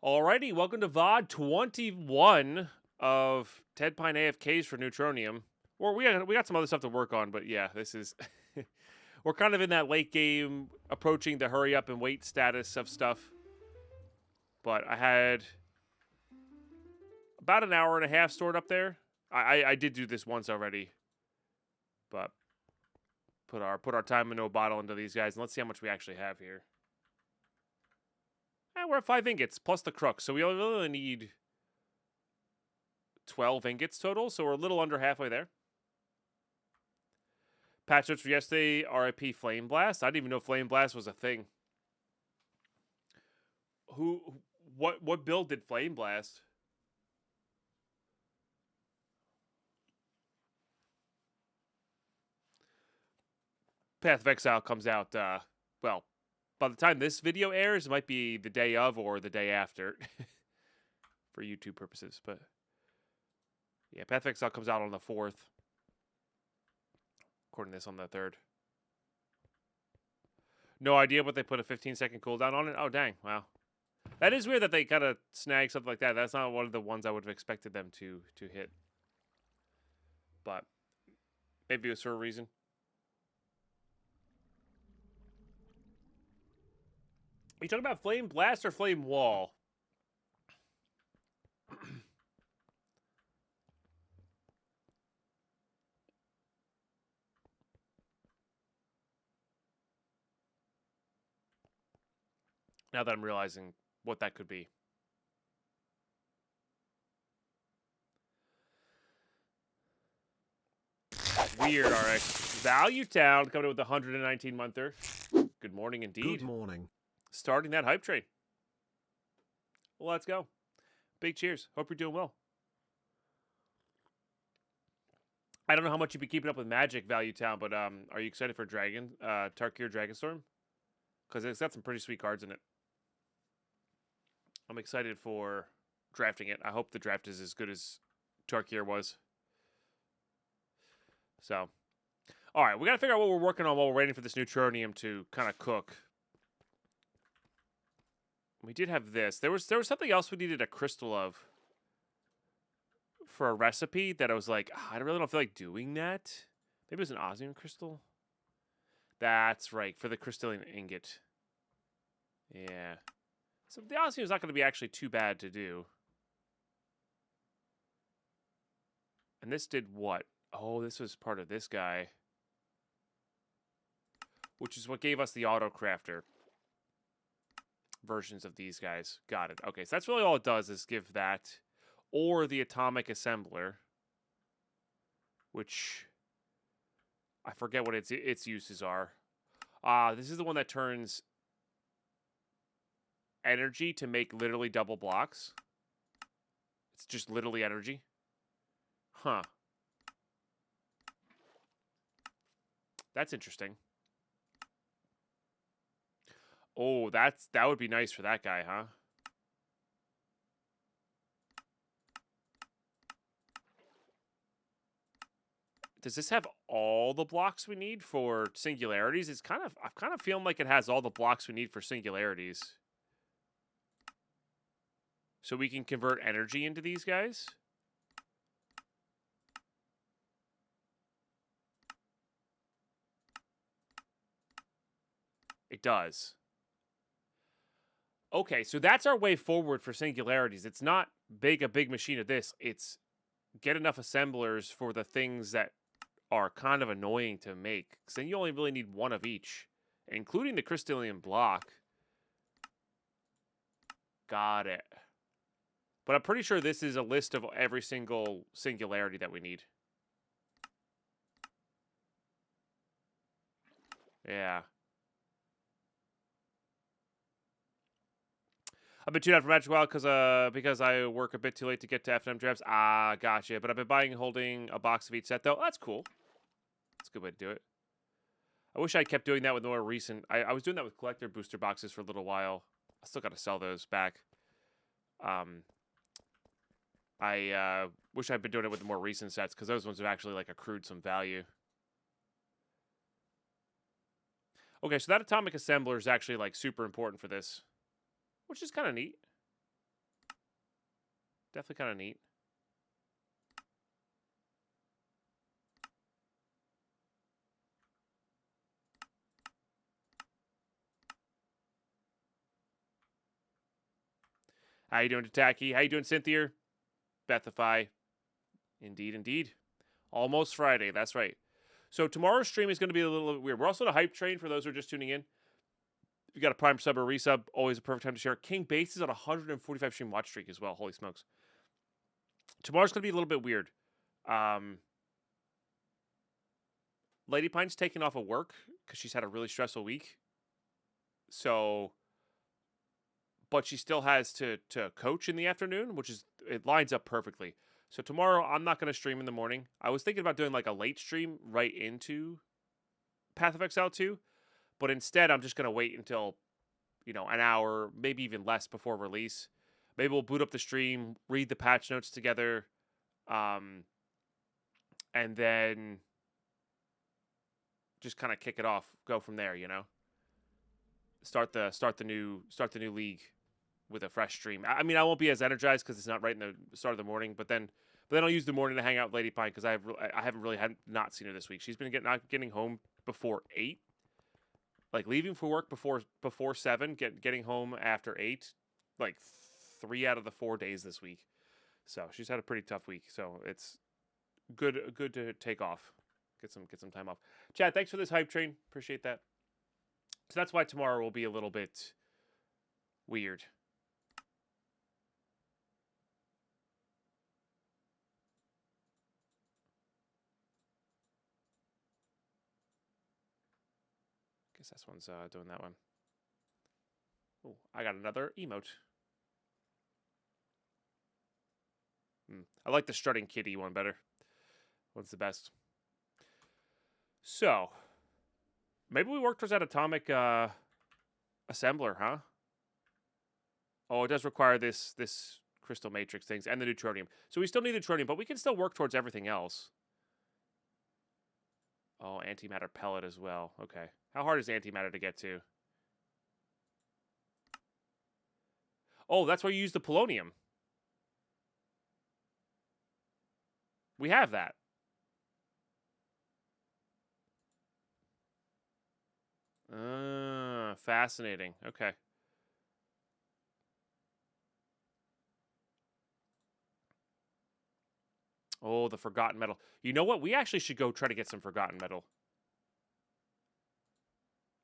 Alrighty, welcome to VOD 21 of Deadpine AFKs for Neutronium. Or we got some other stuff to work on, but yeah, this is we're kind of in that late game, approaching the hurry up and wait status of stuff. But I had about an hour and a half stored up there. I did do this once already, but put our time into a bottle into these guys, and let's see how much we actually have here. We're at 5 ingots, plus the crook, so we only need 12 ingots total, so we're a little under halfway there. Patch notes for yesterday, RIP Flame Blast. I didn't even know Flame Blast was a thing. What build did Flame Blast? Path of Exile comes out, well, by the time this video airs, it might be the day of or the day after for YouTube purposes. But yeah, Path of Exile comes out on the 4th. According to this, on the 3rd. No idea what they put a 15-second cooldown on it. Oh, dang. Wow. That is weird that they kind of snag something like that. That's not one of the ones I would have expected them to hit. But maybe it was for a reason. Are you talking about Flame Blast or Flame Wall? Now that I'm realizing what that could be. Weird, RX. Value Town coming in with the 119 monther. Good morning indeed. Good morning. Starting that hype train. Well, let's go. Big cheers. Hope you're doing well. I don't know how much you've been keeping up with Magic Value Town, but are you excited for Tarkir Dragonstorm? Because it's got some pretty sweet cards in it. I'm excited for drafting it. I hope the draft is as good as Tarkir was. So, all right, we got to figure out what we're working on while we're waiting for this Neutronium to kind of cook. We did have this. There was something else we needed a crystal of for a recipe that I was like, I really don't feel like doing that. Maybe it was an osmium crystal. That's right, for the crystalline ingot. Yeah. So the osmium is not going to be actually too bad to do. And this did what? Oh, this was part of this guy. Which is what gave us the auto crafter versions of these guys. Got it. Okay, so that's really all it does is give that. Or the atomic assembler. Which I forget what its uses are. This is the one that turns energy to make literally double blocks. It's just literally energy. Huh. That's interesting. Oh, that would be nice for that guy, huh? Does this have all the blocks we need for singularities? I'm kind of feeling like it has all the blocks we need for singularities. So we can convert energy into these guys. It does. Okay, so that's our way forward for singularities. It's not a big machine of this. It's get enough assemblers for the things that are kind of annoying to make. Because then you only really need one of each, including the crystalline block. Got it. But I'm pretty sure this is a list of every single singularity that we need. Yeah. I've been tuned out for Magic a while because I work a bit too late to get to FNM drafts. Ah, gotcha. But I've been buying and holding a box of each set, though. That's cool. That's a good way to do it. I wish I kept doing that with more recent... I was doing that with collector booster boxes for a little while. I still got to sell those back. I wish I'd been doing it with the more recent sets, because those ones have actually like accrued some value. Okay, so that atomic assembler is actually like super important for this, which is kind of neat. Definitely kind of neat. How you doing, Tataki? How you doing, Cynthia? Bethify. Indeed, indeed. Almost Friday. That's right. So tomorrow's stream is going to be a little bit weird. We're also on a hype train for those who are just tuning in. If you got a prime sub or resub, always a perfect time to share. King Base is on a 145 stream watch streak as well. Holy smokes. Tomorrow's going to be a little bit weird. Lady Pine's taking off of work because she's had a really stressful week. So, but she still has to coach in the afternoon, which is, it lines up perfectly. So tomorrow, I'm not going to stream in the morning. I was thinking about doing like a late stream right into Path of Exile 2. But instead, I'm just going to wait until, you know, an hour, maybe even less before release. Maybe we'll boot up the stream, read the patch notes together, and then just kind of kick it off, go from there, you know. Start the new league with a fresh stream. I mean, I won't be as energized because it's not right in the start of the morning, but then I'll use the morning to hang out with Lady Pine because I haven't really not seen her this week. She's been not getting home before 8. Like leaving for work before 7, getting home after 8, like 3 out of the 4 days this week. So she's had a pretty tough week. So it's good to take off, get some time off. Chad, thanks for this hype train. Appreciate that. So that's why tomorrow will be a little bit weird. Guess this one's doing that one. Oh, I got another emote. I like the strutting kitty one better. One's the best. So, maybe we work towards that atomic assembler, huh? Oh, it does require this crystal matrix things and the neutronium. So we still need neutronium, but we can still work towards everything else. Oh, antimatter pellet as well. Okay. How hard is antimatter to get to? Oh, that's where you use the polonium. We have that. Fascinating. Okay. Oh, the forgotten metal. You know what? We actually should go try to get some forgotten metal.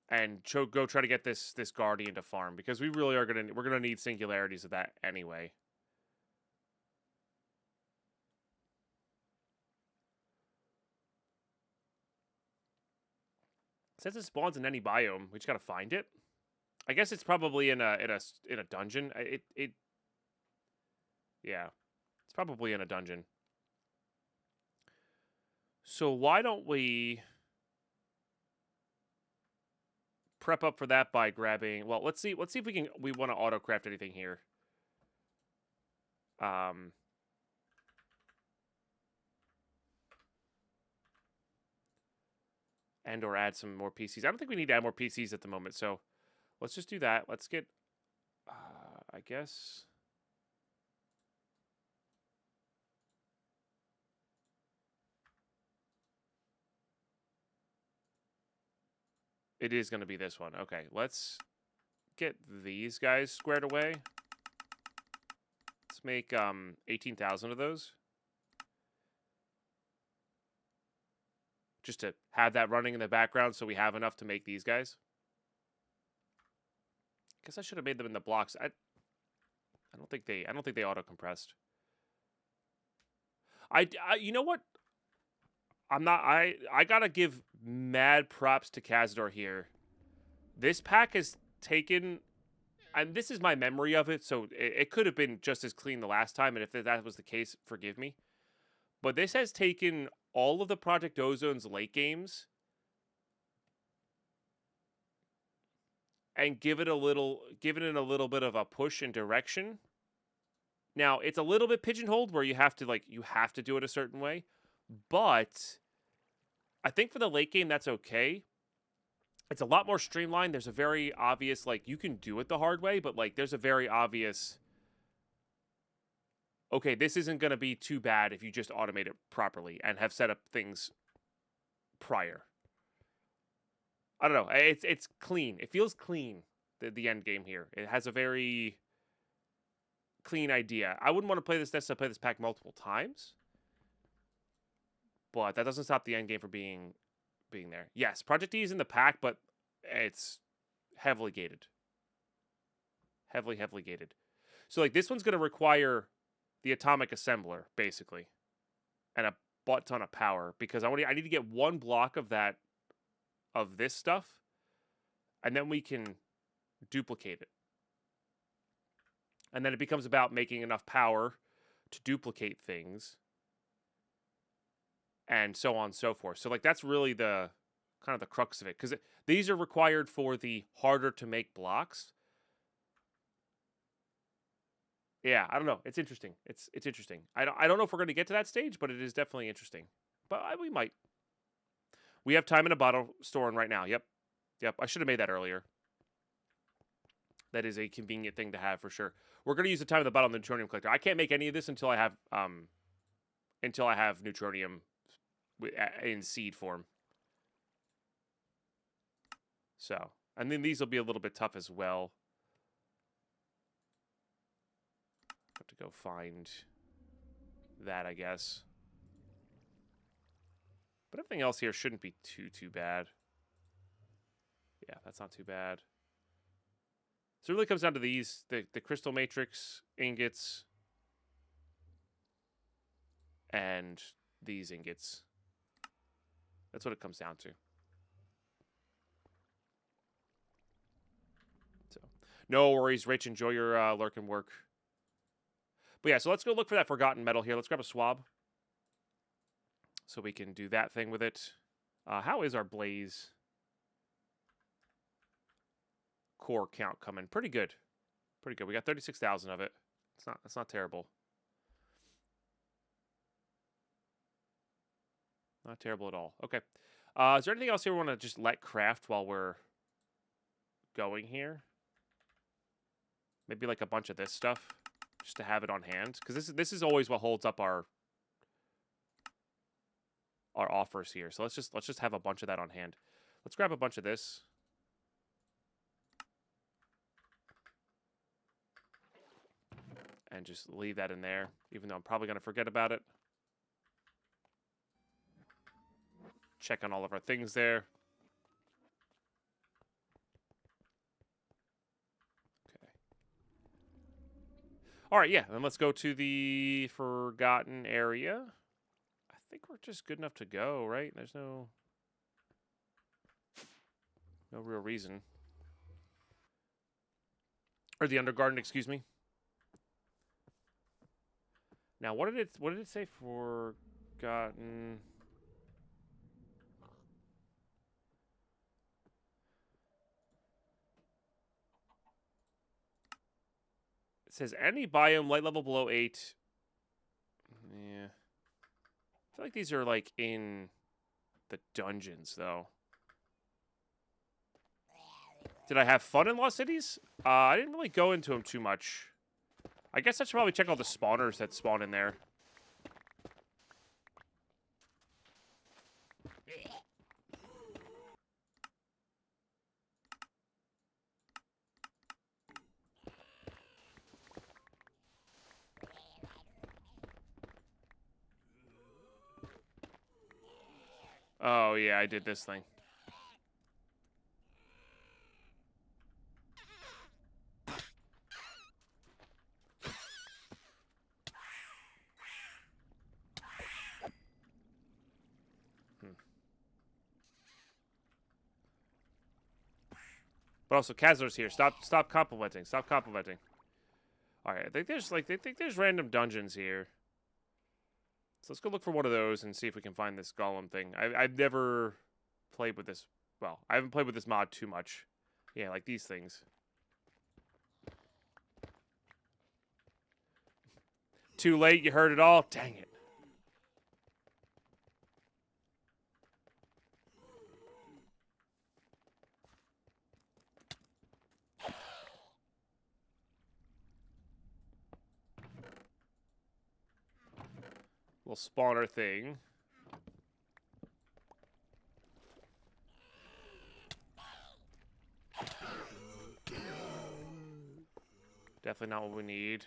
And go try to get this guardian to farm because we really are we're gonna need singularities of that anyway. It says it spawns in any biome. We just gotta find it. I guess it's probably in a dungeon. Yeah, it's probably in a dungeon. So why don't we prep up for that by grabbing? Well, let's see if we want to auto craft anything here. And or add some more PCs. I don't think we need to add more PCs at the moment, so let's just do that. Let's get, I guess. It is going to be this one. Okay, let's get these guys squared away. Let's make 18,000 of those. Just to have that running in the background so we have enough to make these guys. Guess I should have made them in the blocks. I don't think they auto compressed. You know what? I gotta give mad props to Cazador here. This pack has taken, and this is my memory of it, so it could have been just as clean the last time, and if that was the case, forgive me. But this has taken all of the ProjectOzone's late games and given it a little bit of a push and direction. Now, it's a little bit pigeonholed where you have to do it a certain way, but I think for the late game that's okay. It's a lot more streamlined. There's a very obvious, like, you can do it the hard way, but like there's a very obvious okay, this isn't going to be too bad if you just automate it properly and have set up things prior. I don't know. It's clean. It feels clean, the end game here. It has a very clean idea. I wouldn't want to necessarily play this pack multiple times, but that doesn't stop the end game from being there. Yes, Project E is in the pack, but it's heavily gated. Heavily gated. So, like, this one's going to require the atomic assembler, basically, and a butt ton of power, because I need to get one block of this stuff, and then we can duplicate it. And then it becomes about making enough power to duplicate things, and so on and so forth. So, like, that's really the kind of the crux of it, because these are required for the harder to make blocks. Yeah, I don't know. It's interesting. It's interesting. I don't know if we're going to get to that stage, but it is definitely interesting. But we might. We have time in a bottle storing right now. Yep. I should have made that earlier. That is a convenient thing to have for sure. We're going to use the time in the bottle in the neutronium collector. I can't make any of this until I have neutronium in seed form. So, and then these will be a little bit tough as well. Have to go find that, I guess. But everything else here shouldn't be too bad. Yeah, that's not too bad. So it really comes down to these, the crystal matrix ingots and these ingots. That's what it comes down to. So, no worries, Rich. Enjoy your lurking work. But yeah, so let's go look for that forgotten metal here. Let's grab a swab so we can do that thing with it. How is our blaze core count coming? Pretty good. We got 36,000 of it. It's not terrible. Not terrible at all. Okay. Is there anything else here we want to just let craft while we're going here? Maybe like a bunch of this stuff, just to have it on hand, because this is always what holds up our offers here. So let's just have a bunch of that on hand. Let's grab a bunch of this. And just leave that in there, even though I'm probably going to forget about it. Check on all of our things there. Okay. All right, yeah, then let's go to the forgotten area. I think we're just good enough to go, right? There's no real reason. Or the Undergarden, excuse me. Now, what did it say? Forgotten. It says any biome light level below 8. Yeah. I feel like these are like in the dungeons though. Did I have fun in Lost Cities? I didn't really go into them too much. I guess I should probably check all the spawners that spawn in there. Oh, yeah, I did this thing. But also, Kazler's here. Stop complimenting. Stop complimenting. All right, I think there's random dungeons here. So let's go look for one of those and see if we can find this golem thing. I've never played with this. Well, I haven't played with this mod too much. Yeah, like these things. Too late. You heard it all. Dang it. Little spawner thing. Definitely not what we need.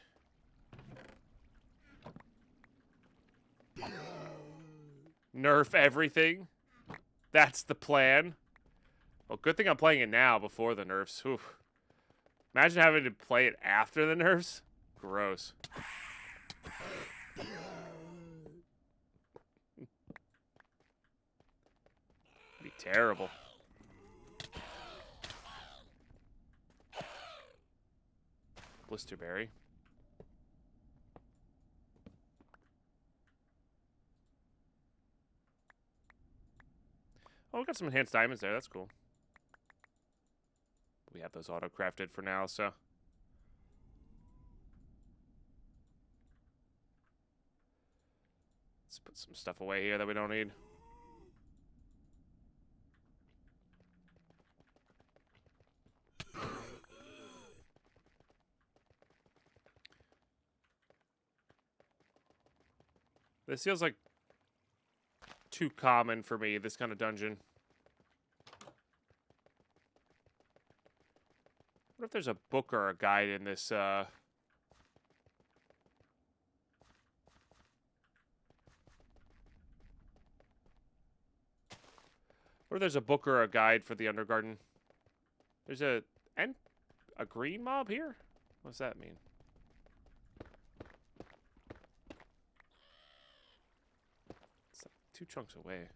Nerf everything. That's the plan. Well, good thing I'm playing it now before the nerfs. Oof. Imagine having to play it after the nerfs. Gross. Be terrible. Blisterberry. Oh, we got some enhanced diamonds there. That's cool. We have those auto-crafted for now, so. Let's put some stuff away here that we don't need. This feels like too common for me, this kind of dungeon. What if there's a book or a guide in this, What if there's a book or a guide for the Undergarden? There's a green mob here? What's that mean? It's like 2 chunks away.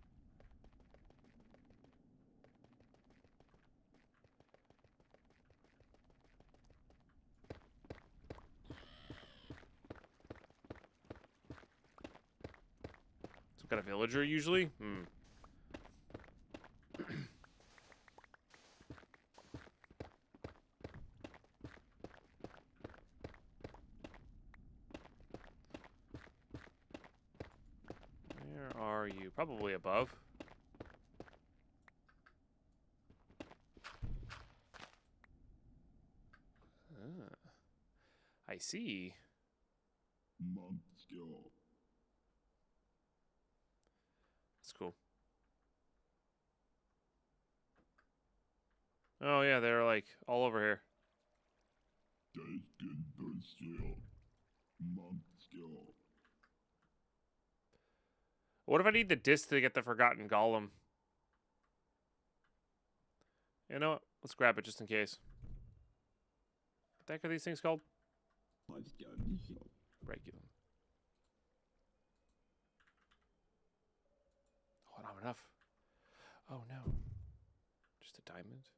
Some kind of villager usually? Where are you? Probably above. I see. That's cool. Oh yeah, they're like all over here. What if I need the disc to get the Forgotten Golem? You know what? Let's grab it just in case. What the heck are these things called? Regulum. Oh, not enough. Oh no. Just a diamond.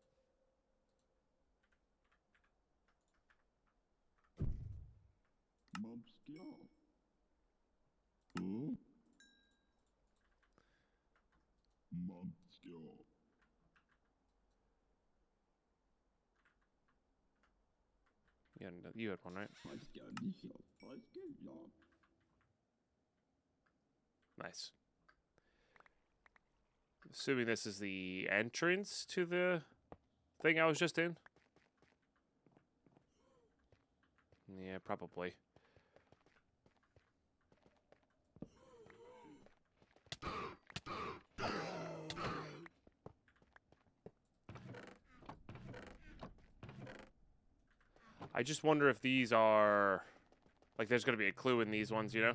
Yeah, you had one, right? Nice. Assuming this is the entrance to the thing I was just in. Yeah, probably. I just wonder if these are... Like, there's going to be a clue in these ones, you know?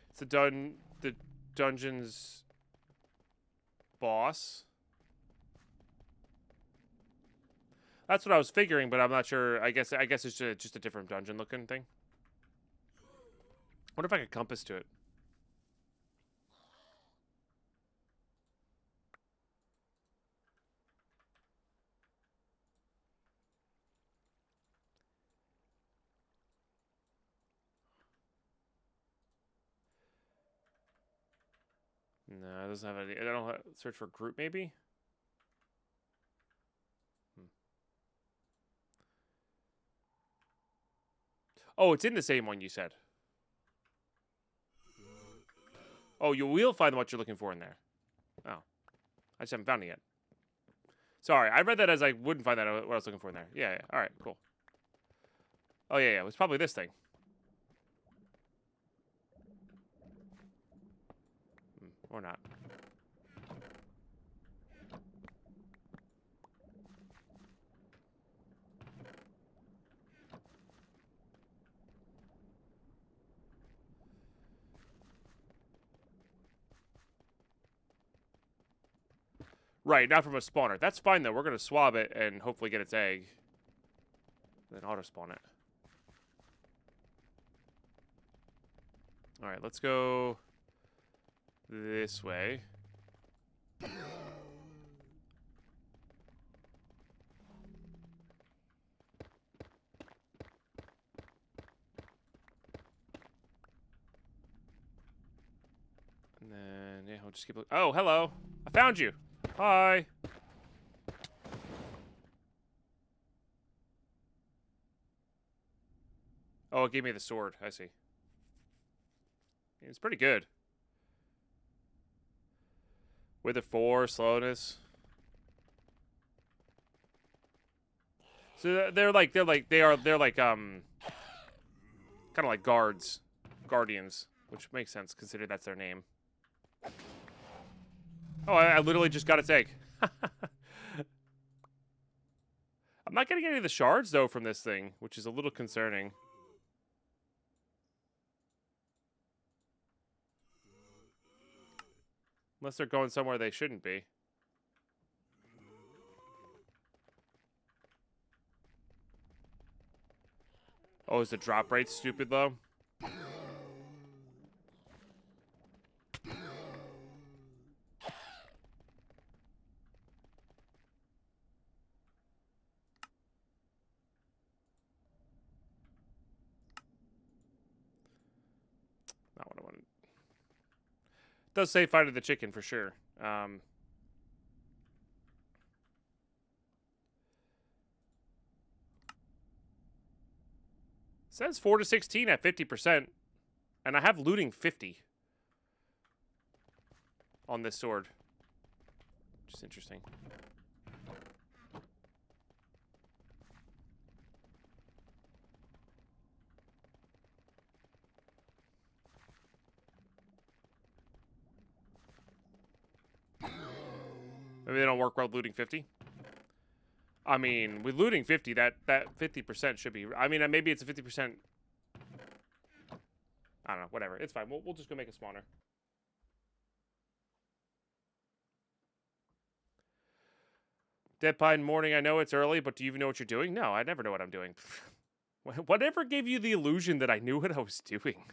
It's the dungeon's boss. That's what I was figuring, but I'm not sure. I guess it's just a different dungeon looking thing. What if I could compass to it? No, it doesn't have any. I don't have, search for group maybe. Oh, it's in the same one you said. Oh, you will find what you're looking for in there. Oh, I just haven't found it yet. Sorry, I read that as I wouldn't find that what I was looking for in there. Yeah, yeah. All right, cool. Oh yeah, yeah. It was probably this thing. Or not. Right, not from a spawner. That's fine, though. We're going to swab it and hopefully get its egg. Then auto-spawn it. Alright, let's go this way. And then, yeah, we'll just keep looking. Oh, hello. I found you. Hi. Oh, it gave me the sword. I see. It's pretty good. With a 4, slowness. So they're like kind of like guardians, which makes sense considering that's their name. Oh, I literally just got its egg. I'm not getting any of the shards though from this thing, which is a little concerning. Unless they're going somewhere they shouldn't be. Oh, is the drop rate stupid low? Not what I wanted. Does say fight of the chicken for sure. Says 4 to 16 at 50%. And I have looting 50 on this sword. Which is interesting. Maybe they don't work well with looting 50. I mean, with looting 50, that 50% should be... I mean, maybe it's a 50%... I don't know, whatever. It's fine. We'll just go make a spawner. Deadpine morning, I know it's early, but do you even know what you're doing? No, I never know what I'm doing. Whatever gave you the illusion that I knew what I was doing?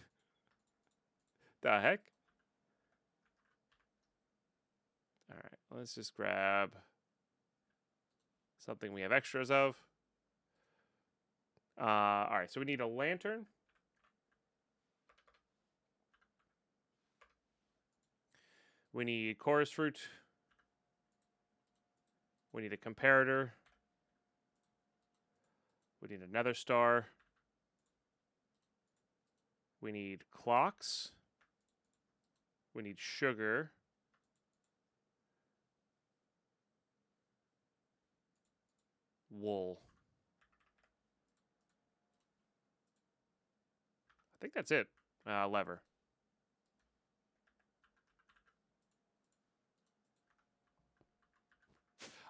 The heck? Alright, let's just grab something we have extras of. Alright, so we need a lantern. We need chorus fruit. We need a comparator. We need another star. We need clocks. We need sugar. Wool. I think that's it. Lever.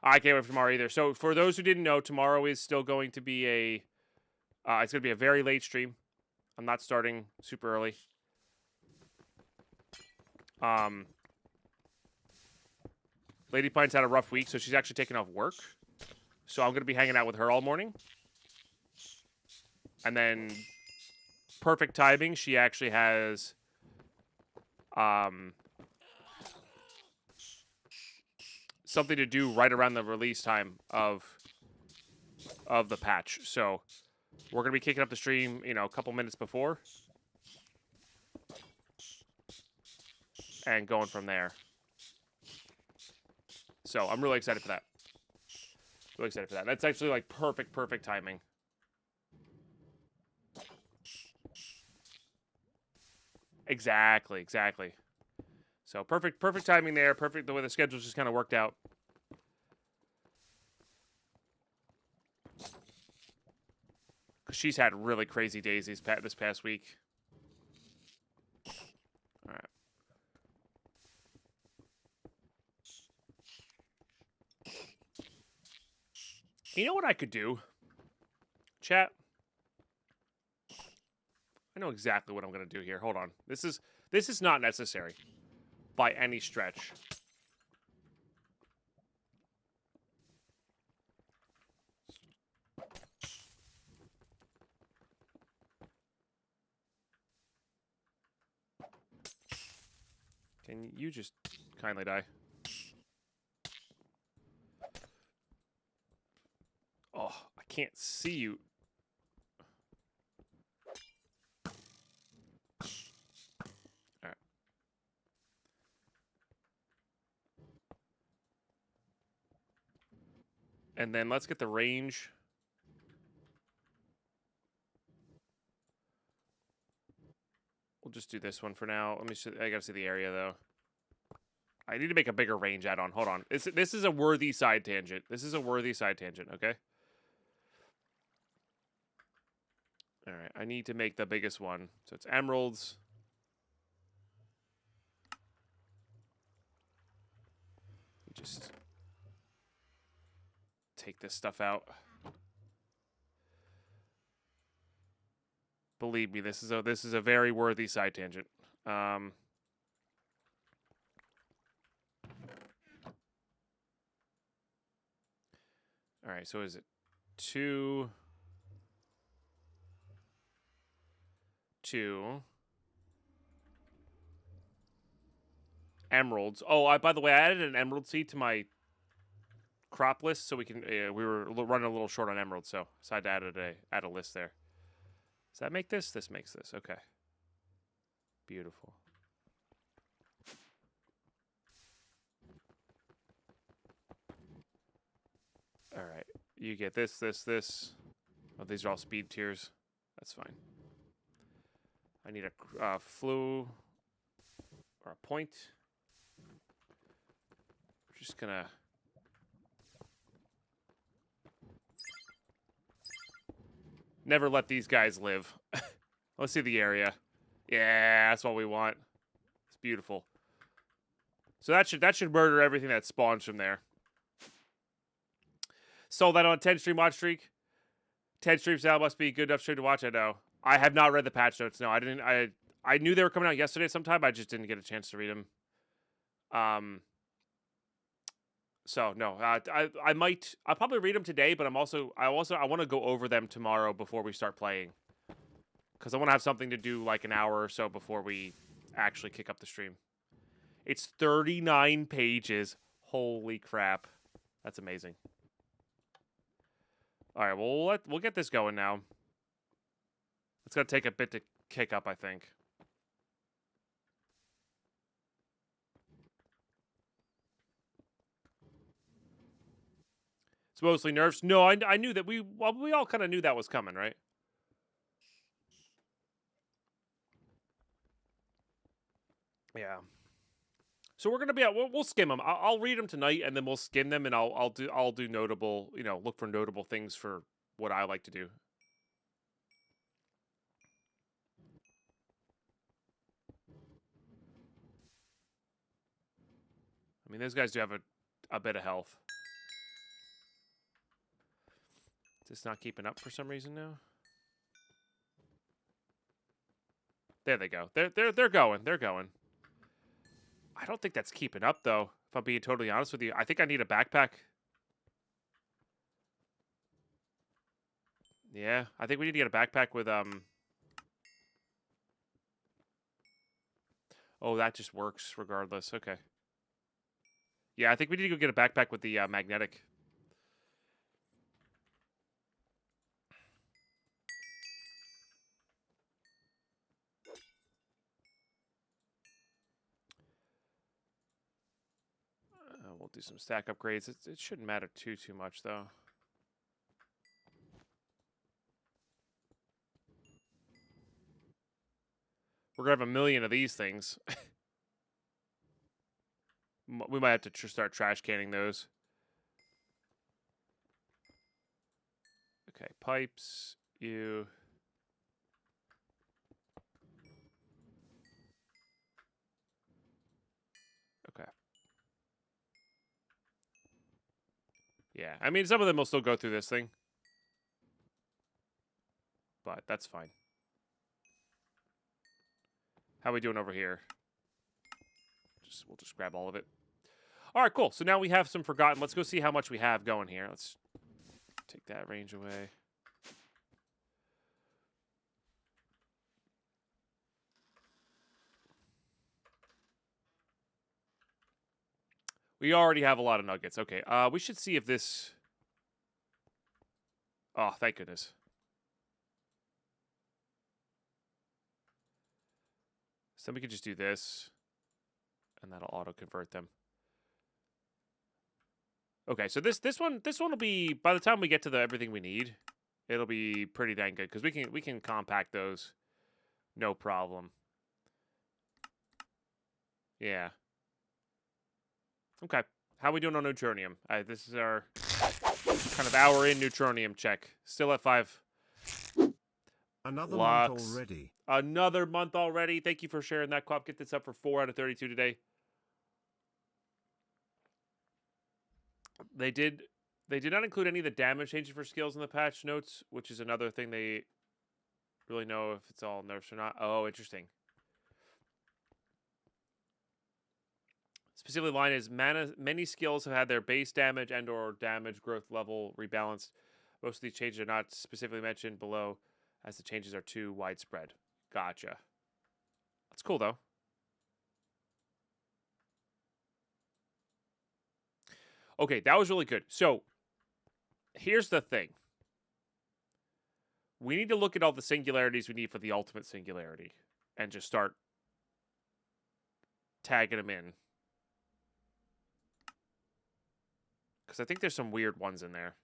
I can't wait for tomorrow either. So for those who didn't know, tomorrow is still going to be a... it's going to be a very late stream. I'm not starting super early. Lady Pine's had a rough week, so she's actually taking off work. So I'm going to be hanging out with her all morning. And then, perfect timing, she actually has... something to do right around the release time of the patch. So we're going to be kicking up the stream, you know, a couple minutes before. And going from there. So I'm really excited for that. Really excited for that. That's actually like perfect timing. Exactly. So perfect timing there. Perfect the way the schedule's just kind of worked out. Because she's had really crazy days this past week. All right. You know what I could do? Chat. I know exactly what I'm going to do here. Hold on. This is not necessary by any stretch. Can you just kindly die? Oh, I can't see you. All right. And then let's get the range. We'll just do this one for now. Let me see. I gotta see the area though. I need to make a bigger range add-on. Hold on. This is a worthy side tangent. This is a worthy side tangent, okay? All right. I need to make the biggest one. So it's emeralds. Just take this stuff out. Believe me, this is a very worthy side tangent. All right, so is it 2 emeralds? Oh, by the way, I added an emerald seed to my crop list so we can. We were running a little short on emeralds, so I had to add a list there. Does that make this? This makes this. Okay. Beautiful. All right. You get this. Oh, these are all speed tiers. That's fine. I need a flu or a point. Just gonna. Never let these guys live. Let's see the area. Yeah, that's what we want. It's beautiful. So that should murder everything that spawns from there. Sold that on 10 stream watch streak. 10 streams now must be good enough stream to watch. I know. I have not read the patch notes. No, I didn't. I knew they were coming out yesterday sometime. I just didn't get a chance to read them. So no, I'll probably read them today, but I want to go over them tomorrow before we start playing, because I want to have something to do like an hour or so before we actually kick up the stream. It's 39 pages. Holy crap, that's amazing. All right, well we'll get this going now. It's gonna take a bit to kick up, I think. It's mostly nerfs. No, I knew that we all kind of knew that was coming, right? Yeah. So we're gonna be out. We'll skim them. I'll read them tonight, and then we'll skim them, and I'll do notable. Look for notable things for what I like to do. I mean, those guys do have a bit of health. Is this not keeping up for some reason now? There they go. They're going. They're going. I don't think that's keeping up though. If I'm being totally honest with you, I think I need a backpack. Yeah, I think we need to get a backpack with Oh, that just works regardless. Okay. Yeah, I think we need to go get a backpack with the magnetic. We'll do some stack upgrades. It shouldn't matter too much though. We're gonna have a million of these things. We might have to start trash canning those. Okay, pipes. You. Okay. Yeah, I mean, some of them will still go through this thing. But that's fine. How are we doing over here? We'll just grab all of it. All right, cool. So now we have some Forgotten. Let's go see how much we have going here. Let's take that range away. We already have a lot of nuggets. Okay, we should see if this... Oh, thank goodness. So then we could just do this, and that'll auto-convert them. Okay, so this one will be, by the time we get to the everything we need, it'll be pretty dang good, because we can compact those, no problem. Yeah. Okay. How are we doing on neutronium? This is our kind of hour in neutronium check. Still at 5. Another month already. Another month already. Thank you for sharing that, Quap. Get this up for 4 out of 32 today. They did not include any of the damage changes for skills in the patch notes, which is another thing they really know if it's all nerfs or not. Oh, interesting. Specifically, line is many skills have had their base damage and or damage growth level rebalanced. Most of these changes are not specifically mentioned below, as the changes are too widespread. Gotcha. That's cool, though. Okay, that was really good. So, here's the thing. We need to look at all the singularities we need for the ultimate singularity and just start tagging them in. Because I think there's some weird ones in there.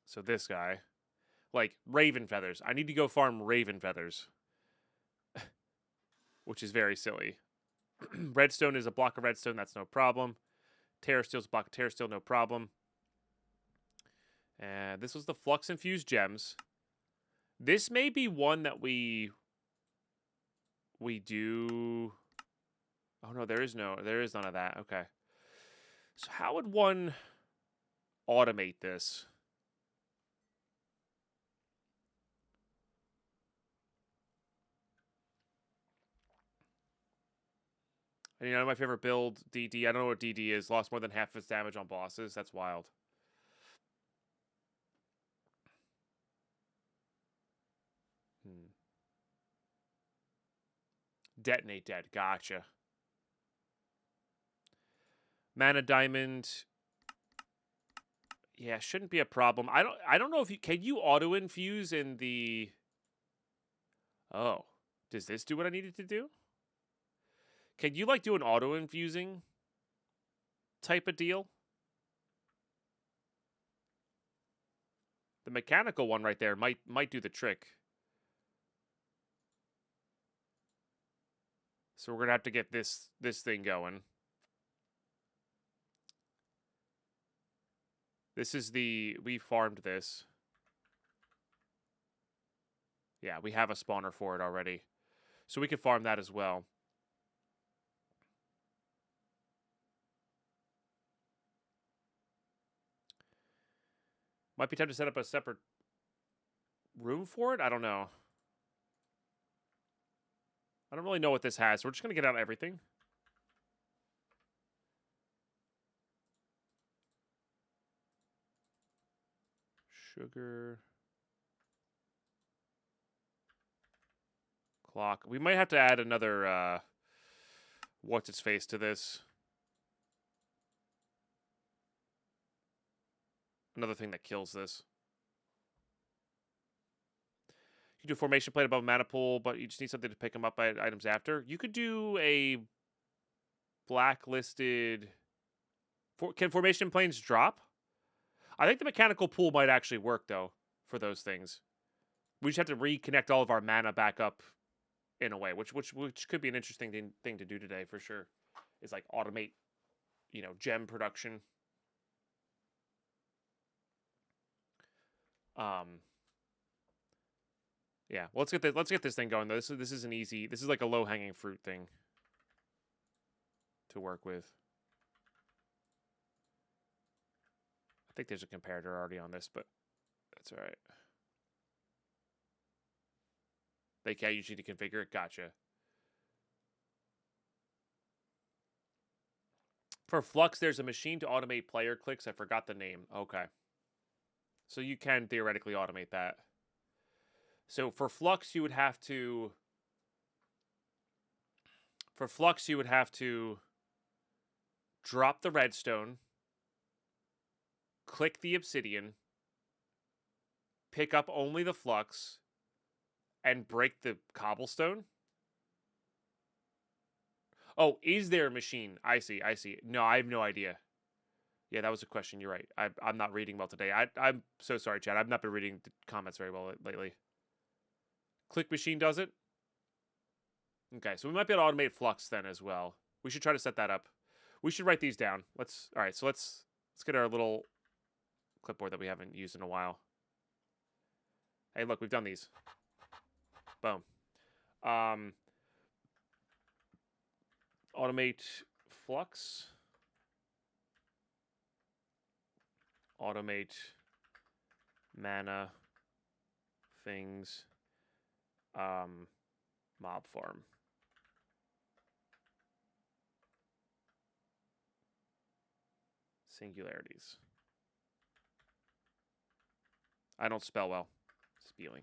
So this guy. Like, raven feathers. I need to go farm raven feathers. Which is very silly. Redstone is a block of redstone. That's no problem. Terrasteel is a block of terrasteel. No problem. And this was the flux-infused gems. This may be one that we do... Oh, no, there is none of that. Okay. So how would one automate this? And, you know, my favorite build, DD. I don't know what DD is. Lost more than half of its damage on bosses. That's wild. Detonate dead. Gotcha. Mana diamond. Yeah, shouldn't be a problem. I don't know if you can auto infuse in the... Oh. Does this do what I needed to do? Can you like do an auto infusing type of deal? The mechanical one right there might do the trick. So we're gonna have to get this thing going. This is we farmed this. Yeah, we have a spawner for it already. So we can farm that as well. Might be time to set up a separate room for it? I don't know. I don't really know what this has. So we're just going to get out everything. Sugar. Clock. We might have to add another, what's-its-face to this. Another thing that kills this. You can do a formation plate above a mana pool, but you just need something to pick them up by items after. You could do a blacklisted... Can formation planes drop? I think the mechanical pool might actually work, though, for those things. We just have to reconnect all of our mana back up in a way, which could be an interesting thing to do today, for sure. Is, like, automate, you know, gem production. Yeah, well, let's get this thing going though. This is an easy. This is like a low hanging fruit thing. to work with. I think there's a comparator already on this, but that's all right. They can't use you to configure it? Gotcha. For Flux, there's a machine to automate player clicks. I forgot the name. Okay. So you can theoretically automate that. So for Flux, you would have to... For Flux, you would have to drop the redstone, click the obsidian, pick up only the flux, and break the cobblestone? Oh, is there a machine? I see. No, I have no idea. Yeah, that was a question. You're right. I'm not reading well today. I'm so sorry, Chad. I've not been reading the comments very well lately. Click machine does it? Okay, so we might be able to automate flux then as well. We should try to set that up. We should write these down. All right, so let's get our little clipboard that we haven't used in a while. Hey, look, we've done these. Boom. Automate flux. Automate mana things. Mob farm. Singularities. I don't spell well. Spelling.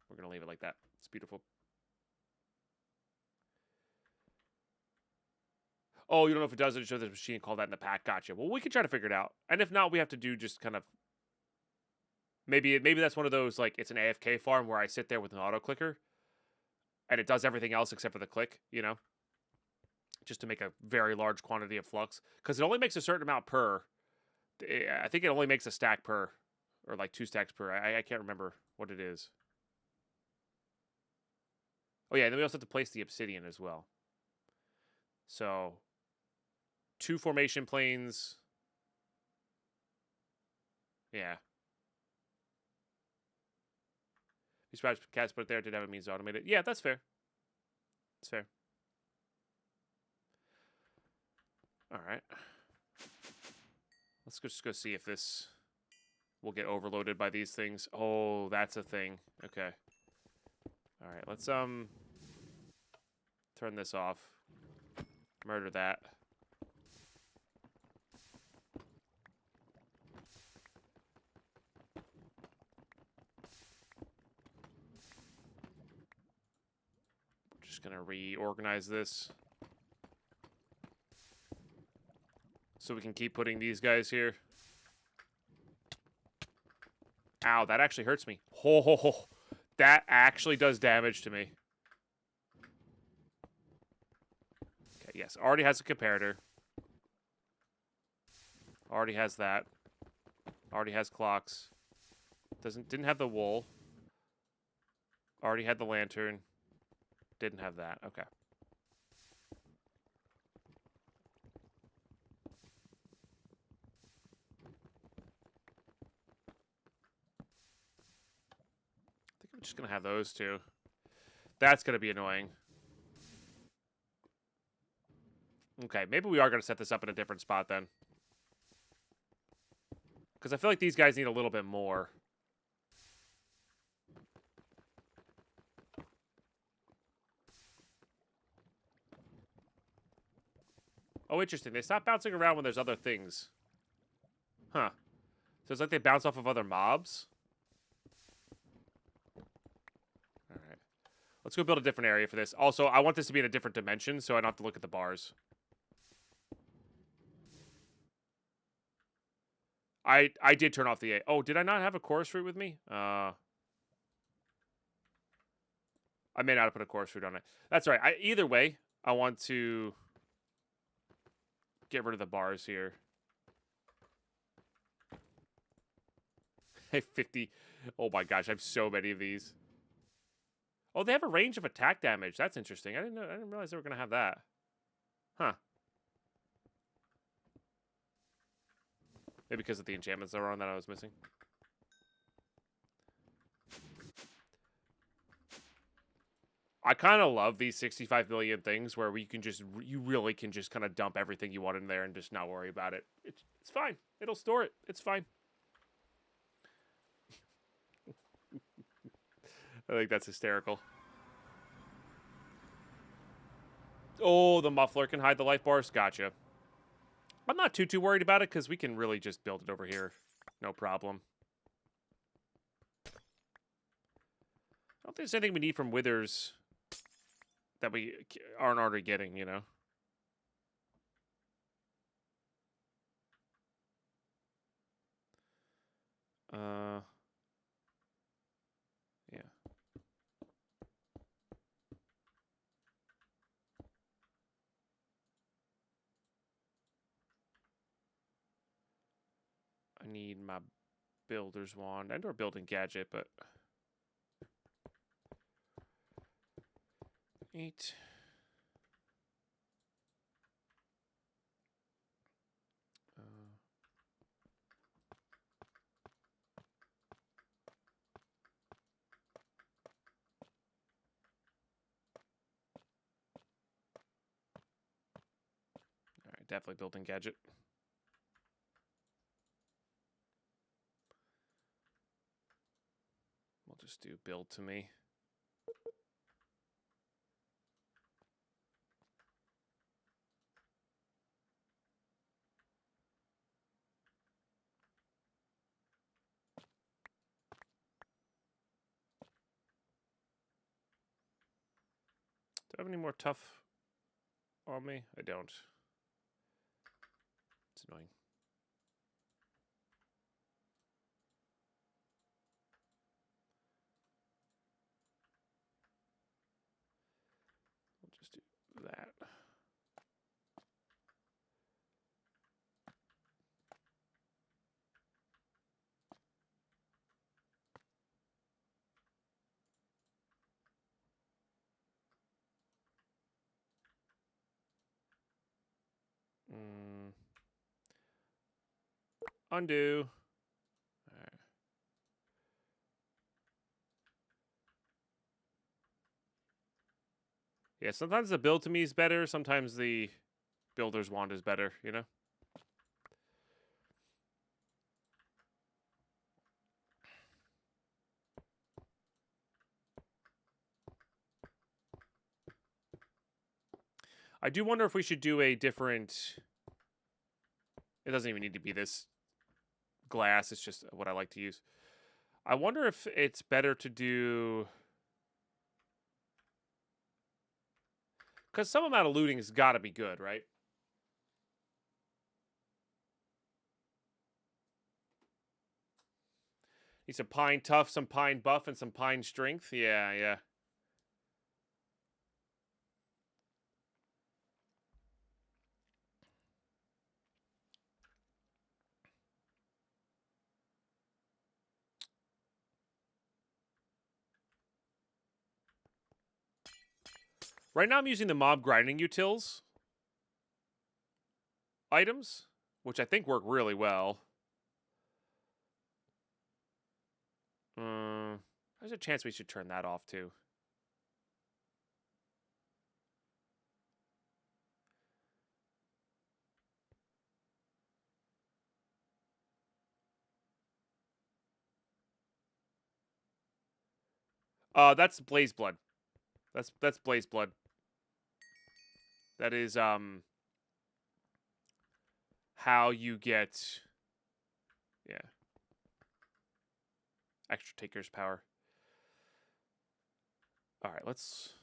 We're going to leave it like that. It's beautiful. Oh, you don't know if it does it. Show this machine, call that in the pack. Gotcha. Well, we can try to figure it out. And if not, we have to do just kind of... Maybe that's one of those, like, it's an AFK farm where I sit there with an auto clicker and it does everything else except for the click, you know? Just to make a very large quantity of flux. Because it only makes a certain amount per. I think it only makes a stack per. Or like 2 stacks per. I can't remember what it is. Oh yeah, and then we also have to place the obsidian as well. So 2 formation planes. Yeah. You scratch cats put it there, did have it means automated. Yeah, that's fair. That's fair. Alright. Let's just go see if this will get overloaded by these things. Oh, that's a thing. Okay. Alright, let's turn this off. Murder that. Just gonna reorganize this so we can keep putting these guys here. Ow, that actually hurts me. Oh, that actually does damage to me. Okay, yes, already has a comparator. Already has that. Already has clocks. Didn't have the wool. Already had the lantern. Didn't have that. Okay. I think I'm just going to have those two. That's going to be annoying. Okay, maybe we are going to set this up in a different spot then. Because I feel like these guys need a little bit more. Oh, interesting. They stop bouncing around when there's other things. Huh. So it's like they bounce off of other mobs? Alright. Let's go build a different area for this. Also, I want this to be in a different dimension, so I don't have to look at the bars. I did turn off the A. Oh, did I not have a chorus fruit with me? I may not have put a chorus fruit on it. That's all right. Either way, I want to get rid of the bars here. I have 50. Oh my gosh, I have so many of these. Oh, they have a range of attack damage. That's interesting. I didn't realize they were gonna have that. Huh. Maybe because of the enchantments that were on that I was missing. I kind of love these 65 million things where we can just, you really can just kind of dump everything you want in there and just not worry about it. It's fine. It'll store it. It's fine. I think that's hysterical. Oh, the muffler can hide the life bars. Gotcha. I'm not too worried about it because we can really just build it over here. No problem. I don't think there's anything we need from Withers that we aren't already getting, you know? Yeah. I need my builder's wand and or building gadget, but 8. All right, definitely building gadget. We'll just do build to me. Do I have any more tough on me? I don't. It's annoying. We'll just do that. Undo. All right. Yeah, sometimes the build to me is better. Sometimes the builder's wand is better, you know? I do wonder if we should do a different... It doesn't even need to be this glass. It's just what I like to use. I wonder if it's better to do... Because some amount of looting has got to be good, right? Need some pine tough, some pine buff, and some pine strength. Yeah, yeah. Right now I'm using the mob grinding utils items, which I think work really well. There's a chance we should turn that off too. That's Blaze Blood. That's Blaze Blood. That is how you get extra taker's power. All right, let's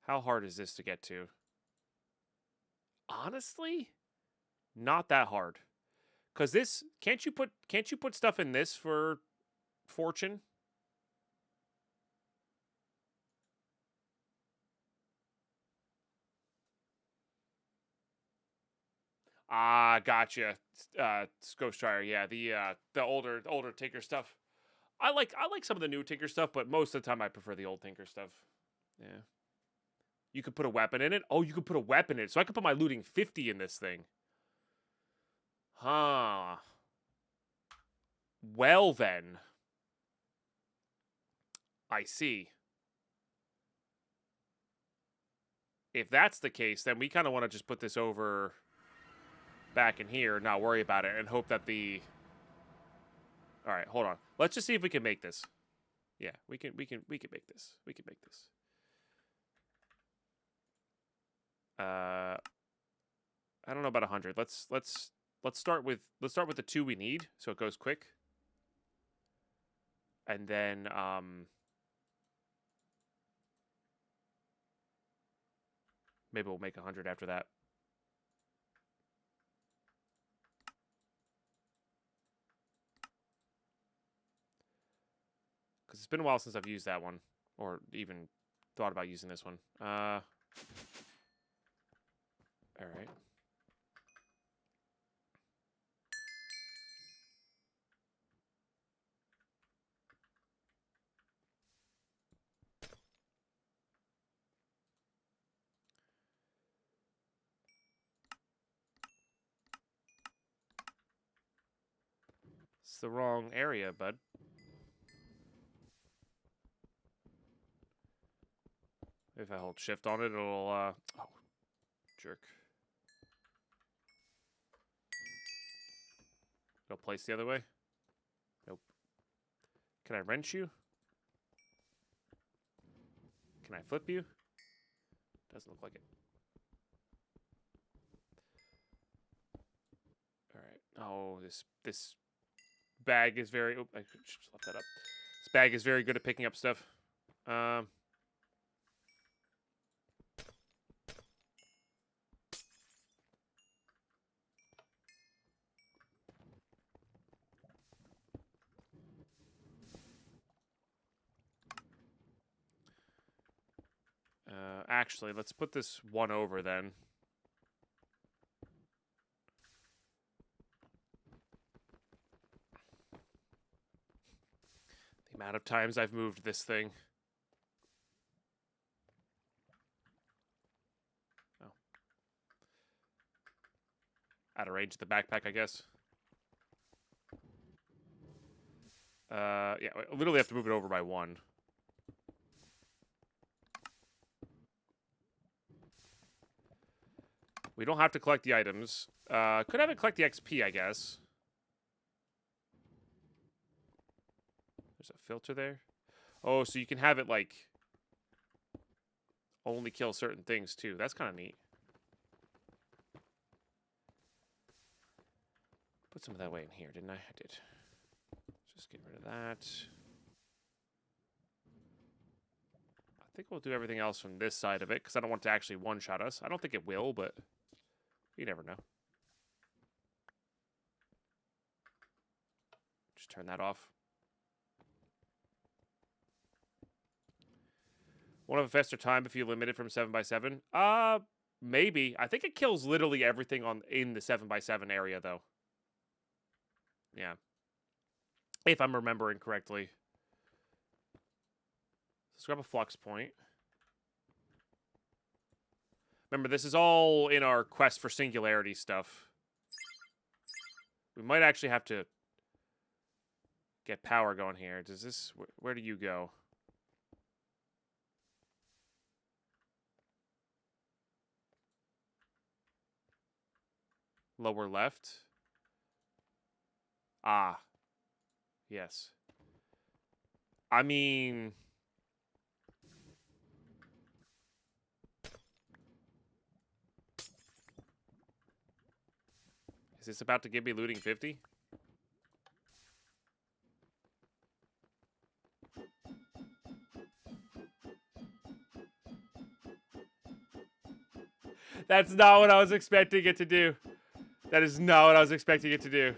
How hard is this to get to? Honestly, not that hard. Cuz this can't you put stuff in this for fortune? Ah, gotcha. Ghostshire, yeah, the older Tinker stuff. I like some of the new Tinker stuff, but most of the time I prefer the old Tinker stuff. Yeah. You could put a weapon in it. Oh, you could put a weapon in it. So I could put my looting 50 in this thing. Huh. Well, then. I see. If that's the case, then we kind of want to just put this over back in here, not worry about it, and hope that the... All right, hold on. Let's just see if we can make this. Yeah, we can make this. We can make this. I don't know about 100. Let's start with the 2 we need, so it goes quick. And then maybe we'll make 100 after that. Because it's been a while since I've used that one, or even thought about using this one. All right. It's the wrong area, bud. If I hold shift on it, it'll, oh, jerk. It'll place the other way? Nope. Can I wrench you? Can I flip you? Doesn't look like it. Alright. Oh, this bag is very... Oh, I should just left that up. This bag is very good at picking up stuff. Actually, let's put this one over then. The amount of times I've moved this thing. Oh. Out of range of the backpack, I guess. Yeah, I literally have to move it over by 1. We don't have to collect the items. Could have it collect the XP, I guess. There's a filter there. Oh, so you can have it, like, only kill certain things, too. That's kind of neat. Put some of that way in here, didn't I? I did. Just get rid of that. I think we'll do everything else from this side of it, because I don't want to actually one-shot us. I don't think it will, but... You never know. Just turn that off. Won't have a faster time if you limit it from 7x7. Maybe. I think it kills literally everything in the 7x7 area, though. Yeah. If I'm remembering correctly. Let's grab a flux point. Remember, this is all in our quest for singularity stuff. We might actually have to get power going here. Does this... Where do you go? Lower left? Ah. Yes. I mean... Is this about to give me looting 50? That's not what I was expecting it to do. That is not what I was expecting it to do.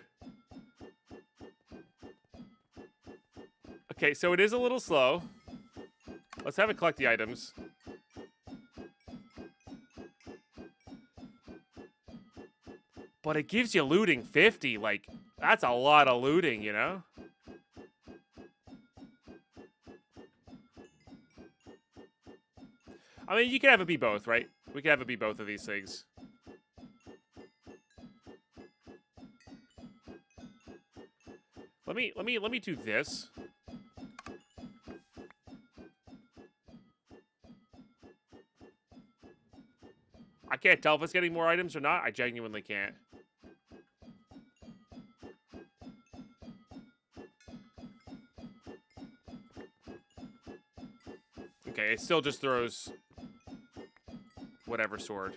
Okay, so it is a little slow. Let's have it collect the items. But it gives you looting 50. Like, that's a lot of looting, you know? I mean, you can have it be both, right? We can have it be both of these things. let me do this. I can't tell if it's getting more items or not. I genuinely can't. Okay, it still just throws whatever sword.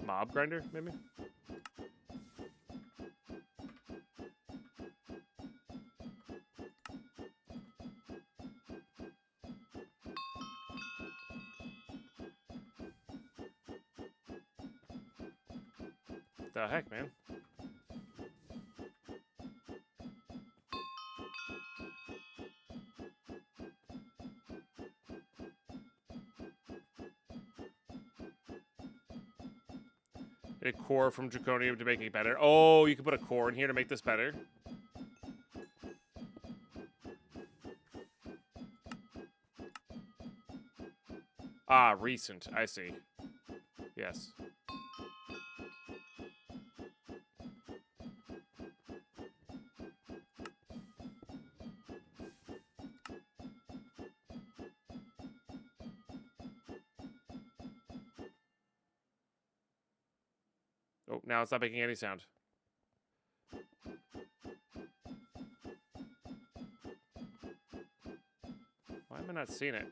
Mob grinder, maybe? The heck, man? A core from Draconium to make it better. Oh, you can put a core in here to make this better. Ah, recent. I see. Yes. Oh, now it's not making any sound. Why am I not seeing it?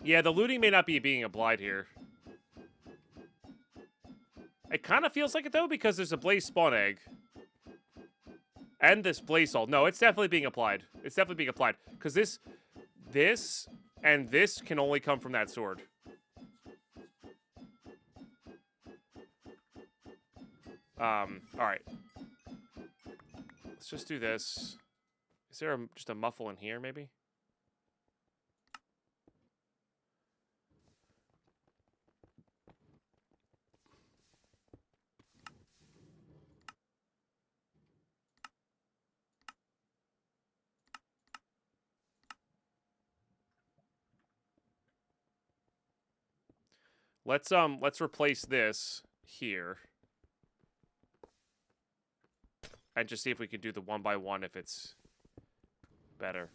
Yeah, the looting may not be being applied here. It kind of feels like it, though, because there's a blaze spawn egg. And this blaze salt. No, it's definitely being applied. It's definitely being applied. Because this, and this can only come from that sword. Alright. Let's just do this. Is there just a muffle in here, maybe? Let's replace this here. And just see if we can do the 1x1 if it's better.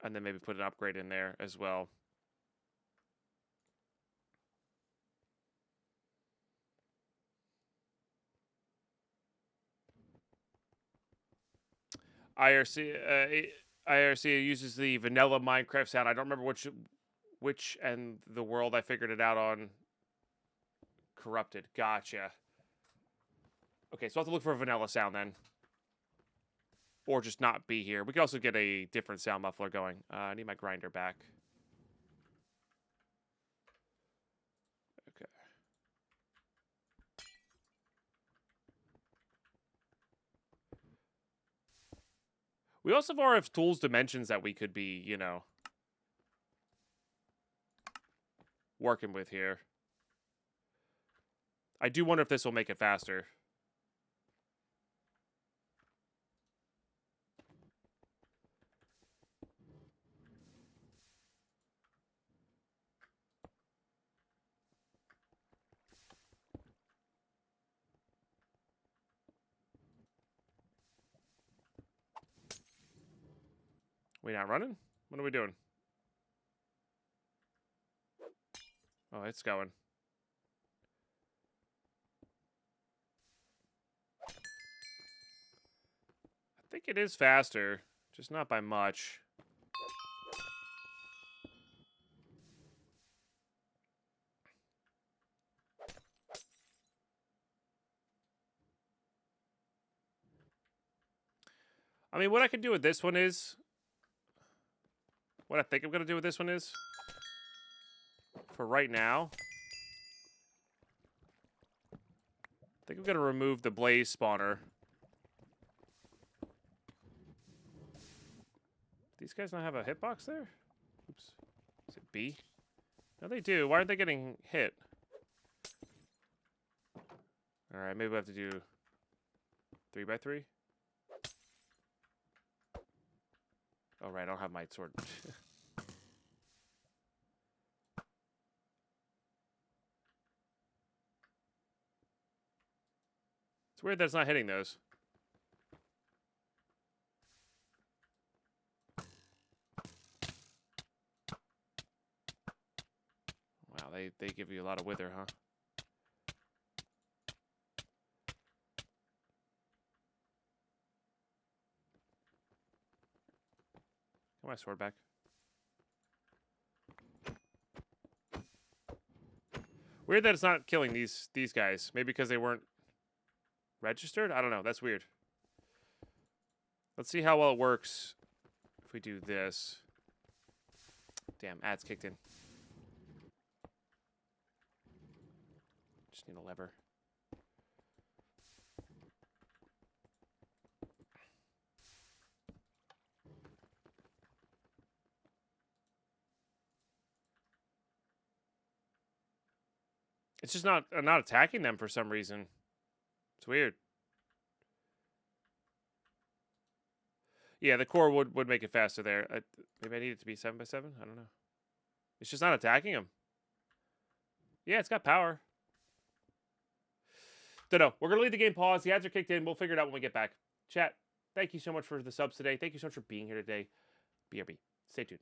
And then maybe put an upgrade in there as well. IRC uses the vanilla Minecraft sound. I don't remember which and the world I figured it out on. Corrupted. Gotcha. Okay, so I'll have to look for a vanilla sound then. Or just not be here. We can also get a different sound muffler going. I need my grinder back. Okay. We also have RF tools dimensions that we could be, you know, working with here. I do wonder if this will make it faster. We not running? What are we doing? Oh, it's going. I think it is faster, just not by much. I mean, what I can do with this one is... What I think I'm going to do with this one is... For right now... I think I'm gonna remove the blaze spawner. These guys don't have a hitbox there? Oops. Is it B? No, they do. Why aren't they getting hit? Alright, maybe we have to do 3x3. Oh, right, I don't have my sword. It's weird that it's not hitting those. Wow, they give you a lot of wither, huh? Got my sword back. Weird that it's not killing these guys. Maybe because they weren't registered? I don't know. That's weird. Let's see how well it works if we do this. Damn, ads kicked in. Just need a lever. It's just not attacking them for some reason. It's weird. Yeah, the core would make it faster there. Maybe I need it to be 7x7? I don't know. It's just not attacking them. Yeah, it's got power. Don't know. We're going to leave the game paused. The ads are kicked in. We'll figure it out when we get back. Chat, thank you so much for the subs today. Thank you so much for being here today. BRB. Stay tuned.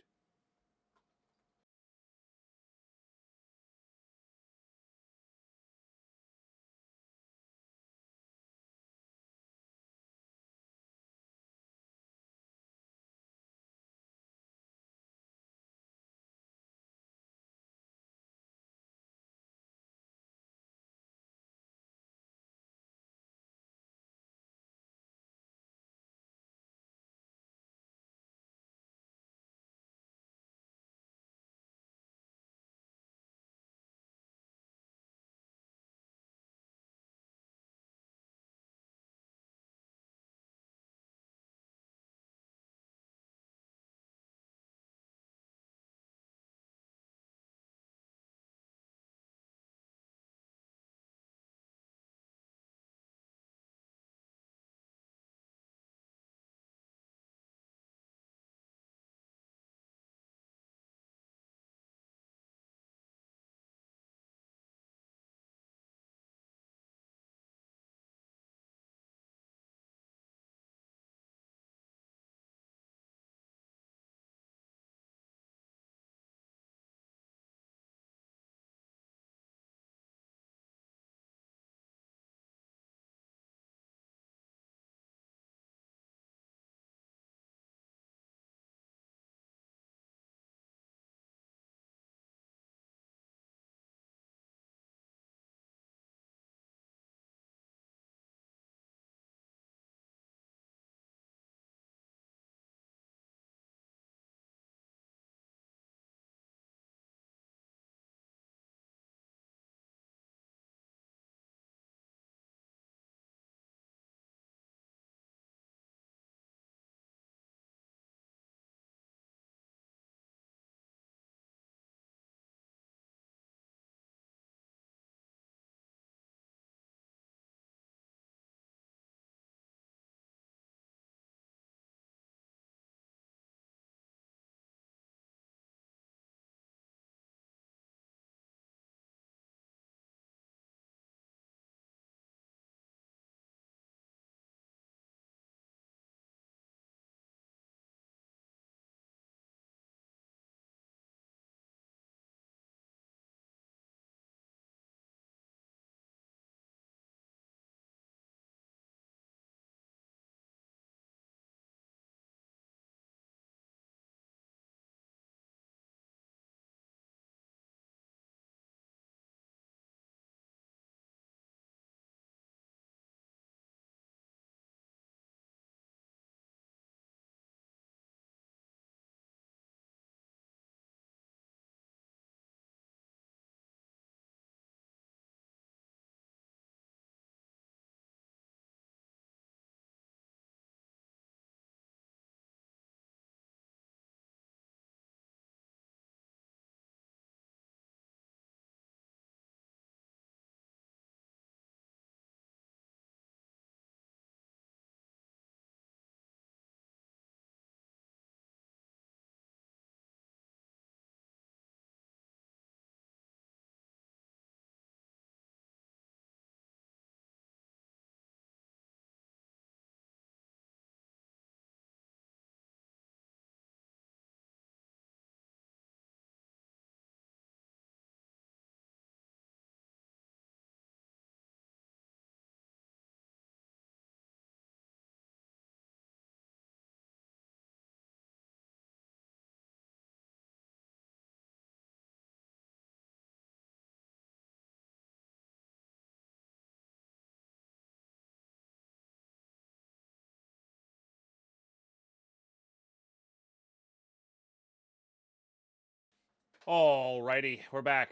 Alrighty, we're back.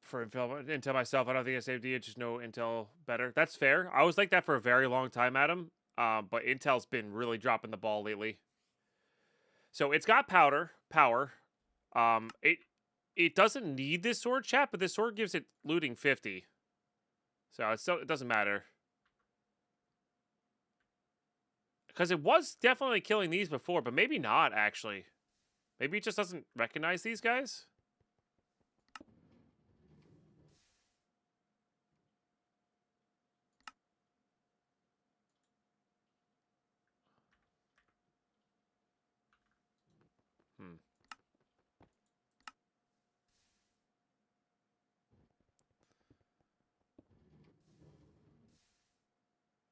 For Intel myself, I don't think I saved I just know Intel better. That's fair. I was like that for a very long time, Adam. But Intel's been really dropping the ball lately. So it's got power. It doesn't need this sword, chat, but this sword gives it looting 50. So it doesn't matter. Because it was definitely killing these before, but maybe not, actually. Maybe it just doesn't recognize these guys?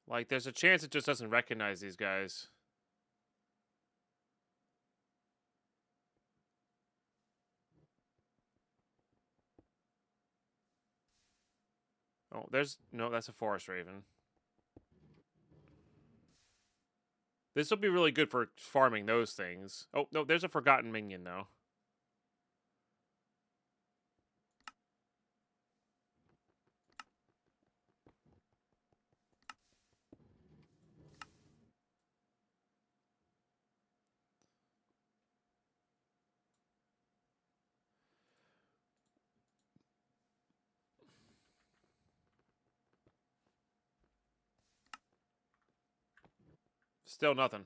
Like, there's a chance it just doesn't recognize these guys. Oh, no, that's a forest raven. This will be really good for farming those things. Oh, no, there's a forgotten minion, though. Still nothing.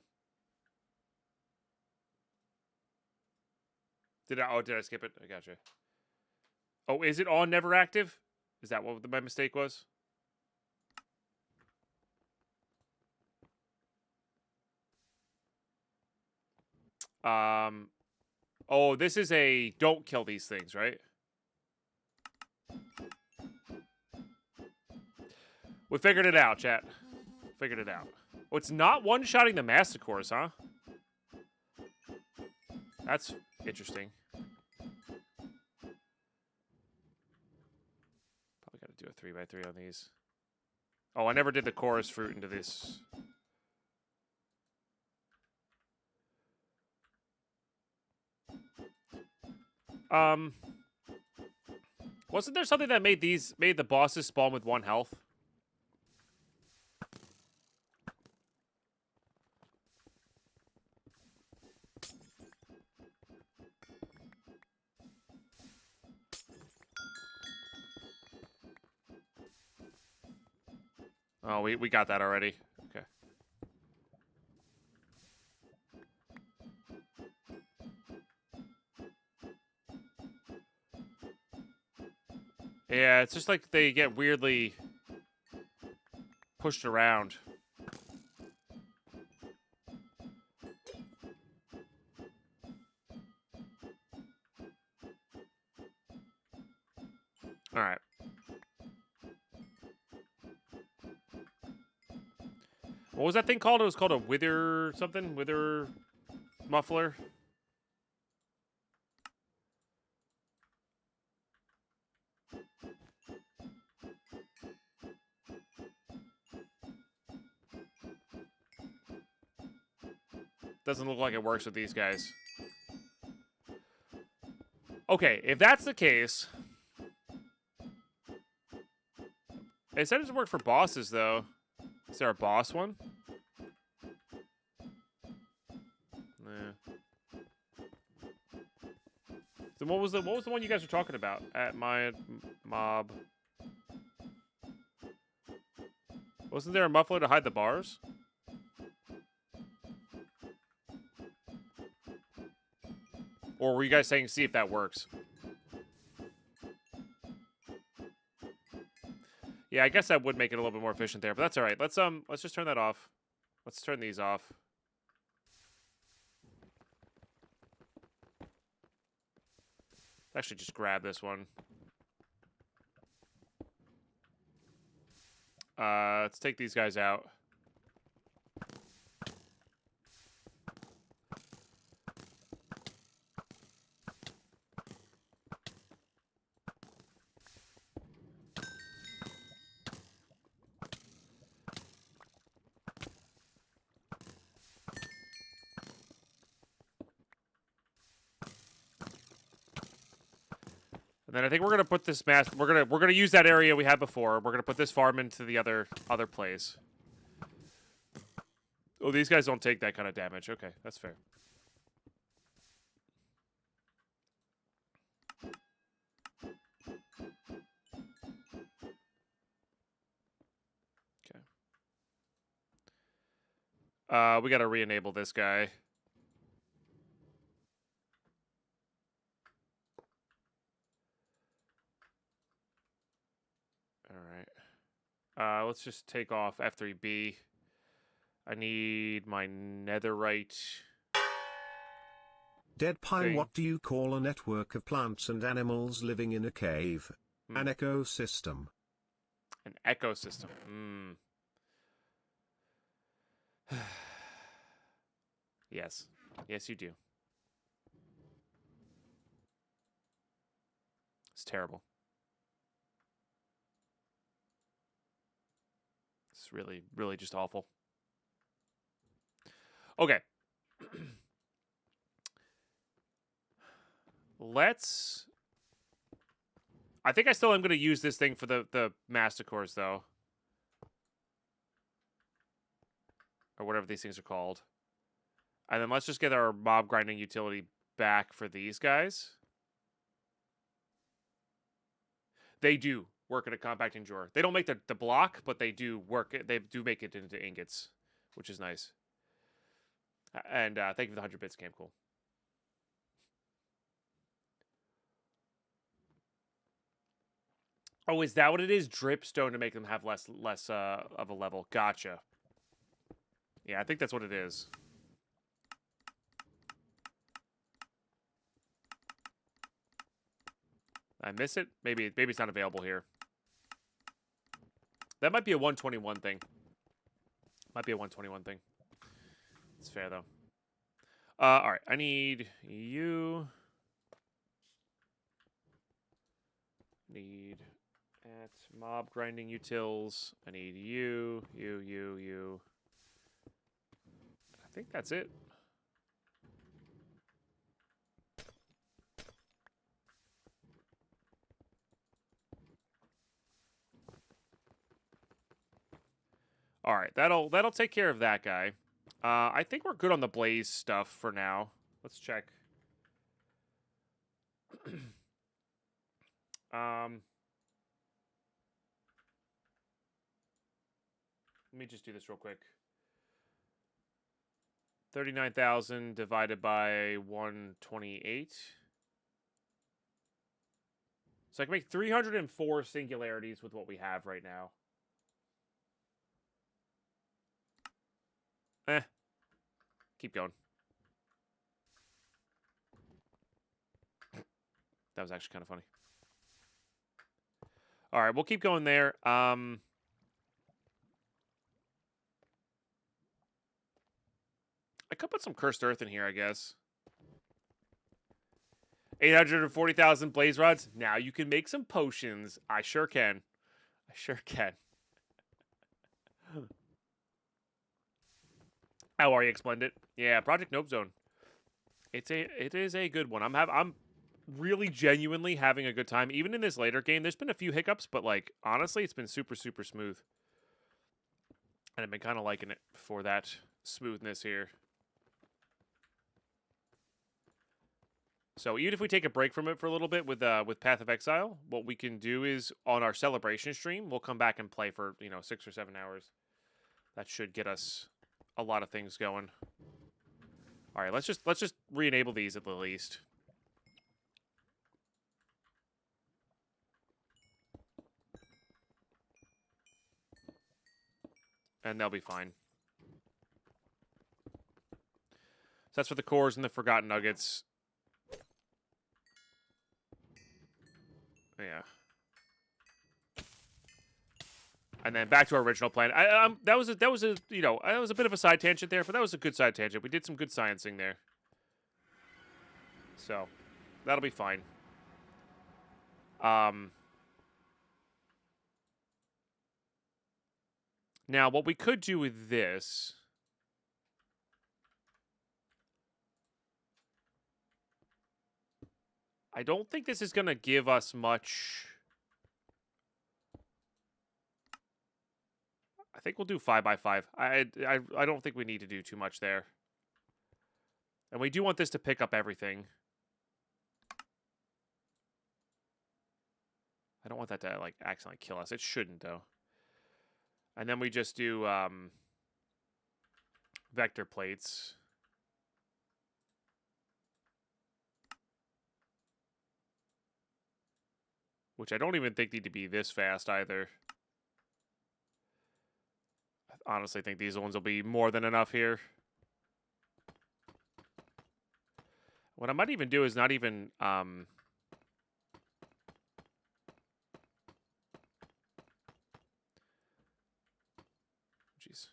Did I skip it? I gotcha. Oh, is it on never active? Is that what my mistake was? Oh, this is a don't kill these things, right? We figured it out, chat. Figured it out. Oh, it's not one-shotting the Masticores, huh? That's interesting. Probably gotta do a 3x3 on these. Oh, I never did the chorus fruit into this. Wasn't there something that made the bosses spawn with 1 health? Oh, we got that already. Okay. Yeah, it's just like they get weirdly pushed around. All right. What was that thing called? It was called a wither something? Wither muffler? Doesn't look like it works with these guys. Okay, if that's the case... It said it doesn't work for bosses, though. Is there a boss one? Nah. So what was the one you guys were talking about at my mob? Wasn't there a muffler to hide the bars? Or were you guys saying see if that works? Yeah, I guess that would make it a little bit more efficient there, but that's all right. Let's just turn that off. Let's turn these off. Actually, just grab this one. Let's take these guys out. And then I think we're gonna put this we're gonna use that area we had before. We're gonna put this farm into the other place. Oh, these guys don't take that kind of damage. Okay, that's fair. Okay. We gotta re-enable this guy. All right. Let's just take off F3B. I need my netherite. Deadpine, what do you call a network of plants and animals living in a cave? An ecosystem. An ecosystem. Yes. Yes, you do. It's terrible. It's really, really just awful. Okay. Let's... I think I still am going to use this thing for the Masticores, though. Or whatever these things are called. And then let's just get our mob grinding utility back for these guys. They do work in a compacting drawer. They don't make the block, but they do work. They do make it into ingots, which is nice. And thank you for the 100 bits, Cam. Cool. Oh, is that what it is? Dripstone to make them have less of a level. Gotcha. Yeah, I think that's what it is. I miss it? Maybe it's not available here. That might be a 121 thing. Might be a 121 thing. It's fair, though. All right. I need you. Need at mob grinding utils. I need you. I think that's it. All right, that'll take care of that guy. I think we're good on the blaze stuff for now. Let's check. Let me just do this real quick. 39,000 divided by 128. So I can make 304 singularities with what we have right now. Keep going. That was actually kind of funny. All right, we'll keep going there. I could put some cursed earth in here, I guess. 840,000 blaze rods. Now you can make some potions. I sure can. I sure can. How are you, Splendid? Yeah, ProjectOzone. It is a good one. I'm really genuinely having a good time. Even in this later game, there's been a few hiccups, but like honestly, it's been super smooth. And I've been kind of liking it for that smoothness here. So even if we take a break from it for a little bit with Path of Exile, what we can do is on our celebration stream, we'll come back and play for 6 or 7 hours. That should get us a lot of things going. All right, let's just re-enable these at the least. And they'll be fine. So that's for the cores and the Forgotten Nuggets. Yeah. And then back to our original plan. That was a bit of a side tangent there, but that was a good side tangent. We did some good sciencing there. So, that'll be fine. Now, what we could do with this... I don't think this is going to give us much. I think we'll do 5x5. I don't think we need to do too much there. And we do want this to pick up everything. I don't want that to, like, accidentally kill us. It shouldn't, though. And then we just do vector plates. Which I don't even think need to be this fast either. I honestly think these ones will be more than enough here. What I might even do is not even... Jeez.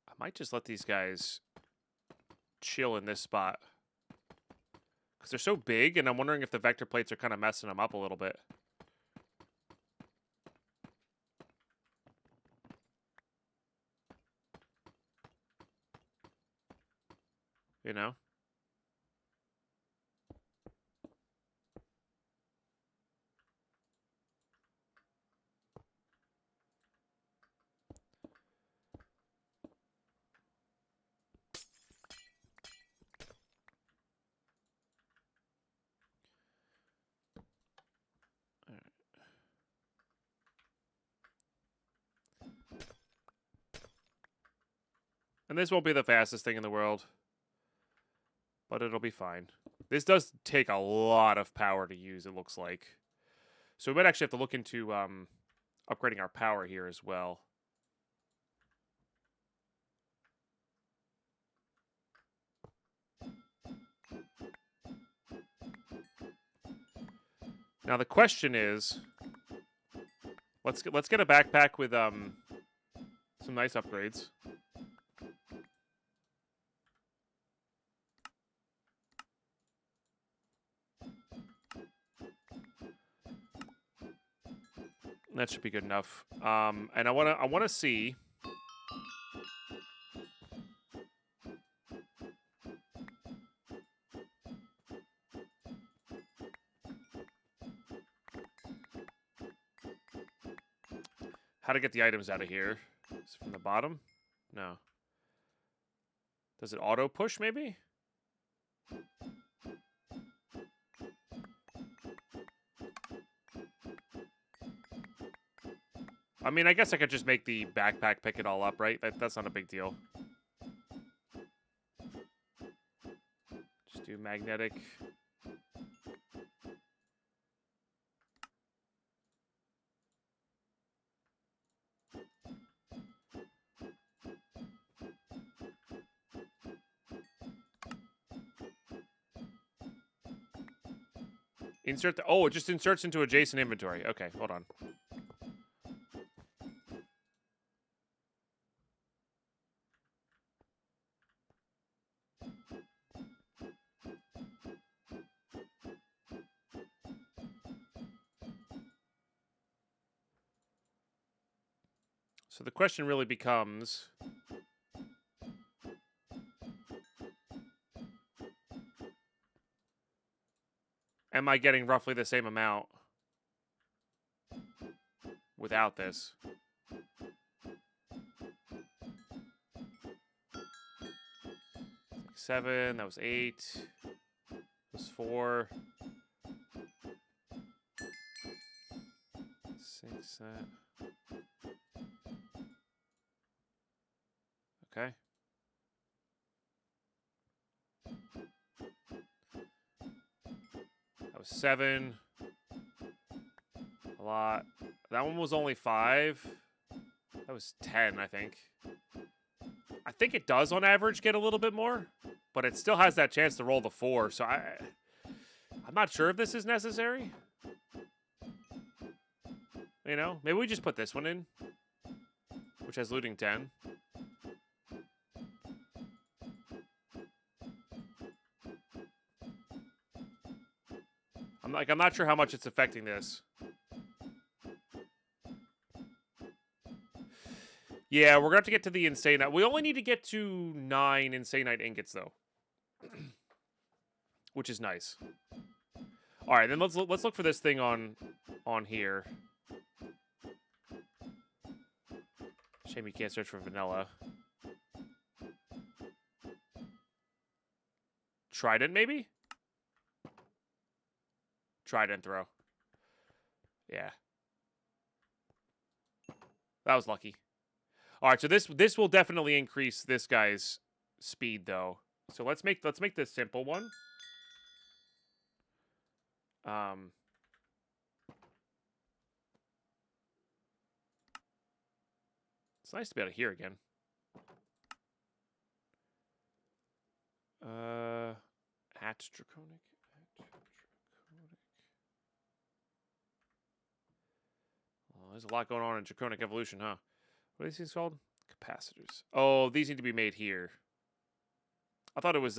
I might just let these guys chill in this spot. Because they're so big, and I'm wondering if the vector plates are kind of messing them up a little bit. You know? And this won't be the fastest thing in the world. But it'll be fine. This does take a lot of power to use, it looks like. So we might actually have to look into upgrading our power here as well. Now the question is, let's get a backpack with some nice upgrades. That should be good enough. And I wanna see. How to get the items out of here. Is it from the bottom? No. Does it auto push maybe? I mean, I guess I could just make the backpack pick it all up, right? That's not a big deal. Just do magnetic. Insert the... Oh, it just inserts into adjacent inventory. Okay, hold on. So the question really becomes... Am I getting roughly the same amount without this? Seven, that was 8. That was 4. 6, okay. That was 7. A lot. That one was only 5. That was 10, I think. I think it does, on average, get a little bit more. But it still has that chance to roll the 4. So I'm not sure if this is necessary. You know? Maybe we just put this one in. Which has looting 10. I'm not sure how much it's affecting this. Yeah, we're going to have to get to the insane. We only need to get to 9 insanite ingots, though. Which is nice. All right, then let's look for this thing on here. Shame you can't search for vanilla. Trident, maybe? Trident throw. Yeah. That was lucky. All right, so this will definitely increase this guy's speed, though. So let's make this simple one. It's nice to be able to hear again. At Draconic. Well, there's a lot going on in Draconic Evolution, huh? What are these things called? Capacitors. Oh, these need to be made here. I thought it was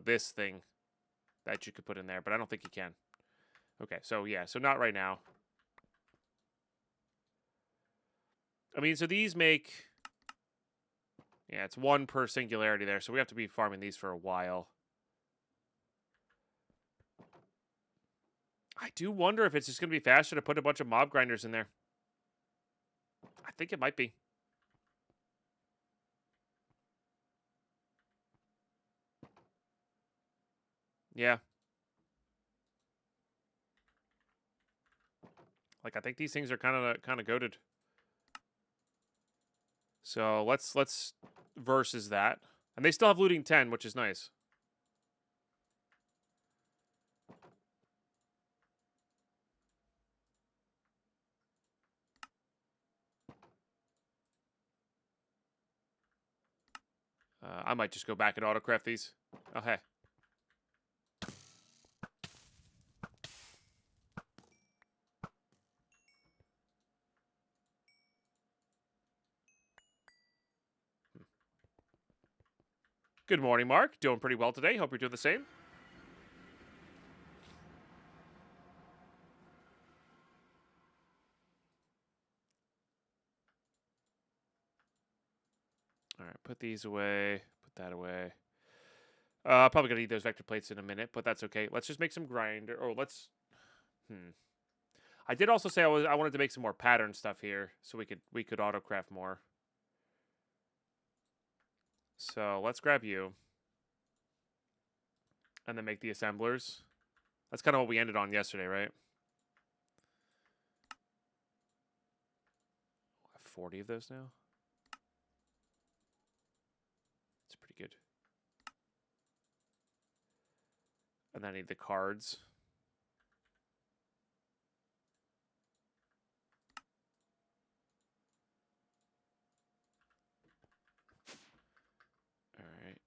this thing that you could put in there, but I don't think you can. Okay, so yeah, so not right now. I mean, so these make... Yeah, it's 1 per singularity there, so we have to be farming these for a while. I do wonder if it's just going to be faster to put a bunch of mob grinders in there. I think it might be. Yeah. Like, I think these things are kind of goated. So let's versus that. And they still have looting 10, which is nice. I might just go back and autocraft these. Oh, hey. Good morning, Mark. Doing pretty well today. Hope you're doing the same. All right, put these away. Put that away. Probably gonna need those vector plates in a minute, but that's okay. Let's just make some grinder. Oh, let's. I did also say I wanted to make some more pattern stuff here, so we could autocraft more. So let's grab you, and then make the assemblers. That's kind of what we ended on yesterday, right? I have 40 of those now. It's pretty good. And then I need the cards. All right.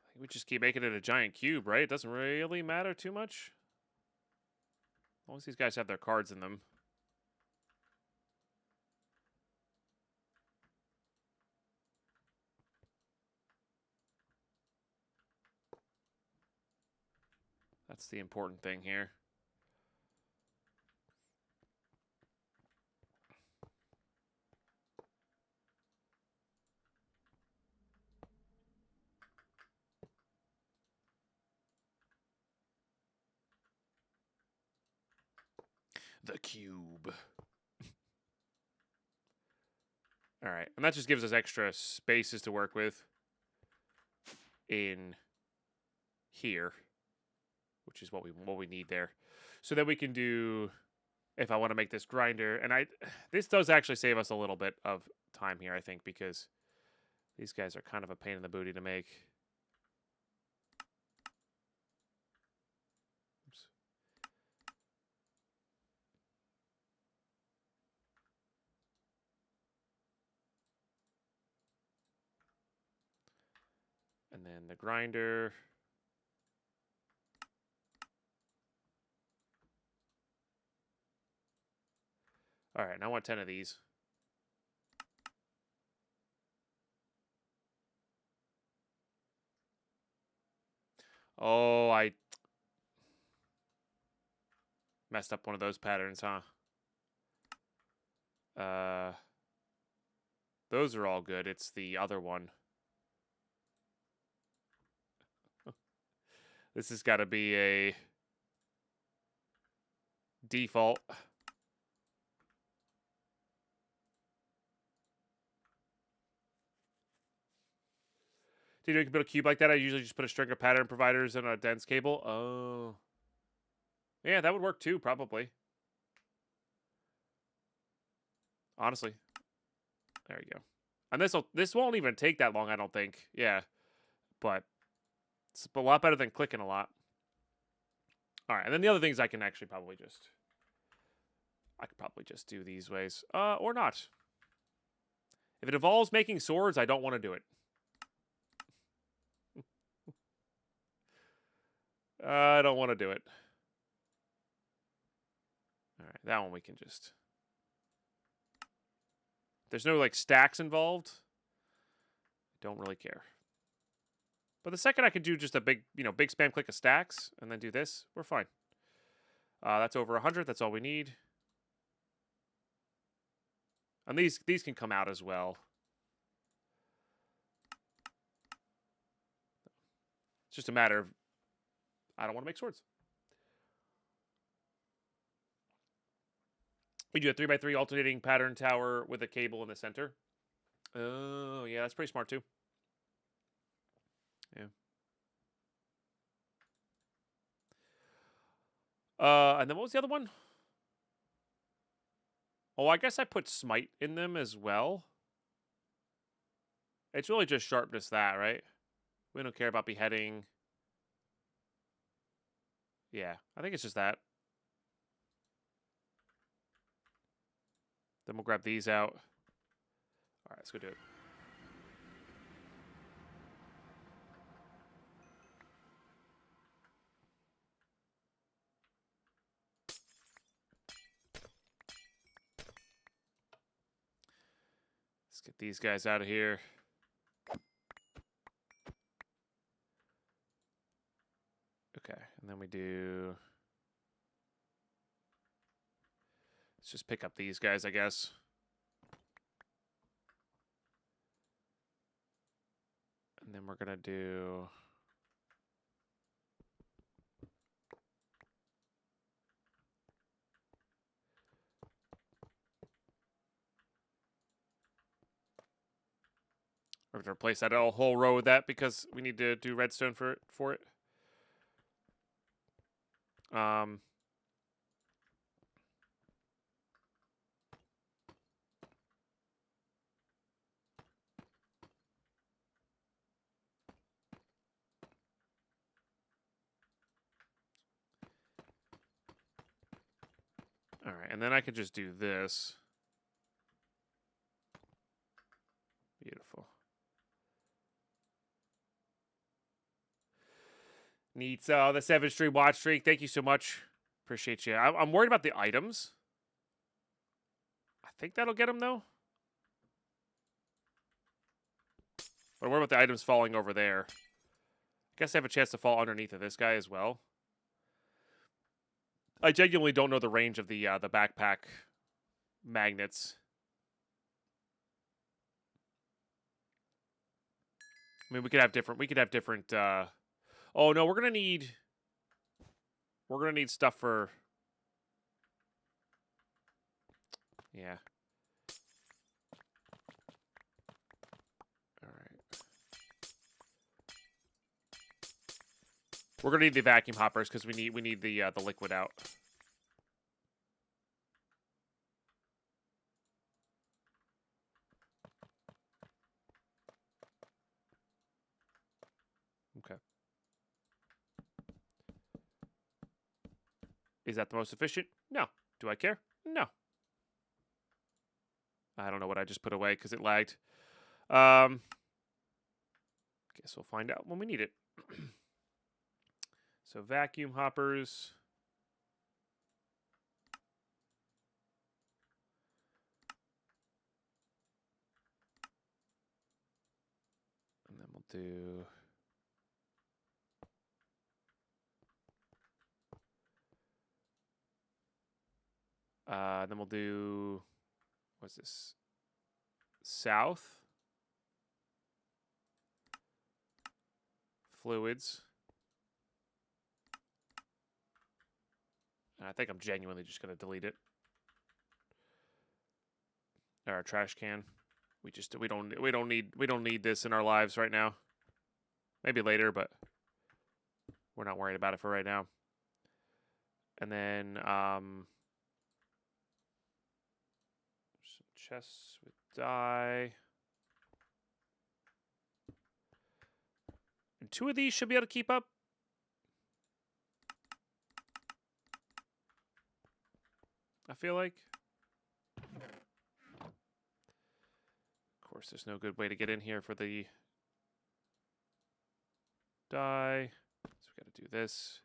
I think we just keep making it a giant cube, right? It doesn't really matter too much. As long as these guys have their cards in them. That's the important thing here. The cube. All right, and that just gives us extra spaces to work with in here, which is what we need there. So then we can do, if I want to make this grinder, and this does actually save us a little bit of time here, I think, because these guys are kind of a pain in the booty to make. Oops. And then the grinder. All right, and I want 10 of these. Oh, I messed up one of those patterns, huh? Those are all good. It's the other one. This has got to be a default. Dude, you can build a cube like that. I usually just put a string of pattern providers and a dense cable. Oh. Yeah, that would work too, probably. Honestly. There you go. And this won't even take that long, I don't think. Yeah. But it's a lot better than clicking a lot. All right, and then the other things I can actually probably just... I could probably just do these ways. Or not. If it involves making swords, I don't want to do it. I don't want to do it. All right, that one we can just... There's no, like, stacks involved. Don't really care. But the second I could do just a big, big spam click of stacks and then do this, we're fine. That's over 100. That's all we need. And these can come out as well. It's just a matter of I don't want to make swords. We do a 3x3 alternating pattern tower with a cable in the center. Oh, yeah, that's pretty smart too. Yeah. And then what was the other one? Oh, I guess I put smite in them as well. It's really just sharpness that, right? We don't care about beheading. Yeah, I think it's just that. Then we'll grab these out. All right, let's go do it. Let's get these guys out of here. Okay, and then we do... Let's just pick up these guys, I guess. And then we're going to do... We're going to replace that whole row with that because we need to do redstone for it. All right, and then I could just do this. Beautiful. Neat. So the 7-stream watch streak. Thank you so much. Appreciate you. I'm worried about the items. I think that'll get them, though. But I'm worried about the items falling over there. I guess I have a chance to fall underneath of this guy as well. I genuinely don't know the range of the backpack magnets. I mean, we could have different. Oh no, we're gonna need stuff for. Yeah. All right. We're gonna need the vacuum hoppers because we need the liquid out. Okay. Is that the most efficient? No. Do I care? No. I don't know what I just put away because it lagged. Guess we'll find out when we need it. So vacuum hoppers. And then we'll do... Then we'll do, what's this? South. Fluids. And I think I'm genuinely just going to delete it. Or our trash can. We don't need this in our lives right now. Maybe later, but we're not worried about it for right now. And then some chests with dye. And 2 of these should be able to keep up. I feel like. Of course, there's no good way to get in here for the dye. So we got to do this.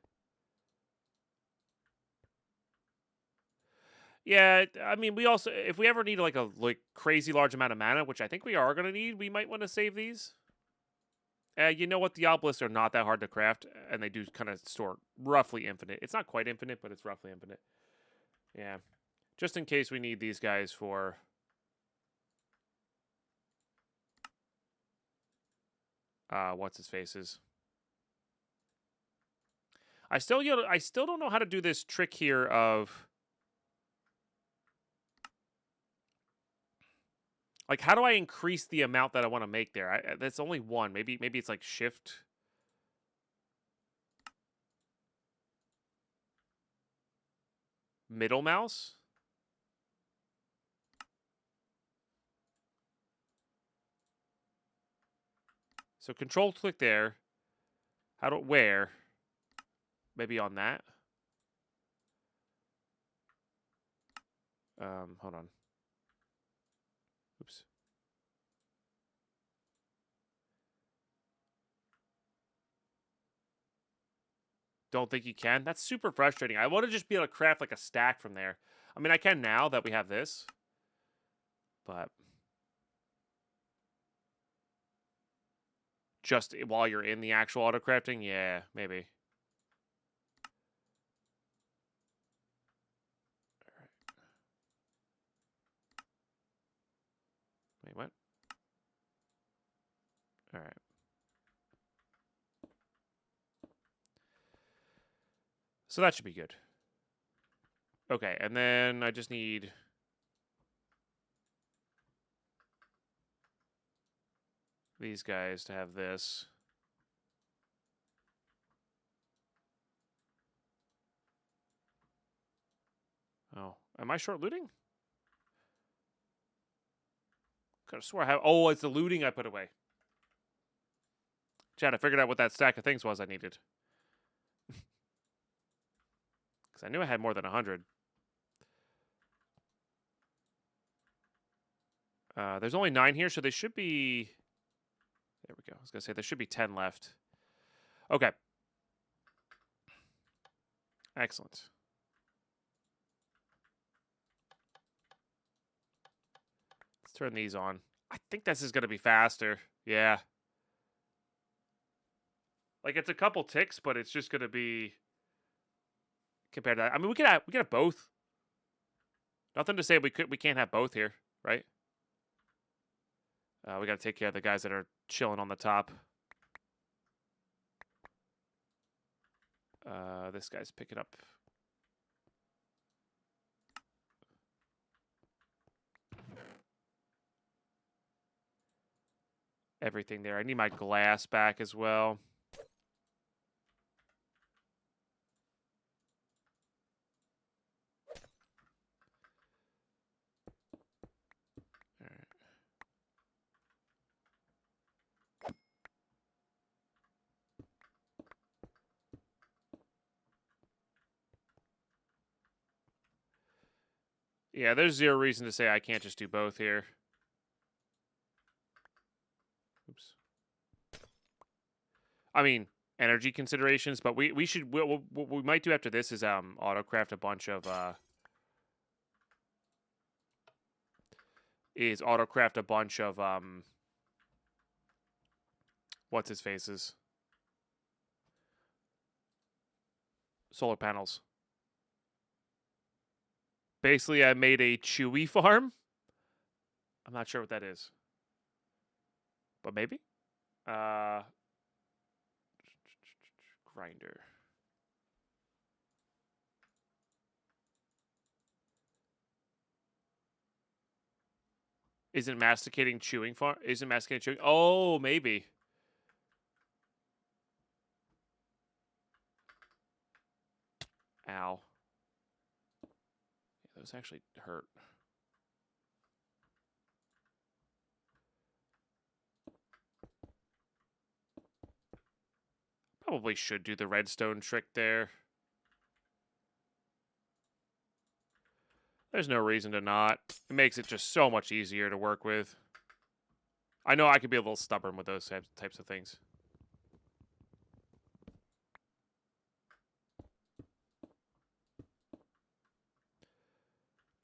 Yeah, I mean, we also, if we ever need like a crazy large amount of mana, which I think we are going to need, we might want to save these. You know what? The obelisks are not that hard to craft, and they do kind of store roughly infinite. It's not quite infinite, but it's roughly infinite. Yeah. Just in case we need these guys for... what's his faces. I still don't know how to do this trick here of... Like, how do I increase the amount that I want to make there? That's only one. Maybe it's like shift. Middle mouse. So control click there. Where? Maybe on that. Hold on. Oops. Don't think you can? That's super frustrating. I want to just be able to craft like a stack from there. I mean, I can now that we have this. But just while you're in the actual auto crafting, yeah, maybe. Wait, what? All right. So that should be good. Okay, and then I just need... these guys to have this. Oh, am I short looting? Could have swore I have... Oh, it's the looting I put away. Chad, I figured out what that stack of things was I needed. Because I knew I had more than 100. There's only 9 here, so they should be... There we go. I was going to say there should be 10 left. Okay. Excellent. Let's turn these on. I think this is going to be faster. Yeah. Like, it's a couple ticks, but it's just going to be... compared to that. I mean, we could have both. Nothing to say we can't have both here, right? We got to take care of the guys that are chilling on the top. This guy's picking up. Everything there. I need my glass back as well. Yeah, there's zero reason to say I can't just do both here. Oops. I mean, energy considerations, but we should... what we might do after this is autocraft a bunch of... what's his faces? Solar panels. basically I made a chewy farm. I'm not sure what that is. But maybe? Grinder. Isn't masticating chewing farm? Isn't masticating chewing? Oh, maybe. Ow. Yeah, those actually hurt. Probably should do the redstone trick there. There's no reason to not. It makes it just so much easier to work with. I know I could be a little stubborn with those types of things.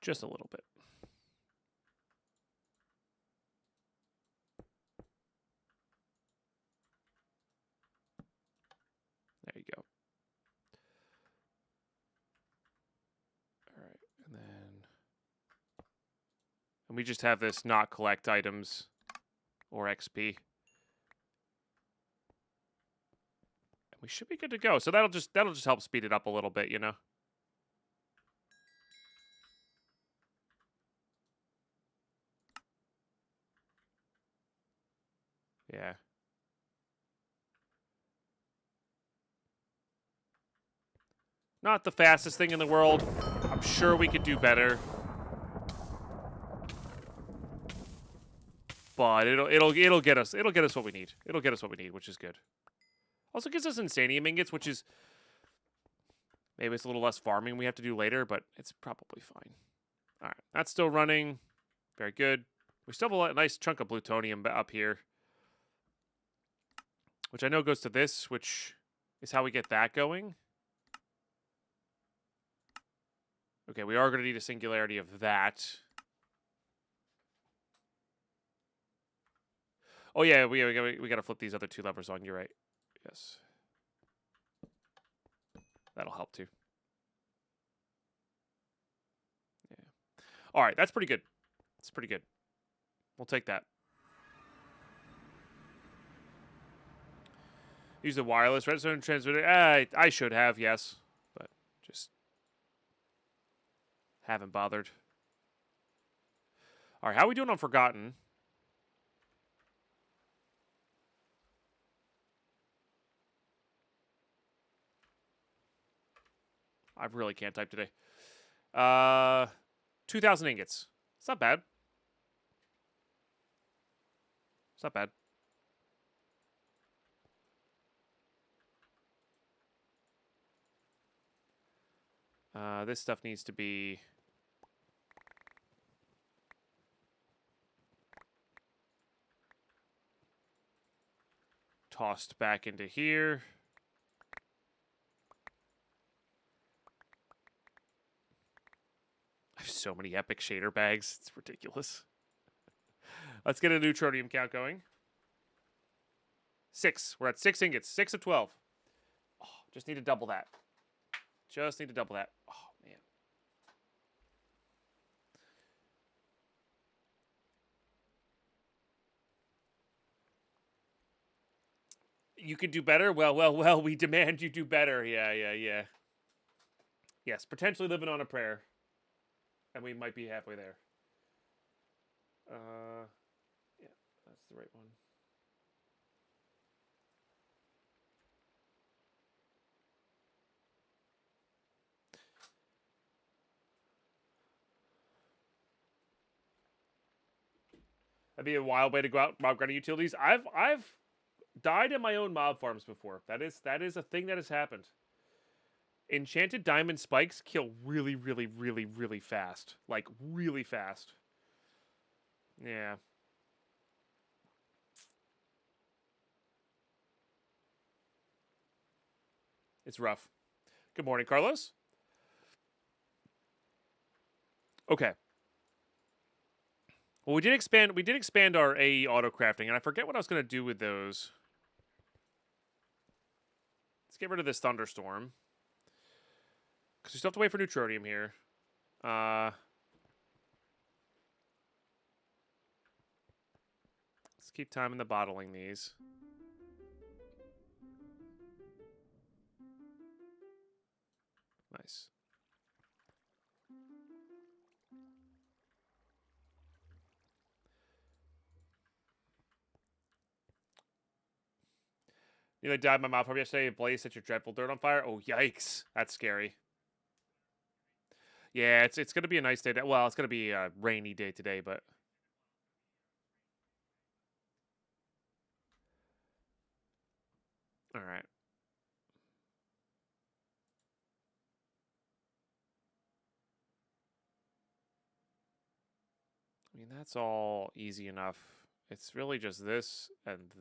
Just a little bit. There you go. All right, and then... And we just have this not collect items or XP. And we should be good to go. So that'll just help speed it up a little bit, you know? Yeah. Not the fastest thing in the world. I'm sure we could do better. But it'll get us what we need. It'll get us what we need, which is good. Also gives us Insanium ingots, which is maybe it's a little less farming we have to do later, but it's probably fine. All right, that's still running. Very good. We still have a nice chunk of plutonium up here, which I know goes to this, which is how we get that going. Okay, we are going to need a singularity of that. Oh yeah, we got to flip these other two levers on. You're right. Yes. That'll help too. Yeah. All right, that's pretty good. That's pretty good. We'll take that. Use the wireless redstone transmitter. I should have, yes, but just haven't bothered. All right, how are we doing on Forgotten? I really can't type today. 2,000 ingots. It's not bad. It's not bad. This stuff needs to be... tossed back into here. I have so many epic shader bags. It's ridiculous. Let's get a neutronium count going. 6. We're at 6 ingots. 6 of 12. Oh, just need to double that. Just need to double that. Oh, man. You could do better? Well, we demand you do better. Yeah. Yes, potentially living on a prayer. And we might be halfway there. Yeah, that's the right one. That'd be a wild way to go out mob grinding utilities. I've died in my own mob farms before. That is a thing that has happened. Enchanted diamond spikes kill really fast. Like, really fast. Yeah. It's rough. Good morning, Carlos. Okay. Well, we did expand our AE auto crafting, and I forget what I was going to do with those. Let's get rid of this thunderstorm. Because we still have to wait for neutronium here. Let's keep time in the bottling these. Nice. Nearly died in my mouth yesterday. A blaze set your dreadful dirt on fire. Oh, yikes. That's scary. Yeah, it's going to be a nice day. Well, it's going to be a rainy day today, but... All right. I mean, that's all easy enough. It's really just this and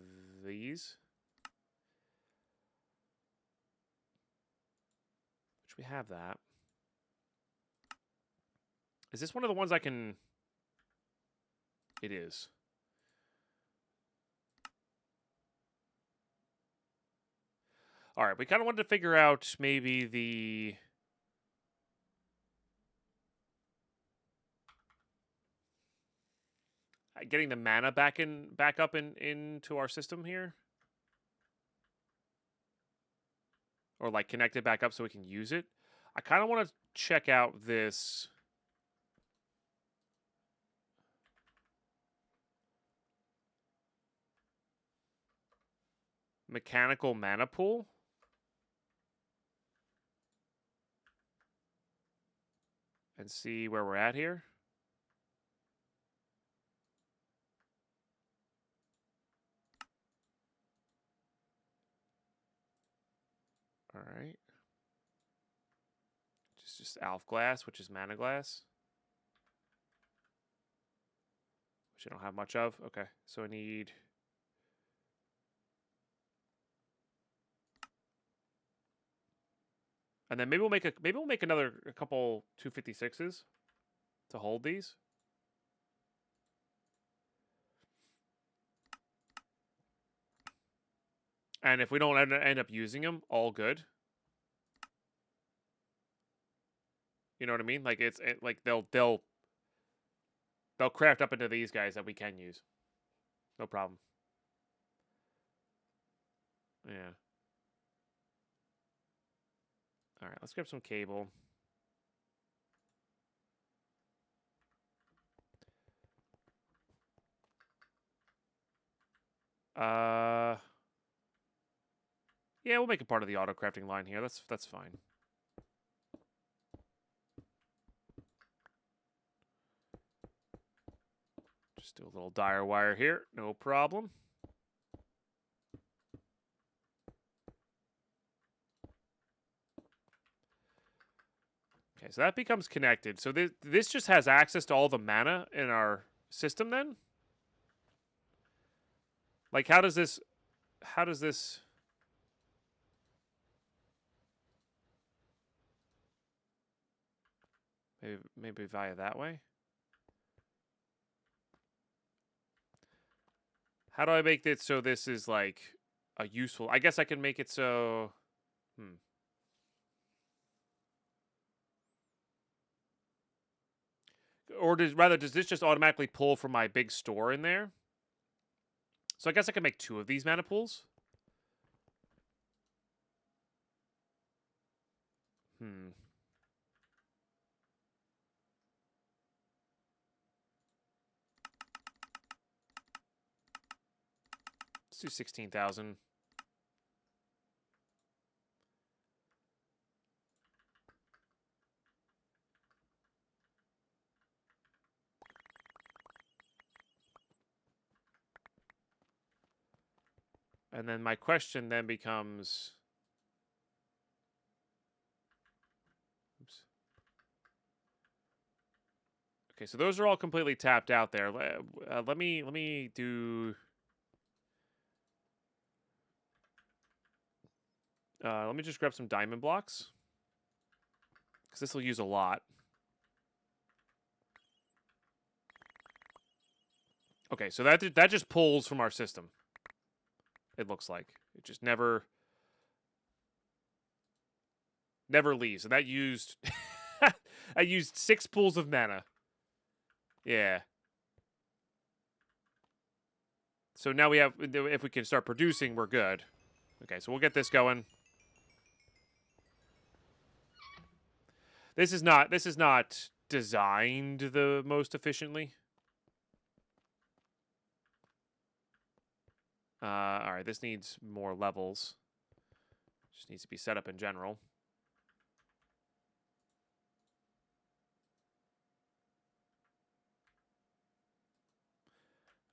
these. Which we have that. Is this one of the ones I can... It is. All right, we kind of wanted to figure out maybe the... Getting the mana back up into our system here. Or like connect it back up so we can use it. I kind of want to check out this... mechanical mana pool. And see where we're at here. All right. Just Alf Glass, which is Mana Glass. Which I don't have much of. Okay, so I need... And then maybe we'll make a couple 256s to hold these. And if we don't end up using them, all good. You know what I mean? Like like they'll craft up into these guys that we can use. No problem. Yeah. All right, let's grab some cable. Yeah, we'll make it part of the auto crafting line here. That's fine. Just do a little dire wire here, no problem. Okay, so that becomes connected. So this just has access to all the mana in our system then? Like, how does this... Maybe via that way? How do I make it so this is, like, a useful... I guess I can make it so... Or does this just automatically pull from my big store in there? So I guess I can make 2 of these mana pools. Let's do 16,000. And then my question then becomes... Oops. Okay, so those are all completely tapped out there. Let me do... let me just grab some diamond blocks. Because this will use a lot. Okay, so that just pulls from our system. It looks like. It just never leaves. And that used... I used 6 pools of mana. Yeah. So now we have, if we can start producing, we're good. Okay, so we'll get this going. This is not designed the most efficiently. All right, this needs more levels. Just needs to be set up in general.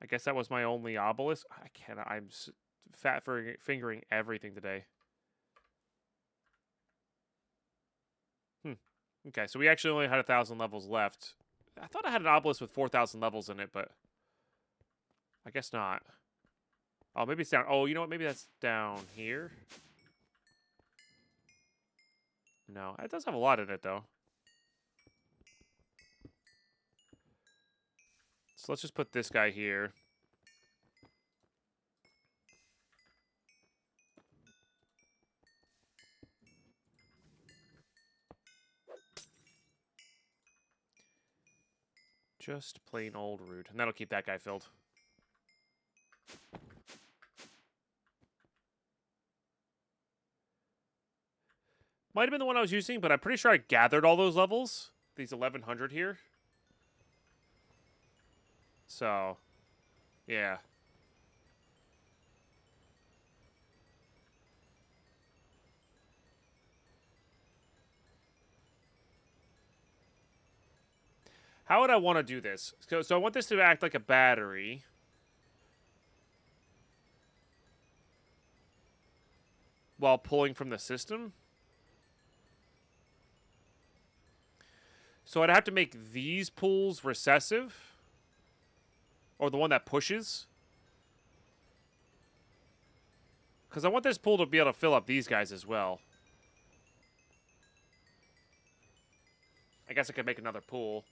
I guess that was my only obelisk. I can't. I'm fat for fingering everything today. Okay, so we actually only had 1,000 levels left. I thought I had an obelisk with 4,000 levels in it, but I guess not. Oh, maybe it's down. Oh, you know what? Maybe that's down here. No, it does have a lot in it, though. So let's just put this guy here. Just plain old rude. And that'll keep that guy filled. Might have been the one I was using, but I'm pretty sure I gathered all those levels. These 1,100 here. So, yeah. How would I want to do this? So I want this to act like a battery. While pulling from the system. So I'd have to make these pulls recessive. Or the one that pushes. Because I want this pull to be able to fill up these guys as well. I guess I could make another pool.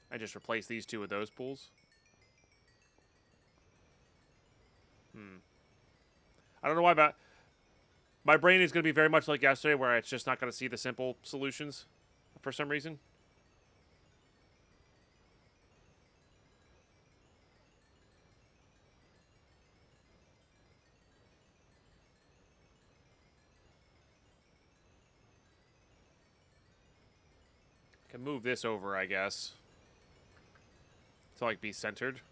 And just replace these two with those pools. I don't know why, but my brain is going to be very much like yesterday, where it's just not going to see the simple solutions for some reason. I can move this over, I guess. To, like, be centered.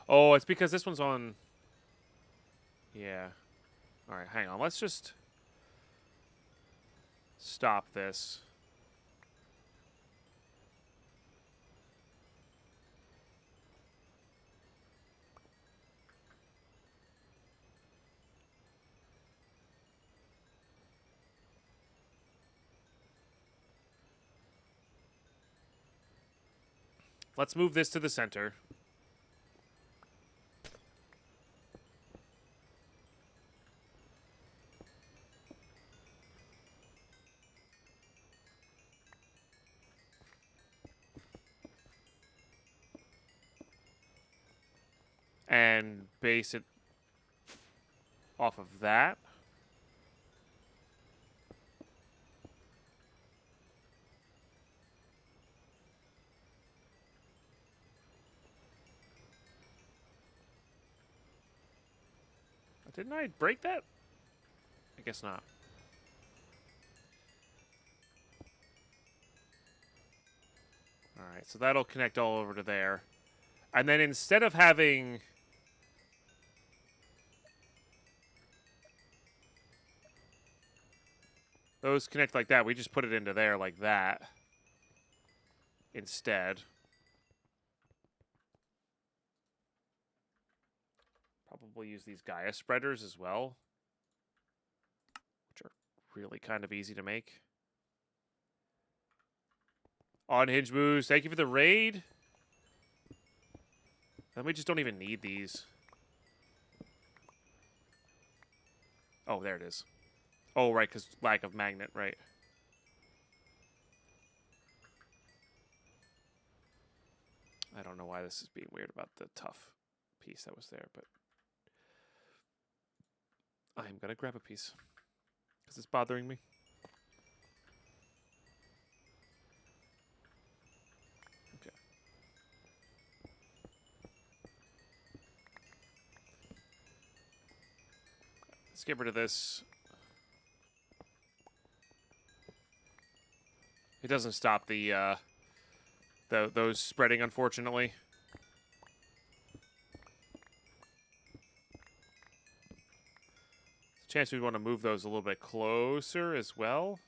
Oh, it's because this one's on... Yeah. Alright, hang on. Let's just... stop this. Let's move this to the center. And base it off of that. Didn't I break that? I guess not. Alright, so that'll connect all over to there. And then instead of having... those connect like that, we just put it into there like that. Instead. Probably use these Gaia spreaders as well. Which are really kind of easy to make. On Hinge Moose, thank you for the raid. Then we just don't even need these. Oh, there it is. Oh, right, because lack of magnet, right. I don't know why this is being weird about the tough piece that was there, but I'm going to grab a piece because it's bothering me. Okay. Let's get rid of this. It doesn't stop those spreading, unfortunately. Chance we want to move those a little bit closer as well.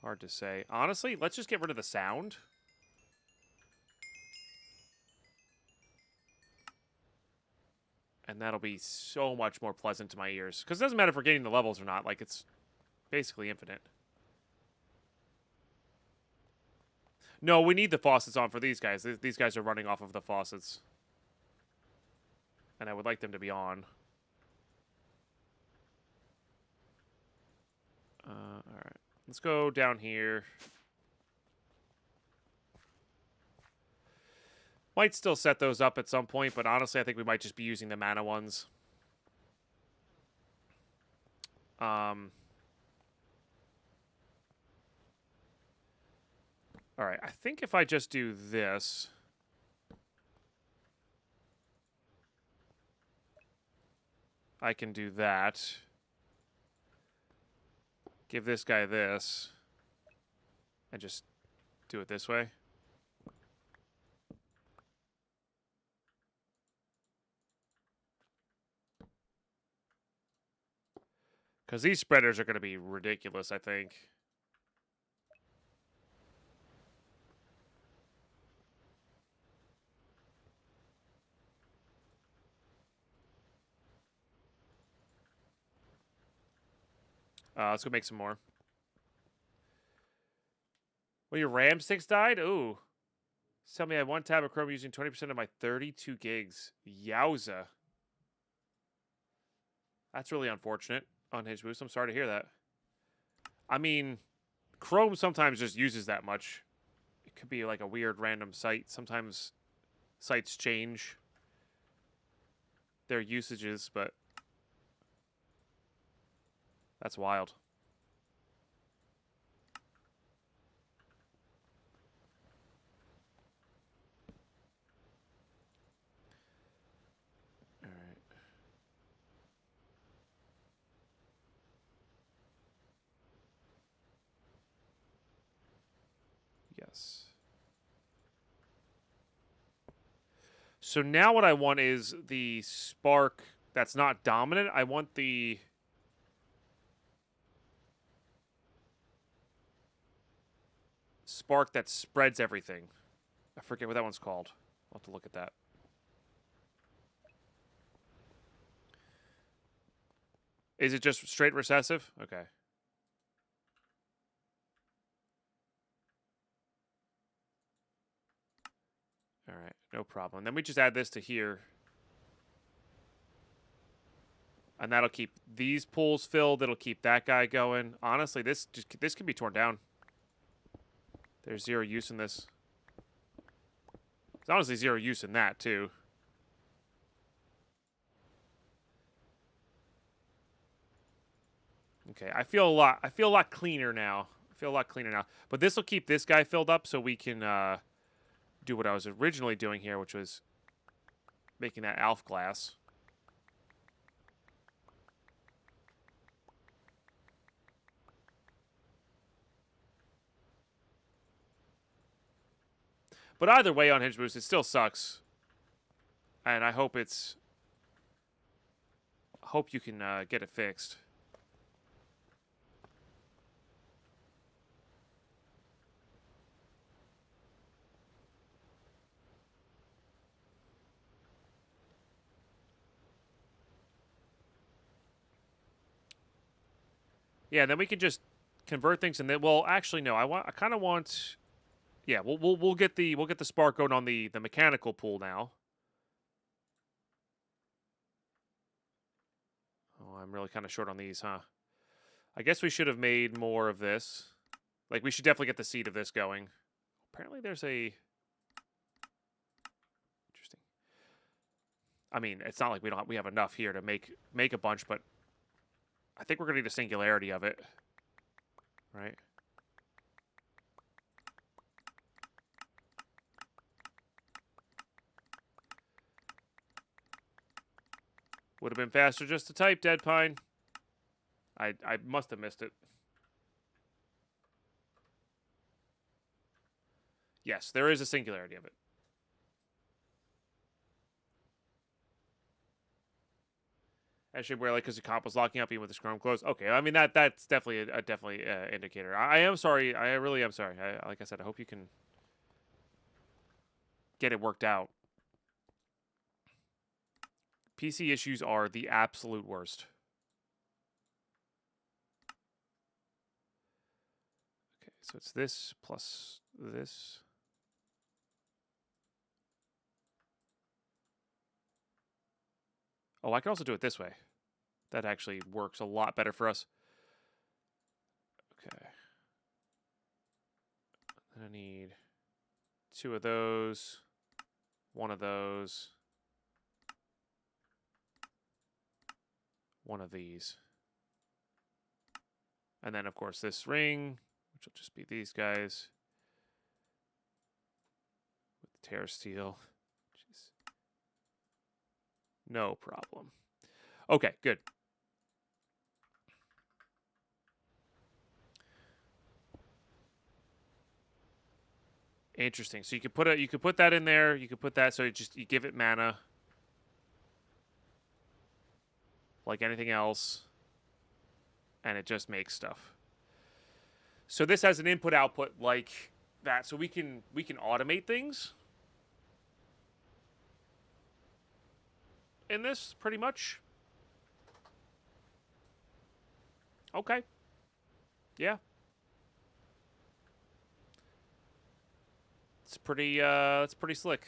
Hard to say. Honestly, let's just get rid of the sound. And that'll be so much more pleasant to my ears. Because it doesn't matter if we're getting the levels or not. Like, it's basically infinite. No, we need the faucets on for these guys. These guys are running off of the faucets. And I would like them to be on. Alright. Let's go down here. Might still set those up at some point, but honestly, I think we might just be using the mana ones. Alright, I think if I just do this... I can do that. Give this guy this. And just do it this way. Because these spreaders are going to be ridiculous, I think. Let's go make some more. Well, your RAM sticks died? Ooh. Tell me I have one tab of Chrome using 20% of my 32 gigs. Yowza. That's really unfortunate. Unhinged Boost, I'm sorry to hear that. I mean, Chrome sometimes just uses that much. It could be like a weird random site. Sometimes sites change their usages, but that's wild. All right. Yes. So now what I want is the spark that's not dominant. I want the... spark that spreads everything. I forget what that one's called. I'll have to look at that. Is it just straight recessive? Okay. All right, no problem. Then we just add this to here. And that'll keep these pools filled. It'll keep that guy going. Honestly, this can be torn down. There's zero use in this. There's honestly zero use in that, too. Okay, I feel a lot cleaner now. But this will keep this guy filled up so we can do what I was originally doing here, which was making that ALF glass. But either way on Hinge Boost, it still sucks. And I hope it's... hope you can get it fixed. Yeah, then we can just convert things and then... well, actually, no. I kind of want... yeah, we'll get the spark going on the mechanical pool now. Oh, I'm really kind of short on these, huh? I guess we should have made more of this. Like, we should definitely get the seed of this going. Apparently there's a... Interesting. I mean, it's not like we have enough here to make a bunch, but I think we're going to need a singularity of it. Right? Would have been faster just to type, Deadpine. I must have missed it. Yes, there is a singularity of it. Actually, where like because the comp was locking up even with the Chrome closed. Okay, I mean that's definitely a indicator. I am sorry. I really am sorry. Like I said, I hope you can get it worked out. PC issues are the absolute worst. Okay, so it's this plus this. Oh, I can also do it this way. That actually works a lot better for us. Okay. And I need 2 of those, 1 of those, 1 of these. And then, of course, this ring, which will just be these guys. With the Durasteel. Jeez. No problem. Okay, good. Interesting. So you could put that in there. You could put that so you give it mana. Like anything else. And it just makes stuff. So this has an input output like that. So we can automate things in this pretty much. Okay. Yeah. It's pretty slick.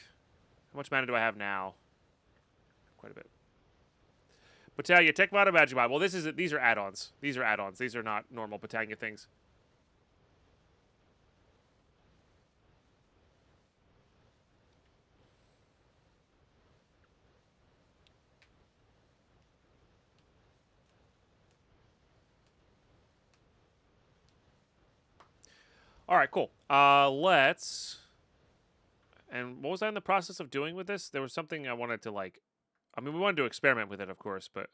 How much mana do I have now? Quite a bit. Battaglia, Tech Mod, Magic Mod. Well, these are add-ons. These are add-ons. These are not normal Battaglia things. All right, cool. Let's... And what was I in the process of doing with this? There was something I wanted to, like... I mean, we wanted to experiment with it, of course, but...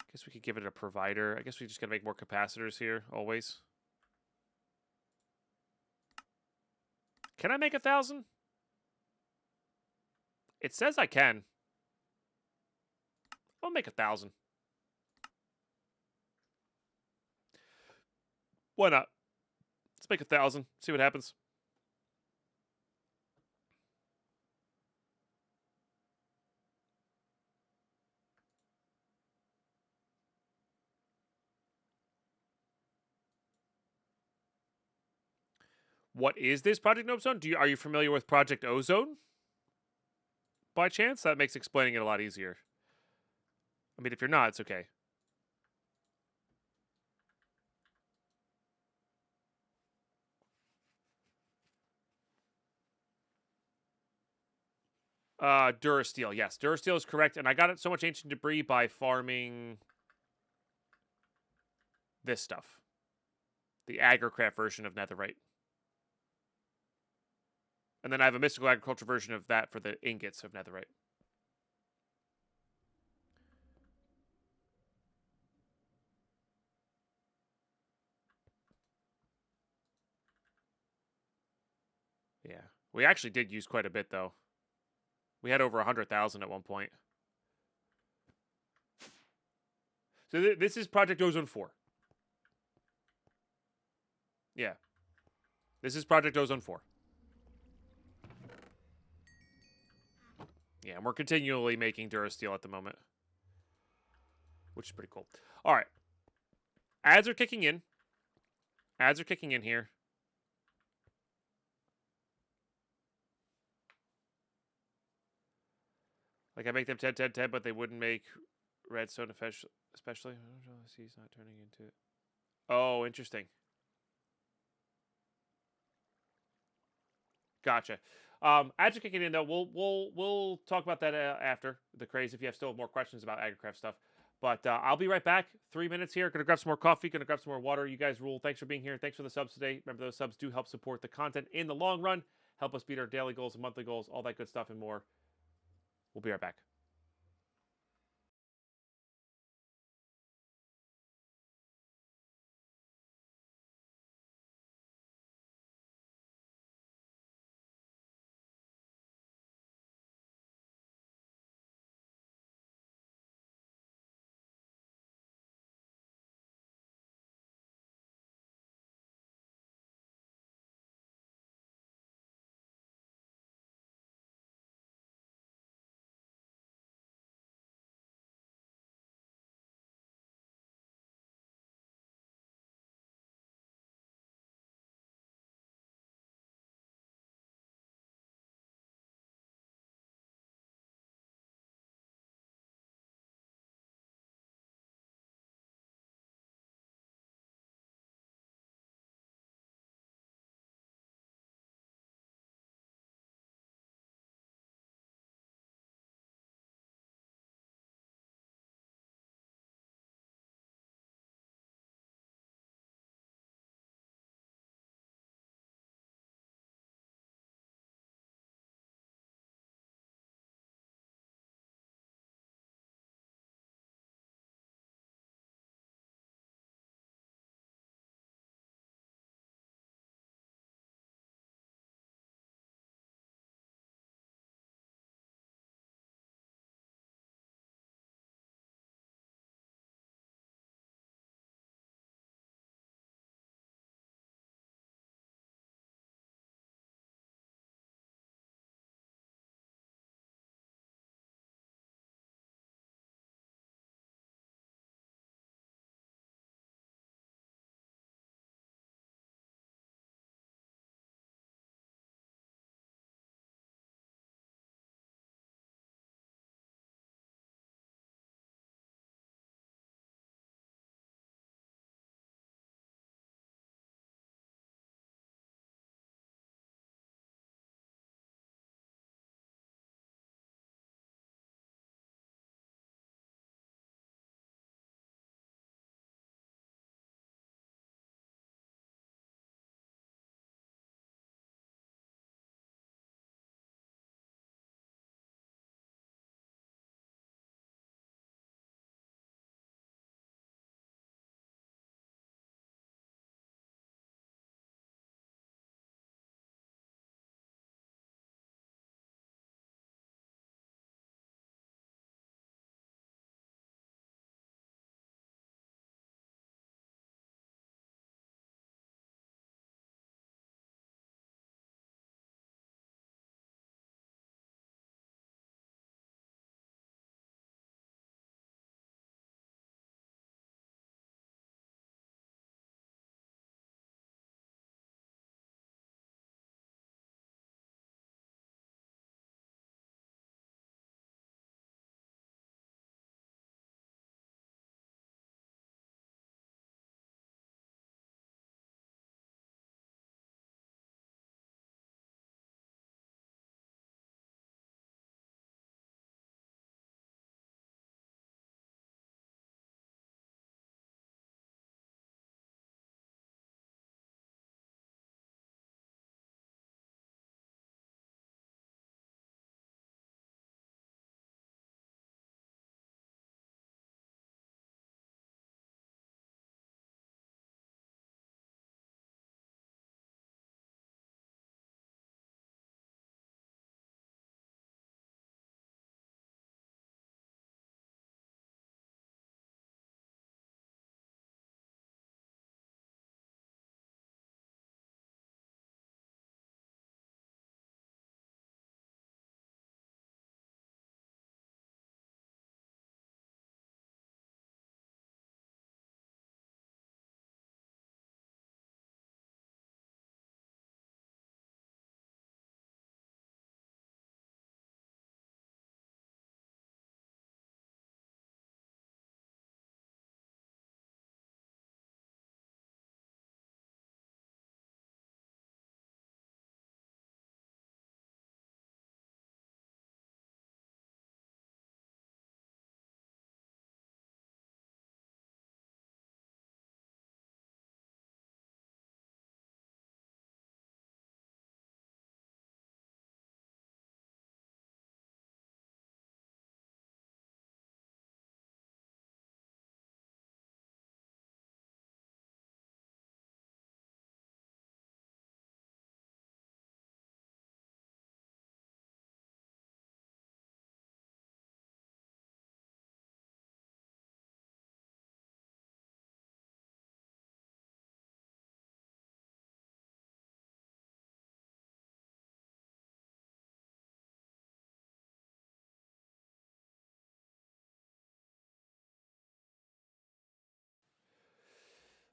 I guess we could give it a provider. I guess we just gotta make more capacitors here, always. Can I make 1,000? It says I can. I'll make 1,000. Why not? Let's make 1,000. See what happens. What is this ProjectOzone? Are you familiar with ProjectOzone? By chance? That makes explaining it a lot easier. I mean, if you're not, it's okay. Durasteel. Yes, Durasteel is correct. And I got it so much ancient debris by farming this stuff. The agricraft version of netherite. And then I have a mystical agriculture version of that for the ingots of netherite. Yeah. We actually did use quite a bit, though. We had over 100,000 at one point. So this is ProjectOzone 4. Yeah. This is ProjectOzone 4. Yeah, and we're continually making Durasteel at the moment. Which is pretty cool. All right. Ads are kicking in. Ads are kicking in here. Like, I make them 10, 10, 10, but they wouldn't make redstone, especially. He's not turning into it. Oh, interesting. Gotcha. As you're kicking in though, we'll talk about that after the craze if you have still more questions about AgriCraft stuff. But I'll be right back. 3 minutes here. Gonna grab some more coffee. Gonna grab some more water. You guys rule. Thanks for being here. Thanks for the subs today. Remember, those subs do help support the content in the long run. Help us beat our daily goals and monthly goals. All that good stuff and more. We'll be right back.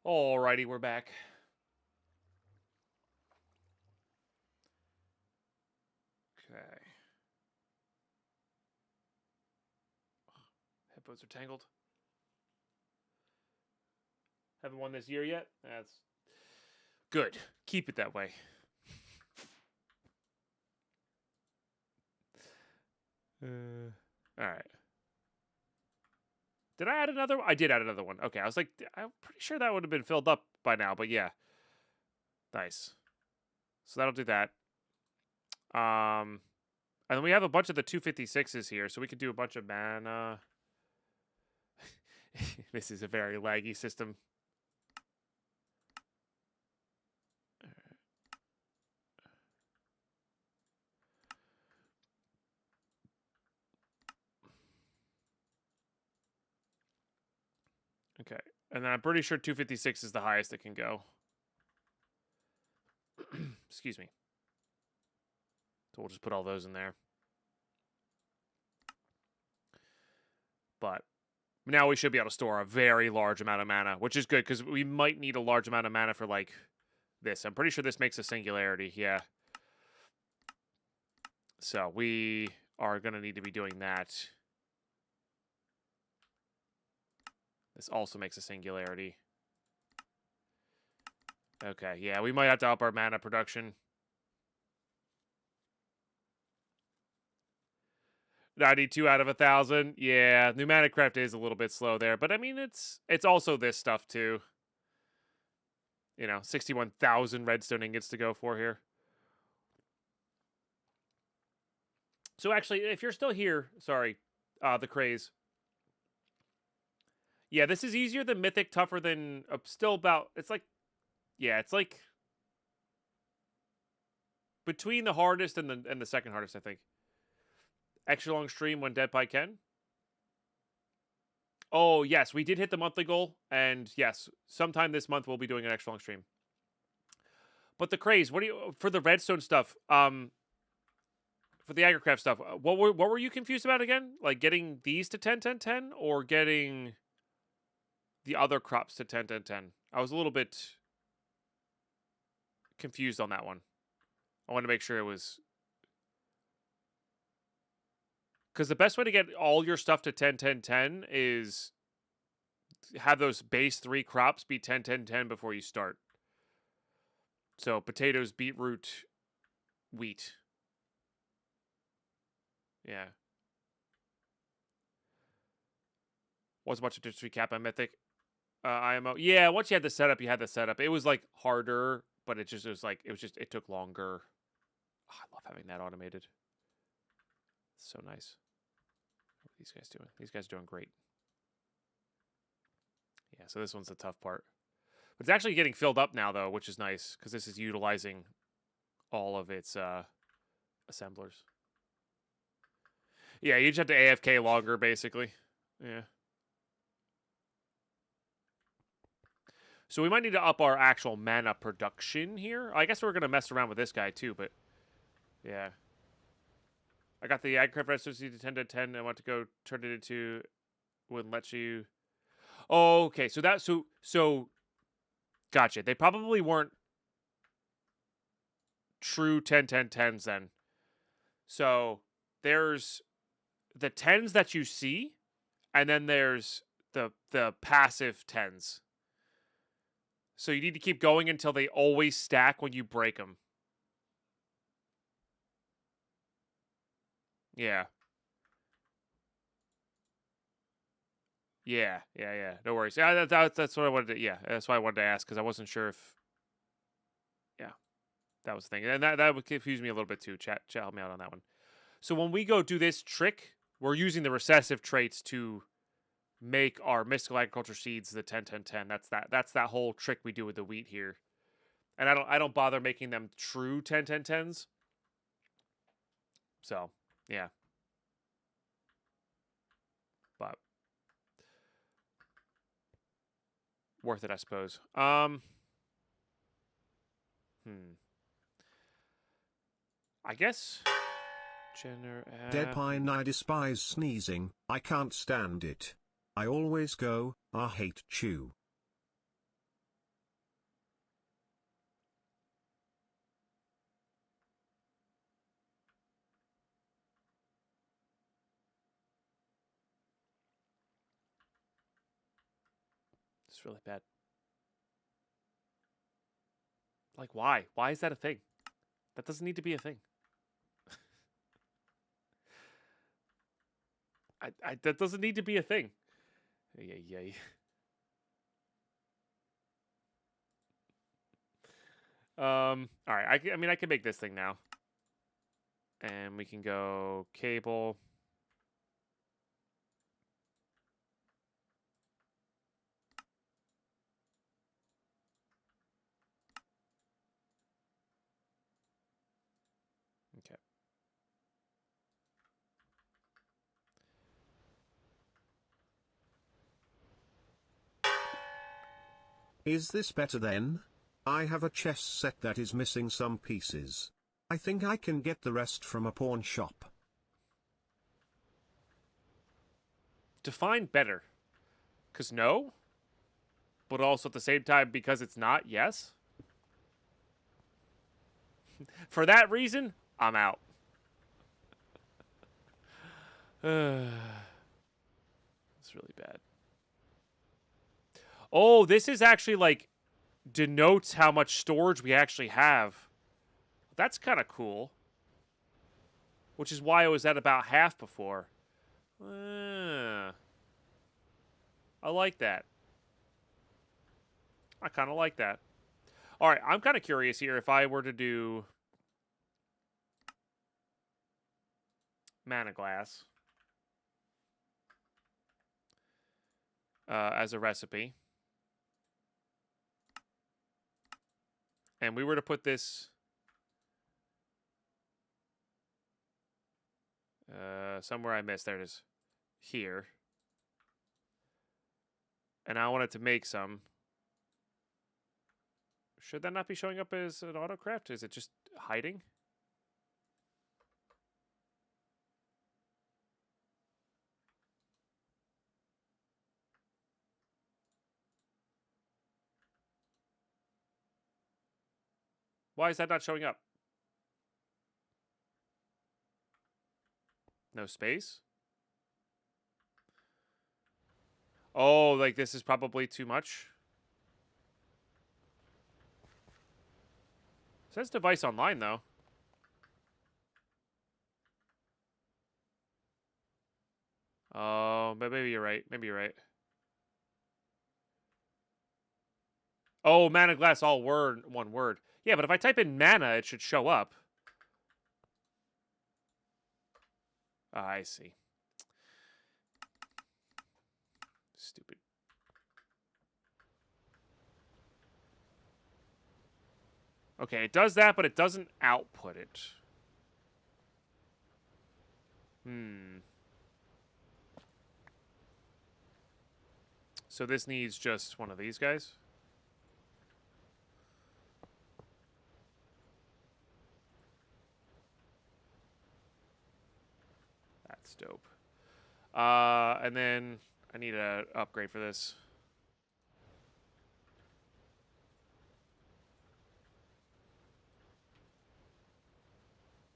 Alrighty, we're back. Okay. Headphones are tangled. Haven't won this year yet? That's good. Keep it that way. Alright. Did I add another one? I did add another one. Okay, I was like, I'm pretty sure that would have been filled up by now, but yeah. Nice. So that'll do that. And then we have a bunch of the 256s here, so we could do a bunch of mana. This is a very laggy system. Okay, and then I'm pretty sure 256 is the highest it can go. Excuse me. So we'll just put all those in there. But now we should be able to store a very large amount of mana, which is good because we might need a large amount of mana for like this. I'm pretty sure this makes a singularity. Yeah. So we are going to need to be doing that. This also makes a singularity. Okay, yeah, we might have to up our mana production. 92 out of 1,000. Yeah, new ModdedMinecraft is a little bit slow there, but I mean it's also this stuff too. You know, 61,000 redstone ingots to go for here. So actually, if you're still here, sorry, the craze. Yeah, this is easier than Mythic, tougher than still about. It's like, yeah, it's like between the hardest and the second hardest, I think. Extra long stream when Deadpine can. Oh yes, we did hit the monthly goal, and yes, sometime this month we'll be doing an extra long stream. But the craze, what do you for the redstone stuff? For the agricraft stuff, what were you confused about again? Like getting these to 10, 10, 10, or getting the other crops to 10, 10, 10? I was a little bit confused on that one. I wanted to make sure it was... Because the best way to get all your stuff to 10, 10, 10 is have those base 3 crops be 10, 10, 10 before you start. So potatoes, beetroot, wheat. Yeah. Wasn't much of a recap on Mythic. IMO. Yeah, once you had the setup, you had the setup. It was like harder, but it took longer. Oh, I love having that automated. It's so nice. What are these guys doing? These guys are doing great. Yeah, so this one's the tough part. But it's actually getting filled up now, though, which is nice, because this is utilizing all of its assemblers. Yeah, you just have to AFK longer, basically. Yeah. So we might need to up our actual mana production here. I guess we're going to mess around with this guy, too, but... Yeah. I got the Agcraft recipe to 10 to 10. I want to go turn it into... Wouldn't let you... Oh, okay. So gotcha. They probably weren't true 10, 10, 10s then. So there's the 10s that you see, and then there's the passive 10s. So you need to keep going until they always stack when you break them. Yeah. Yeah. No worries. Yeah, that's what I wanted to... Yeah, that's why I wanted to ask, because I wasn't sure if... Yeah, that was the thing. And that would confuse me a little bit, too. Chat help me out on that one. So when we go do this trick, we're using the recessive traits to make our mystical agriculture seeds the 10, 10, 10. That's that whole trick we do with the wheat here. And I don't bother making them true 10, 10, 10s. So, yeah. But worth it, I suppose. I guess Deadpine, I despise sneezing, I can't stand it. I always go, I hate chew. It's really bad. Like, why? Why is that a thing? That doesn't need to be a thing. That doesn't need to be a thing. Yay. All right. I mean, I can make this thing now. And we can go cable. Okay. Is this better then? I have a chess set that is missing some pieces. I think I can get the rest from a pawn shop. Define better. Because no? But also at the same time, because it's not, yes? For that reason, I'm out. It's really bad. Oh, this is actually like denotes how much storage we actually have. That's kind of cool. Which is why I was at about half before. I like that. I kind of like that. All right, I'm kind of curious here if I were to do mana glass as a recipe. And we were to put this somewhere I missed. There it is. Here. And I wanted to make some. Should that not be showing up as an autocraft? Is it just hiding? Why is that not showing up? No space? Oh, like this is probably too much? It says device online, though. Oh, but maybe you're right. Maybe you're right. Oh, mana glass, all one word. Yeah, but if I type in mana, it should show up. I see. Stupid. Okay, it does that, but it doesn't output it. So this needs just one of these guys. That's dope. And then I need an upgrade for this.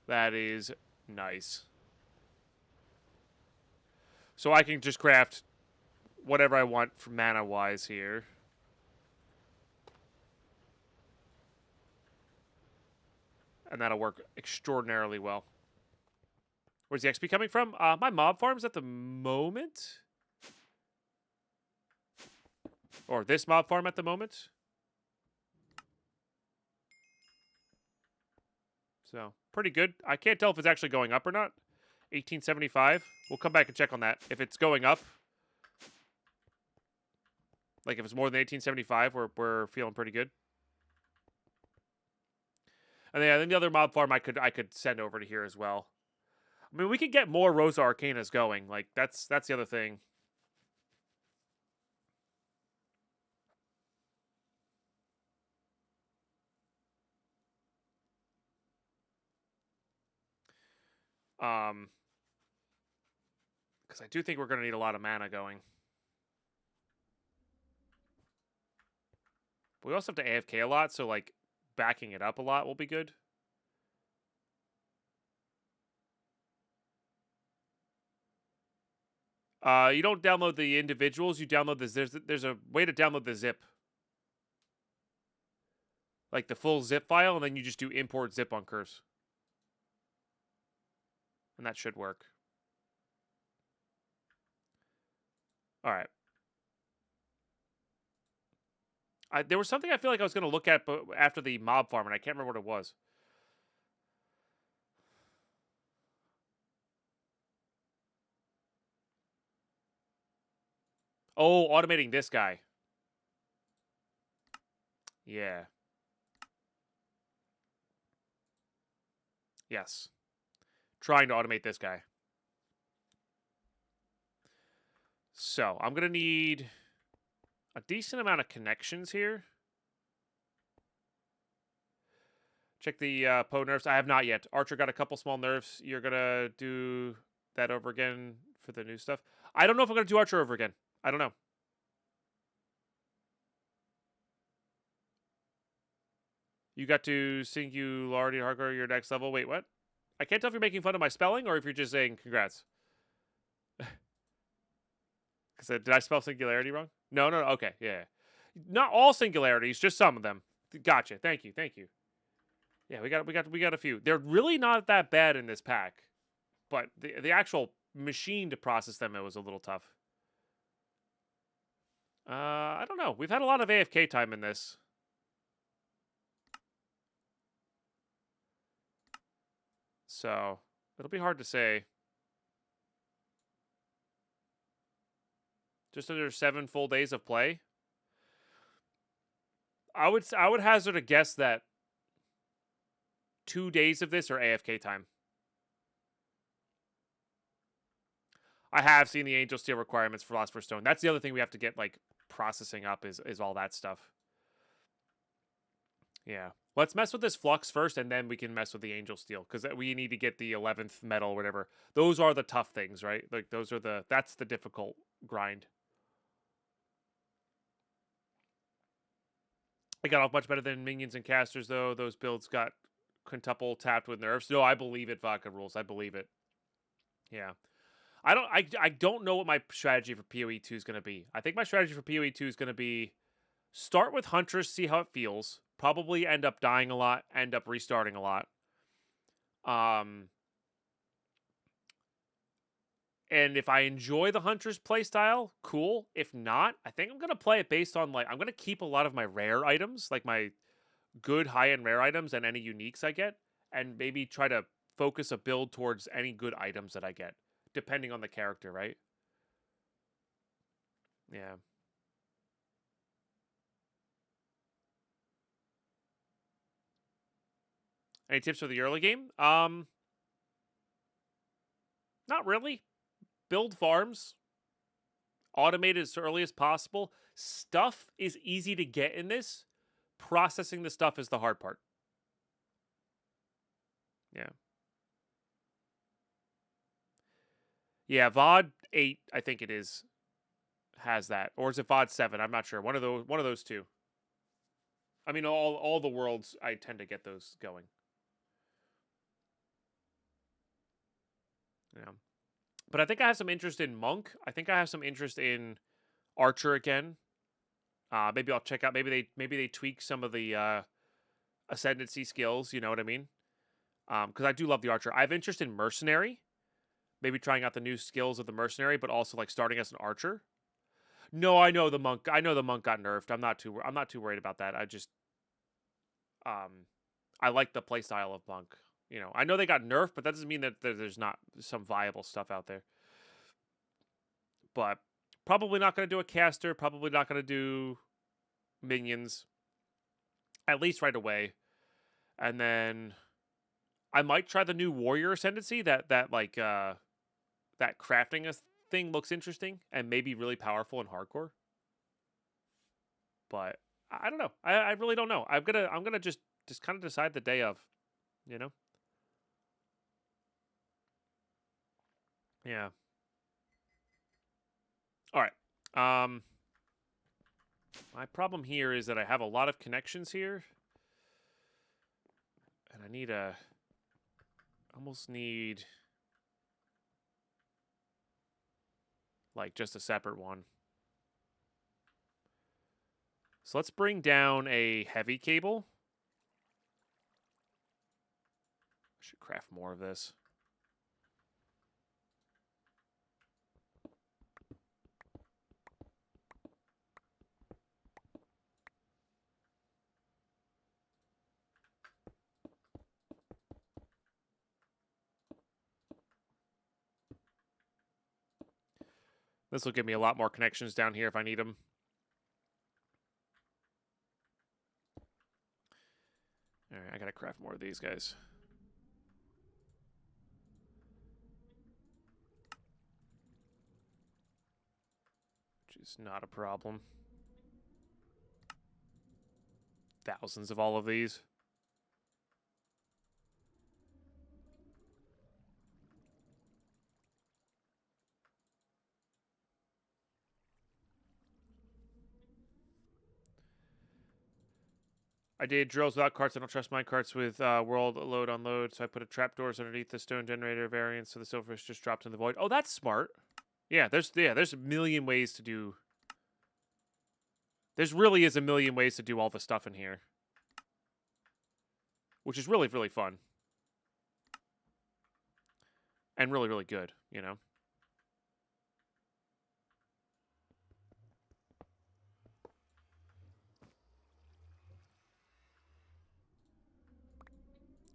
That is nice. So I can just craft whatever I want for mana-wise here. And that'll work extraordinarily well. Where's the XP coming from? My mob farms at the moment. Or this mob farm at the moment. So, pretty good. I can't tell if it's actually going up or not. 1875. We'll come back and check on that. If it's going up, like if it's more than 1875, we're feeling pretty good. And then the other mob farm I could send over to here as well. I mean, we could get more Rosa Arcanas going. Like that's the other thing. Because I do think we're going to need a lot of mana going. But we also have to AFK a lot, so like backing it up a lot will be good. You don't download the individuals. You download this. There's a way to download the zip, like the full zip file, and then you just do import zip on Curse, and that should work. All right. There was something I feel like I was going to look at after the mob farm, and I can't remember what it was. Oh, automating this guy. Yeah. Yes. Trying to automate this guy. So, I'm going to need a decent amount of connections here. Check the Poe nerfs. I have not yet. Archer got a couple small nerfs. You're going to do that over again for the new stuff? I don't know if I'm going to do Archer over again. I don't know. You got to Singularity Hardcore your next level. Wait, what? I can't tell if you're making fun of my spelling or if you're just saying congrats. Because did I spell Singularity wrong? No. Okay, yeah. Not all singularities, just some of them. Gotcha. Thank you. Yeah, we got a few. They're really not that bad in this pack, but the actual machine to process them, it was a little tough. I don't know. We've had a lot of AFK time in this. So, it'll be hard to say. Just under 7 full days of play. I would hazard a guess that 2 days of this are AFK time. I have seen the Angel Steel requirements for Philosopher's Stone. That's the other thing we have to get, like, processing up is all that stuff. Yeah. Let's mess with this Flux first, and then we can mess with the Angel Steel, because we need to get the 11th metal or whatever. Those are the tough things, right? Like, that's the difficult grind. I got off much better than Minions and Casters, though. Those builds got quintuple tapped with nerfs. No, I believe it, Vodka Rules. I believe it. Yeah. I don't know what my strategy for PoE 2 is going to be. I think my strategy for PoE 2 is going to be start with Huntress, see how it feels. Probably end up dying a lot, end up restarting a lot. And if I enjoy the Huntress playstyle, cool. If not, I think I'm going to play it based on, like, I'm going to keep a lot of my rare items, like my good high-end rare items and any uniques I get, and maybe try to focus a build towards any good items that I get, depending on the character, right? Yeah. Any tips for the early game? Not really. Build farms. Automate it as early as possible. Stuff is easy to get in this. Processing the stuff is the hard part. Yeah. Yeah, VOD 8, I think it is, has that. Or is it VOD 7? I'm not sure. One of those two. I mean, all the worlds, I tend to get those going. Yeah. But I think I have some interest in Monk. I think I have some interest in Archer again. Maybe I'll check out. Maybe they tweak some of the ascendancy skills. You know what I mean? Because I do love the Archer. I have interest in Mercenary. Maybe trying out the new skills of the Mercenary, but also like starting as an Archer. No, I know the Monk. I know the Monk got nerfed. I'm not too worried about that. I just I like the playstyle of Monk. You know, I know they got nerfed, but that doesn't mean that there's not some viable stuff out there. But probably not going to do a caster. Probably not going to do minions. At least right away. And then I might try the new warrior ascendancy. That crafting thing looks interesting and maybe really powerful in hardcore. But I don't know. I really don't know. I'm gonna just kind of decide the day of, you know. Yeah. All right. My problem here is that I have a lot of connections here, and I need almost need like just a separate one. So let's bring down a heavy cable. I should craft more of this. This will give me a lot more connections down here if I need them. All right, I gotta craft more of these guys. Which is not a problem. Thousands of all of these. I did drills without carts. I don't trust mine carts with world load unload. So I put a trapdoors underneath the stone generator variant so the silverfish just dropped in the void. Oh, that's smart. Yeah, there's a million ways to do. There's really is a million ways to do all the stuff in here, which is really, really fun and really, really good. You know.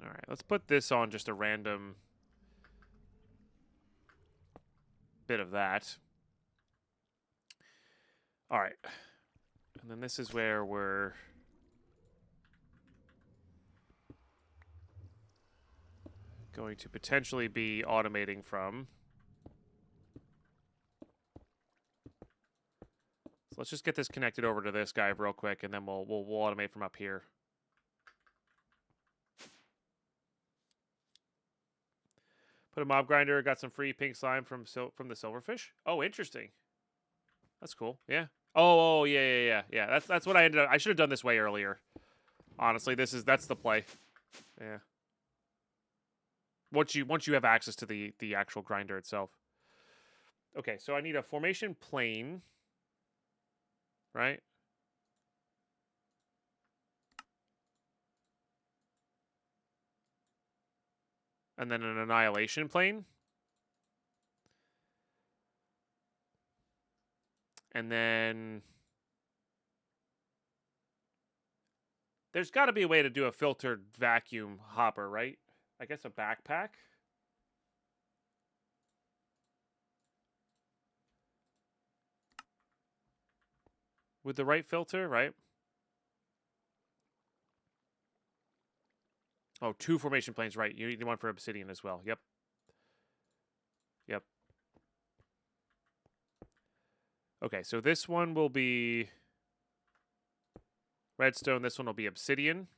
All right, let's put this on just a random bit of that. All right. And then this is where we're going to potentially be automating from. So let's just get this connected over to this guy real quick, and then we'll automate from up here. Put a mob grinder. Got some free pink slime from the silverfish. Oh, interesting. That's cool. Yeah. Oh, yeah. That's what I ended up. I should have done this way earlier. Honestly, that's the play. Yeah. Once you have access to the actual grinder itself. Okay, so I need a formation plane. Right? And then an annihilation plane. And then there's got to be a way to do a filtered vacuum hopper, right? I guess a backpack. With the right filter, right? Oh, 2 formation planes, right. You need one for obsidian as well. Yep. Okay, so this one will be redstone. This one will be obsidian.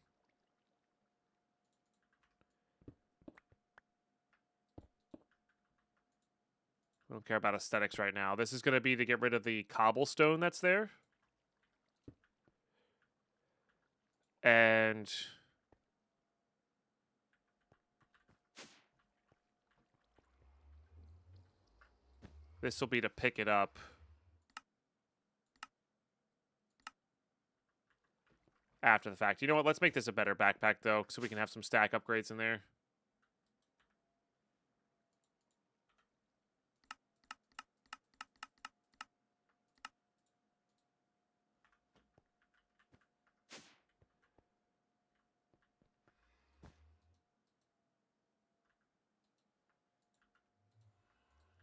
We don't care about aesthetics right now. This is going to be to get rid of the cobblestone that's there. And this will be to pick it up. After the fact. You know what? Let's make this a better backpack, though, so we can have some stack upgrades in there.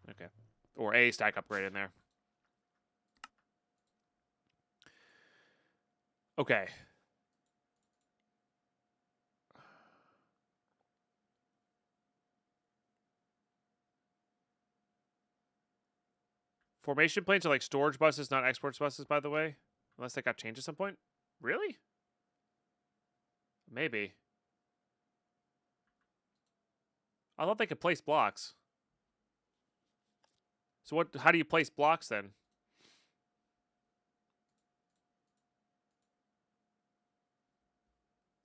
Okay. Or a stack upgrade in there. Okay. Formation planes are like storage buses, not export buses, by the way. Unless that got changed at some point. Really? Maybe. I thought they could place blocks. So how do you place blocks then?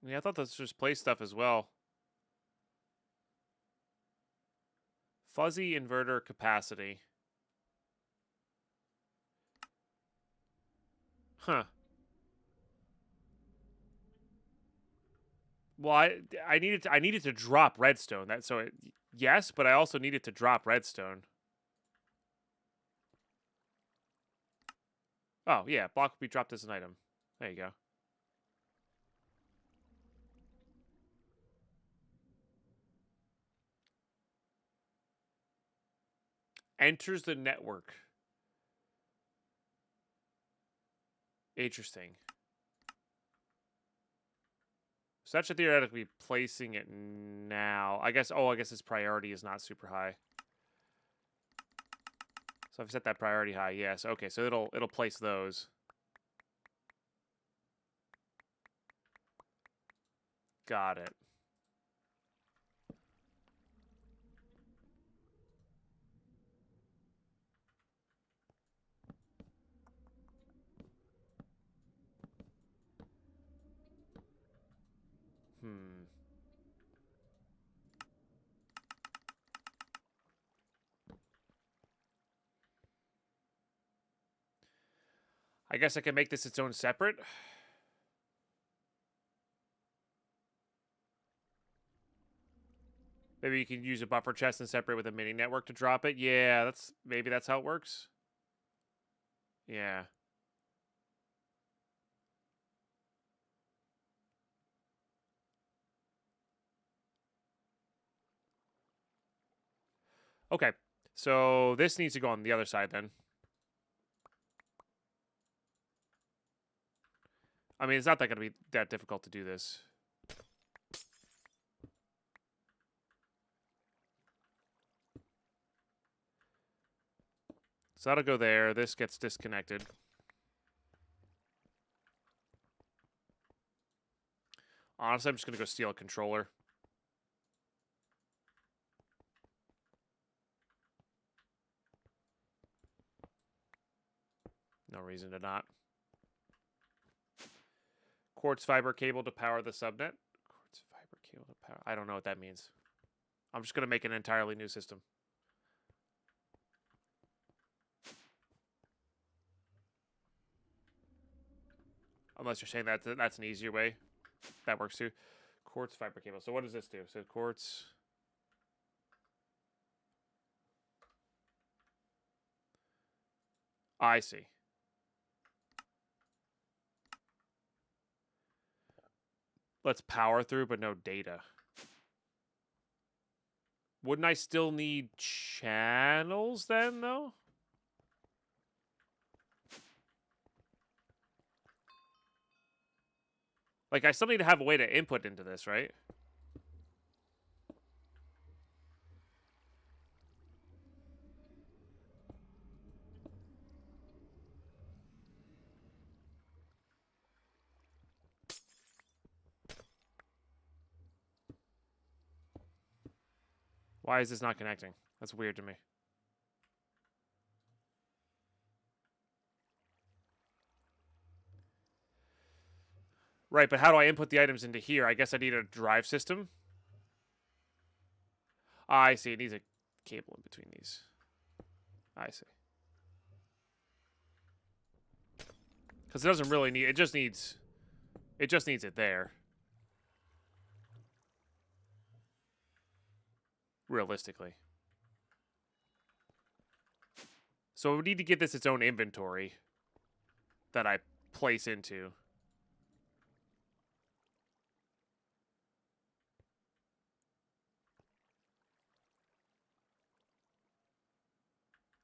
Yeah, I thought that's just place stuff as well. Fuzzy inverter capacity. Huh. Well, I needed to drop redstone. Yes, but I also needed to drop redstone. Oh, yeah, block will be dropped as an item. There you go. Enters the network. Interesting. So that should theoretically be placing it now. I guess its priority is not super high. So I've set that priority high, yes. Okay, so it'll place those. Got it. I guess I can make this its own separate. Maybe you can use a buffer chest and separate with a mini network to drop it. Yeah, maybe that's how it works. Yeah. Okay. So this needs to go on the other side then. I mean, it's not going to be that difficult to do this. So that'll go there. This gets disconnected. Honestly, I'm just going to go steal a controller. No reason to not. Quartz fiber cable to power the subnet. Quartz fiber cable to power. I don't know what that means. I'm just going to make an entirely new system. Unless you're saying that's an easier way. That works too. Quartz fiber cable. So what does this do? So quartz. I see. Let's power through, but no data. Wouldn't I still need channels then, though? Like, I still need to have a way to input into this, right? Why is this not connecting? That's weird to me. Right, but how do I input the items into here? I guess I need a drive system. I see. It needs a cable in between these. I see. Because it doesn't really need... It just needs it there. Realistically. So we need to get this its own inventory that I place into.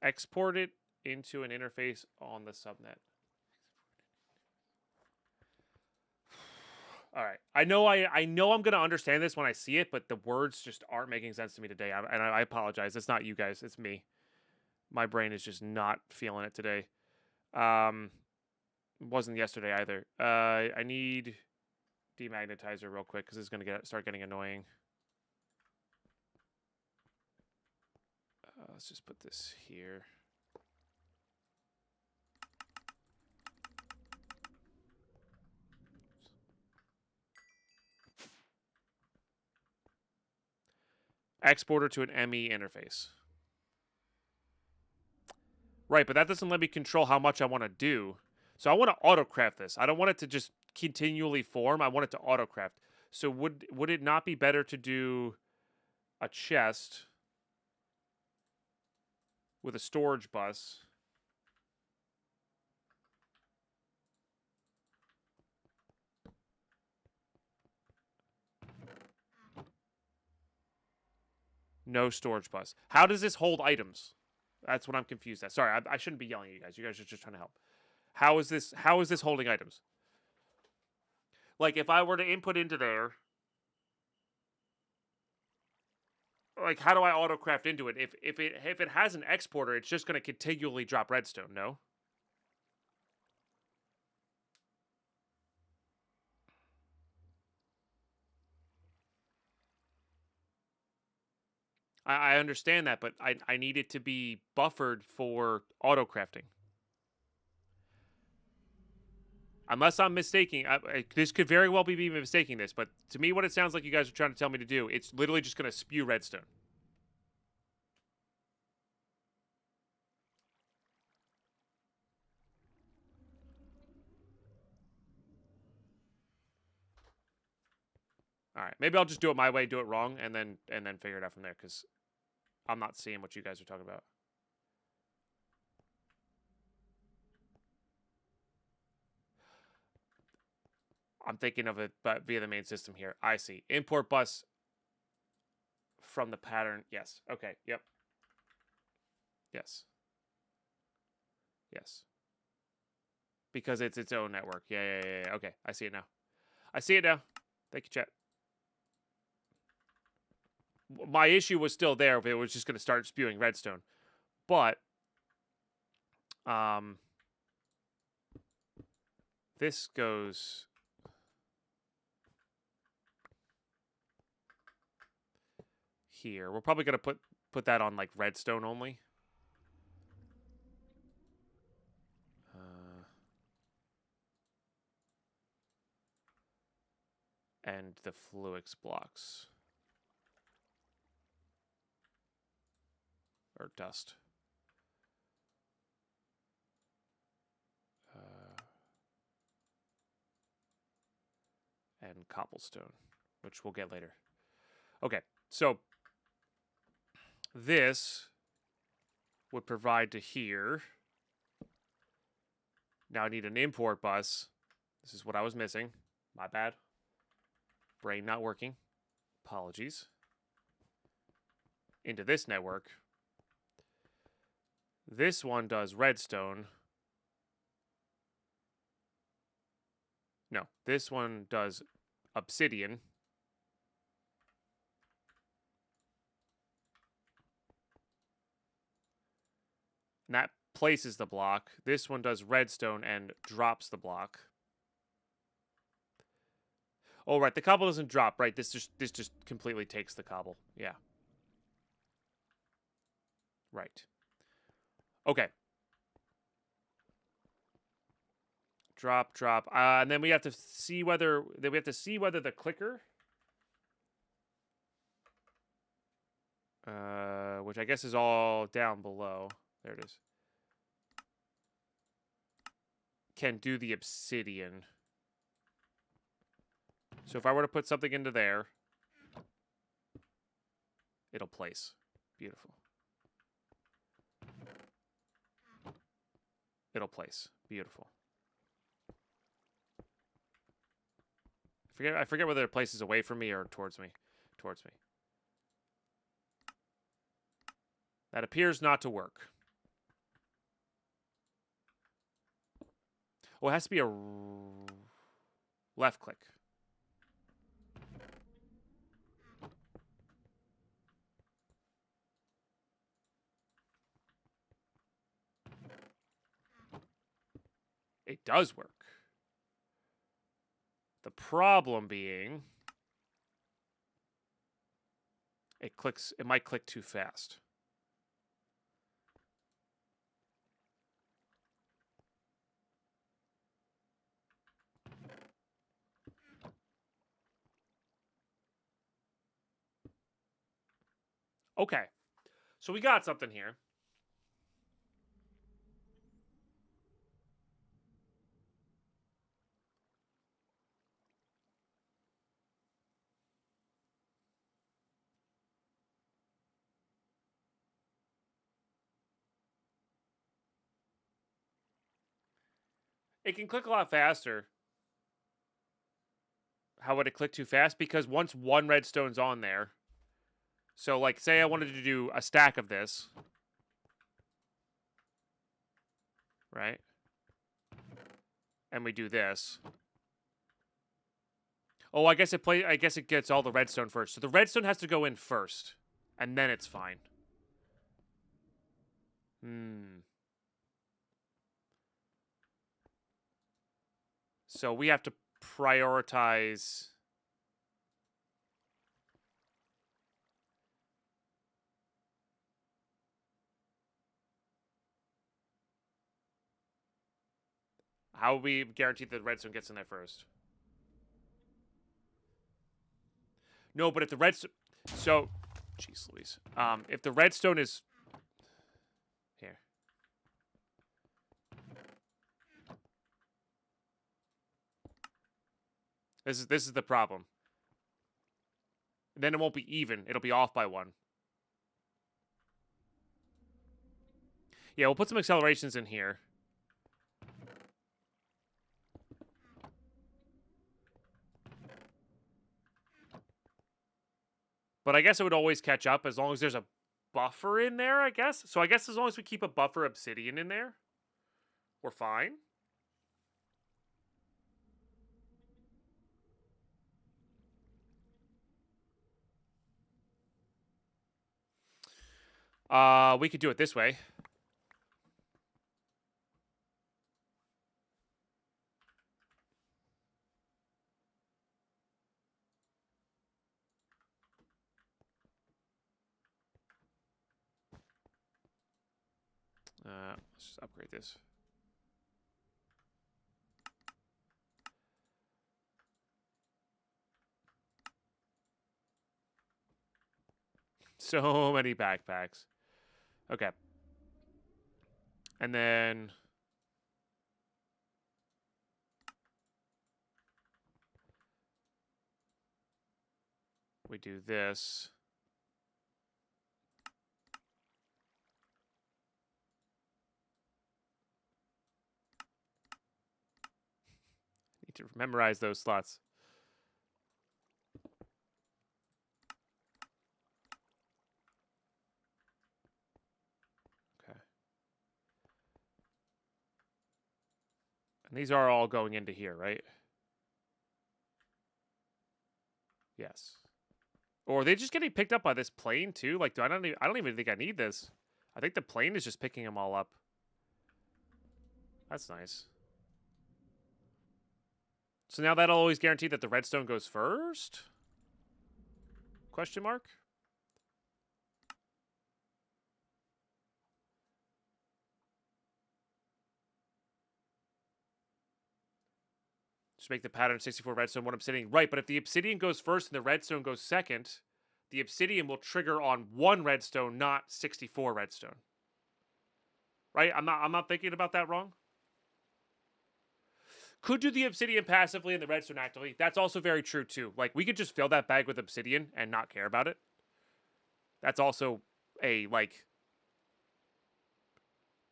Export it into an interface on the subnet. All right. I know I'm going to understand this when I see it, but the words just aren't making sense to me today. And I apologize. It's not you guys. It's me. My brain is just not feeling it today. Wasn't yesterday either. I need demagnetizer real quick because it's going to start getting annoying. Let's just put this here. Exporter to an ME interface. Right, but that doesn't let me control how much I want to do. So I want to auto-craft this. I don't want it to just continually form. I want it to auto-craft. So would it not be better to do a chest with a storage bus? No storage bus. How does this hold items? That's what I'm confused at. Sorry, I shouldn't be yelling at you guys. You guys are just trying to help. How is this holding items? Like, if I were to input into there, like, how do I autocraft into it? If it has an exporter, it's just going to continually drop redstone, no? I understand that, but I need it to be buffered for autocrafting. Unless I'm mistaking, this could very well be me mistaking this, but to me what it sounds like you guys are trying to tell me to do, it's literally just going to spew redstone. All right, maybe I'll just do it my way, do it wrong, and then figure it out from there, because I'm not seeing what you guys are talking about. I'm thinking of it but via the main system here. I see. Import bus from the pattern. Yes. Okay. Yep. Yes. Yes. Because it's its own network. Yeah. Okay. I see it now. I see it now. Thank you, chat. My issue was still there if it was just going to start spewing redstone. But this goes here. We're probably going to put that on like redstone only. And the Fluix blocks. Or dust. And cobblestone, which we'll get later. Okay, so this would provide to here. Now I need an import bus. This is what I was missing. My bad. Brain not working. Apologies. Into this network. This one does redstone. No, this one does obsidian. And that places the block. This one does redstone and drops the block. Oh, right. The cobble doesn't drop, right? This just completely takes the cobble. Yeah. Right. Okay. Drop. And then we have to see whether the clicker, which I guess is all down below. There it is. Can do the obsidian. So if I were to put something into there, it'll place. Beautiful. It'll place. Beautiful. I forget whether it places away from me or towards me. Towards me. That appears not to work. Oh, it has to be a left click. It does work. The problem being it might click too fast. Okay. So we got something here. It can click a lot faster. How would it click too fast? Because once one redstone's on there, so like say I wanted to do a stack of this, right? And we do this. Oh, I guess it gets all the redstone first. So the redstone has to go in first, and then it's fine. So we have to prioritize. How will we guarantee that the redstone gets in there first? No, but if the redstone... So... Jeez Louise. If the redstone is... Here. This is the problem. Then it won't be even. It'll be off by 1. Yeah, we'll put some accelerations in here. But I guess it would always catch up as long as there's a buffer in there, I guess. So I guess as long as we keep a buffer obsidian in there, we're fine. We could do it this way. Let's just upgrade this. So many backpacks. Okay. And then... we do this. Need to memorize those slots. Okay. And these are all going into here, right? Yes. Or are they just getting picked up by this plane too? Like, I don't even think I need this. I think the plane is just picking them all up. That's nice. So now that'll always guarantee that the redstone goes first? Question mark? Just make the pattern 64 redstone, 1 obsidian. Right, but if the obsidian goes first and the redstone goes second, the obsidian will trigger on 1 redstone, not 64 redstone. Right? I'm not thinking about that wrong. Could do the obsidian passively and the redstone actively. That's also very true too. Like, we could just fill that bag with obsidian and not care about it. That's also a, like,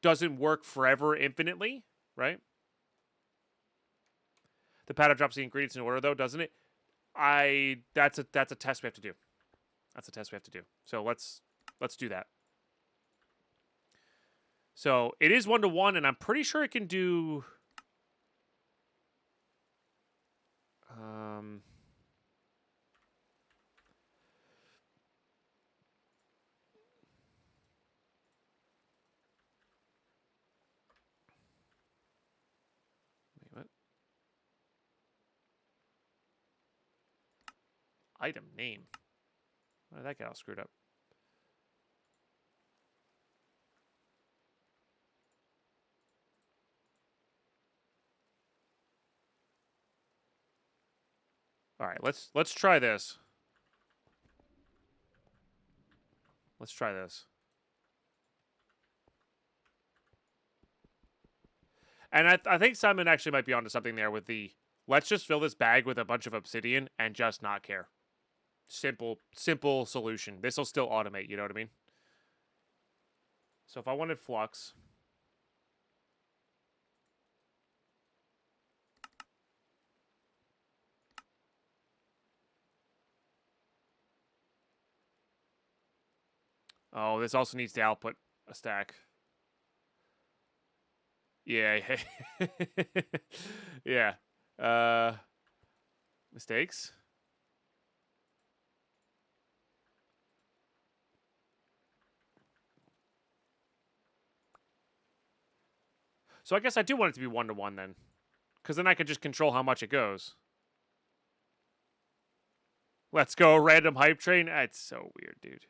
doesn't work forever infinitely, right? The pattern drops the ingredients in order though, doesn't it? That's a test we have to do. That's a test we have to do. So let's do that. So it is 1-to-1, and I'm pretty sure it can do. Wait, what? Item name. Why did that get all screwed up? All right, let's try this. Let's try this. And I think Simon actually might be onto something there with the let's just fill this bag with a bunch of obsidian and just not care. Simple solution. This will still automate, you know what I mean? So if I wanted flux, Oh, this also needs to output a stack. Yeah. Yeah. Mistakes? So I guess I do want it to be 1-to-1 then. Because then I could just control how much it goes. Let's go, random hype train. It's so weird, dude.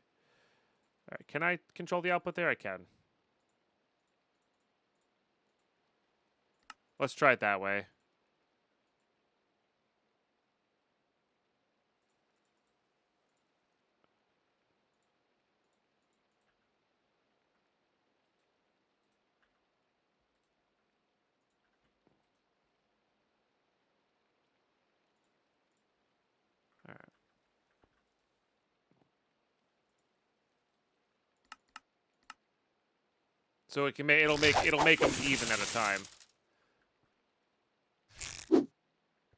All right, can I control the output there? I can. Let's try it that way. All right. So it can it'll make them even at a time.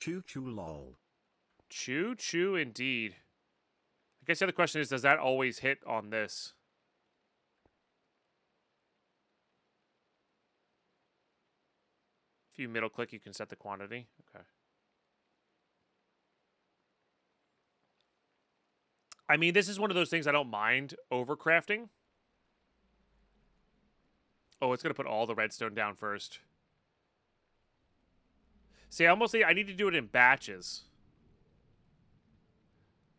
Choo choo lol. Choo choo indeed. I guess the other question is, does that always hit on this? If you middle click, you can set the quantity. Okay. I mean, this is one of those things I don't mind overcrafting. Oh, it's going to put all the redstone down first. See, I need to do it in batches.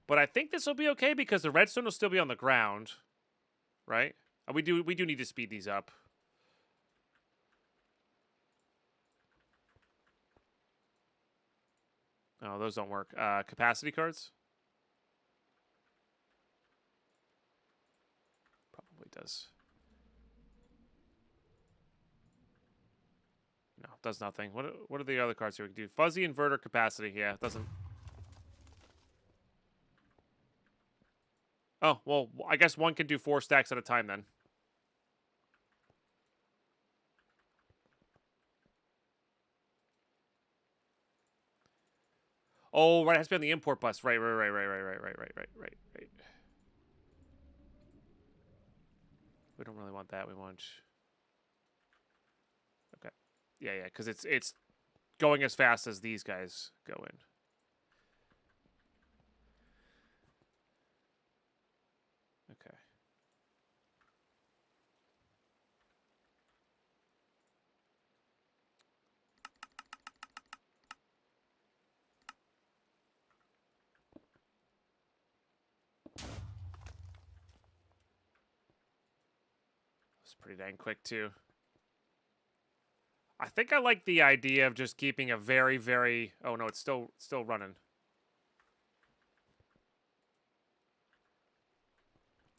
But I think this will be okay because the redstone will still be on the ground. Right? We do need to speed these up. Oh, those don't work. Capacity cards? Probably does. No, it does nothing. What are the other cards here we can do? Fuzzy inverter capacity. Yeah, it doesn't. Oh, well, I guess one can do 4 stacks at a time then. Oh, right, it has to be on the import bus. Right. We don't really want that. We want... Okay. Yeah, because it's going as fast as these guys go in. Okay. It's pretty dang quick, too. I think I like the idea of just keeping a very, very... Oh, no, it's still running.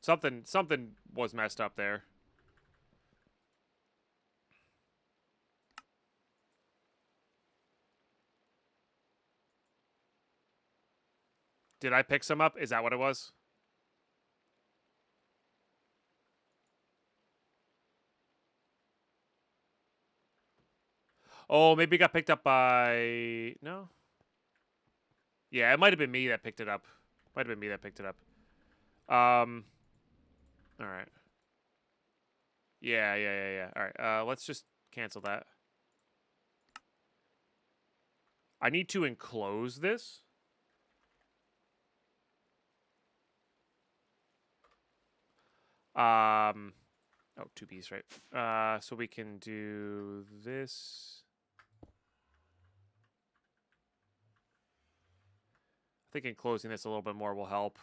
Something was messed up there. Did I pick some up? Is that what it was? Oh, maybe it got picked up by... No? Yeah, it might have been me that picked it up. Might have been me that picked it up. Alright. Yeah. Alright, let's just cancel that. I need to enclose this. Oh, 2Bs, right. So we can do this. I think enclosing this a little bit more will help.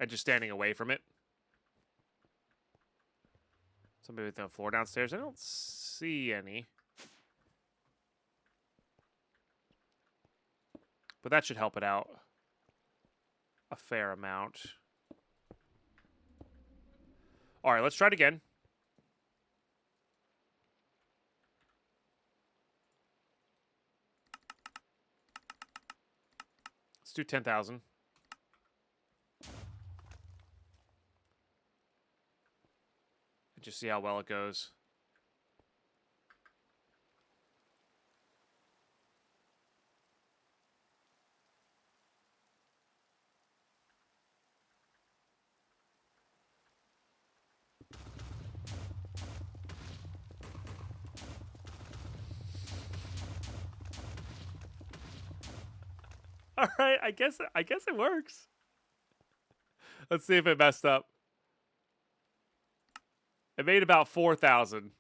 And just standing away from it. Somebody with the floor downstairs. I don't see any. But that should help it out a fair amount. All right, let's try it again. Let's do 10,000. And just see how well it goes. All right, I guess it works. Let's see if it messed up. It made about 4,000.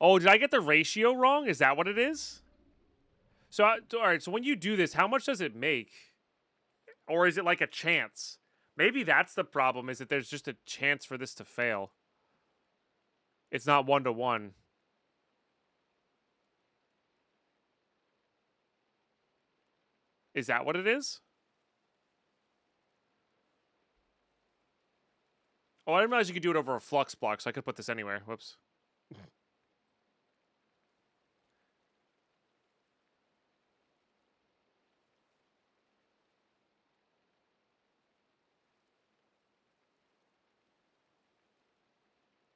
Oh, did I get the ratio wrong? Is that what it is? So, all right. So when you do this, how much does it make? Or is it like a chance? Maybe that's the problem. Is that there's just a chance for this to fail? It's not 1-to-1. Is that what it is? Oh, I didn't realize you could do it over a flux block, so I could put this anywhere. Whoops.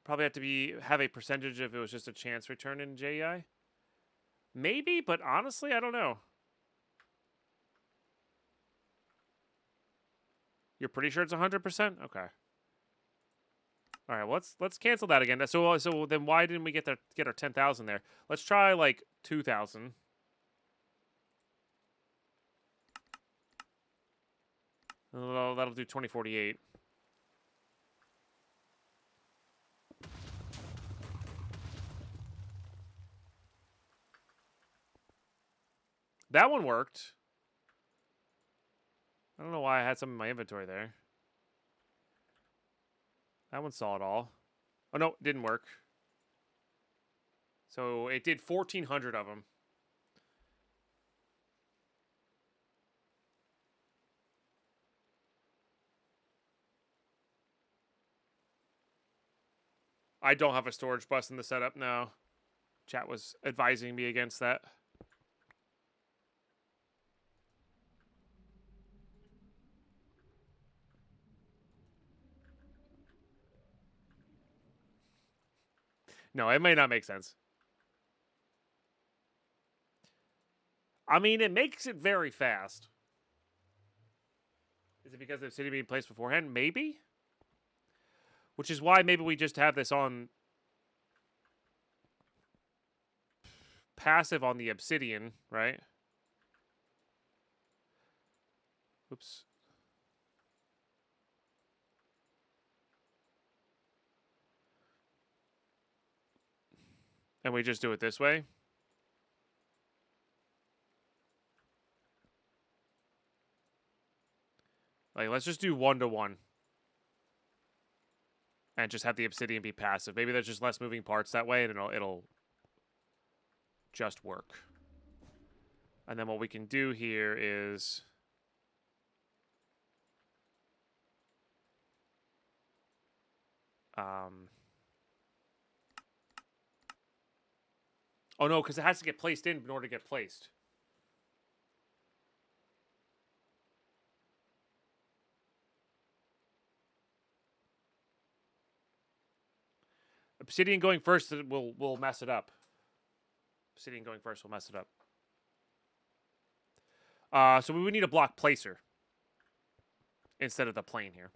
Probably have to have a percentage if it was just a chance return in JEI. Maybe, but honestly, I don't know. You're pretty sure it's 100%? Okay. All right, well, let's cancel that again. So then why didn't we get our 10,000 there? Let's try like 2,000. That'll do 2048. That one worked. I don't know why I had some in my inventory there. That one saw it all. Oh, no, it didn't work. So it did 1,400 of them. I don't have a storage bus in the setup now. Chat was advising me against that. No, it may not make sense. I mean, it makes it very fast. Is it because the city being placed beforehand? Maybe. Which is why maybe we just have this on passive on the obsidian, right? Oops. And we just do it this way. Like, let's just do 1-to-1. And just have the obsidian be passive. Maybe there's just less moving parts that way, and it'll just work. And then what we can do here is... Oh, no, because it has to get placed in order to get placed. Obsidian going first will mess it up. Obsidian going first will mess it up. So we would need a block placer instead of the plane here.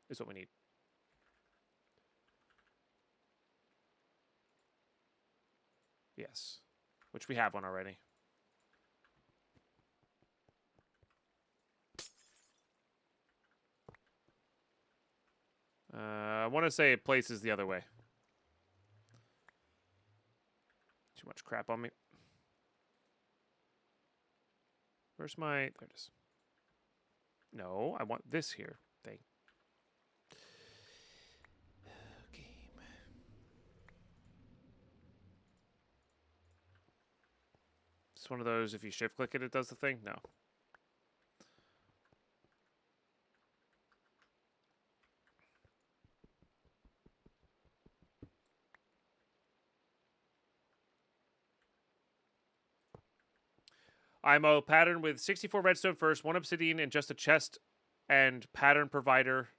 Is what we need. Yes. Which we have one already. I want to say it places the other way. Too much crap on me. Where's my... There it is. No, I want this here. Thing. Game. It's one of those, if you shift click it, it does the thing? No. IMO pattern with 64 redstone first, 1 obsidian, and just a chest and pattern provider.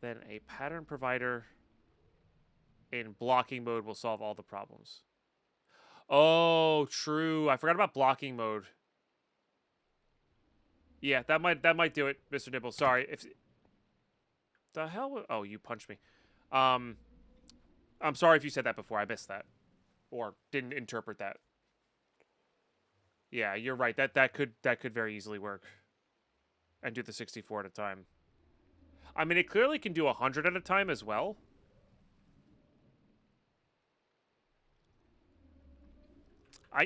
Then a pattern provider in blocking mode will solve all the problems. Oh, true. I forgot about blocking mode. Yeah, that might do it, Mr. Nibble. Sorry. If the hell? Oh, you punched me. I'm sorry if you said that before. I missed that or didn't interpret that. Yeah, you're right. That could very easily work. And do the 64 at a time. I mean, it clearly can do 100 at a time as well.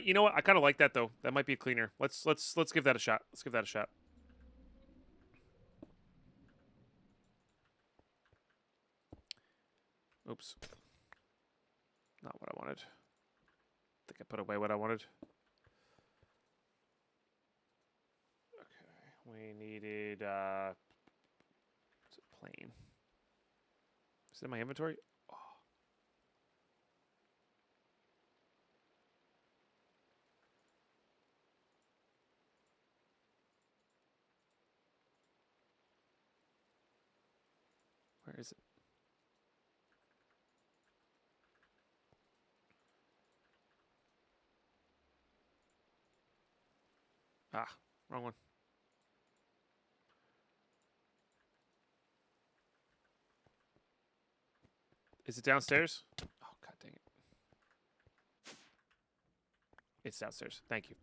You know what? I kind of like that though. That might be cleaner. Let's give that a shot. Let's give that a shot. Oops. Not what I wanted. I think I put away what I wanted. Okay. We needed is it plain? Is it in my inventory? Oh. Where is it? Ah, wrong one. Is it downstairs? Oh, god dang it. It's downstairs. Thank you.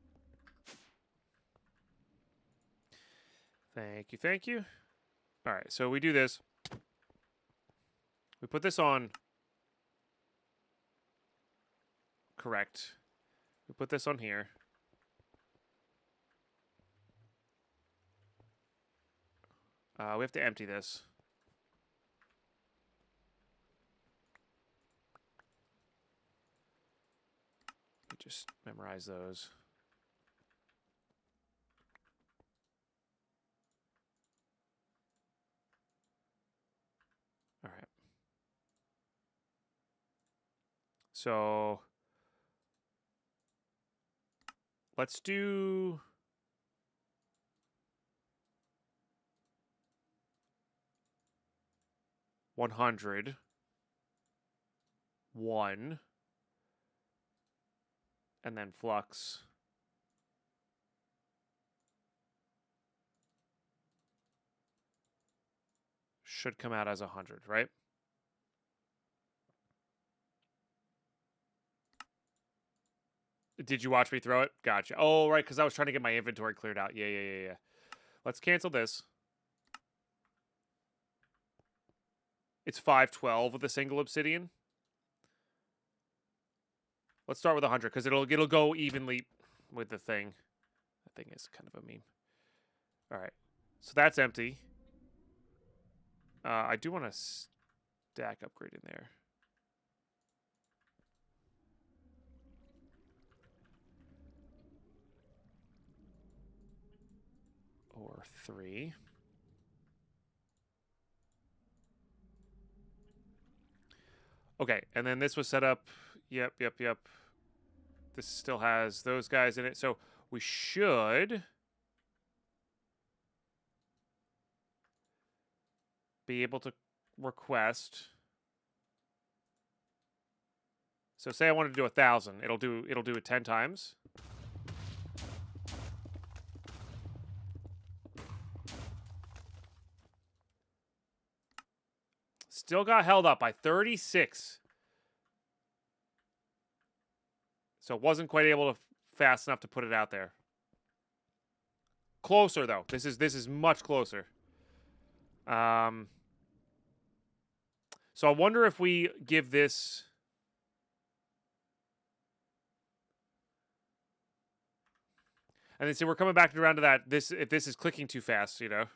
Thank you, thank you. All right, so we do this. We put this on. Correct. We put this on here. We have to empty this. Just memorize those. All right. So let's do 100, 1, and then flux. Should come out as 100, right? Did you watch me throw it? Gotcha. Oh, right, because I was trying to get my inventory cleared out. Yeah. Let's cancel this. It's 512 with a single obsidian. Let's start with 100 because it'll go evenly with the thing. That thing is kind of a meme. All right, so that's empty. I do want to stack upgrade in there. Or 3. Okay, and then this was set up. Yep. This still has those guys in it. So we should be able to request. So say I wanted to do 1,000. It'll do it 10 times. Still got held up by 36. So it wasn't quite able to fast enough to put it out there. Closer though. This is much closer. So I wonder if we give this. And then see, we're coming back around to that. If this is clicking too fast, you know.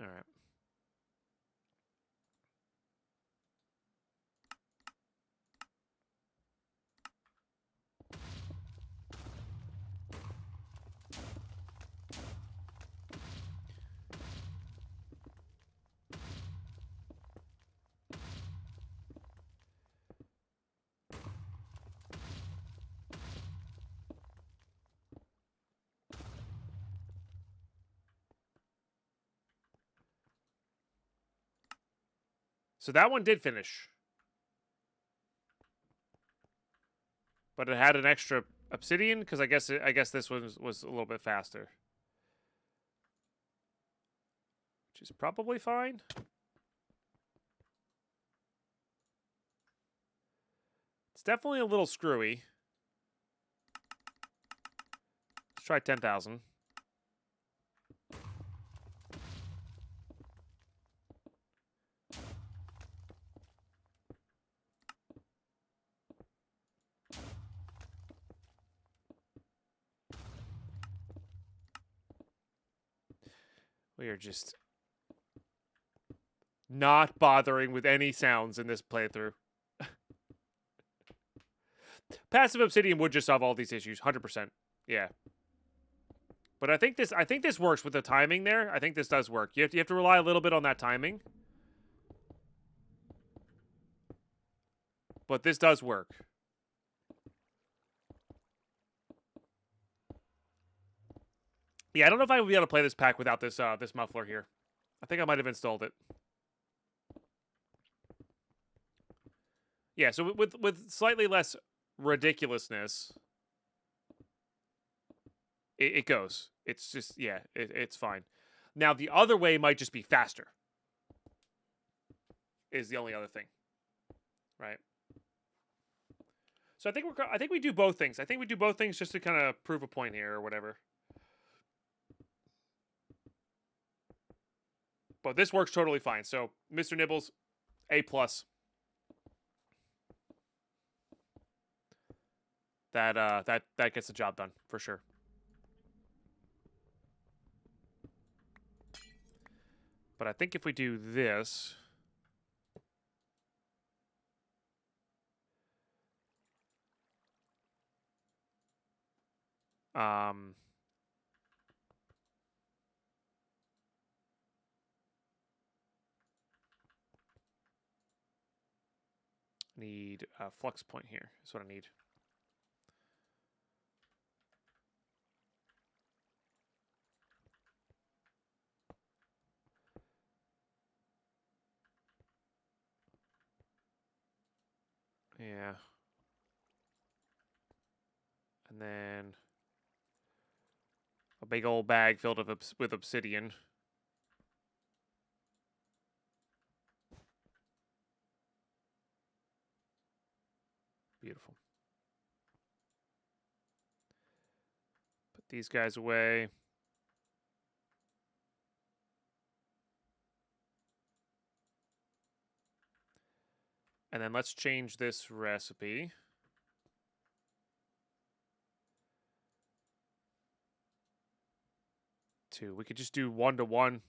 All right. So that one did finish. But it had an extra obsidian because I guess this one was a little bit faster. Which is probably fine. It's definitely a little screwy. Let's try 10,000. We are just not bothering with any sounds in this playthrough. Passive obsidian would just solve all these issues, 100%. Yeah. But I think this works with the timing there. I think this does work. You have to rely a little bit on that timing. But this does work. Yeah, I don't know if I would be able to play this pack without this this muffler here. I think I might have installed it. Yeah, so with slightly less ridiculousness, it goes. It's just, yeah, it's fine. Now, the other way might just be faster. Is the only other thing. Right? So I think we do both things. I think we do both things just to kind of prove a point here or whatever. But this works totally fine. So, Mr. Nibbles, A+. That gets the job done for sure. But I think if we do this, need a flux point here. That's what I need. Yeah. And then a big old bag filled with obsidian. Beautiful. Put these guys away. And then let's change this recipe. We could just do 1-to-1,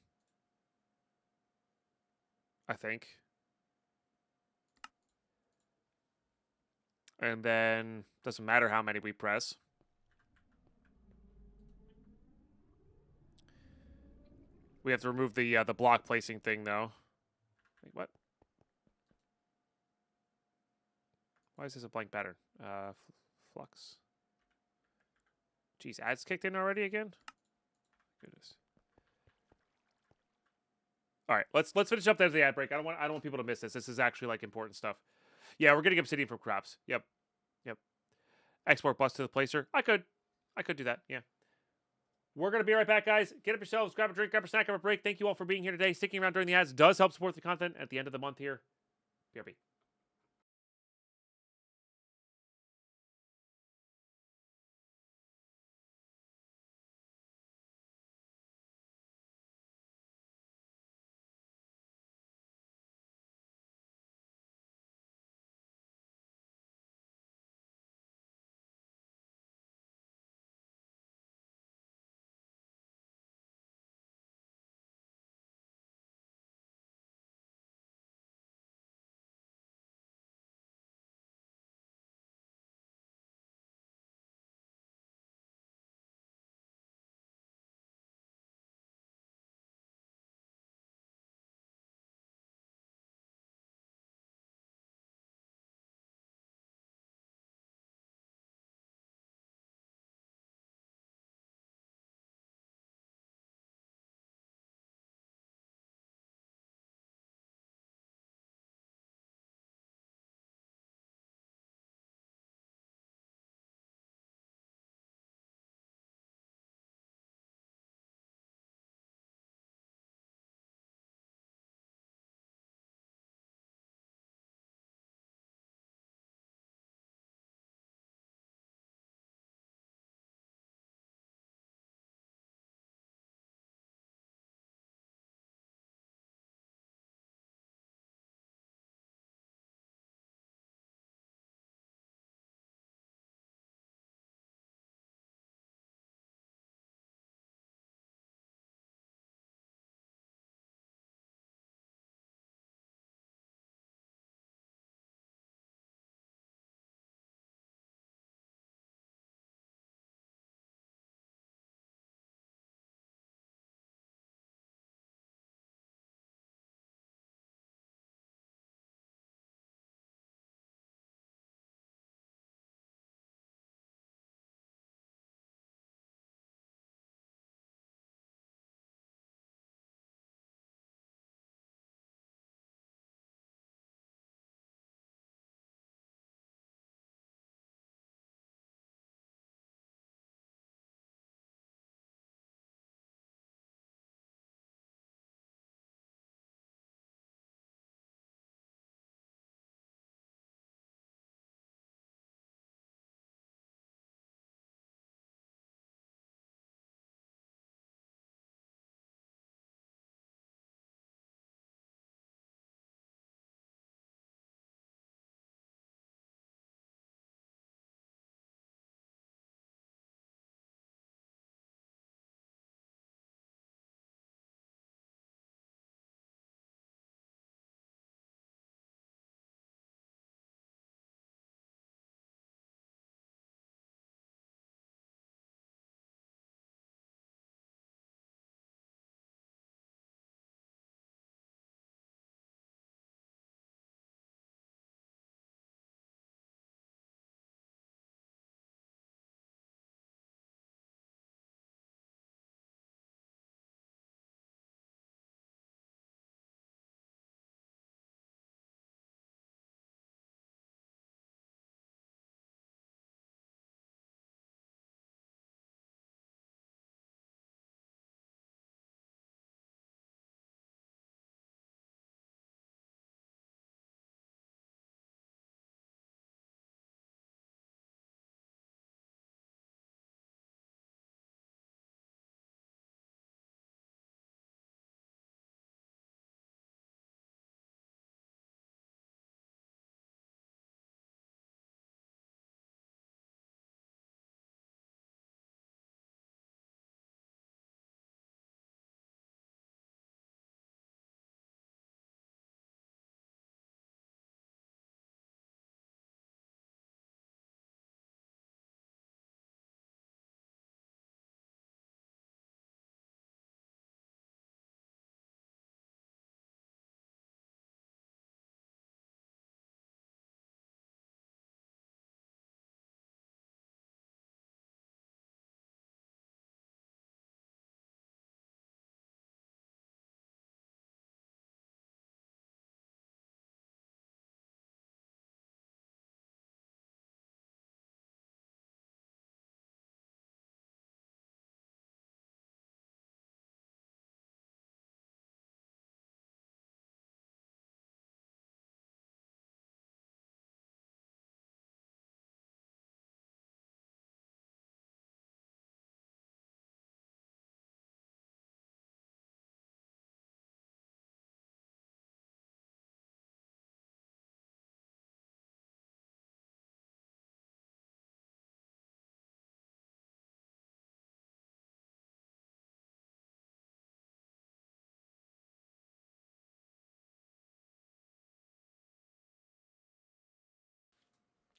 I think. And then doesn't matter how many we press. We have to remove the block placing thing though. Wait, what? Why is this a blank pattern? Flux. Jeez, ads kicked in already again? Goodness. All right, let's finish up there the ad break. I don't want people to miss this. This is actually like important stuff. Yeah, we're getting obsidian from crops. Yep. Export bus to the placer. I could do that. Yeah. We're gonna be right back, guys. Get up yourselves, grab a drink, grab a snack, grab a break. Thank you all for being here today. Sticking around during the ads does help support the content at the end of the month here. BRB.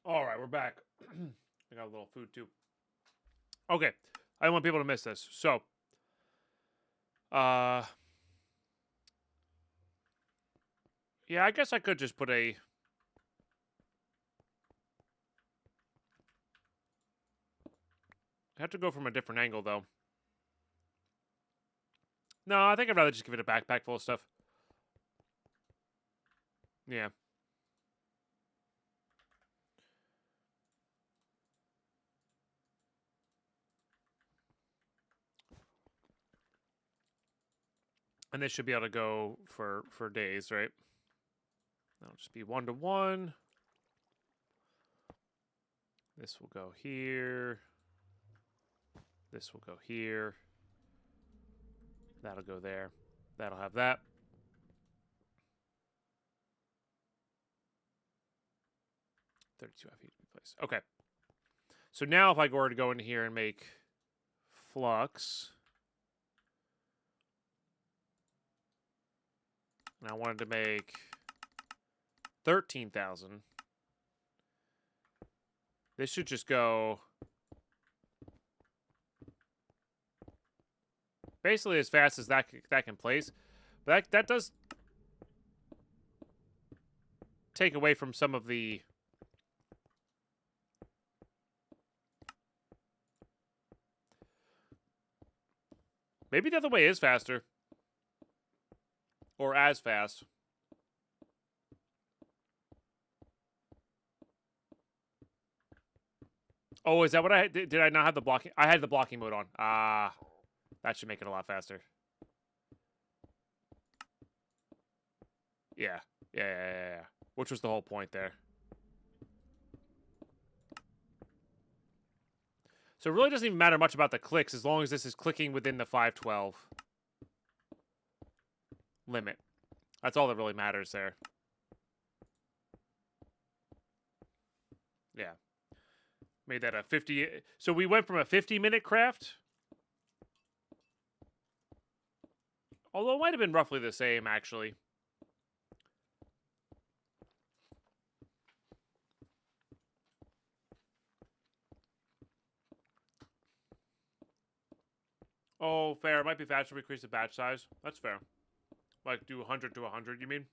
All right, we're back. I got a little food too. Okay, I don't want people to miss this. So, yeah, I guess I could just put a. I have to go from a different angle though. No, I think I'd rather just give it a backpack full of stuff. Yeah. And this should be able to go for days, right? That'll just be 1-to-1. This will go here. This will go here. That'll go there. That'll have that. $32 FE to be placed. Okay. So now if I were to go in here and make flux, and I wanted to make 13,000, this should just go basically as fast as that can place. But that does take away from some of the maybe the other way is faster. Or as fast. Oh, is that what I had? Did I not have the blocking? I had the blocking mode on. Ah, that should make it a lot faster. Yeah. Yeah. Which was the whole point there. So it really doesn't even matter much about the clicks as long as this is clicking within the 512 limit. That's all that really matters there. Yeah. Made that a 50. So we went from a 50-minute craft. Although it might have been roughly the same, actually. Oh, fair. It might be faster if we increase the batch size. That's fair. Like, do 100 to 100, you mean?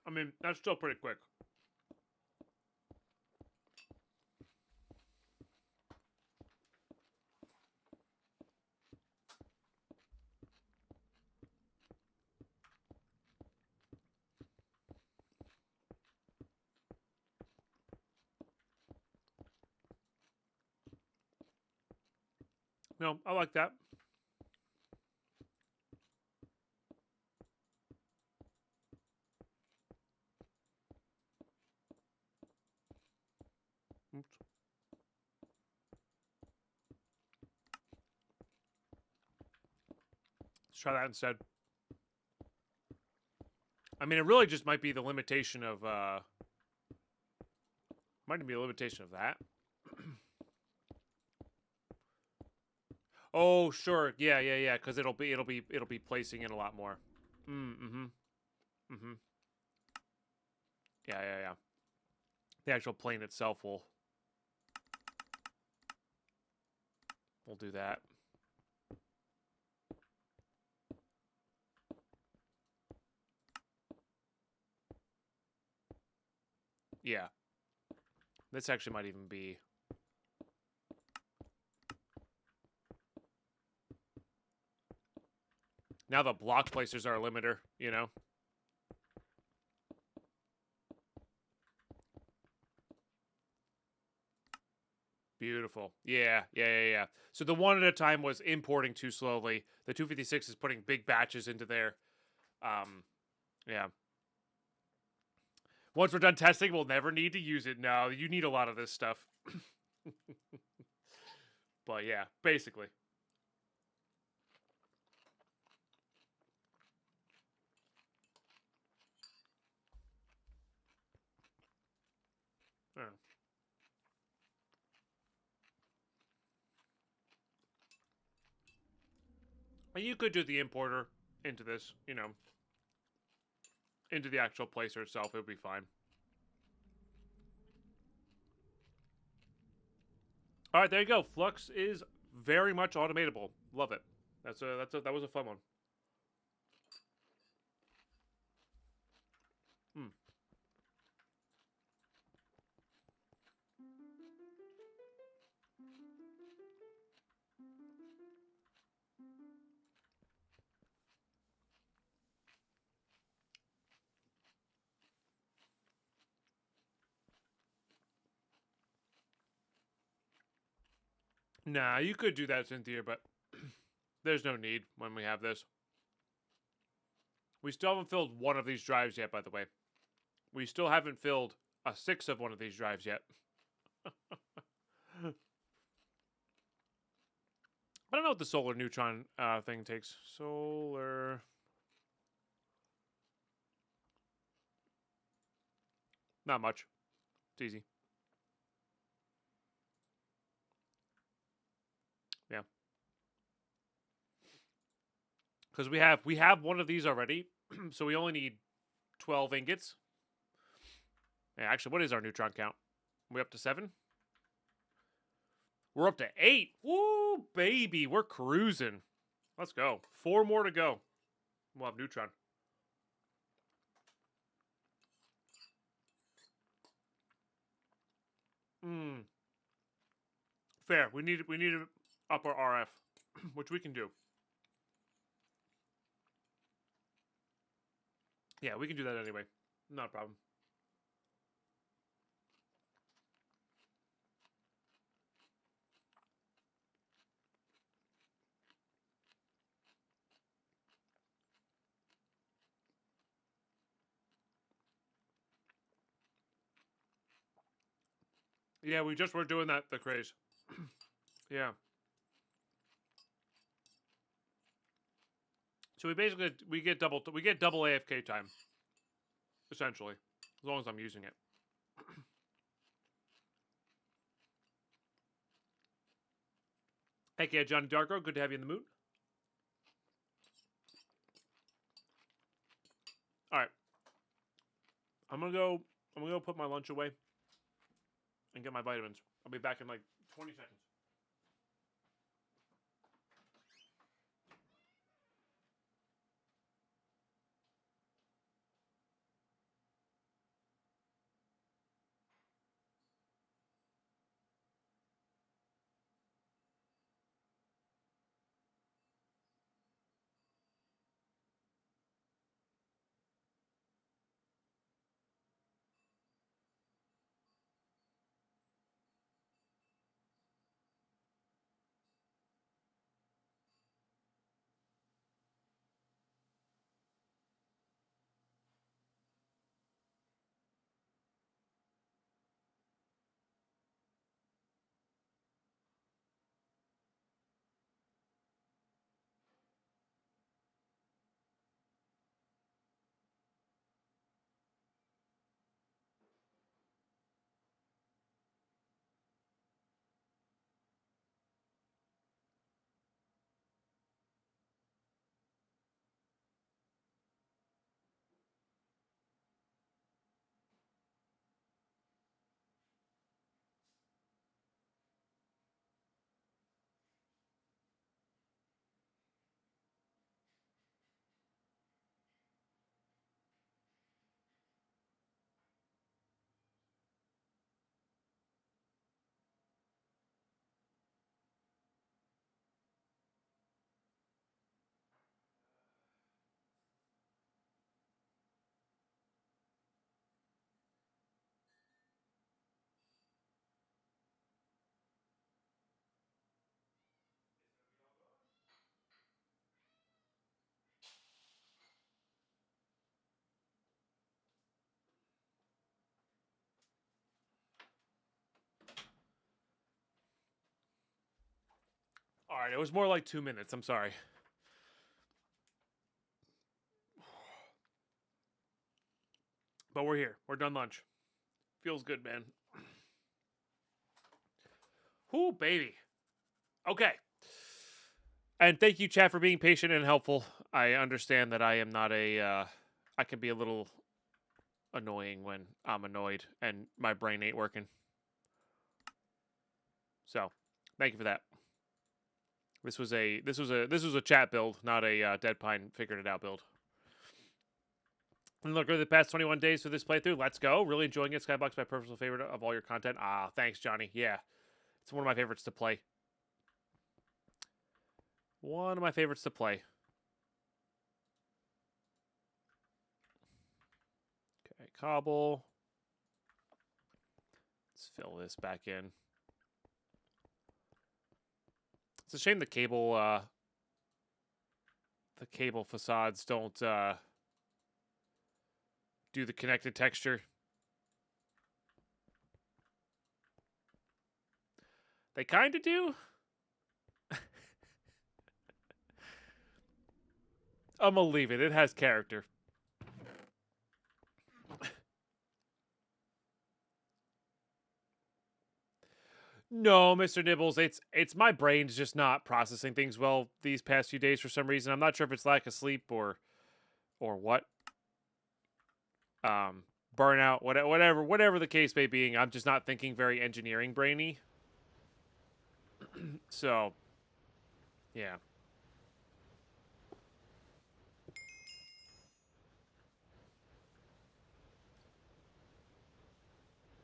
I mean, that's still pretty quick. No, I like that. Oops. Let's try that instead. I mean, it really just might be the limitation of, might be a limitation of that. Oh, sure. Yeah. Because it'll be placing in a lot more. Mm-hmm. Yeah. The actual plane itself will do that. Yeah. This actually might even be. Now the block placers are a limiter, you know? Beautiful. Yeah. So the one at a time was importing too slowly. The 256 is putting big batches into there. Yeah. Once we're done testing, we'll never need to use it. No, you need a lot of this stuff. But yeah, basically. And you could do the importer into this, you know, into the actual placer itself. It would be fine. All right, there you go. Flux is very much automatable. Love it. That was a fun one. Hmm. Nah, you could do that, Cynthia, but there's no need when we have this. We still haven't filled one of these drives yet, by the way. We still haven't filled a 6 of one of these drives yet. I don't know what the solar neutron thing takes. Solar... Not much. It's easy. Yeah. Because we have one of these already, so we only need 12 ingots. Yeah, actually, what is our neutron count? Are we up to 7? We're up to 8. Woo, baby, we're cruising. Let's go. 4 more to go. We'll have neutron. Fair. We need to up our RF, which we can do. Yeah, we can do that anyway. Not a problem. Yeah, we just were doing that, the craze. Yeah. So we basically we get double AFK time, essentially, as long as I'm using it. Heck yeah, Johnny Darko, good to have you in the mood. All right, I'm gonna go put my lunch away and get my vitamins. I'll be back in like 20 seconds. All right, it was more like 2 minutes. I'm sorry. But we're here. We're done lunch. Feels good, man. Whoo, baby. Okay. And thank you, chat, for being patient and helpful. I understand that I am not a. I can be a little annoying when I'm annoyed and my brain ain't working. So, thank you for that. This was a chat build, not a Deadpine figured it out build. And look, over the past 21 days for this playthrough, let's go. Really enjoying it. SkyBlock's my personal favorite of all your content. Ah, thanks, Johnny. Yeah, it's one of my favorites to play. One of my favorites to play. Okay, cobble. Let's fill this back in. It's a shame the cable facades don't do the connected texture. They kind of do. I'm gonna leave it. It has character. No, Mr. Nibbles, it's my brain's just not processing things well these past few days for some reason. I'm not sure if it's lack of sleep or what. Burnout, whatever the case may be. I'm just not thinking very engineering brainy. So, yeah.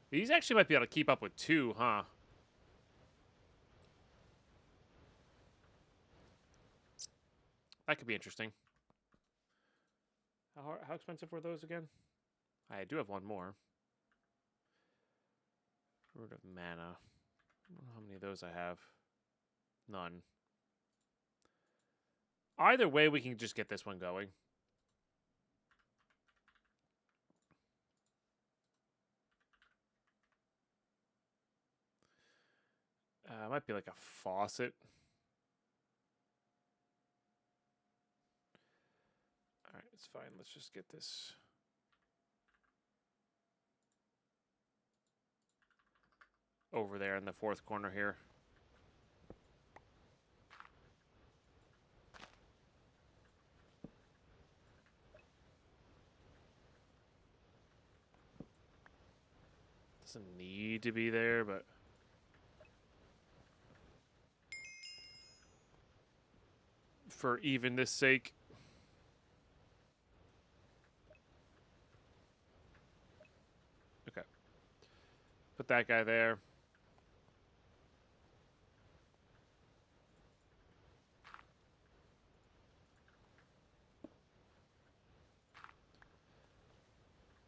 These actually might be able to keep up with 2, huh? That could be interesting. How expensive were those again? I do have one more. Root of Mana. I don't know how many of those I have. None. Either way, we can just get this one going. It might be like a faucet. Alright, it's fine. Let's just get this. Over there in the 4th corner here. Doesn't need to be there, but... for evenness sake. Okay. Put that guy there.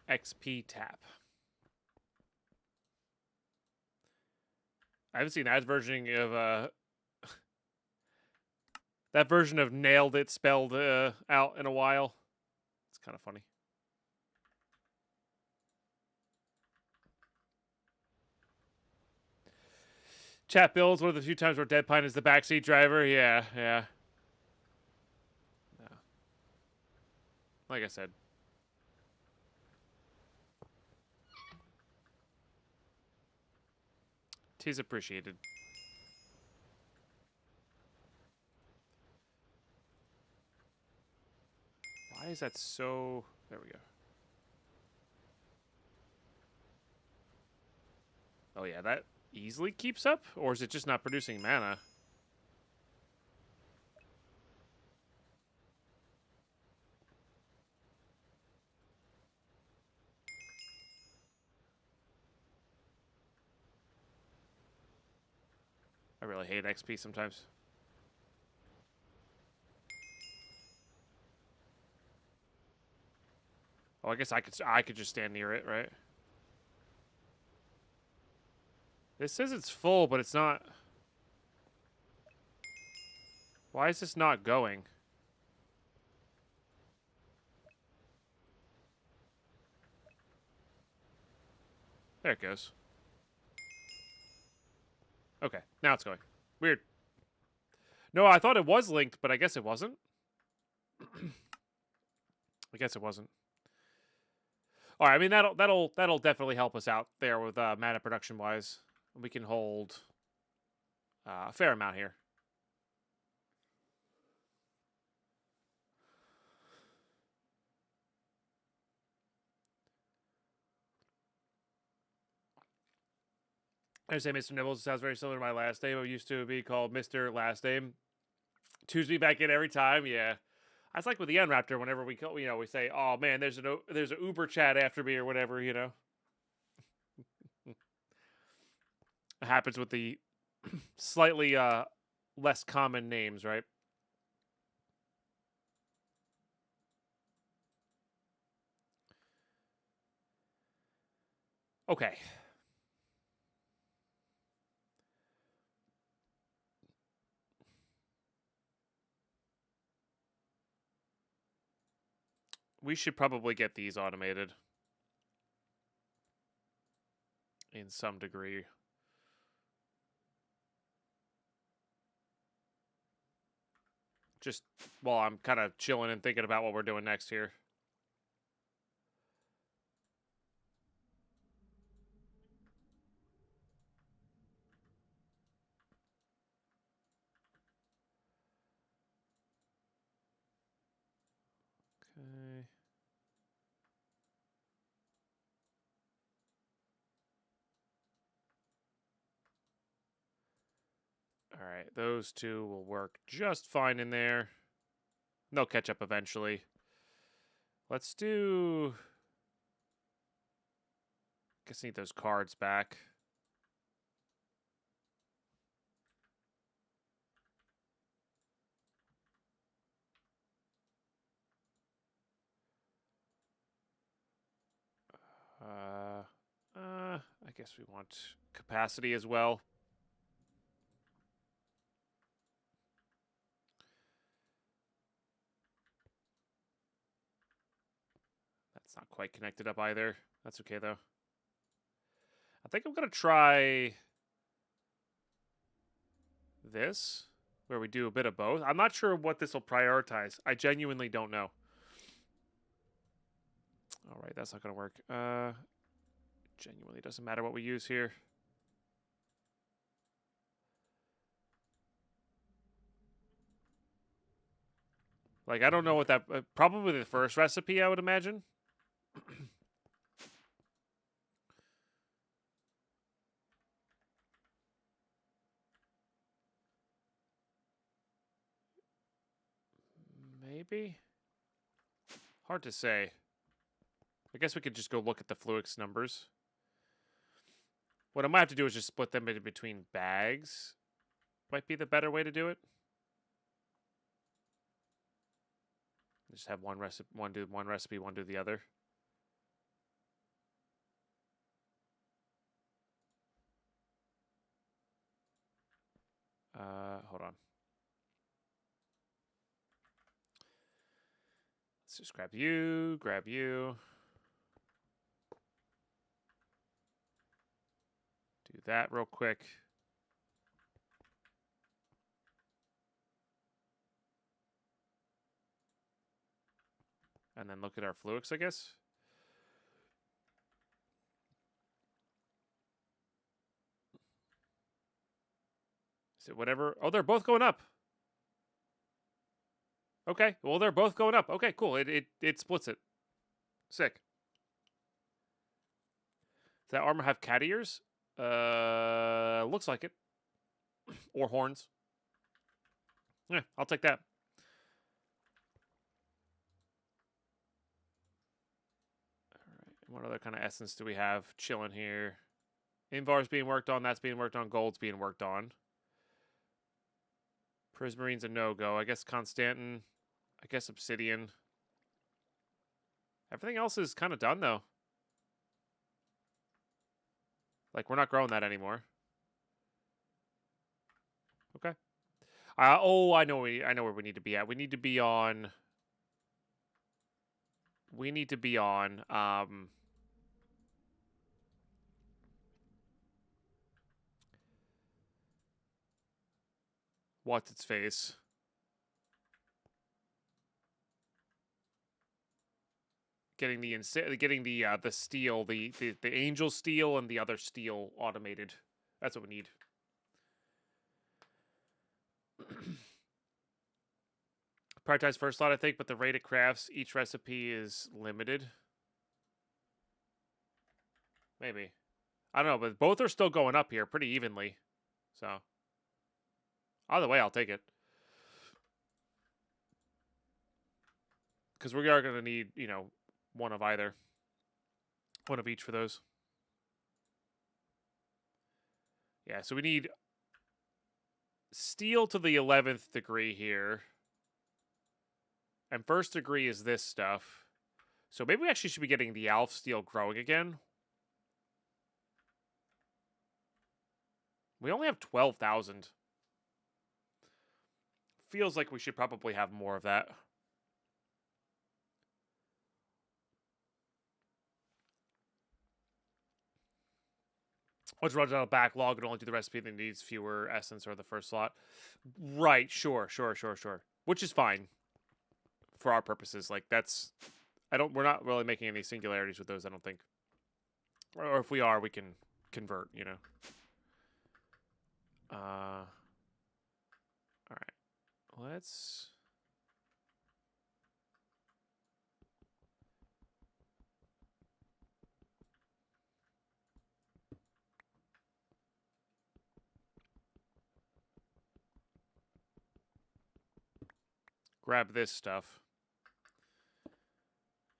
XP tap. I haven't seen that version of that version of nailed it spelled out in a while. It's kind of funny. Chat builds one of the few times where Deadpine is the backseat driver. Yeah. Like I said. Tis appreciated. Why is that so... There we go. Oh yeah, that easily keeps up? Or is it just not producing mana? I really hate XP sometimes. Oh, I guess I could just stand near it, right? This says it's full, but it's not. Why is this not going? There it goes. Okay, now it's going. Weird. No, I thought it was linked, but I guess it wasn't. I guess it wasn't. All right, I mean that'll definitely help us out there with mana production wise. We can hold a fair amount here. I say Mr. Nibbles sounds very similar to my last name. It used to be called Mr. Last Name. Tunes me back in every time. Yeah, that's like with the Unraptor. Whenever we call, we say, "Oh man, there's an Uber chat after me" or whatever. It happens with the slightly less common names, right? Okay. We should probably get these automated in some degree. Just while I'm kind of chilling and thinking about what we're doing next here. Okay. All right, those two will work just fine in there. They'll catch up eventually. Let's do... Guess I need those cards back. I guess we want capacity as well. That's not quite connected up either. That's okay, though. I think I'm going to try this, where we do a bit of both. I'm not sure what this will prioritize. I genuinely don't know. All right, that's not going to work. Genuinely doesn't matter what we use here. Like, I don't know what that... probably the first recipe, I would imagine. Maybe? Hard to say. I guess we could just go look at the Fluix numbers. What I might have to do is just split them in between bags. Might be the better way to do it. Just have one recipe, one do one recipe, one do the other. Hold on. Let's just grab you, grab you. Do that real quick. And then look at our Fluix, I guess. Is it whatever? Oh, they're both going up. Okay, well, they're both going up. Okay, cool. It splits it. Sick. Does that armor have cat ears? Looks like it. Or horns. Yeah, I'll take that. All right. What other kind of essence do we have chilling here? Invar's being worked on. That's being worked on. Gold's being worked on. Prismarine's a no-go. I guess Constantin. I guess Obsidian. Everything else is kind of done, though. Like, we're not growing that anymore. Okay. Oh, I know where we need to be at. We need to be on... What's its face? Getting the steel, the angel steel and the other steel automated. That's what we need. Prioritize first slot, I think, but the rate it crafts each recipe is limited. Maybe. I don't know, but both are still going up here pretty evenly. So, either way, I'll take it. Because we are going to need, you know, one of either. One of each for those. Yeah, so we need steel to the 11th degree here. And first degree is this stuff. So maybe we actually should be getting the Alf steel growing again. We only have 12,000. Feels like we should probably have more of that. Let's run down a backlog and only do the recipe that needs fewer essence or the first slot. Right, sure. Which is fine. For our purposes. Like, that's... we're not really making any singularities with those, I don't think. Or if we are, we can convert, you know. Alright. Let's... grab this stuff.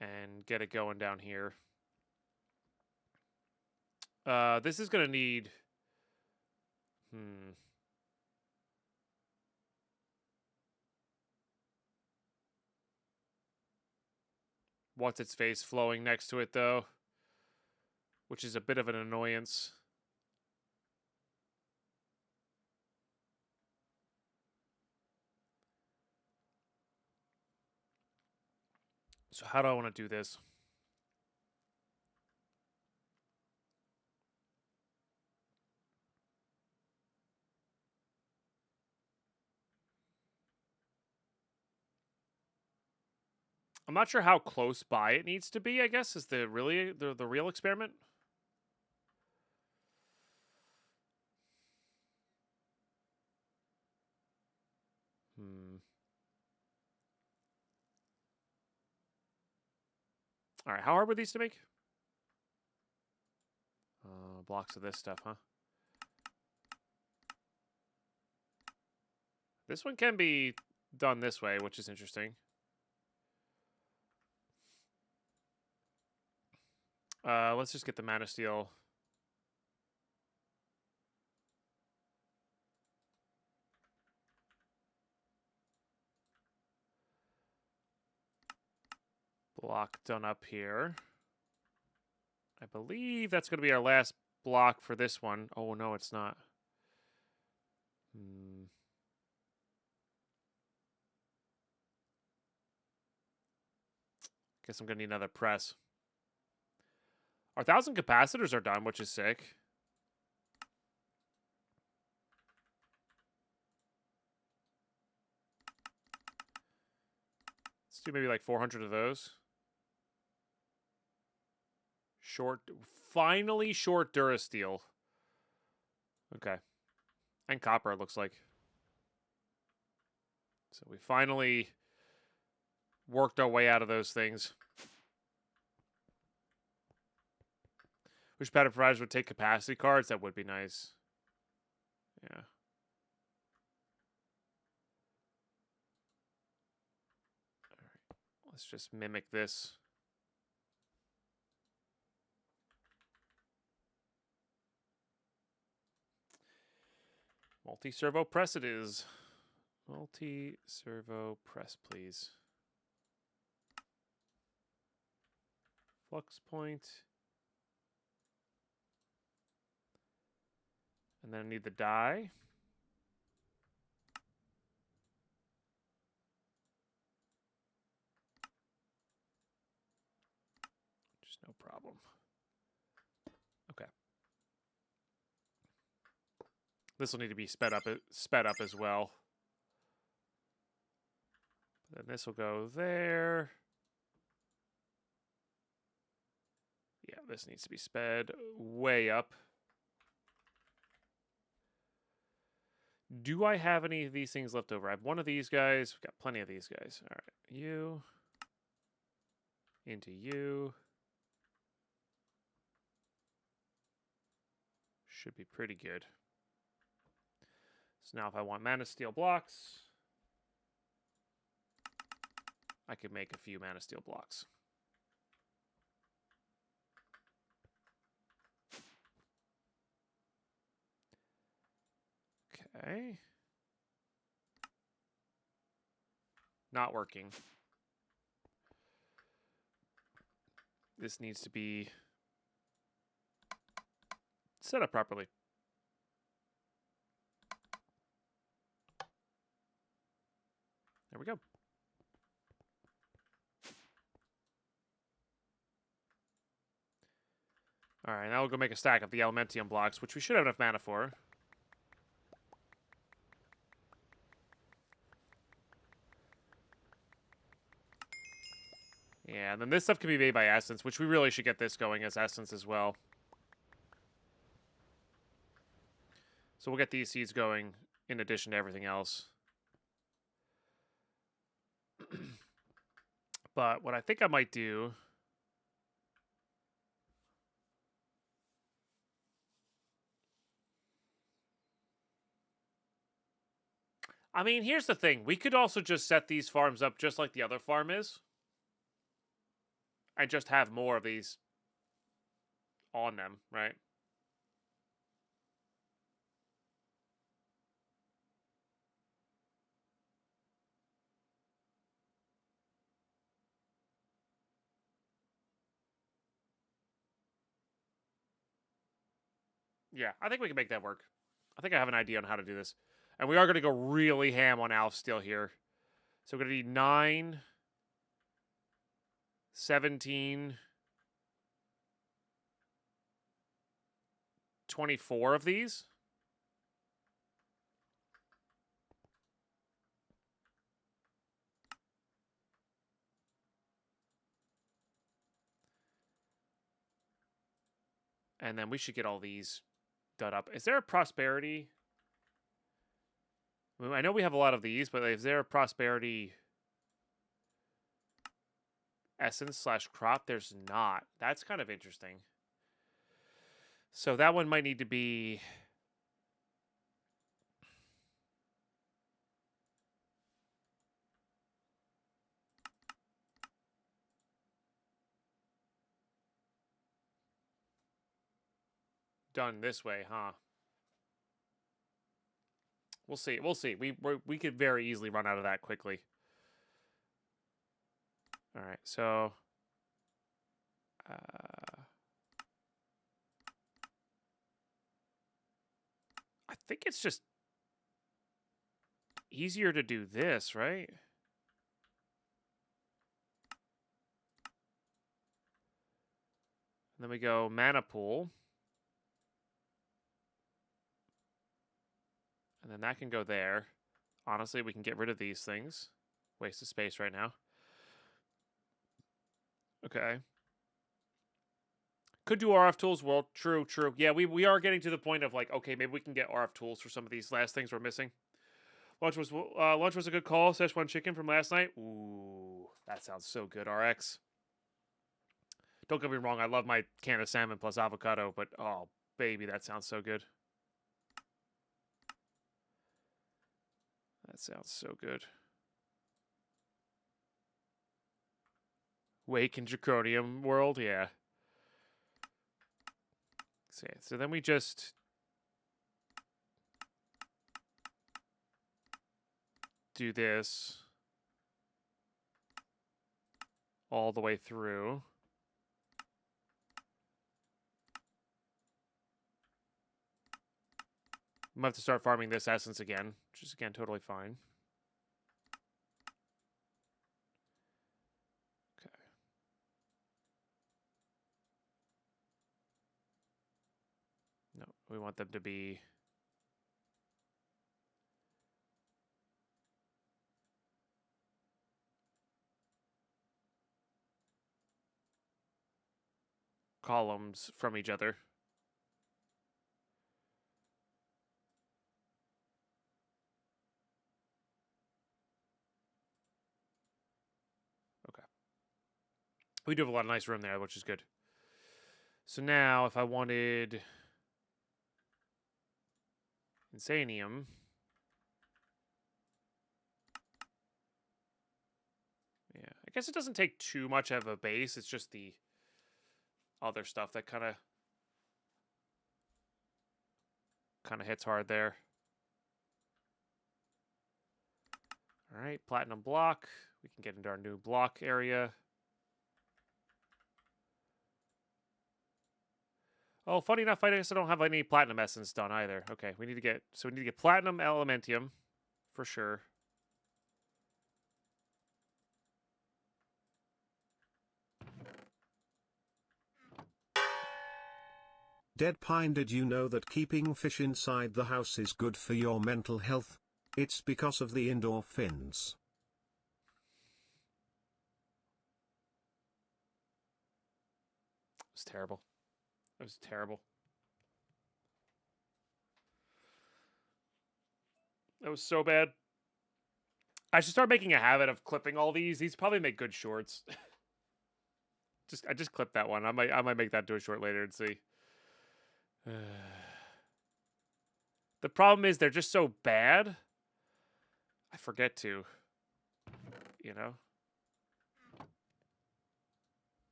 And get it going down here. This is going to need... What's its face flowing next to it, though? Which is a bit of an annoyance. So how do I want to do this? I'm not sure how close by it needs to be, I guess, is the real experiment. All right, how hard were these to make? Blocks of this stuff, huh? This one can be done this way, which is interesting. Let's just get the mana steel. Block done up here. I believe that's going to be our last block for this one. Oh, no, it's not. Guess I'm going to need another press. Our 1,000 capacitors are done, which is sick. Let's do maybe like 400 of those. Finally short Durasteel. Okay. And copper, it looks like. So we finally worked our way out of those things. Wish pattern providers would take capacity cards. That would be nice. Yeah. All right. Let's just mimic this. Multi-servo press it is. Multi-servo press, please. Flux point. And then I need the die. Just no problem. Okay. This will need to be sped up as well. Then this will go there. Yeah, this needs to be sped way up. Do I have any of these things left over? I have one of these guys. We've got plenty of these guys. All right. You. Into you. Should be pretty good. So now if I want mana steel blocks, I could make a few mana steel blocks. Okay. Not working. This needs to be set up properly. There we go. All right, now we'll go make a stack of the Elementium blocks, which we should have enough mana for. Yeah, and then this stuff can be made by Essence, which we really should get this going as Essence as well. So we'll get these seeds going in addition to everything else. But what I think I might do... I mean, here's the thing. We could also just set these farms up just like the other farm is. And just have more of these on them, right? Yeah, I think we can make that work. I think I have an idea on how to do this. And we are going to go really ham on Alf Steel here. So we're going to need 9, 17, 24 of these. And then we should get all these done up. Is there a prosperity? I mean, I know we have a lot of these, but is there a prosperity essence / crop? There's not. That's kind of interesting. So that one might need to be... done this way, huh? We'll see. We'll see. We could very easily run out of that quickly. All right, so... I think it's just easier to do this, right? And then we go mana pool. And then that can go there. Honestly, we can get rid of these things. Waste of space right now. Okay. Could do RF tools. Well, true, true. Yeah, we are getting to the point of like, okay, maybe we can get RF tools for some of these last things we're missing. Lunch was a good call. Szechuan chicken from last night. Ooh, that sounds so good, RX. Don't get me wrong, I love my can of salmon plus avocado, but oh, baby, that sounds so good. That sounds so good. Wake in Draconium world, yeah. So then we just do this all the way through. I'm gonna have to start farming this essence again, which is again totally fine. Okay. No, we want them to be columns from each other. We do have a lot of nice room there, which is good. So now, if I wanted... Insanium. Yeah, I guess it doesn't take too much of a base. It's just the other stuff that kind of hits hard there. All right, platinum block. We can get into our new block area. Oh, funny enough, I guess I don't have any platinum essence done either. Okay, we need to get platinum elementium for sure. Deadpine, did you know that keeping fish inside the house is good for your mental health? It's because of the endorphins. It was terrible. It was terrible. That was so bad. I should start making a habit of clipping all these. These probably make good shorts. I just clipped that one. I might make that into a short later and see. The problem is they're just so bad. I forget to, you know.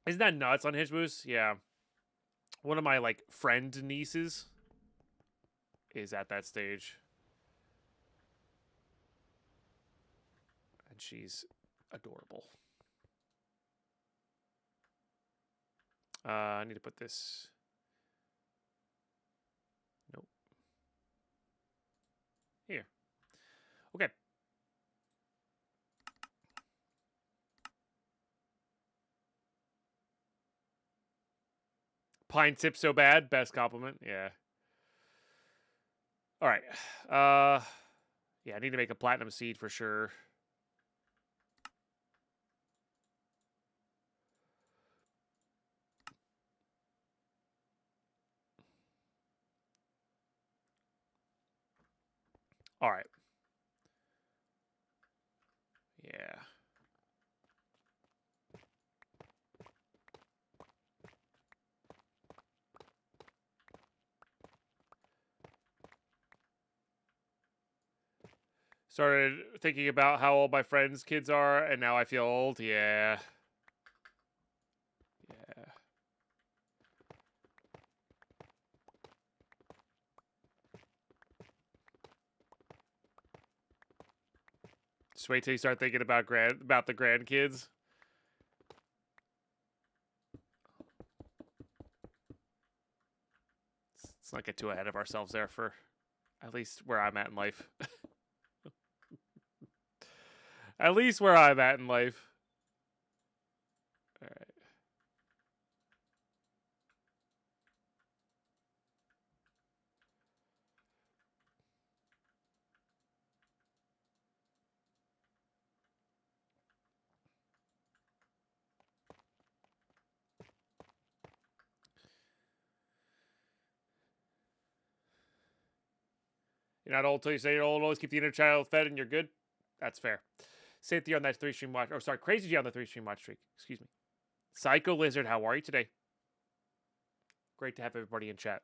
Isn't that nuts on Hinge Boost? Yeah. One of my like friend nieces is at that stage. And she's adorable. I need to put this. Nope. Here. Okay. Pine tip so bad. Best compliment. Yeah. All right. Yeah, I need to make a platinum seed for sure. All right. Yeah. Started thinking about how old my friends' kids are, and now I feel old. Yeah. Yeah. Just wait till you start thinking about the grandkids. Let's not get too ahead of ourselves there for at least where I'm at in life. At least where I'm at in life. All right. You're not old till you say you're old. Always keep the inner child fed and you're good. That's fair. Cynthia on that 3-stream watch. Oh, sorry. Crazy G on the 3-stream watch streak. Excuse me. Psycho Lizard, how are you today? Great to have everybody in chat.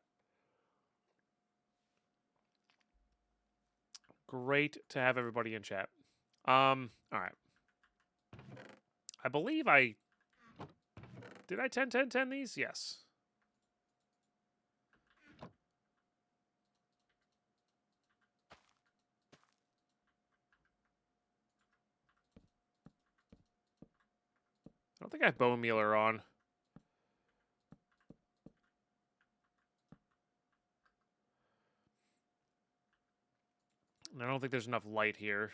Great to have everybody in chat. All right. I believe I... Did I 10-10-10 these? Yes. I don't think I have Bone Mealer on. And I don't think there's enough light here.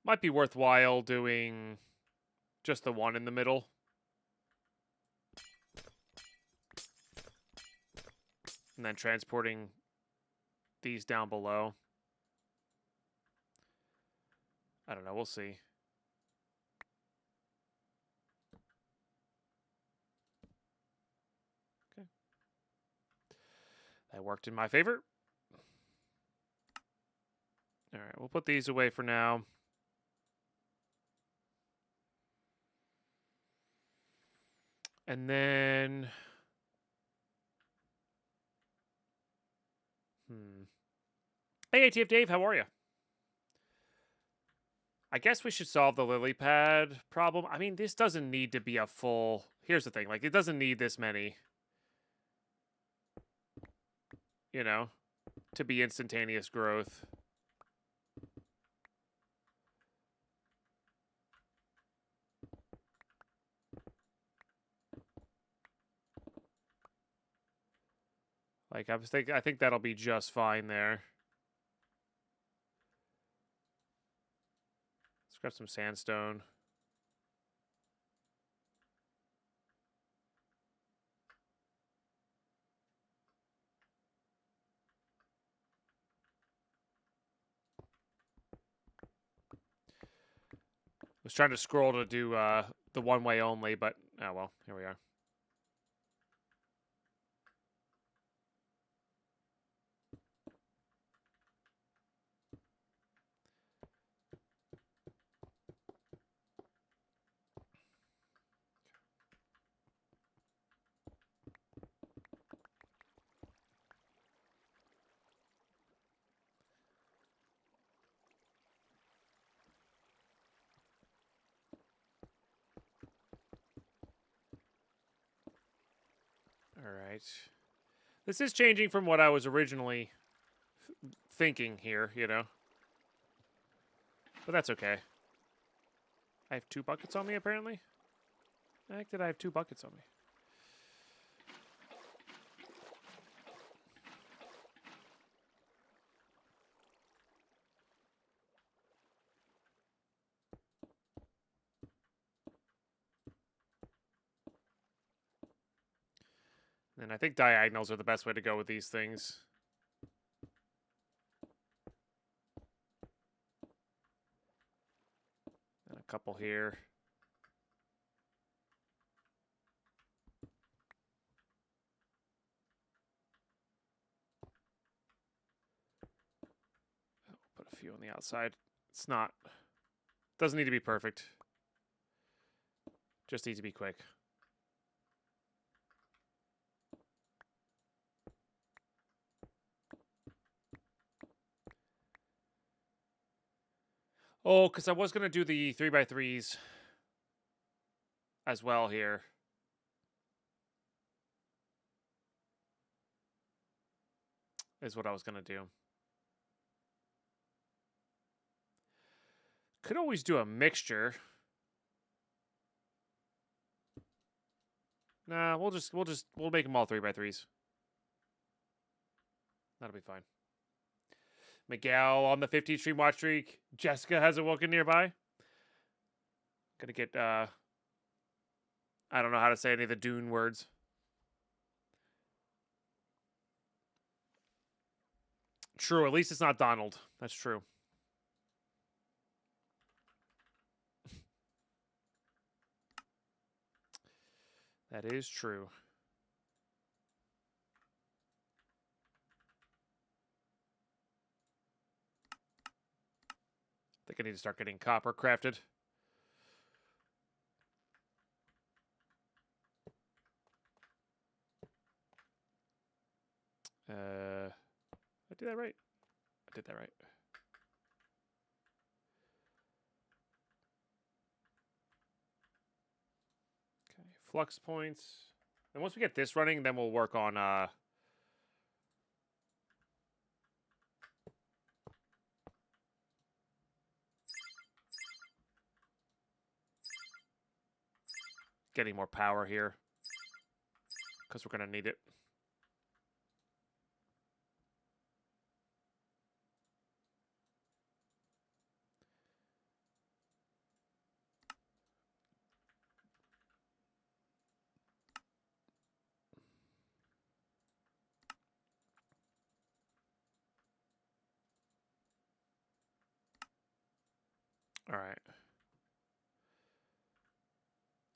Might be worthwhile doing Just the one in the middle. And then transporting these down below. I don't know. We'll see. Okay. That worked in my favor. All right. We'll put these away for now. And then... Hey, ATF Dave, how are you? I guess we should solve the lily pad problem. I mean, this doesn't need to be a full... Here's the thing. Like, it doesn't need this many. You know? To be instantaneous growth. Like, I think that'll be just fine there. Let's grab some sandstone. Was trying to scroll to do the one way only, but oh well, here we are. All right. This is changing from what I was originally thinking here, you know. But that's okay. I have 2 buckets on me, apparently. The heck did I have 2 buckets on me? And I think diagonals are the best way to go with these things. And a couple here. Put a few on the outside. It's not... Doesn't need to be perfect. Just needs to be quick. Oh, because I was going to do the 3x3s as well here. Is what I was going to do. Could always do a mixture. Nah, we'll make them all 3x3s. That'll be fine. Miguel on the 15 stream watch streak. Jessica has awoken nearby. Gonna get, I don't know how to say any of the Dune words. True, at least it's not Donald. That's true. That is true. I think I need to start getting copper crafted. I did that right. I did that right. Okay, flux points. And once we get this running, then we'll work on getting more power here. Because we're going to need it. All right.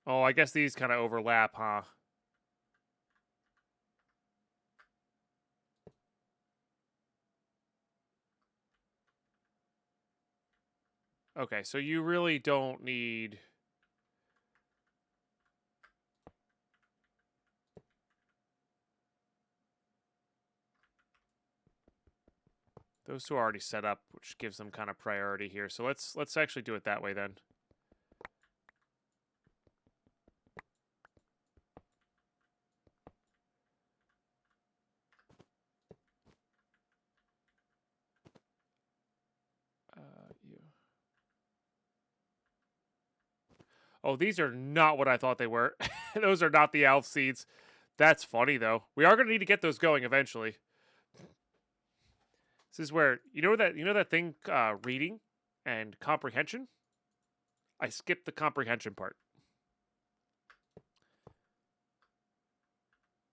Oh, I guess these kind of overlap, huh? Okay, so you really don't need... Those two are already set up, which gives them kind of priority here. So let's actually do it that way then. You. Oh, these are not what I thought they were. Those are not the elf seeds. That's funny though. We are going to need to get those going eventually. This is where you know that thing reading and comprehension. I skipped the comprehension part.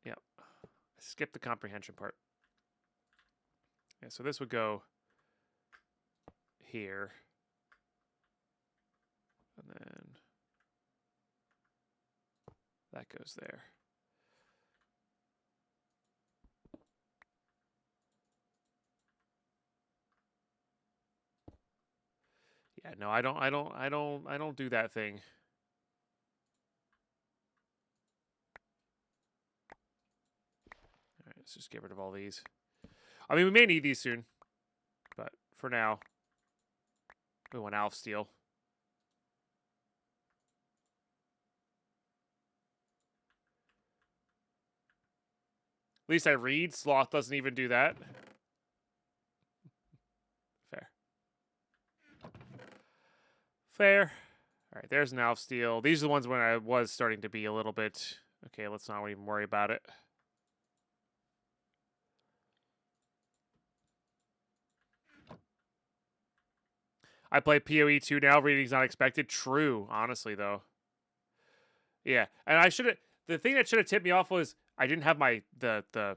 Yep, I skipped the comprehension part. Yeah, so this would go here, and then that goes there. Yeah, no, I don't do that thing. All right, let's just get rid of all these. I mean, we may need these soon, but for now, we want Durasteel. At least I read. Sloth doesn't even do that. Fair. Fair. All right, there's an Durasteel. These are the ones when I was starting to be a little bit... Okay, let's not even worry about it. I play PoE 2 now. Reading's not expected. True, honestly, though. Yeah, and I should have... The thing that should have tipped me off was I didn't have my... the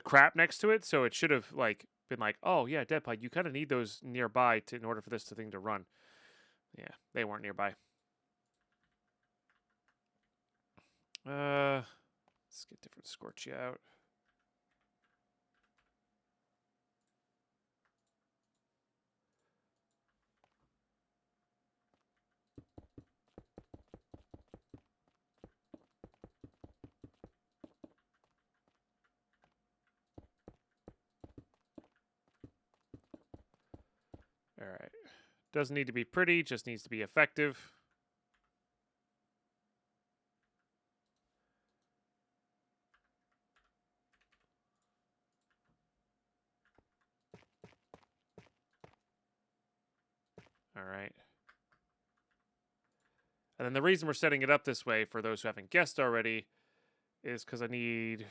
crap next to it, so it should have, like, been like, oh, yeah, Deadpine, you kind of need those nearby in order for this thing to run. Yeah, they weren't nearby. Let's get different Scorchy out. All right. Doesn't need to be pretty, just needs to be effective. All right. And then the reason we're setting it up this way, for those who haven't guessed already, is because I need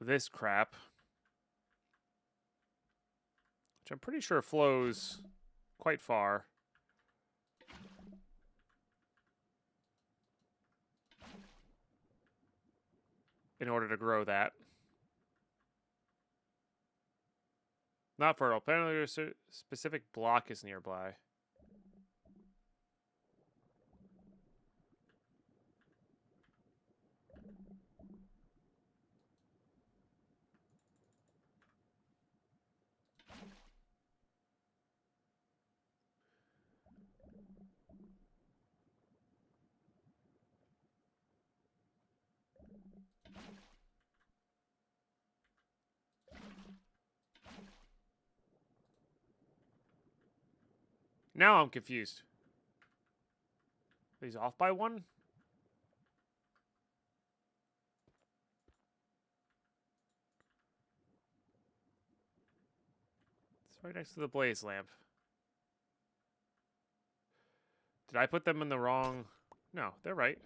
this crap, which I'm pretty sure flows quite far. In order to grow that. Not fertile. Apparently, a specific block is nearby. Now I'm confused. He's off by one? It's right next to the blaze lamp. Did I put them in the wrong... No, they're right.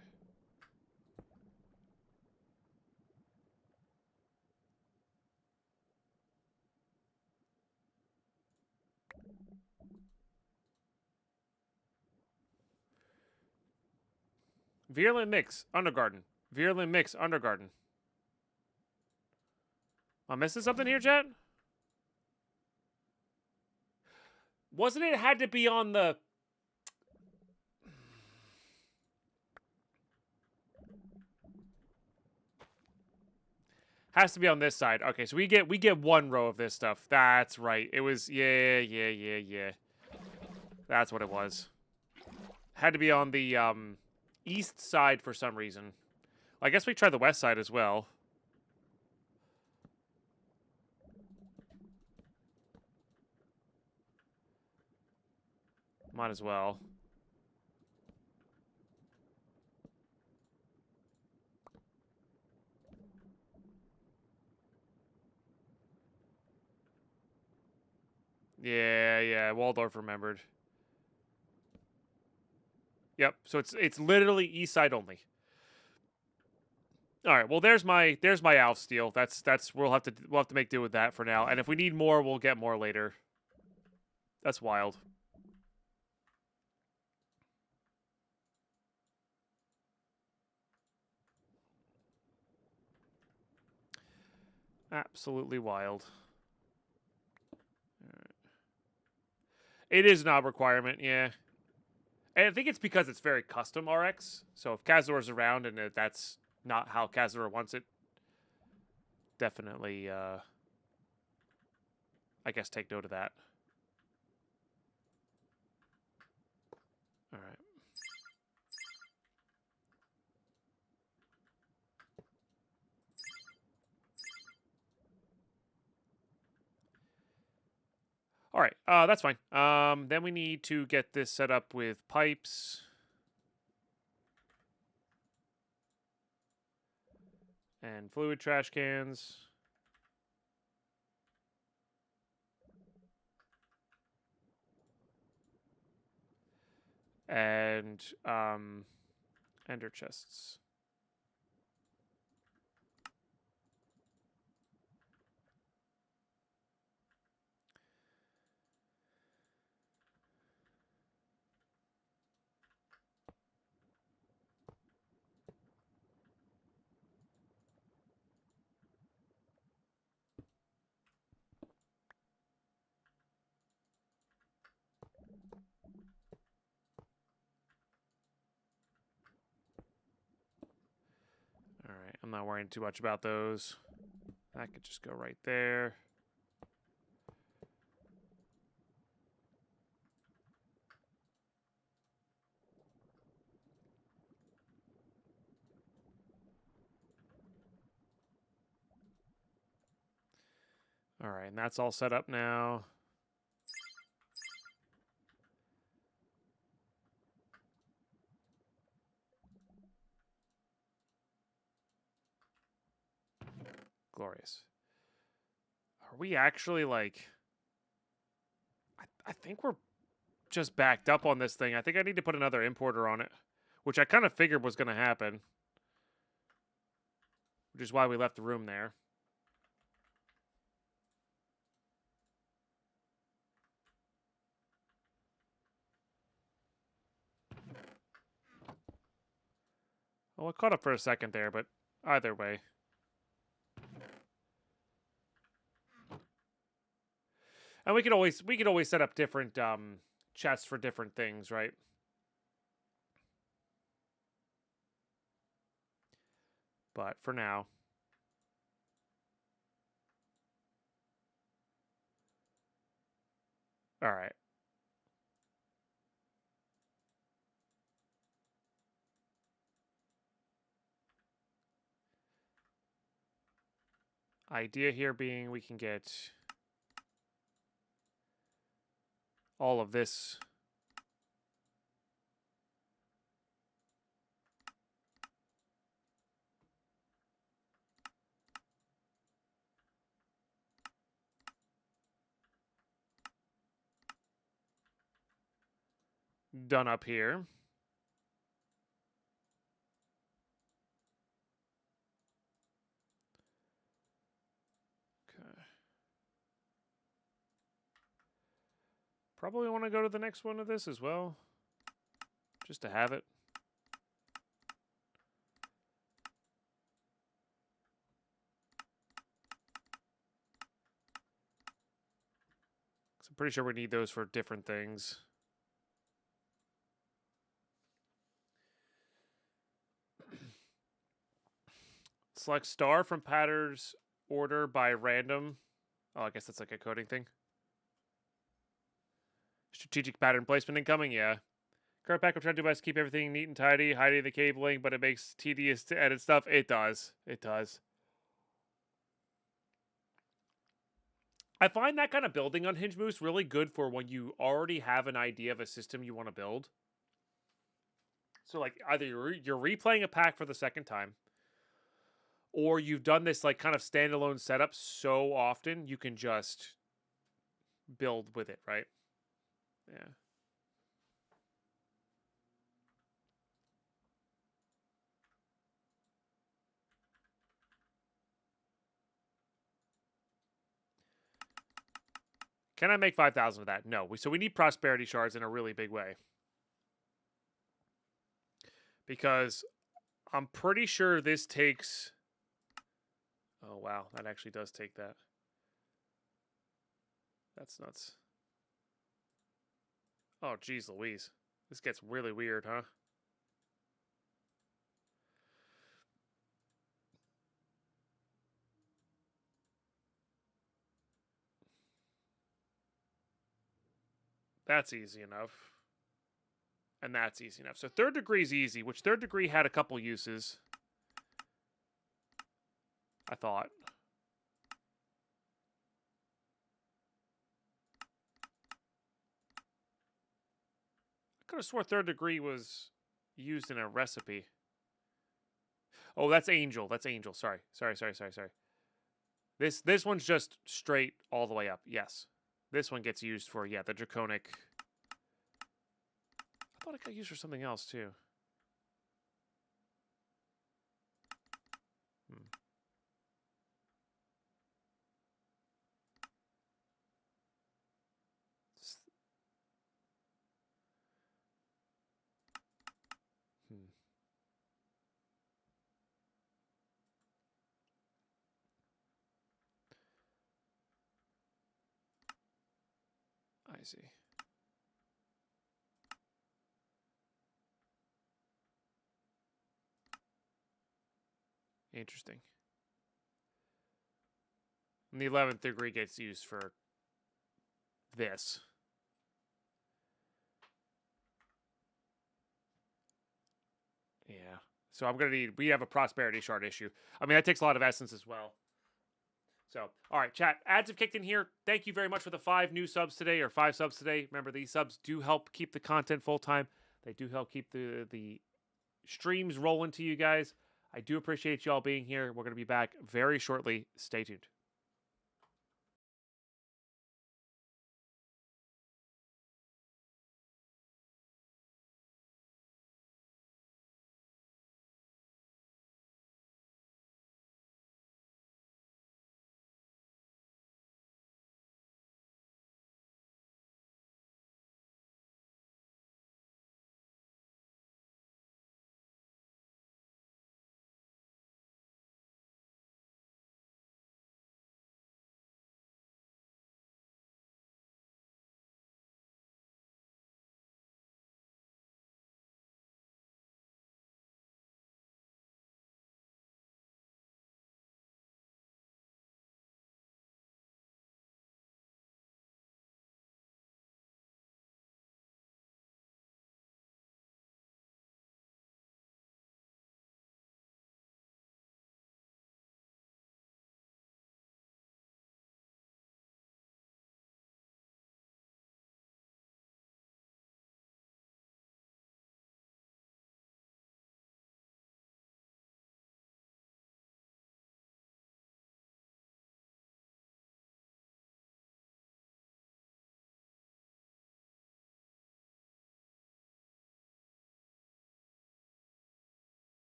Virulent Mix, Undergarden. Virulent Mix, Undergarden. Am I missing something here, chat? Wasn't it had to be on the... Has to be on this side. Okay, so we get one row of this stuff. That's right. It was... Yeah. That's what it was. Had to be on the east side for some reason. I guess we tried the west side as well. Might as well. Yeah, Waldorf remembered. Yep, so it's literally east side only. All right, well there's my Alf steel. That's we'll have to make do with that for now. And if we need more, we'll get more later. That's wild. Absolutely wild. All right. It is not a requirement, yeah. And I think it's because it's very custom RX. So if Kazor's around and that's not how Kazor wants it, definitely, I guess, take note of that. All right. All right, that's fine. Then we need to get this set up with pipes. And fluid trash cans. And ender chests. All right, I'm not worrying too much about those. That could just go right there. All right, and that's all set up now. Glorious. Are we actually, like... I think we're just backed up on this thing. I think I need to put another importer on it, which I kind of figured was going to happen, which is why we left the room there. Well, I caught up for a second there, but either way. And we could always set up different chests for different things, right? But for now. All right. Idea here being we can get all of this done up here. Okay. Probably want to go to the next one of this as well, just to have it. I'm pretty sure we need those for different things. Select star from patterns order by random. Oh, I guess that's like a coding thing. Strategic pattern placement incoming, yeah. Current backup trying to do my best to keep everything neat and tidy, hiding the cabling, but it makes tedious to edit stuff. It does. It does. I find that kind of building on Hinge Moose really good for when you already have an idea of a system you want to build. So, like, either you're replaying a pack for the second time, or you've done this, like, kind of standalone setup so often, you can just build with it, right? Yeah. Can I make 5,000 of that? No. So we need prosperity shards in a really big way. Because I'm pretty sure this takes... Oh, wow. That actually does take that. That's nuts. Oh, geez Louise. This gets really weird, huh? That's easy enough. And that's easy enough. So third degree is easy, which third degree had a couple uses. I thought. I could have swore third degree was used in a recipe. Oh, that's angel. That's angel. Sorry. This one's just straight all the way up. Yes. This one gets used for, yeah, the draconic. I thought it got used for something else, too. I see. Interesting. And the 11th degree gets used for this. Yeah. So I'm going to need... We have a prosperity shard issue. I mean, that takes a lot of essence as well. So, all right, chat. Ads have kicked in here. Thank you very much for the 5 new subs today, or 5 subs today. Remember, these subs do help keep the content full-time. They do help keep the streams rolling to you guys. I do appreciate y'all being here. We're going to be back very shortly. Stay tuned.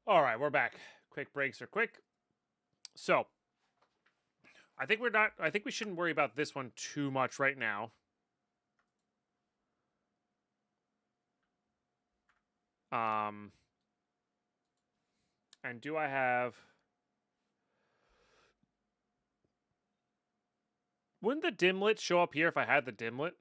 All right, we're back. Quick breaks are quick. So, I think we shouldn't worry about this one too much right now. And do I have... Wouldn't the dimlet show up here if I had the dimlet?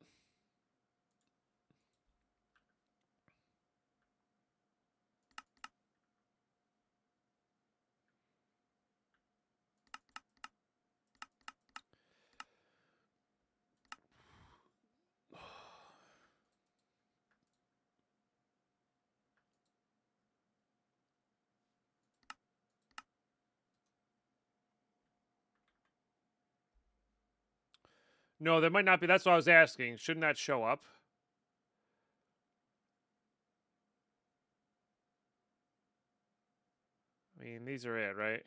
No, there might not be. That's what I was asking. Shouldn't that show up? I mean, these are it, right?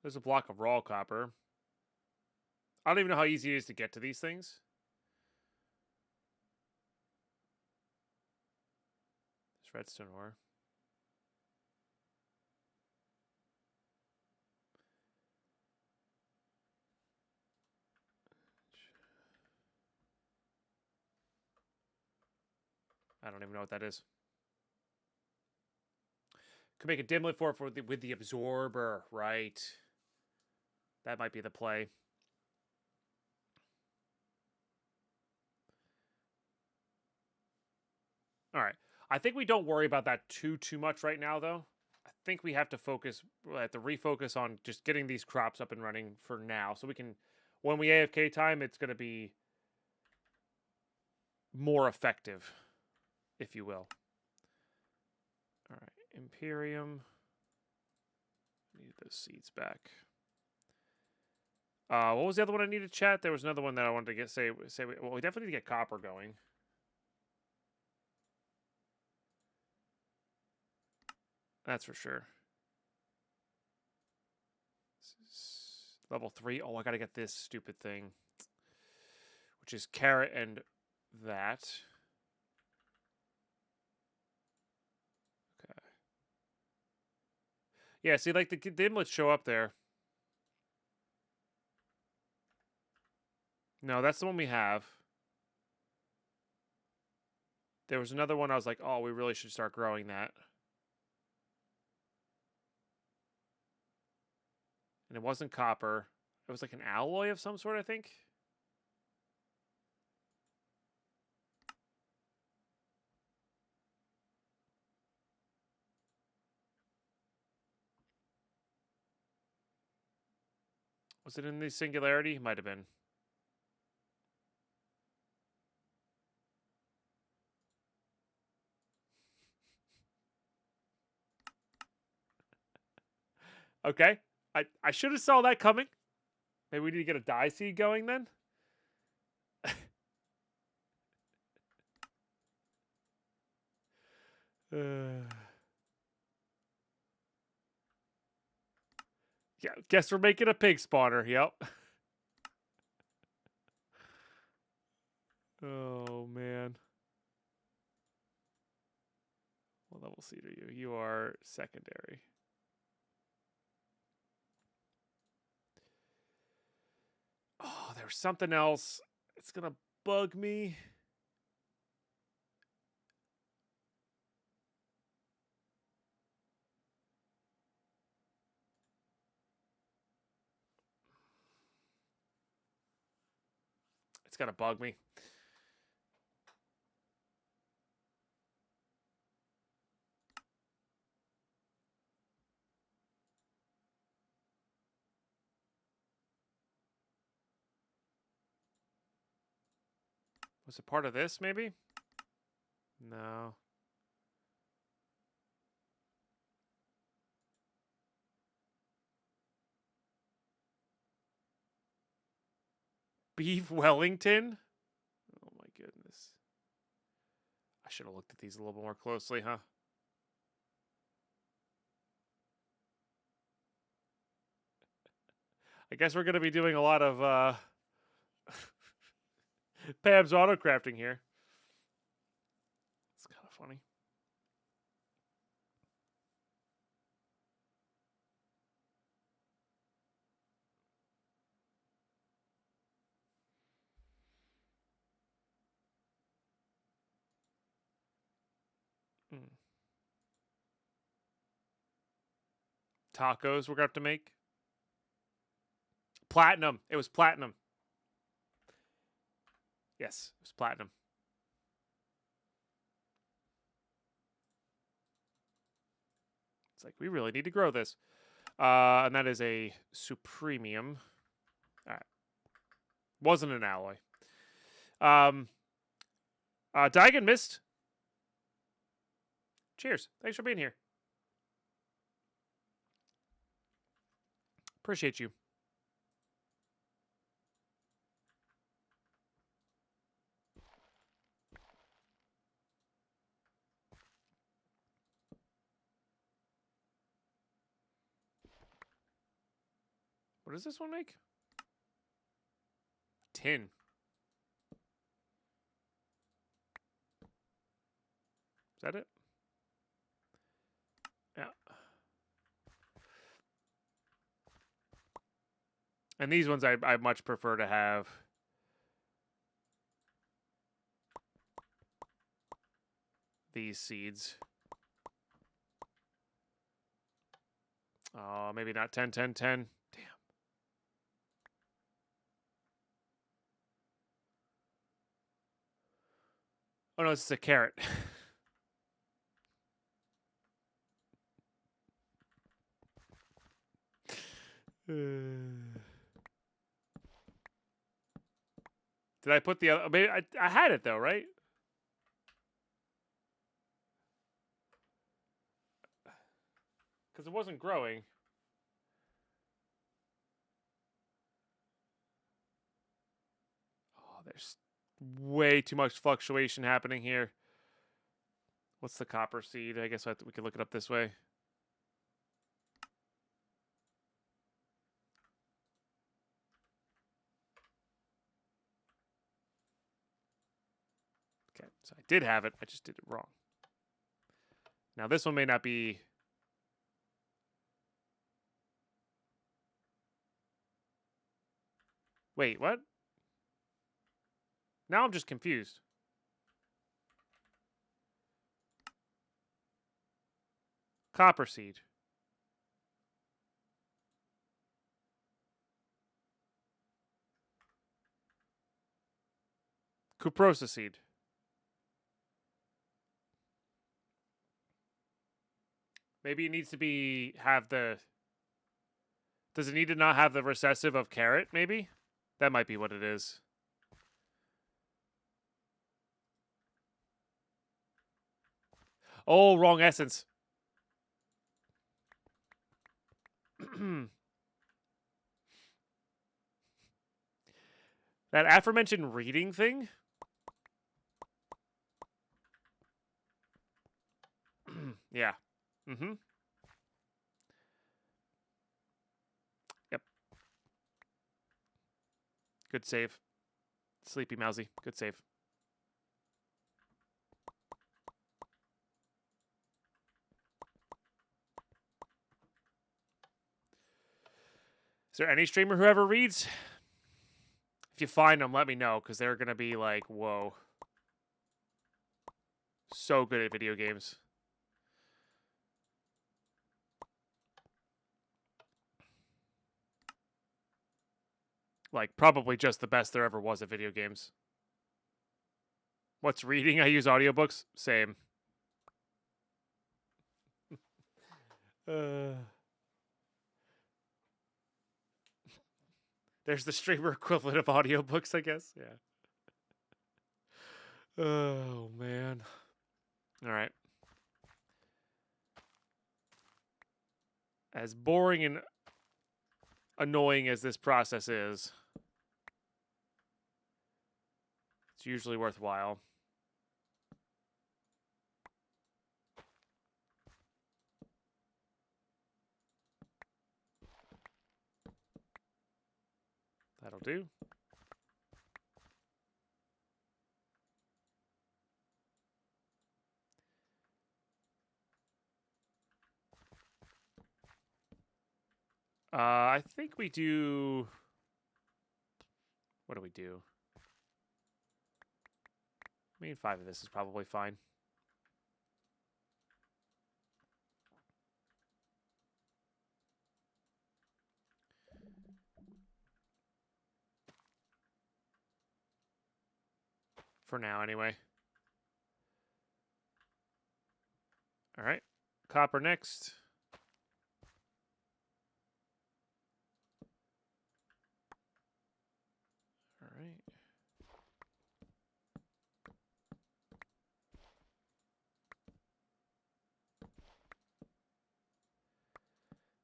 There's a block of raw copper. I don't even know how easy it is to get to these things. There's redstone ore. I don't even know what that is. Could make a dimlet for it with the absorber, right? That might be the play. All right. I think we don't worry about that too much right now, though. I think we have to refocus on just getting these crops up and running for now, so we can, when we AFK time, it's going to be more effective, if you will. All right, Imperium. Need those seeds back. What was the other one I needed, chat? There was another one that I wanted to say. Well, we definitely need to get copper going. That's for sure. Level 3. Oh, I gotta get this stupid thing, which is carrot and that. Okay. Yeah, see, like the dimlets show up there. No, that's the one we have. There was another one I was like, oh, we really should start growing that. And it wasn't copper. It was like an alloy of some sort, I think. Was it in the singularity? Might have been. Okay. I should have saw that coming. Maybe we need to get a dye seed going then. Yeah, guess we're making a pig spawner. Yep. Oh, man. What level seed are you? You are secondary. Oh, there's something else. It's going to bug me. It's going to bug me. Was it part of this, maybe? No. Beef Wellington? Oh, my goodness. I should have looked at these a little more closely, huh? I guess we're going to be doing a lot of Pam's auto crafting here. funny. Tacos we're going to have to make. Platinum. It was platinum. Yes, it was platinum. It's like, we really need to grow this. And that is a supremium. All right. Wasn't an alloy. Daigen missed. Cheers. Thanks for being here. Appreciate you. What does this one make? Tin. Is that it? Yeah. And these ones I much prefer to have these seeds. Oh, maybe not 10, 10, 10. Damn. Oh, no, it's a carrot. Did I put the other... Maybe I had it, though, right? Because it wasn't growing. Oh, there's way too much fluctuation happening here. What's the copper seed? I guess we could look it up this way. Okay, so I did have it. I just did it wrong. Now this one may not be... Wait, what? Now I'm just confused. Copper seed. Cuprosa seed. Maybe it needs to be have the... Does it need to not have the recessive of carrot, maybe? That might be what it is. Oh, wrong essence. That aforementioned reading thing? Yeah. Mm-hmm. Yep. Good save. Sleepy Mousy. Good save. Is there any streamer who ever reads? If you find them, let me know, because they're going to be like, whoa. So good at video games. Like, probably just the best there ever was at video games. What's reading? I use audiobooks. Same. There's the streamer equivalent of audiobooks, I guess. Yeah. Oh, man. All right. As boring and annoying as this process is, it's usually worthwhile. That'll do. I think we do... What do we do? I mean, 5 of this is probably fine. For now, anyway. All right. Copper next. All right.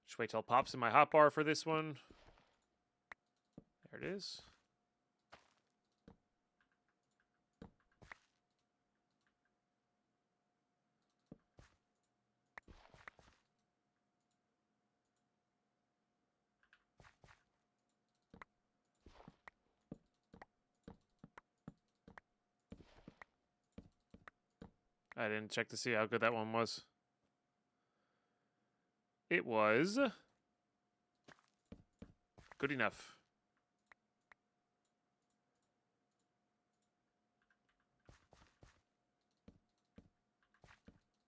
Just wait till it pops in my hotbar for this one. There it is. I didn't check to see how good that one was. It was good enough. I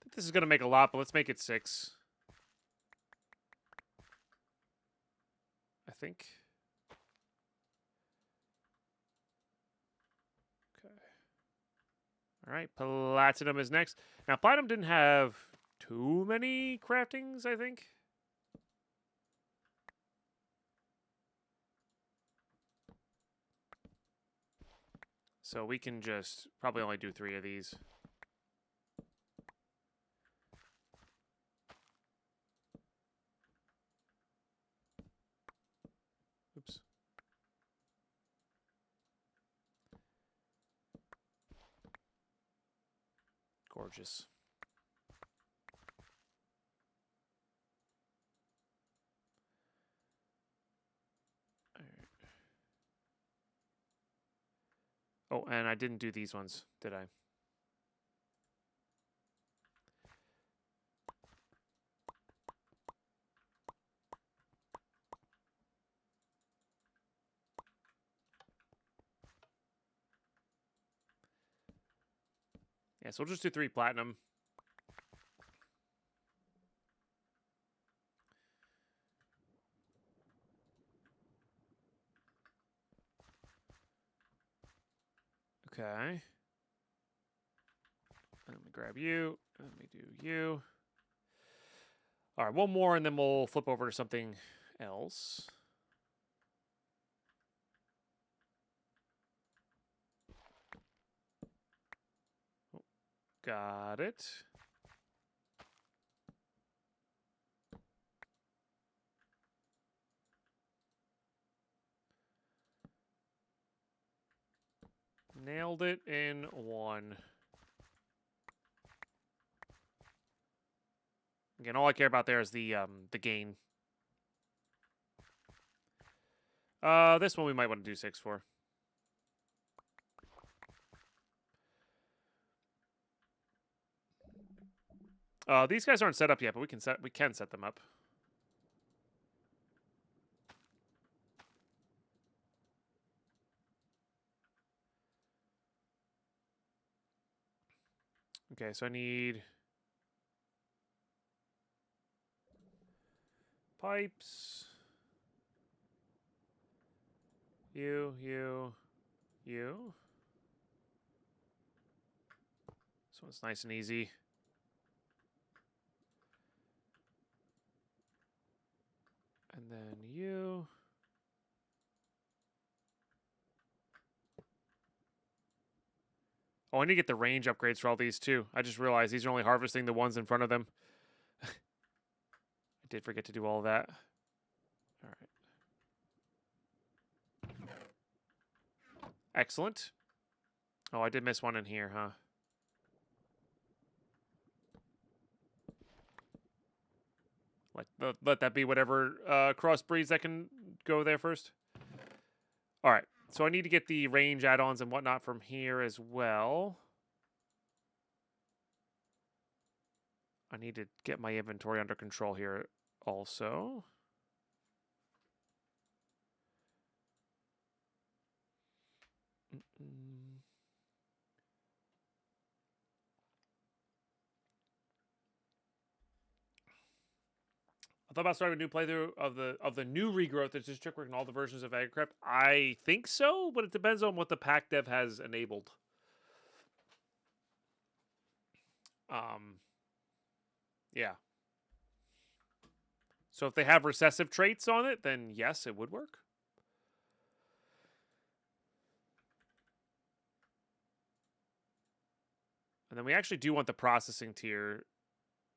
think this is going to make a lot, but let's make it 6. I think. Okay. All right, platinum is next. Now, platinum didn't have too many craftings, I think. So we can just probably only do 3 of these. Oops. Gorgeous. All right. Oh, and I didn't do these ones, did I? Yeah, so we'll just do 3 platinum. Okay. Let me grab you. Let me do you. All right, one more, and then we'll flip over to something else. Oh, got it. Nailed it in 1. Again, all I care about there is the gain. This one we might want to do 6 for. These guys aren't set up yet, but we can set them up. Okay, so I need pipes. You. This one's nice and easy. And then you. Oh, I need to get the range upgrades for all these too. I just realized these are only harvesting the ones in front of them. I did forget to do all of that. All right. Excellent. Oh, I did miss one in here, huh? Let that be whatever crossbreeds that can go there first. All right. So I need to get the range add-ons and whatnot from here as well. I need to get my inventory under control here also. I thought about starting a new playthrough of the new regrowth that's just trick work in all the versions of Minecraft. I think so, but it depends on what the pack dev has enabled. Yeah. So if they have recessive traits on it, then yes, it would work. And then we actually do want the processing tier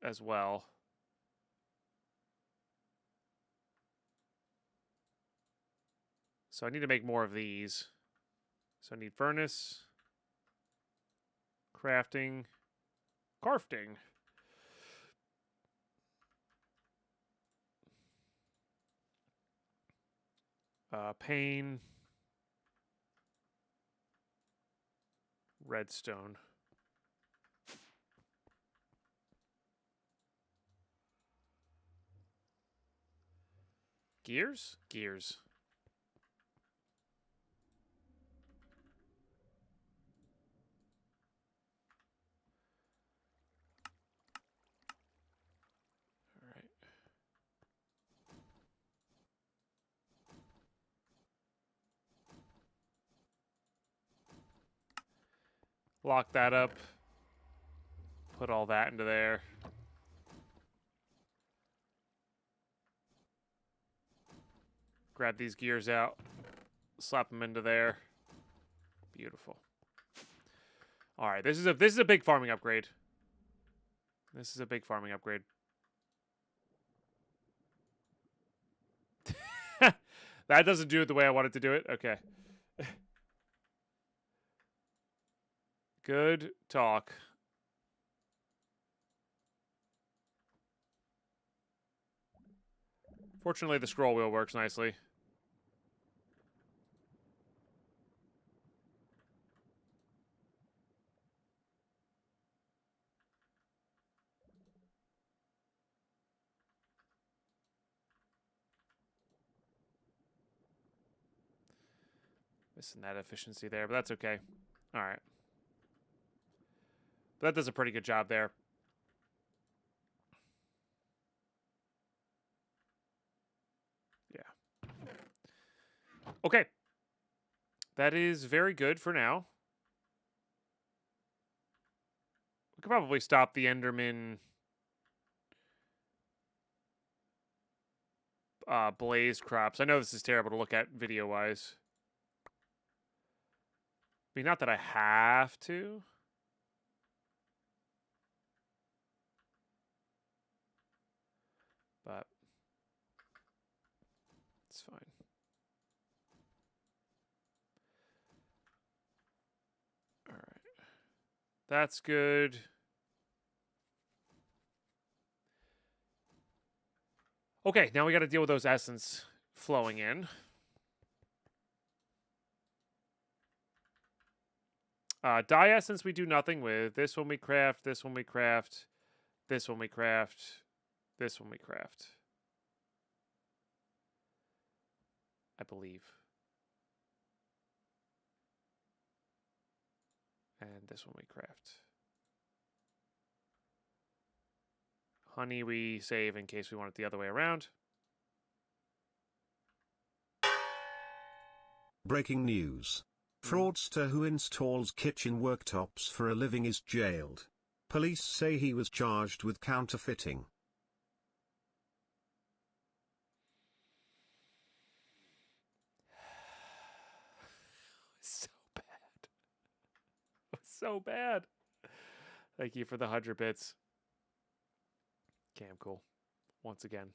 as well. So I need to make more of these. So I need furnace, crafting, crafting. Pane, redstone. Gears? Gears. All right. Lock that up. Put all that into there. Grab these gears out. Slap them into there. Beautiful. All right, this is a big farming upgrade. This is a big farming upgrade. That doesn't do it the way I wanted to do it. Okay. Good talk. Fortunately, the scroll wheel works nicely. Missing that efficiency there, but that's okay. All right. But that does a pretty good job there. Yeah. Okay. That is very good for now. We could probably stop the Enderman blaze crops. I know this is terrible to look at video-wise. I mean, not that I have to. But it's fine. All right. That's good. Okay, now we got to deal with those essence flowing in. Dye essence we do nothing with. This one we craft, this one we craft, this one we craft, this one we craft. I believe. And this one we craft. Honey we save in case we want it the other way around. Breaking news. Fraudster who installs kitchen worktops for a living is jailed. Police say he was charged with counterfeiting. So bad. So bad. Thank you for the 100 bits. Cam cool. Once again.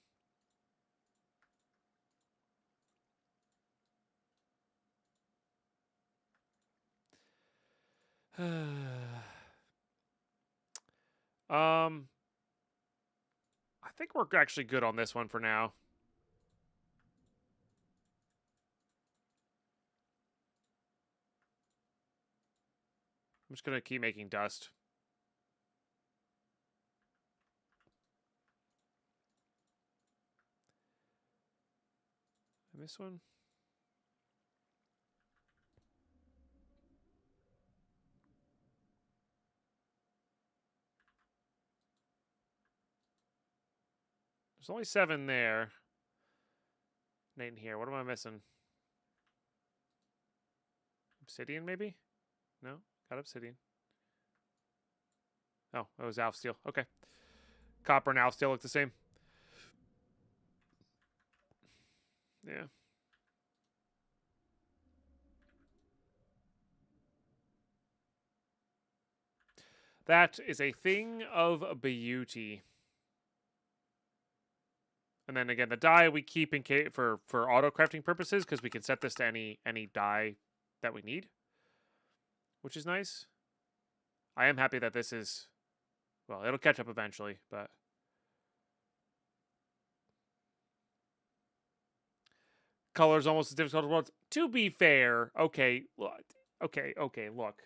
I think we're actually good on this one for now. I'm just gonna keep making dust. And this one? There's only 7 there. 8 in here. What am I missing? Obsidian, maybe? No? Got obsidian. Oh, it was alf steel. Okay. Copper and alf steel look the same. Yeah. That is a thing of beauty. And then again, the die we keep in case for auto crafting purposes because we can set this to any die that we need, which is nice. I am happy that this is, well, it'll catch up eventually, but color's almost as difficult as words. To be fair, okay, look, okay, look.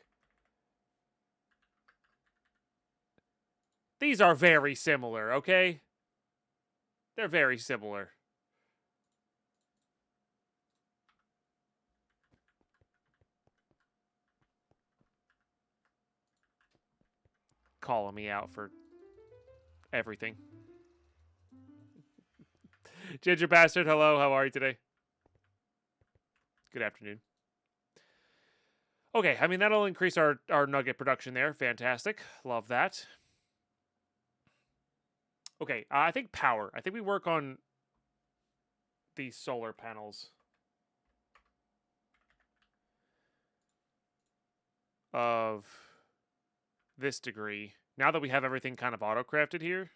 These are very similar, okay? They're very similar. Calling me out for everything. Ginger Bastard, hello, how are you today? Good afternoon. Okay, I mean, that'll increase our nugget production there. Fantastic. Love that. Okay, I think power. I think we work on these solar panels. Of this degree. Now that we have everything kind of auto-crafted here.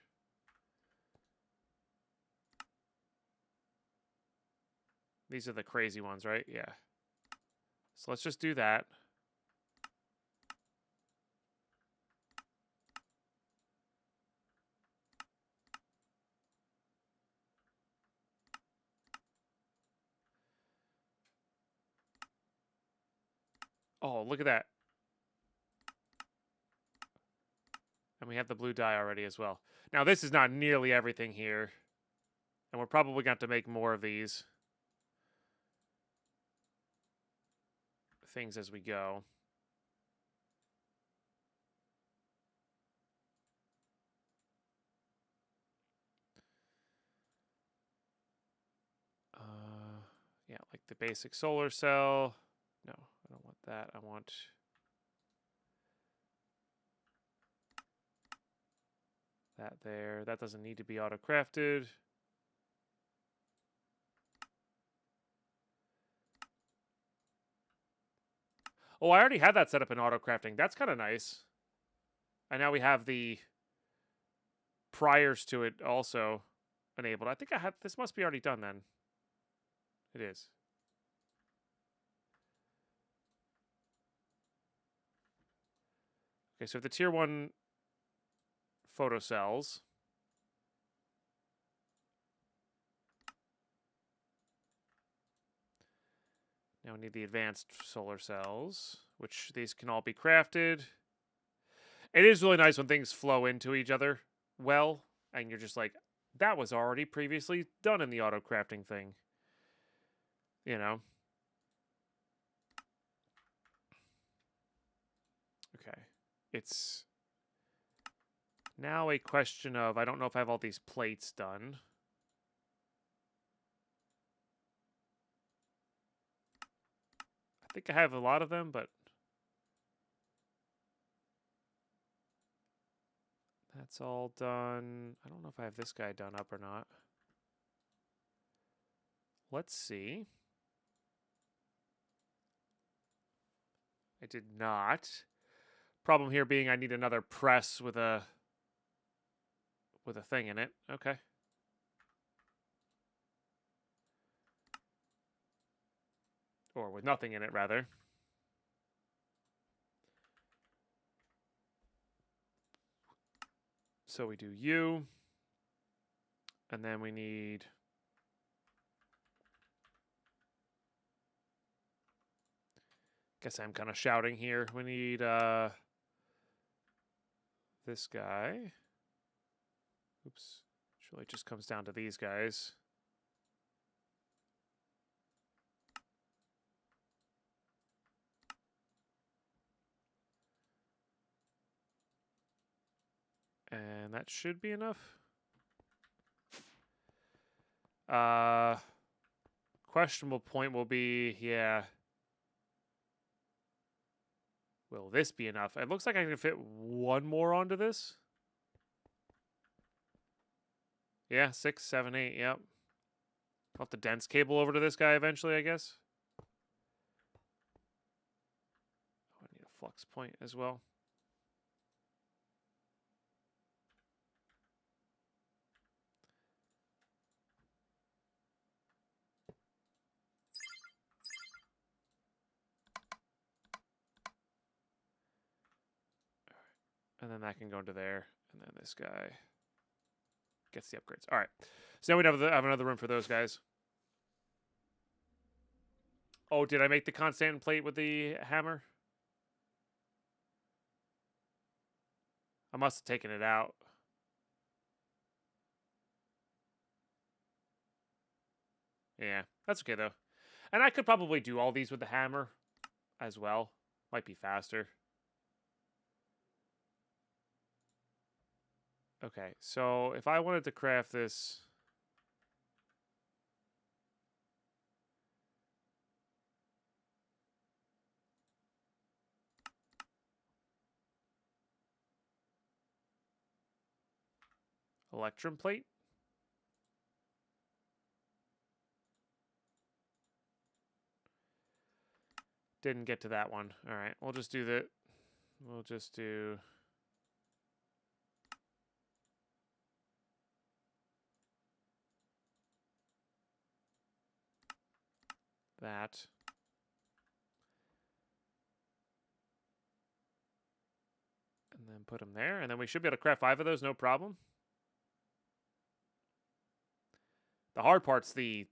These are the crazy ones, right? Yeah. So let's just do that. Oh, look at that. And we have the blue dye already as well. Now, this is not nearly everything here. And we're probably going to have to make more of these things as we go. Yeah, like the basic solar cell. No, I don't want that. I want... that there. That doesn't need to be auto-crafted. Oh, I already had that set up in auto-crafting. That's kind of nice. And now we have the priors to it also enabled. I think I have... this must be already done then. It is. Okay, so the tier 1 photocells. Now we need the advanced solar cells, which these can all be crafted. It is really nice when things flow into each other well, and you're just like, that was already previously done in the auto crafting thing. You know? Okay. It's now a question of, I don't know if I have all these plates done. I think I have a lot of them, but that's all done. I don't know if I have this guy done up or not. Let's see. I did not. Problem here being I need another press with a thing in it. Okay. Or with nothing in it, rather. So we do U. And then we need... guess I'm kind of shouting here. We need this guy. Oops. Surely it just comes down to these guys. And that should be enough. Questionable point will be, yeah. Will this be enough? It looks like I can fit one more onto this. Yeah, 6, 7, 8, yep. I'll have to dense cable over to this guy eventually, I guess. Oh, I need a flux point as well. And then that can go into there. And then this guy gets the upgrades. All right. So now we have another room for those guys. Oh, did I make the constant plate with the hammer? I must have taken it out. Yeah, that's okay, though. And I could probably do all these with the hammer as well. Might be faster. Okay, so if I wanted to craft this... Electrum plate? Didn't get to that one. All right, we'll just do that. We'll just do... that. And then put them there. And then we should be able to craft 5 of those, no problem. The hard part's the...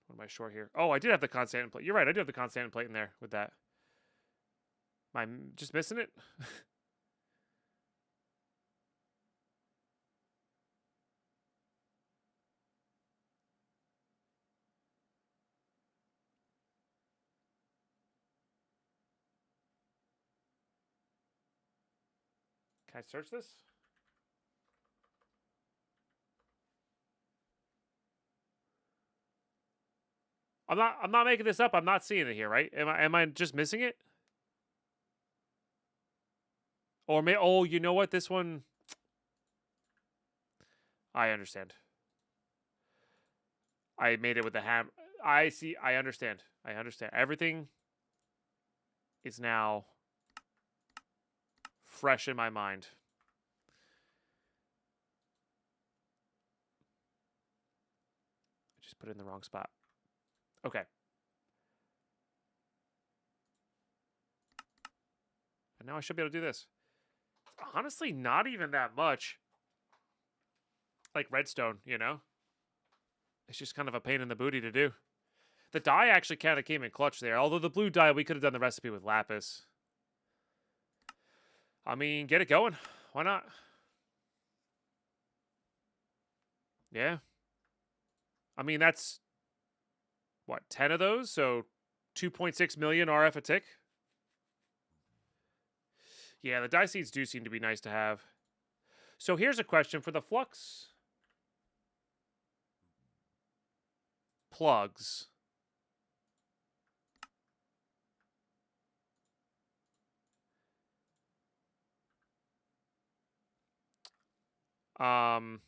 What am I short here? Oh, I did have the constant plate. You're right, I do have the constant plate in there with that. Am I just missing it? Can I search this? I'm not making this up. I'm not seeing it here, right? Am I just missing it? Or oh, you know what? This one I understand. I made it with the ham. I see. I understand. I understand. Everything is now fresh in my mind. I just put it in the wrong spot. Okay. And now I should be able to do this. It's honestly not even that much. Like redstone, you know? It's just kind of a pain in the booty to do. The dye actually kind of came in clutch there. Although the blue dye, we could have done the recipe with lapis. I mean, get it going. Why not? Yeah. I mean, that's, what, 10 of those? So 2.6 million RF a tick? Yeah, the dye seeds do seem to be nice to have. So here's a question for the flux plugs. For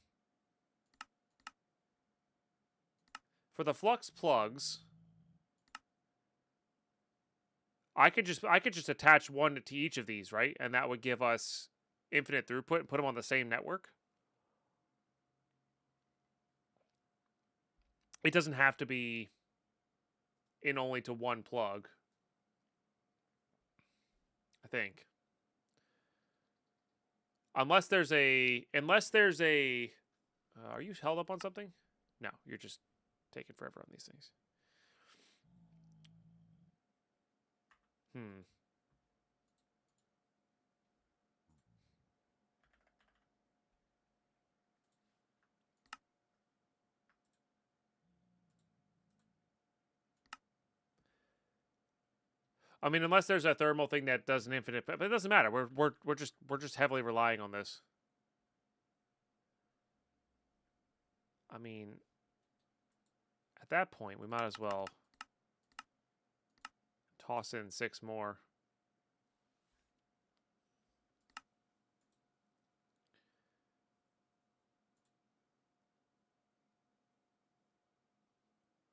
the flux plugs, I could just attach one to each of these, right? And that would give us infinite throughput and put them on the same network. It doesn't have to be in only to one plug, I think. Unless there's a are you held up on something? No, you're just taking forever on these things. I mean, unless there's a thermal thing that does an infinite, but it doesn't matter. We're just heavily relying on this. I mean, at that point, we might as well toss in 6 more.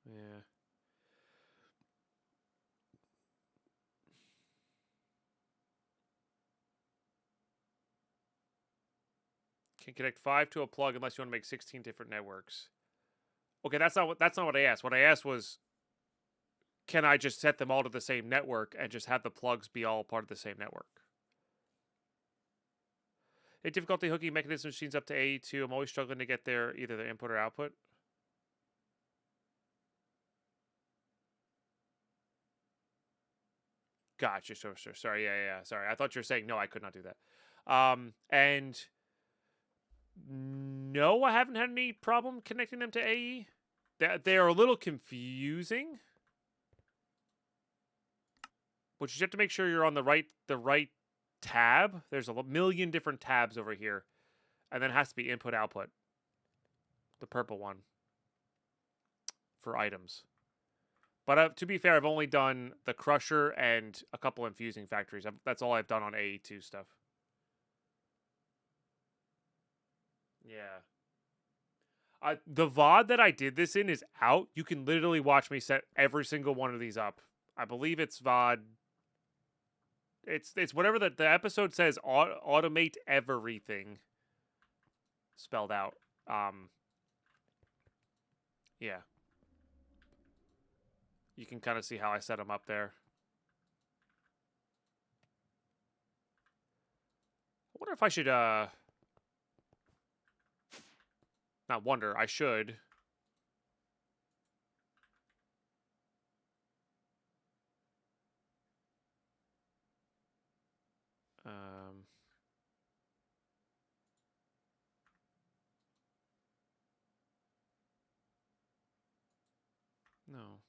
Yeah. Can connect 5 to a plug unless you want to make 16 different networks. Okay, that's not what I asked. What I asked was, can I just set them all to the same network and just have the plugs be all part of the same network? Hey, difficulty hooking mechanism machines up to AE2. I'm always struggling to get their either their input or output. Gotcha, sure. Sorry, yeah. Sorry, I thought you were saying no, I could not do that. And no, I haven't had any problem connecting them to AE. They are a little confusing, but you have to make sure you're on the right tab. There's a million different tabs over here, and then it has to be input output. The purple one for items. But to be fair, I've only done the crusher and a couple infusing factories. That's all I've done on AE2 stuff. Yeah. The VOD that I did this in is out. You can literally watch me set every single one of these up. I believe it's VOD. It's whatever the episode says. Automate everything. Spelled out. Yeah. You can kind of see how I set them up there. I wonder if I should, not wonder, I should. No.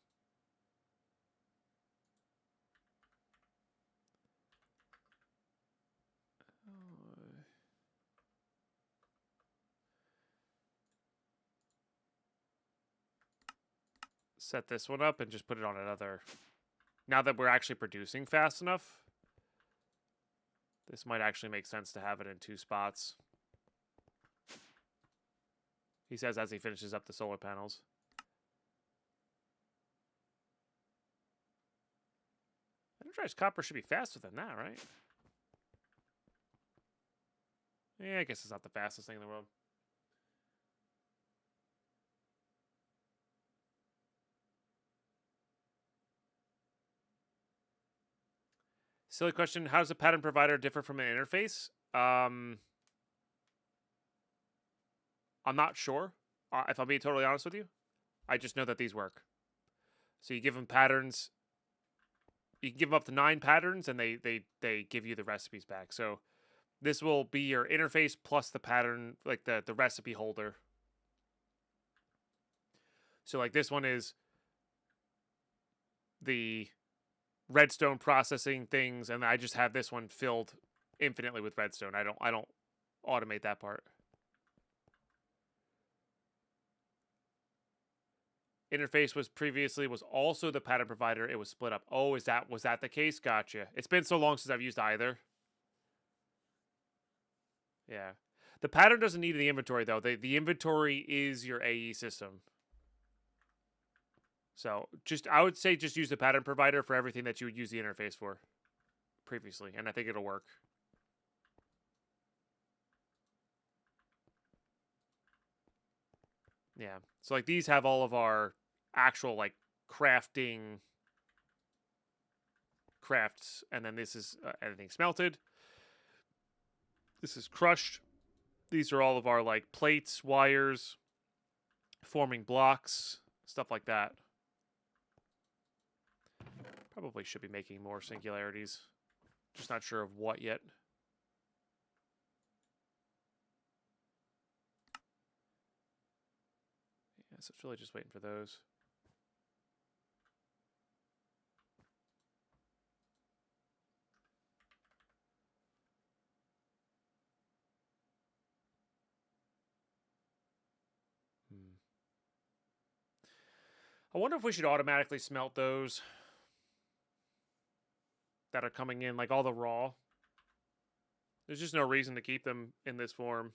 Set this one up and just put it on another. Now that we're actually producing fast enough, this might actually make sense to have it in 2 spots. He says as he finishes up the solar panels. Energized copper should be faster than that, right? Yeah, I guess it's not the fastest thing in the world. Silly question. How does a pattern provider differ from an interface? I'm not sure, if I'm being totally honest with you. I just know that these work. So you give them patterns. You can give them up to 9 patterns, and they give you the recipes back. So this will be your interface plus the pattern, like the recipe holder. So like this one is the redstone processing things, and I just have this one filled infinitely with redstone. I don't automate that part. Interface was also the pattern provider. It was split up. Oh, was that the case? Gotcha. It's been so long since I've used either. Yeah. The pattern doesn't need the inventory though. The inventory is your AE system. So I would say just use the pattern provider for everything that you would use the interface for previously, and I think it'll work. Yeah. So like these have all of our actual like crafts, and then this is everything smelted. This is crushed. These are all of our like plates, wires, forming blocks, stuff like that. Probably should be making more singularities. Just not sure of what yet. Yeah, so it's really just waiting for those. I wonder if we should automatically smelt those that are coming in, like all the raw. There's just no reason to keep them in this form.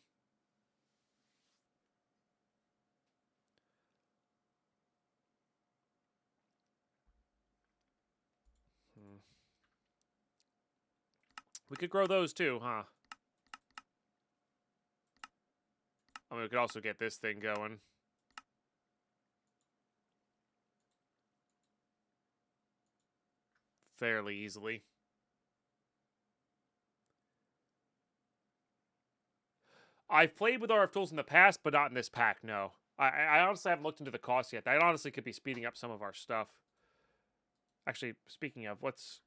We could grow those too, huh? I mean, we could also get this thing going. Fairly easily. I've played with RF tools in the past, but not in this pack, no. I honestly haven't looked into the cost yet. That honestly could be speeding up some of our stuff. Actually, speaking of, let's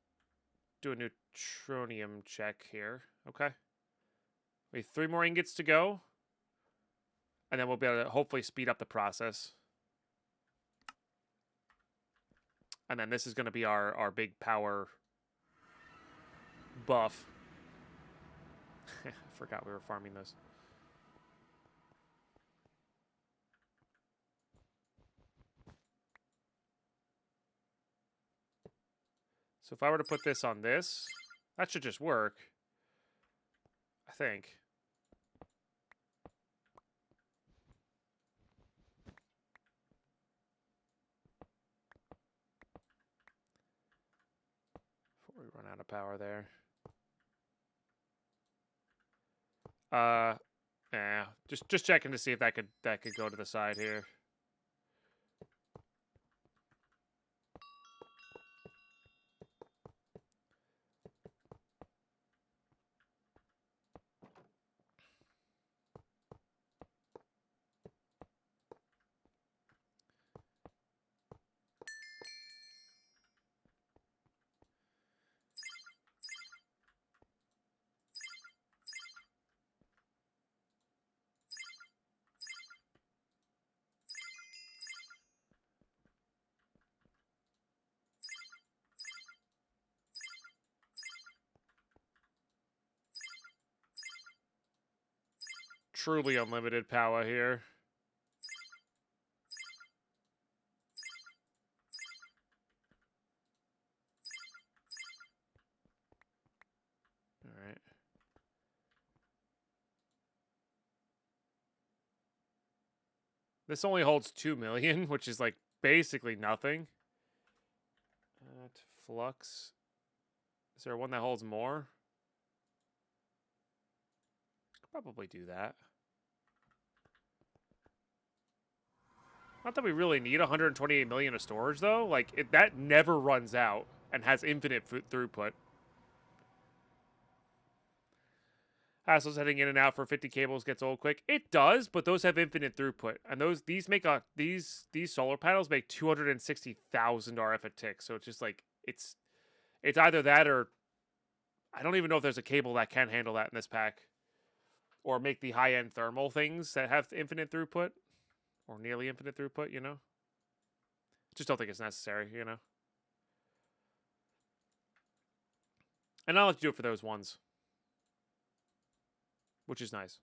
do a neutronium check here. Okay. We have 3 more ingots to go. And then we'll be able to hopefully speed up the process. And then this is going to be our big power buff. I forgot we were farming this. So if I were to put this on this, that should just work. I think. Before we run out of power there. Yeah, just checking to see if that could go to the side here. Truly unlimited power here. All right. This only holds 2 million, which is like basically nothing. Flux. Is there one that holds more? Could probably do that. Not that we really need 128 million of storage, though. Like, that never runs out and has infinite throughput. Hassles heading in and out for 50 cables gets old quick. It does, but those have infinite throughput. And these solar panels make 260,000 RF a tick. So it's just like, it's either that or I don't even know if there's a cable that can handle that in this pack. Or make the high-end thermal things that have infinite throughput. Or nearly infinite throughput, you know? Just don't think it's necessary, you know? And I'll let you do it for those ones. Which is nice.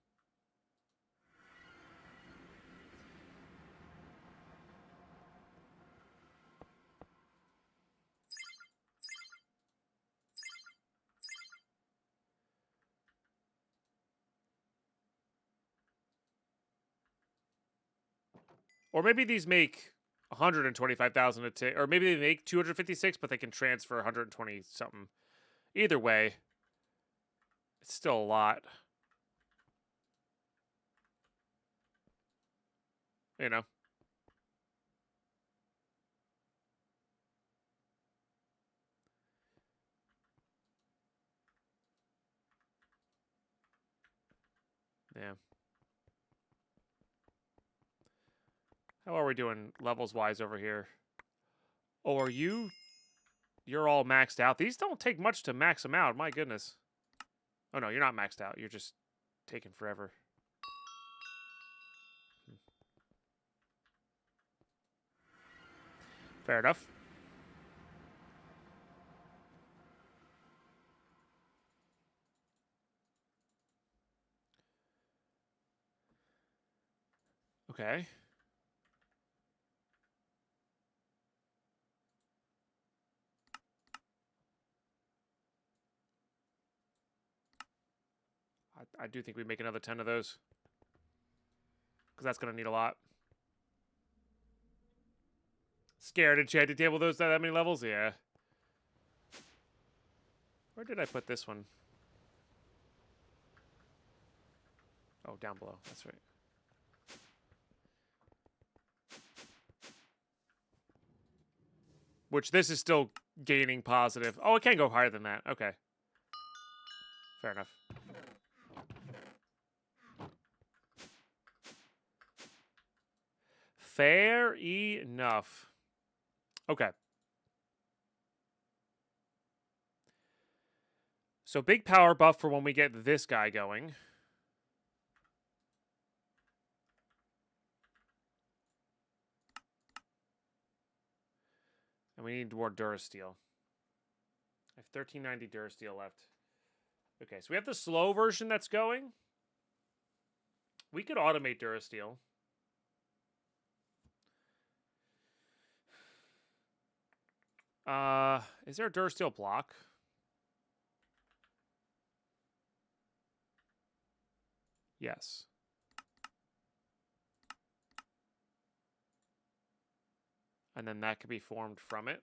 Or maybe these make 125,000 a tick. Or maybe they make 256, but they can transfer 120 something. Either way, it's still a lot. You know? Yeah. How are we doing levels-wise over here? Oh, are you... You're all maxed out. These don't take much to max them out. My goodness. Oh, no, you're not maxed out. You're just taking forever. Fair enough. Okay. I do think we make another 10 of those. Because that's going to need a lot. Scared enchanted table those that many levels? Yeah. Where did I put this one? Oh, down below. That's right. Which this is still gaining positive. Oh, it can go higher than that. Okay. Fair enough. Fair enough. Okay. So big power buff for when we get this guy going. And we need more Durasteel. I have 1390 Durasteel left. Okay, so we have the slow version that's going. We could automate Durasteel. Is there a Durasteel block? Yes. And then that could be formed from it.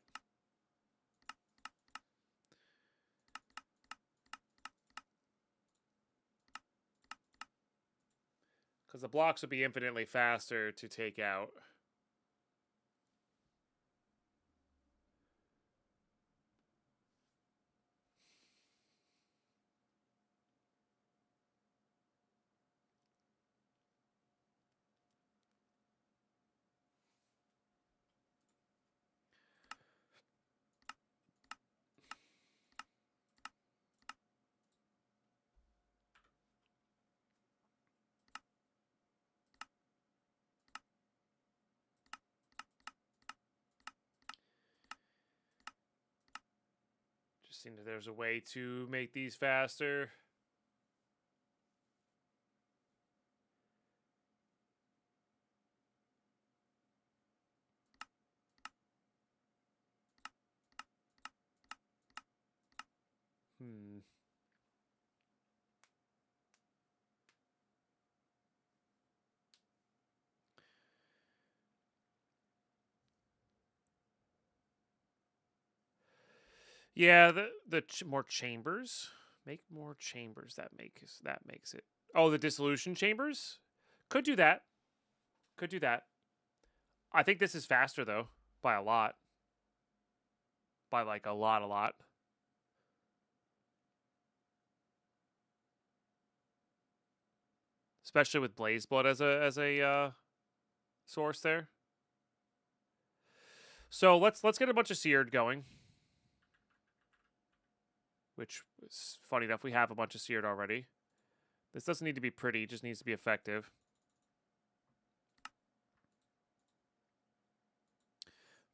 Because the blocks would be infinitely faster to take out. Just seeing if there's a way to make these faster. Yeah, more chambers. Make more chambers. That makes it. Oh, the dissolution chambers? Could do that. Could do that. I think this is faster though, by a lot. By like a lot. Especially with Blaze Blood as a source there. So let's get a bunch of Seared going. Which is funny enough, we have a bunch of Seared already. This doesn't need to be pretty, it just needs to be effective.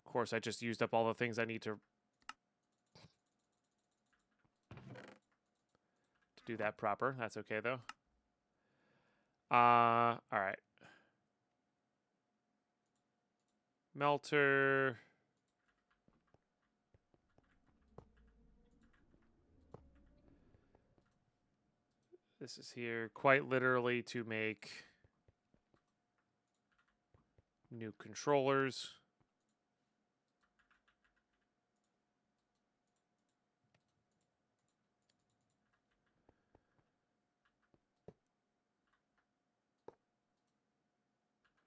Of course, I just used up all the things I need to do that proper. That's okay though. All right. Melter. This is here quite literally to make new controllers.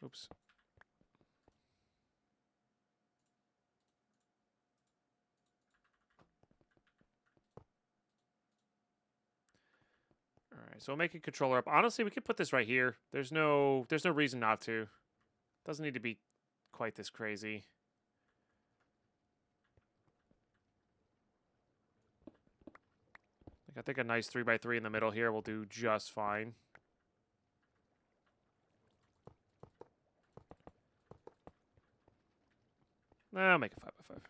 Oops. All right, so we'll make a controller up. Honestly, we could put this right here. There's no reason not to. Doesn't need to be quite this crazy. Like, I think a nice 3x3 in the middle here will do just fine. Nah, I'll make a 5x5.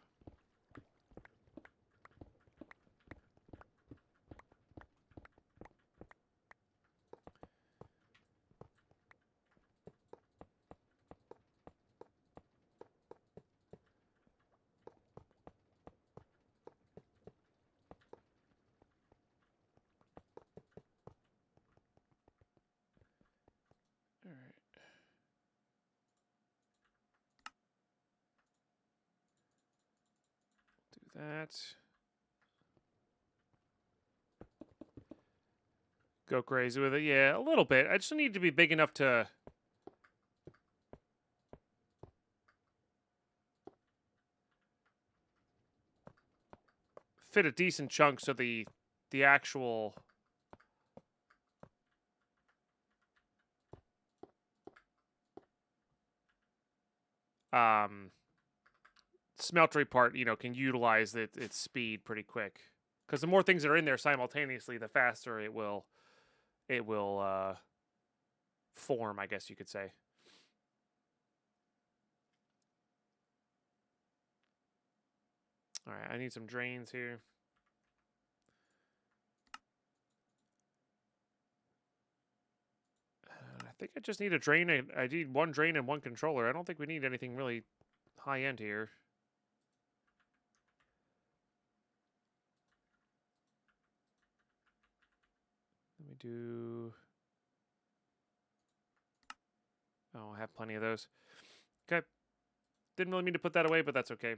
that. Go crazy with it. Yeah, a little bit. I just need to be big enough to... fit a decent chunk so the actual... smeltery part, you know, can utilize its speed pretty quick. Because the more things that are in there simultaneously, the faster it will form, I guess you could say. All right, I need some drains here. I think I just need a drain. I need one drain and one controller. I don't think we need anything really high end here. Let me do... Oh, I have plenty of those. Okay. Didn't really mean to put that away, but that's okay.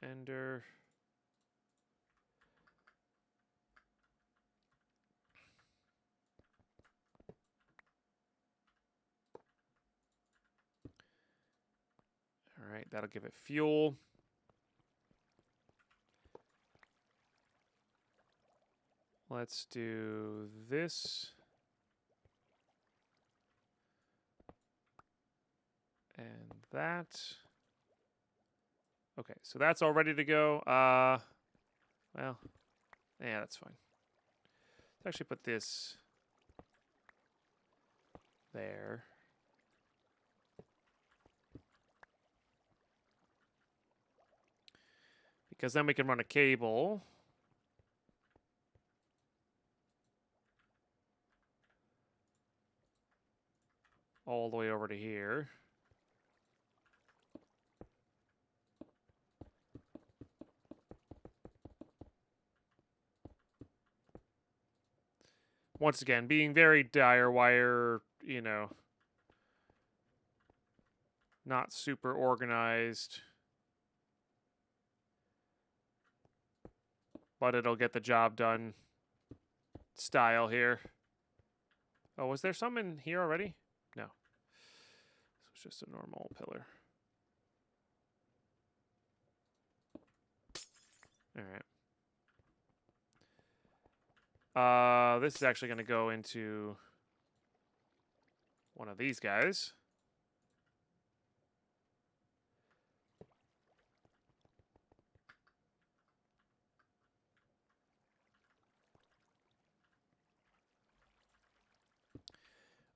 Ender. All right, that'll give it fuel. Let's do this. And that. Okay, so that's all ready to go. Well, yeah, that's fine. Let's actually put this there. Because then we can run a cable all the way over to here. Once again, being very dire wire, you know, not super organized. But it'll get the job done style here. Oh, was there some in here already? No. This was just a normal pillar. All right. This is actually going to go into one of these guys.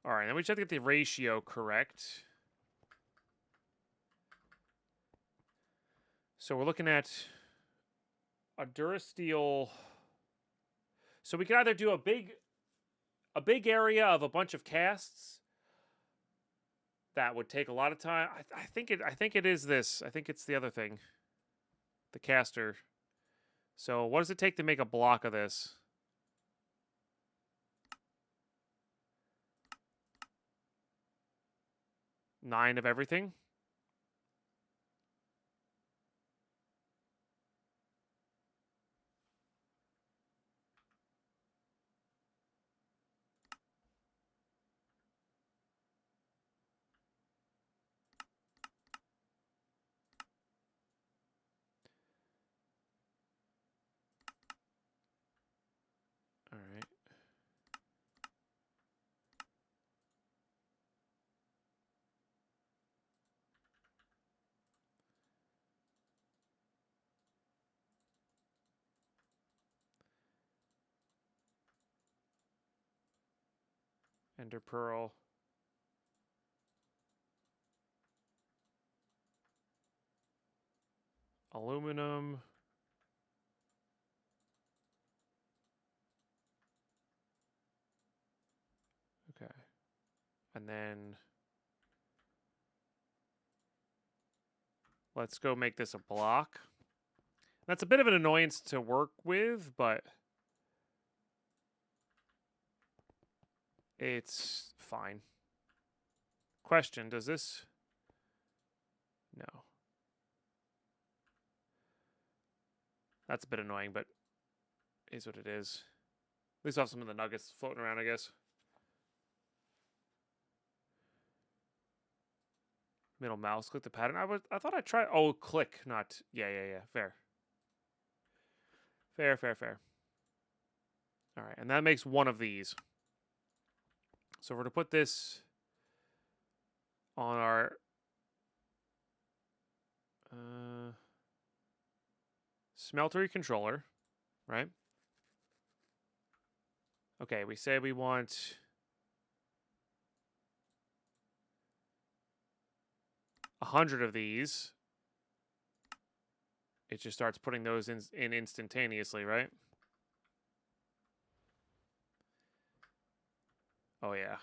All right, then we just have to get the ratio correct. So we're looking at a Durasteel. So we can either do a big area of a bunch of casts. That would take a lot of time. I think it is this. I think it's the other thing. The caster. So what does it take to make a block of this? 9 of everything. All right. Ender pearl. Aluminum. Okay. And then let's go make this a block. That's a bit of an annoyance to work with, but it's fine. Question, does this... No. That's a bit annoying, but is what it is. At least I'll have some of the nuggets floating around, I guess. Middle mouse, click the pattern. I thought I tried. Oh, click, not. Yeah. Fair. Fair. All right, and that makes one of these. So we're going to put this on our smeltery controller, right? Okay, we say we want 100 of these. It just starts putting those in instantaneously, right? Oh, yeah.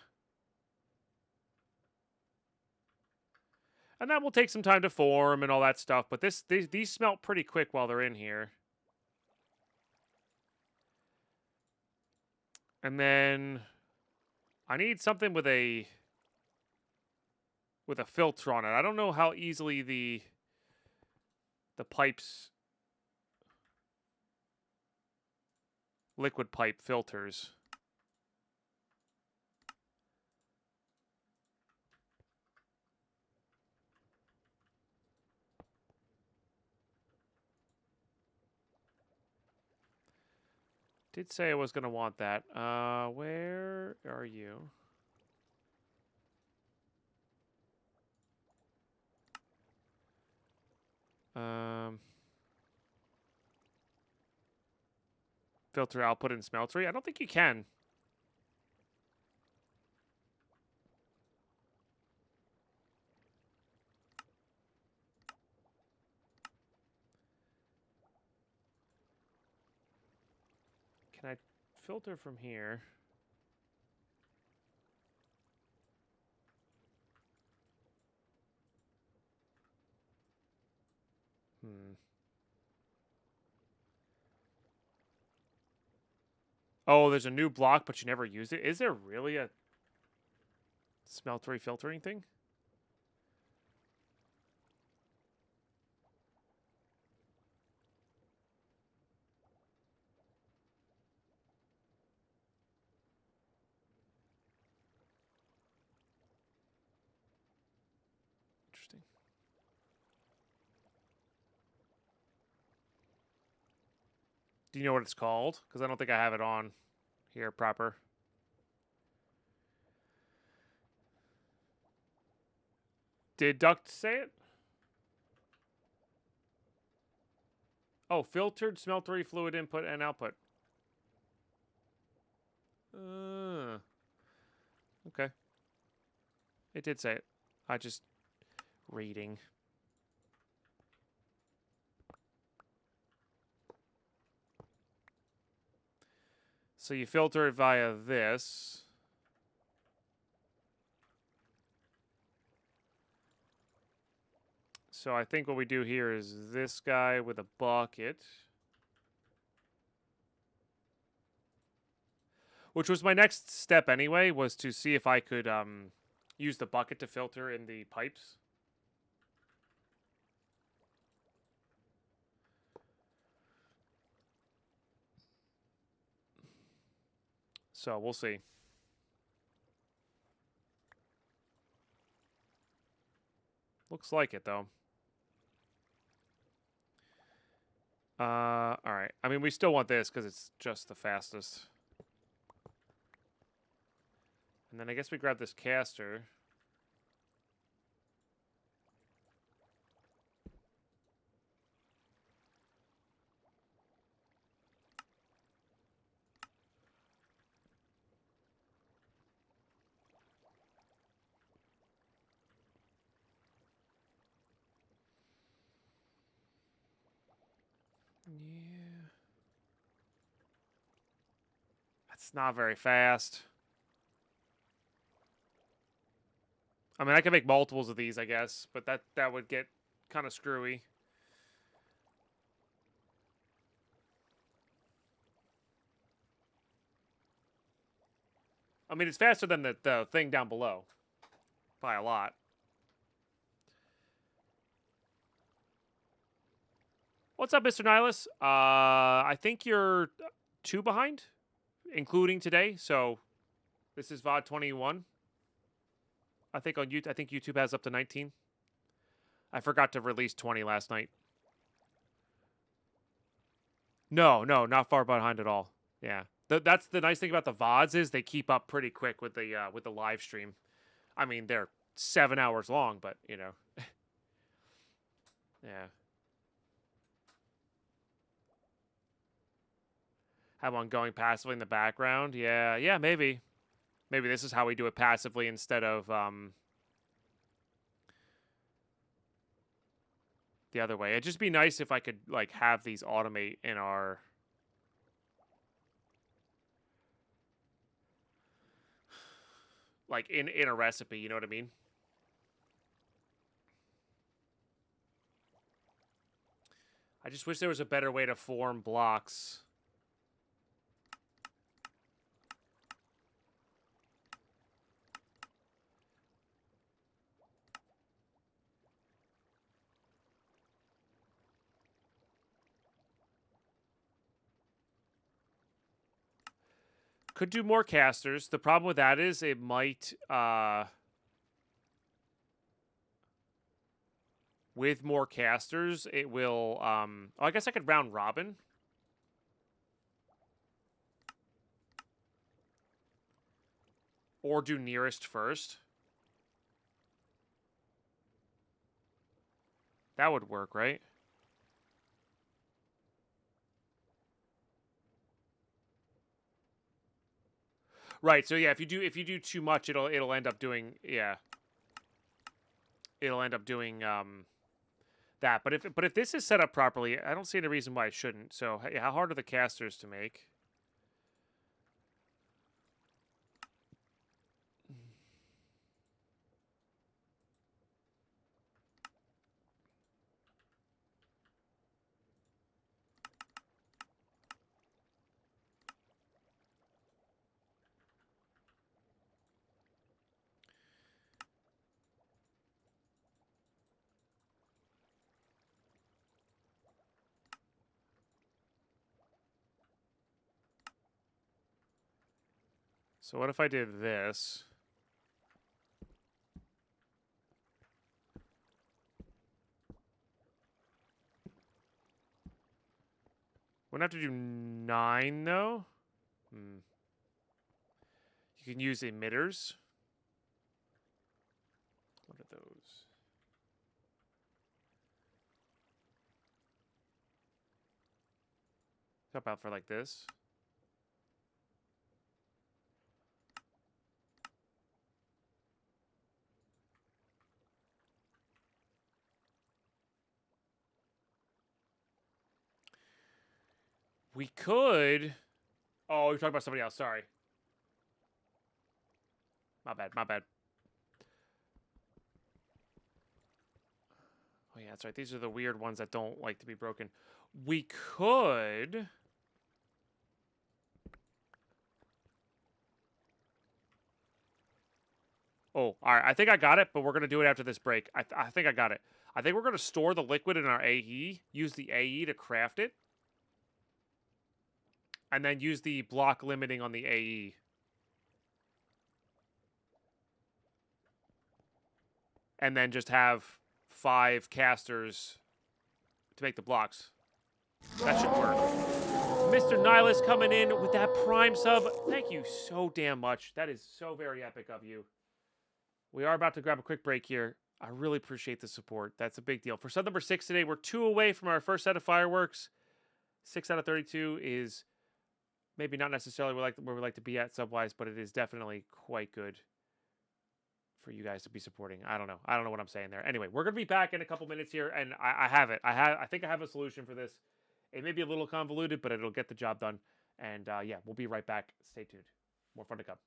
And that will take some time to form and all that stuff, but these smelt pretty quick while they're in here. And then I need something with a filter on it. I don't know how easily the pipes, liquid pipe filters. Did say I was going to want that. Where are you? Filter output in smeltery? I don't think you can. Can I filter from here? Oh, there's a new block, but you never used it. Is there really a smeltery filtering thing? Interesting. Do you know what it's called? Because I don't think I have it on here proper. Did Duct say it? Oh, filtered smeltery fluid input and output. Okay. It did say it. I just reading. So you filter it via this. So I think what we do here is this guy with a bucket. Which was my next step anyway, was to see if I could use the bucket to filter in the pipes. So we'll see. Looks like it though. All right. I mean, we still want this because it's just the fastest. And then I guess we grab this caster. Yeah. That's not very fast. I mean, I can make multiples of these, I guess, but that would get kind of screwy. I mean, it's faster than the thing down below. By a lot. What's up, Mr. Nihilus? I think you're 2 behind, including today. So this is VOD 21. I think on YouTube, I think YouTube has up to 19. I forgot to release 20 last night. No, not far behind at all. Yeah, that's the nice thing about the VODs is they keep up pretty quick with the live stream. I mean, they're 7 hours long, but you know, yeah. Have one going passively in the background. Yeah, maybe. Maybe this is how we do it passively instead of the other way. It'd just be nice if I could like have these automate in our like in a recipe, you know what I mean? I just wish there was a better way to form blocks. Could do more casters. The problem with that is it might with more casters, it will oh, I guess I could round robin. Or do nearest first. That would work, right? Right. So yeah, if you do too much, it'll end up doing it'll end up doing that. But if this is set up properly, I don't see any reason why it shouldn't. So how hard are the casters to make? So what if I did this? Wouldn't have to do 9 though. You can use emitters. What are those? How about for like this? We could. Oh, you're talking about somebody else. Sorry. My bad. Oh, yeah, that's right. These are the weird ones that don't like to be broken. We could. Oh, all right. I think I got it, but we're going to do it after this break. I think I got it. I think we're going to store the liquid in our AE, use the AE to craft it, and then use the block limiting on the AE. And then just have 5 casters to make the blocks. That should work. Mr. Nihilus coming in with that Prime sub. Thank you so damn much. That is so very epic of you. We are about to grab a quick break here. I really appreciate the support. That's a big deal. For sub number 6 today, we're 2 away from our first set of fireworks. 6 out of 32 is maybe not necessarily where we like to be at sub-wise, but it is definitely quite good for you guys to be supporting. I don't know what I'm saying there. Anyway, we're going to be back in a couple minutes here, and I have it. I think I have a solution for this. It may be a little convoluted, but it'll get the job done. And yeah, we'll be right back. Stay tuned. More fun to come.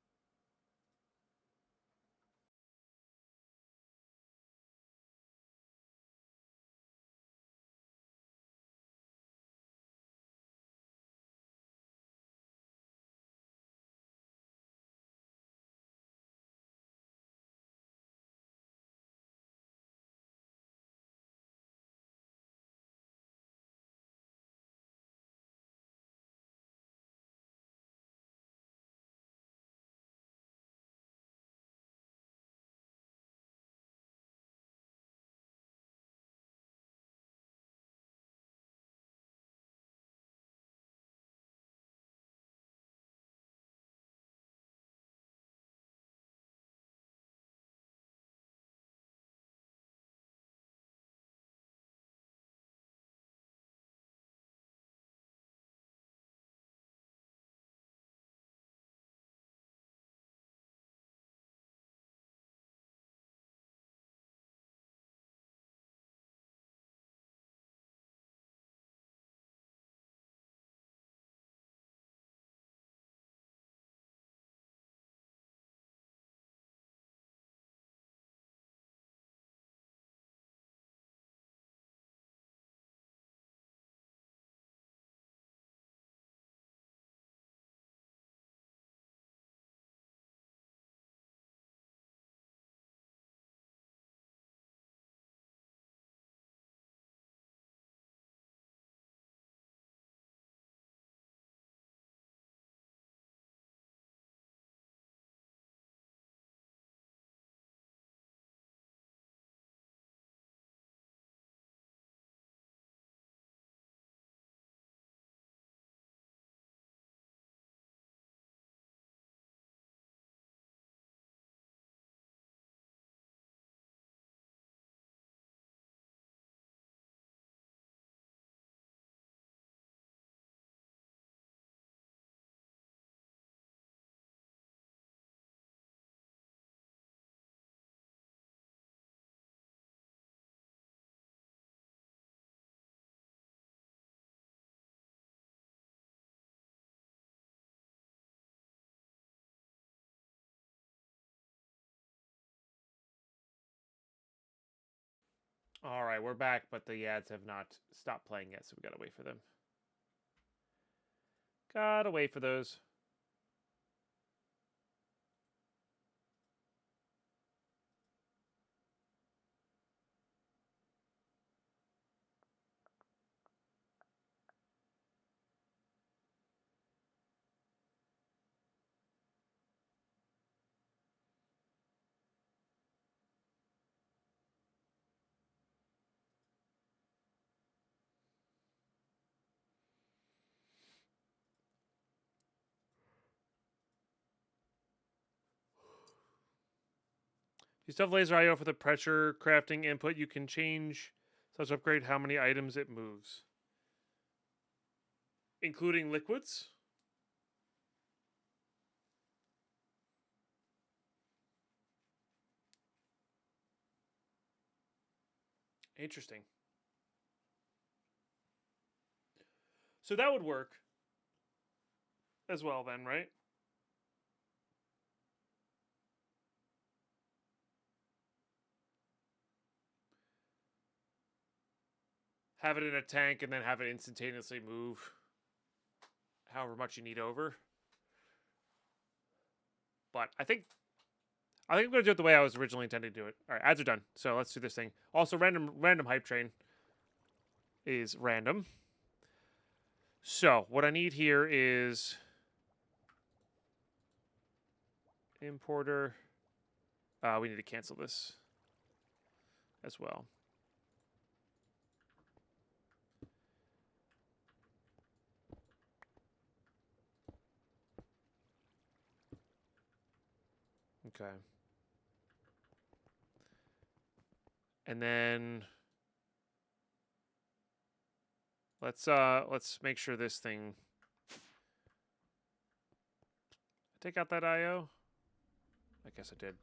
All right, we're back, but the ads have not stopped playing yet, so we gotta wait for them. Gotta wait for those. You still have laser IO for the pressure crafting input. You can change such upgrade how many items it moves, including liquids. Interesting. So that would work as well then, right? Have it in a tank and then have it instantaneously move however much you need over. But I think I'm gonna do it the way I was originally intending to do it. All right, ads are done. So let's do this thing. Also, random hype train is random. So what I need here is importer. We need to cancel this as well. Okay. And then let's make sure this thing. Take out that IO. I guess I did.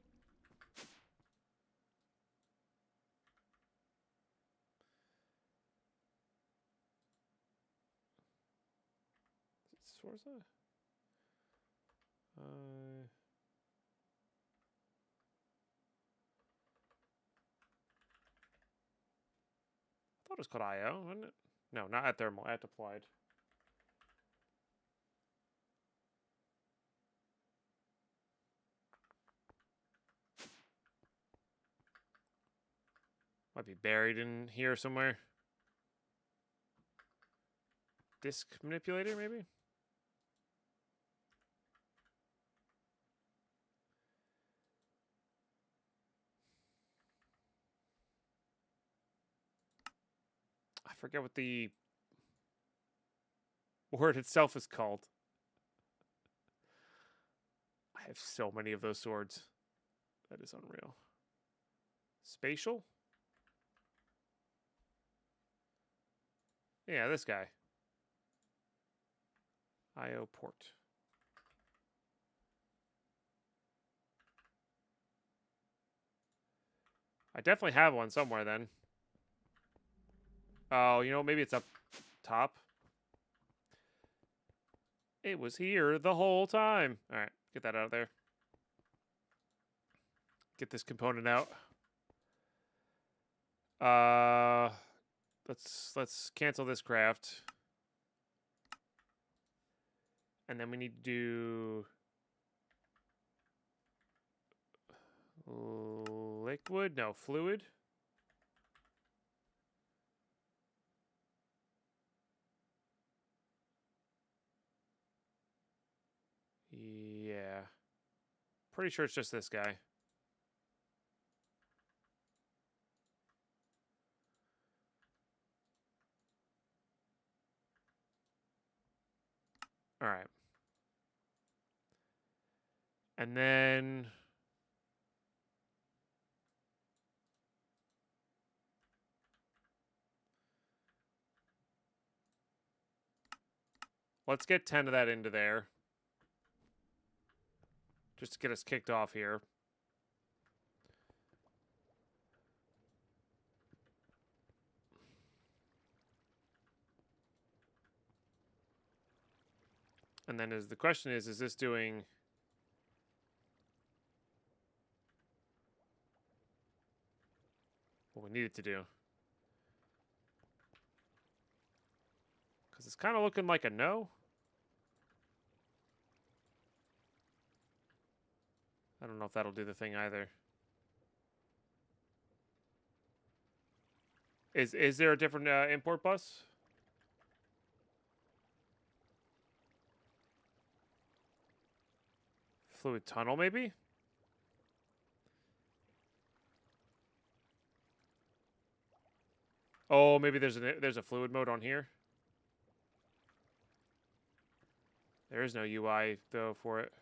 Is it Sorza? I thought it was called IO, wasn't it? No, not at thermal, at applied. Might be buried in here somewhere. Disk manipulator, maybe? I forget what the word itself is called. I have so many of those swords. That is unreal. Spatial? Yeah, this guy. IO port. I definitely have one somewhere then. Oh, you know, maybe it's up top. It was here the whole time. All right, get that out of there. Get this component out. Let's cancel this craft. And then we need to do liquid, no, fluid. Yeah. Pretty sure it's just this guy. All right. And then let's get 10 of that into there. Just to get us kicked off here. And then the question is this doing what we need it to do? It's kind of looking like a no. I don't know if that'll do the thing either. Is there a different import bus? Fluid tunnel, maybe? Oh, maybe there's a fluid mode on here. There is no UI though for it.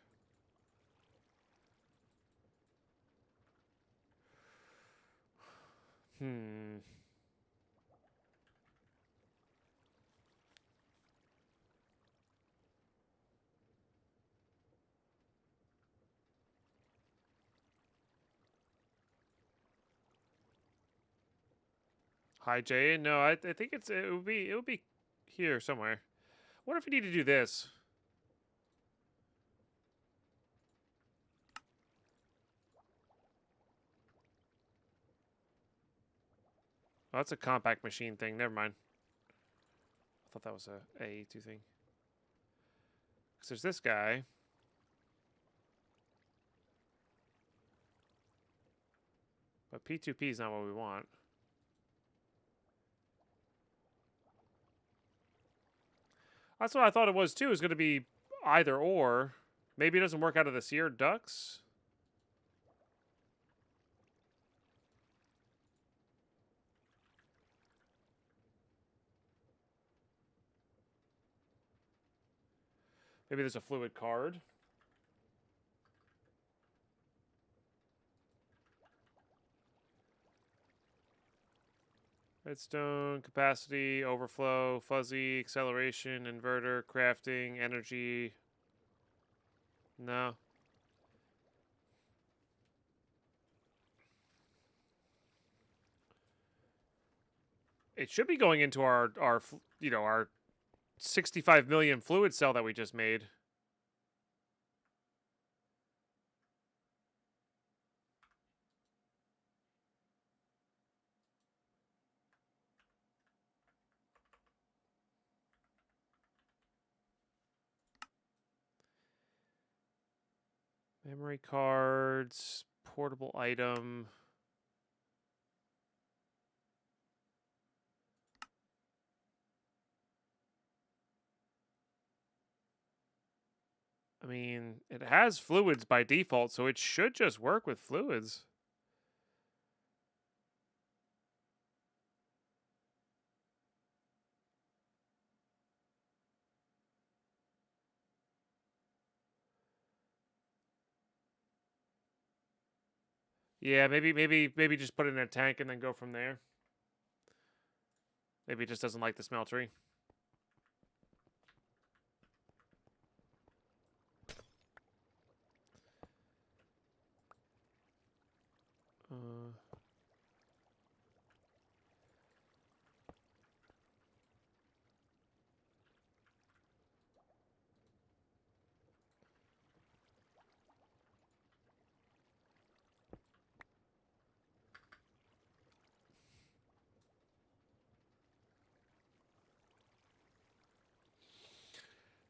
Hi Jay. No, I think it would be here somewhere. What if we need to do this? Oh, that's a compact machine thing. Never mind. I thought that was a AE2 thing. Because there's this guy. But P2P is not what we want. That's what I thought it was too. Is going to be either or. Maybe it doesn't work out of the seared ducks. Maybe there's a fluid card. Redstone, capacity, overflow, fuzzy, acceleration, inverter, crafting, energy. No. It should be going into our you know, our 65 million fluid cell that we just made. Memory cards, portable item. I mean, it has fluids by default, so it should just work with fluids. Yeah, maybe just put it in a tank and then go from there. Maybe it just doesn't like the smeltery.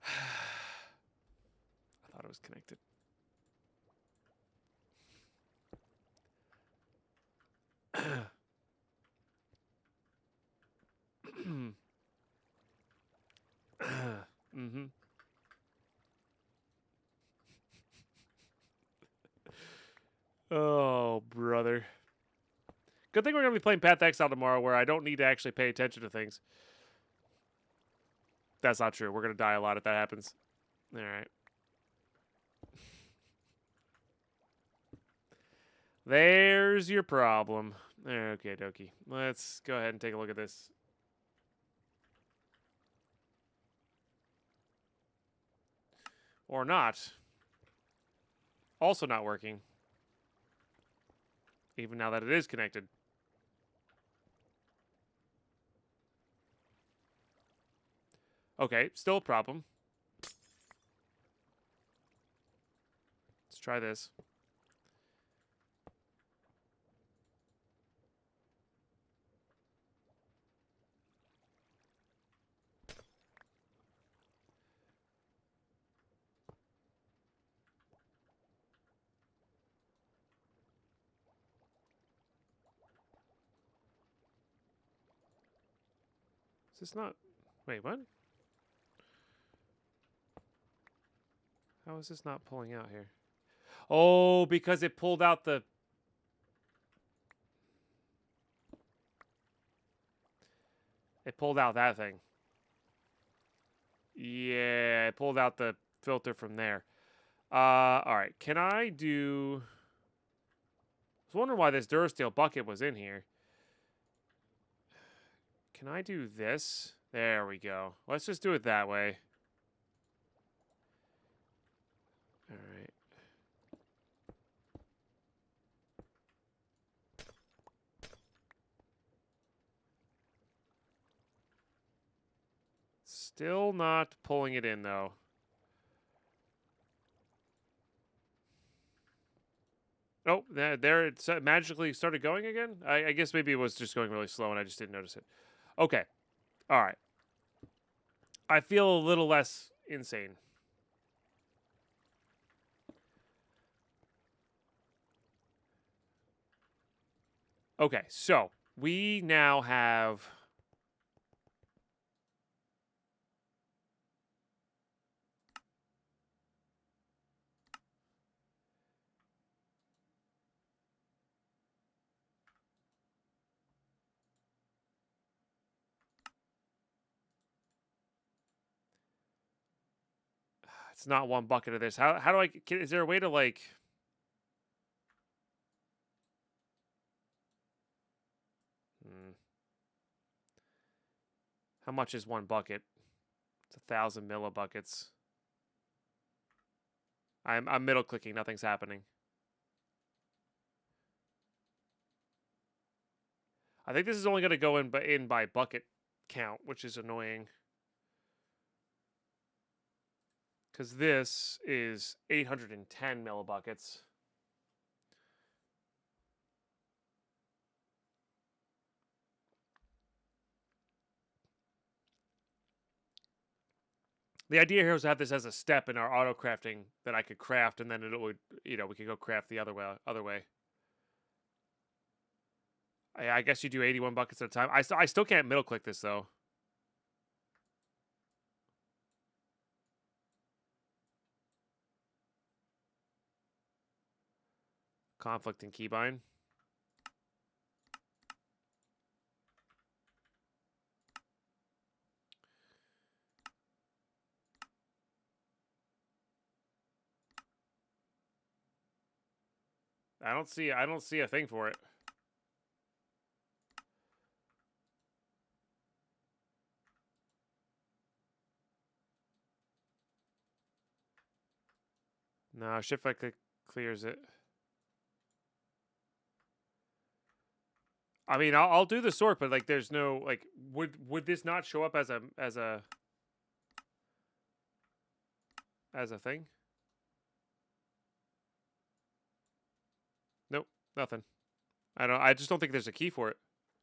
I thought it was connected. Mm-hmm. Oh, brother. Good thing we're going to be playing Path Exile tomorrow where I don't need to actually pay attention to things. That's not true. We're going to die a lot if that happens. All right. There's your problem. Okay, dokie. Let's go ahead and take a look at this. Or not. Also not working. Even now that it is connected. Okay, still a problem. Let's try this. Is this not... Wait, what? How is this not pulling out here? Oh, because it pulled out the... It pulled out that thing. Yeah, it pulled out the filter from there. Alright, can I do... I was wondering why this Durasteel bucket was in here. Can I do this? There we go. Let's just do it that way. Alright. Still not pulling it in, though. Oh, there it magically started going again? I guess maybe it was just going really slow and I just didn't notice it. Okay. All right. I feel a little less insane. Okay, so we now have... It's not one bucket of this. How do I... Is there a way to, like... How much is one bucket? It's 1,000 millibuckets. I'm middle clicking. Nothing's happening. I think this is only going to go in by bucket count, which is annoying. Because this is 810 millibuckets. The idea here was to have this as a step in our auto crafting that I could craft, and then it would, we could go craft the other way. I guess you do 81 buckets at a time. I still can't middle click this though. Conflict in keybind. I don't see a thing for it. No, shift right click clears it. I mean, I'll do the sort, but like, there's no like, would this not show up as a thing? Nope, nothing. I just don't think there's a key for it.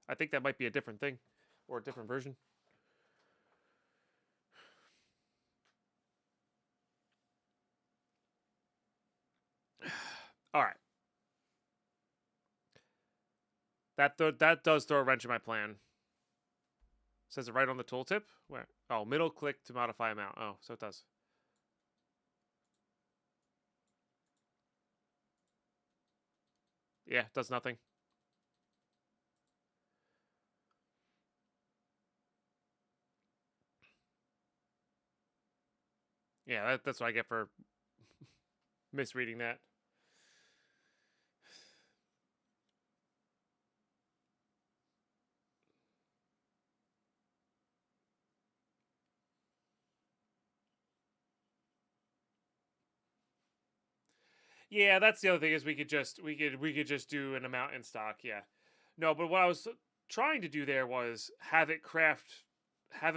I think that might be a different thing or a different version. All right. That does throw a wrench in my plan. Says it right on the tooltip? Where? Oh, middle click to modify amount. Oh, so it does. Yeah, it does nothing. Yeah, that's what I get for misreading that. Yeah, that's the other thing is we could just do an amount in stock. Yeah, no, but what I was trying to do there was have it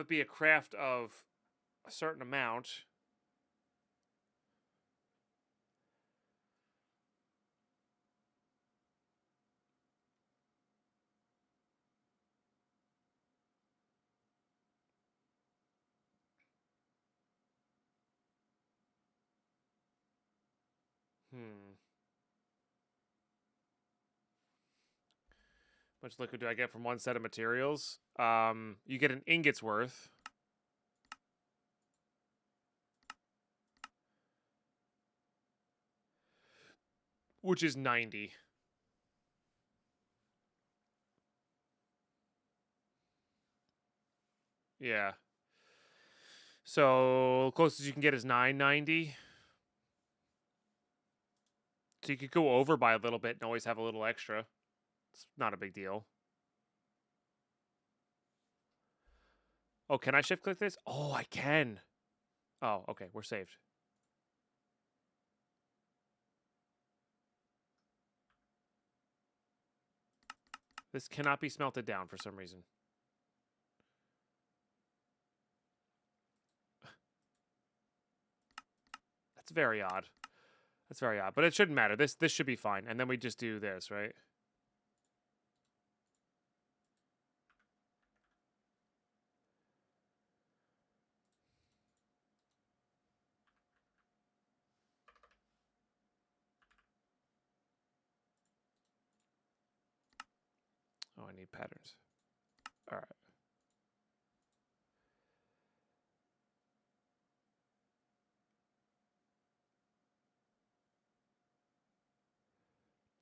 be a craft of a certain amount. much liquid do I get from one set of materials? You get an ingot's worth. Which is 90. Yeah. So closest you can get is 990. So you could go over by a little bit and always have a little extra. It's not a big deal. Oh, can I shift click this? Oh, I can. Oh, okay, we're saved. This cannot be smelted down for some reason. That's very odd. That's very odd, but it shouldn't matter. This should be fine. And then we just do this, right? Oh, I need patterns. All right.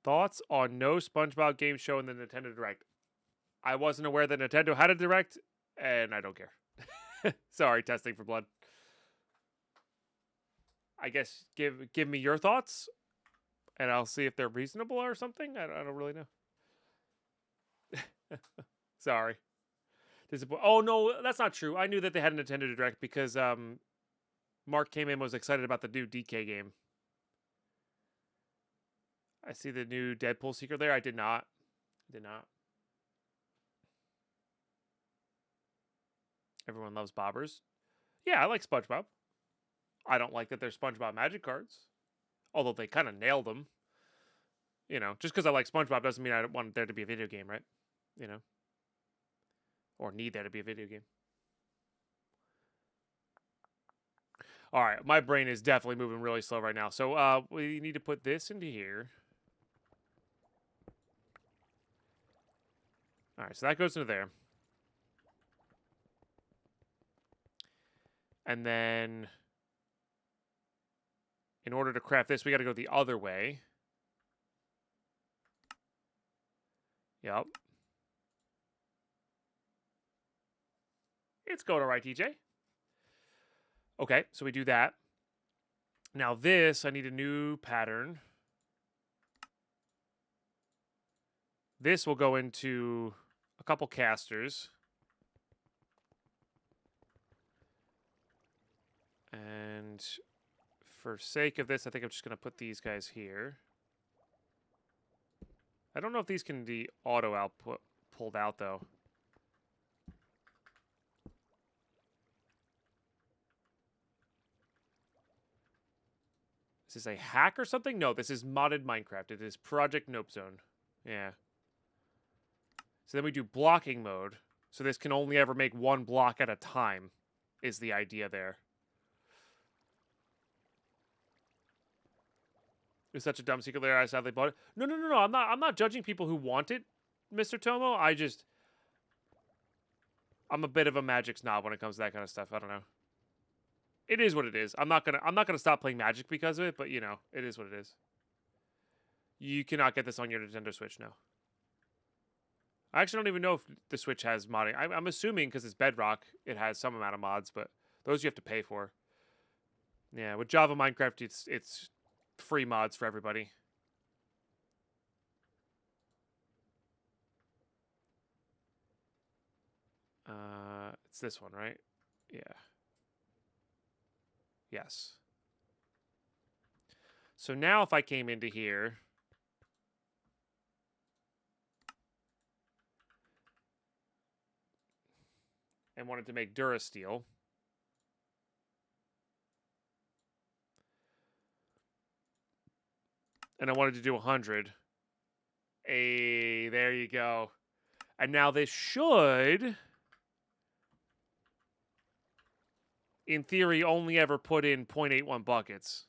Thoughts on no SpongeBob game show in the Nintendo Direct? I wasn't aware that Nintendo had a Direct, and I don't care. Sorry, testing for blood. I guess give me your thoughts, and I'll see if they're reasonable or something. I don't really know. Sorry. Oh, no, that's not true. I knew that they had a Nintendo Direct because Mark came in and was excited about the new DK game. I see the new Deadpool secret there. I did not. Everyone loves bobbers. Yeah, I like SpongeBob. I don't like that they're SpongeBob magic cards. Although they kind of nailed them. You know, just because I like SpongeBob doesn't mean I don't want there to be a video game, right? You know? Or need there to be a video game. All right, my brain is definitely moving really slow right now. So we need to put this into here. All right, so that goes into there. And then in order to craft this, we got to go the other way. Yep. It's going all right, DJ. Okay, so we do that. Now this, I need a new pattern. This will go into a couple casters. And for sake of this, I think I'm just going to put these guys here. I don't know if these can be auto output pulled out, though. Is this a hack or something? No, this is modded Minecraft. It is ProjectOzone. Yeah. So then we do blocking mode. So this can only ever make one block at a time, is the idea there. It's such a dumb secret layer. I sadly bought it. No. I'm not judging people who want it, Mr. Tomo. I'm a bit of a magic snob when it comes to that kind of stuff. I don't know. It is what it is. I'm not gonna stop playing Magic because of it, but you know, it is what it is. You cannot get this on your Nintendo Switch now. I actually don't even know if the Switch has modding. I'm assuming because it's Bedrock, it has some amount of mods, but those you have to pay for. Yeah, with Java Minecraft, it's free mods for everybody. It's this one, right? Yeah. Yes. So now if I came into here and wanted to make Durasteel, and I wanted to do 100, hey, there you go. And now this should, in theory, only ever put in 0.81 buckets.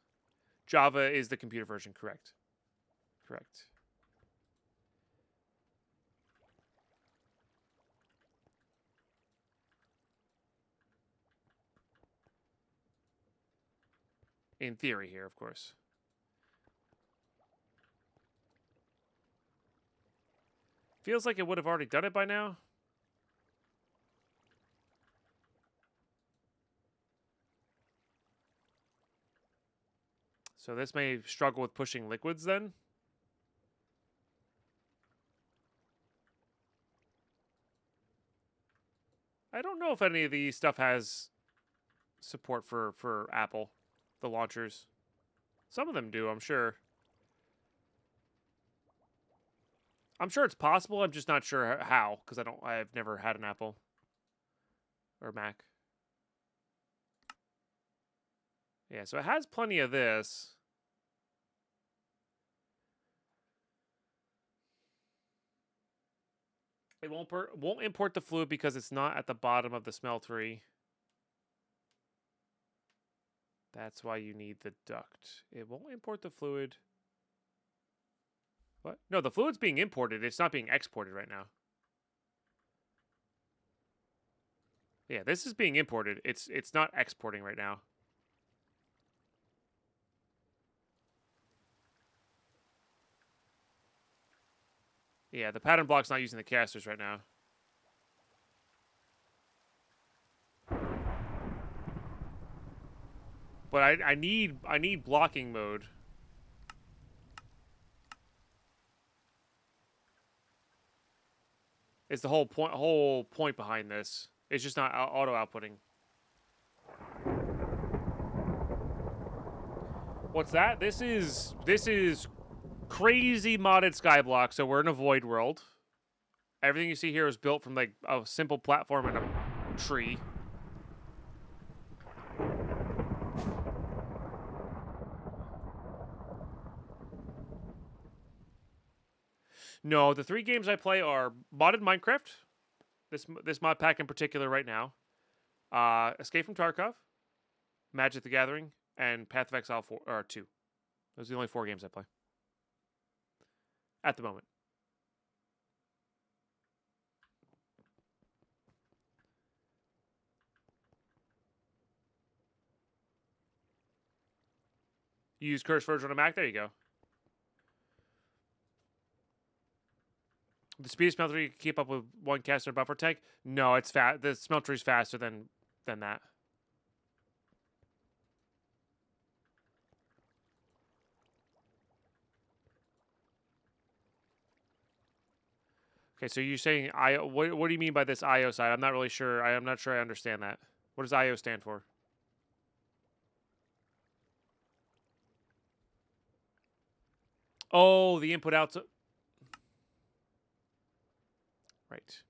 Java is the computer version, correct. Correct. In theory here, of course. Feels like it would have already done it by now. So this may struggle with pushing liquids then. I don't know if any of the stuff has support for Apple, the launchers. Some of them do, I'm sure. I'm sure it's possible. I'm just not sure how, because I've never had an Apple or Mac. Yeah, so it has plenty of this. It won't import the fluid because it's not at the bottom of the smeltery. That's why you need the duct. It won't import the fluid. What? No, the fluid's being imported. It's not being exported right now. Yeah, this is being imported. It's not exporting right now. Yeah, the pattern block's not using the casters right now. But I need blocking mode. It's the whole point behind this. It's just not auto outputting. What's that? This is crazy modded SkyBlock. So we're in a void world. Everything you see here is built from like a simple platform and a tree. No, the 3 games I play are ModdedMinecraft, this mod pack in particular right now, Escape from Tarkov, Magic the Gathering, and Path of Exile 2. Those are the only 4 games I play at the moment. You use Curse Verge on a Mac? There you go. The speed of smeltery can keep up with 1 caster buffer tank? No, it's fast. The smeltery's faster than that. Okay, so you're saying IO. What do you mean by this IO side? I'm not really sure. I'm not sure I understand that. What does IO stand for? Oh, the input out. Right.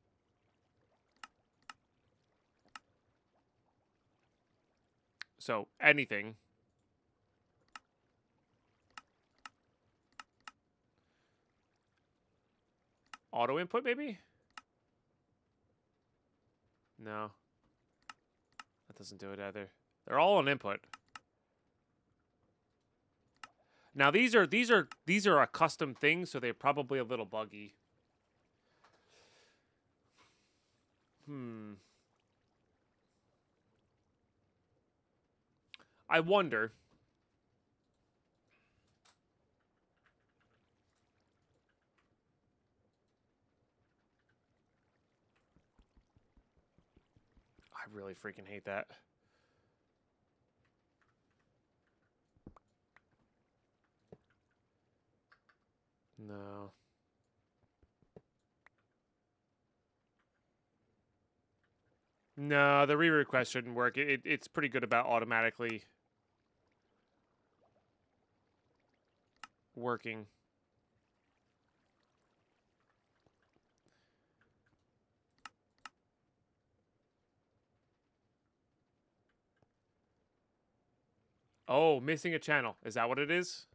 So anything. Auto input, maybe? No. That doesn't do it either. They're all on input. Now these are a custom thing, so they're probably a little buggy. I wonder. I really freaking hate that. No. No, the re-request shouldn't work. It's pretty good about automatically working. Oh, missing a channel. Is that what it is?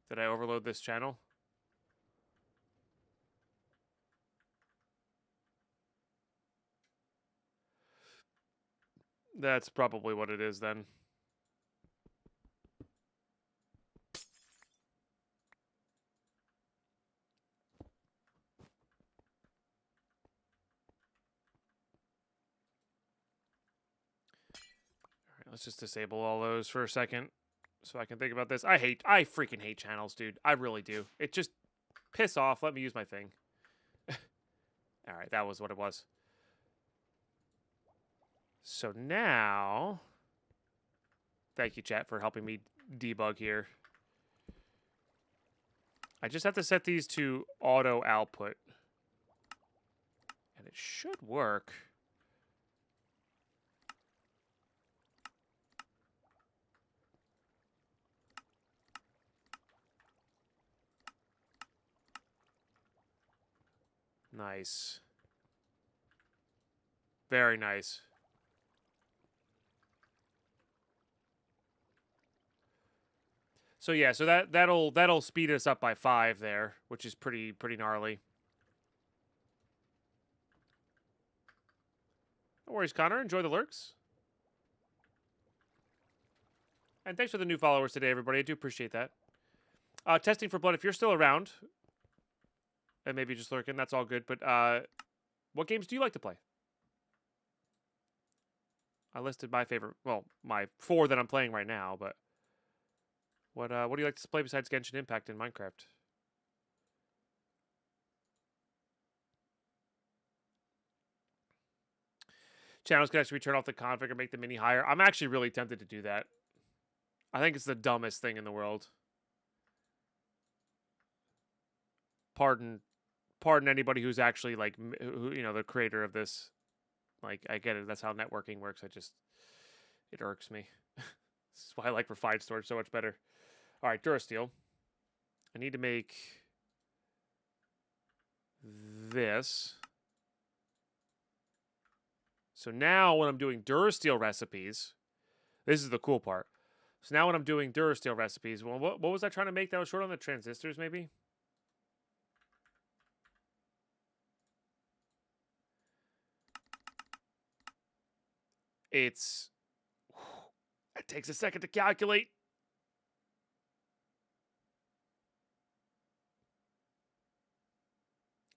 Did I overload this channel? That's probably what it is then. All right, let's just disable all those for a second. So I can think about this. I freaking hate channels, dude. I really do. It just piss off. Let me use my thing. All right, that was what it was. So now, thank you, chat, for helping me debug here. I just have to set these to auto output. And it should work. Nice. Very nice. So yeah, so that'll speed us up by 5 there, which is pretty gnarly. No worries, Connor. Enjoy the lurks. And thanks for the new followers today, everybody. I do appreciate that. Testing for blood. If you're still around, and maybe just lurking, that's all good. But what games do you like to play? I listed my favorite, well, my 4 that I'm playing right now. But what do you like to play besides Genshin Impact in Minecraft? Channels can actually turn off the config or make the mini higher. I'm actually really tempted to do that. I think it's the dumbest thing in the world. Pardon anybody who's actually like, who, you know, the creator of this. Like, I get it. That's how networking works. It irks me. This is why I like refined storage so much better. All right, Durasteel. I need to make this. So now when I'm doing Durasteel recipes, this is the cool part. So now when I'm doing Durasteel recipes, well, what was I trying to make that was short on the transistors, maybe? It takes a second to calculate.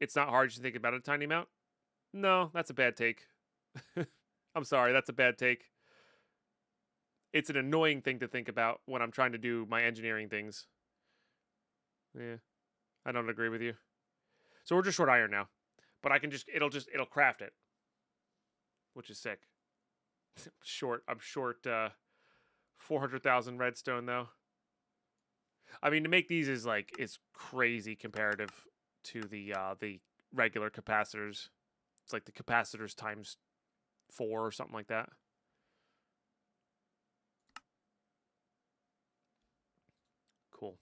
It's not hard to think about a tiny amount. No, that's a bad take. I'm sorry, that's a bad take. It's an annoying thing to think about when I'm trying to do my engineering things. Yeah, I don't agree with you. So we're just short iron now. But I can it'll craft it. Which is sick. I'm short 400,000 redstone though. I mean, to make these is crazy comparative to the regular capacitors. It's like the capacitors times 4 or something like that. Cool.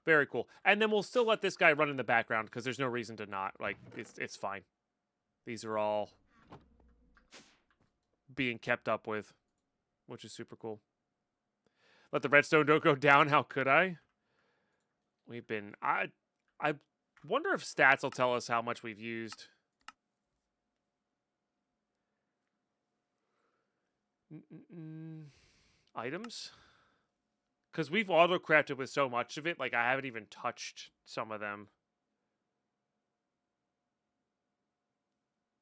Very cool. And then we'll still let this guy run in the background because there's no reason to not. Like, it's fine. These are all being kept up with, which is super cool. Let the redstone don't go down. How could I? We've been... I wonder if stats will tell us how much we've used. Items? Because we've auto-crafted with so much of it, like, I haven't even touched some of them.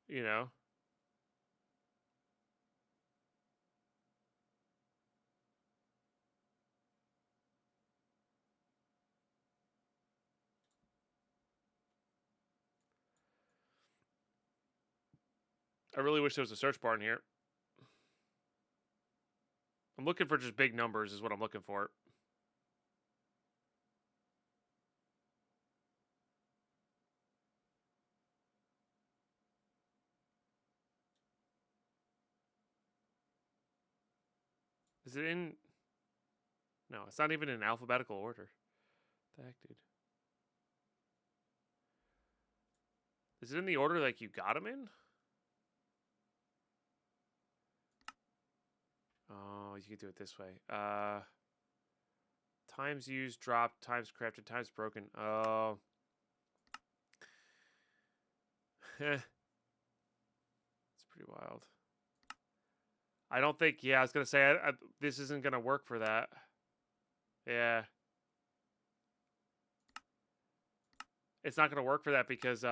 You know? I really wish there was a search bar in here. I'm looking for just big numbers is what I'm looking for. Is it in... No, it's not even in alphabetical order. What the heck, dude? Is it in the order like you got them in? Oh, you can do it this way. Times used, dropped, times crafted, times broken. Oh. It's pretty wild. I don't think... Yeah, I was going to say, this isn't going to work for that. Yeah. It's not going to work for that because,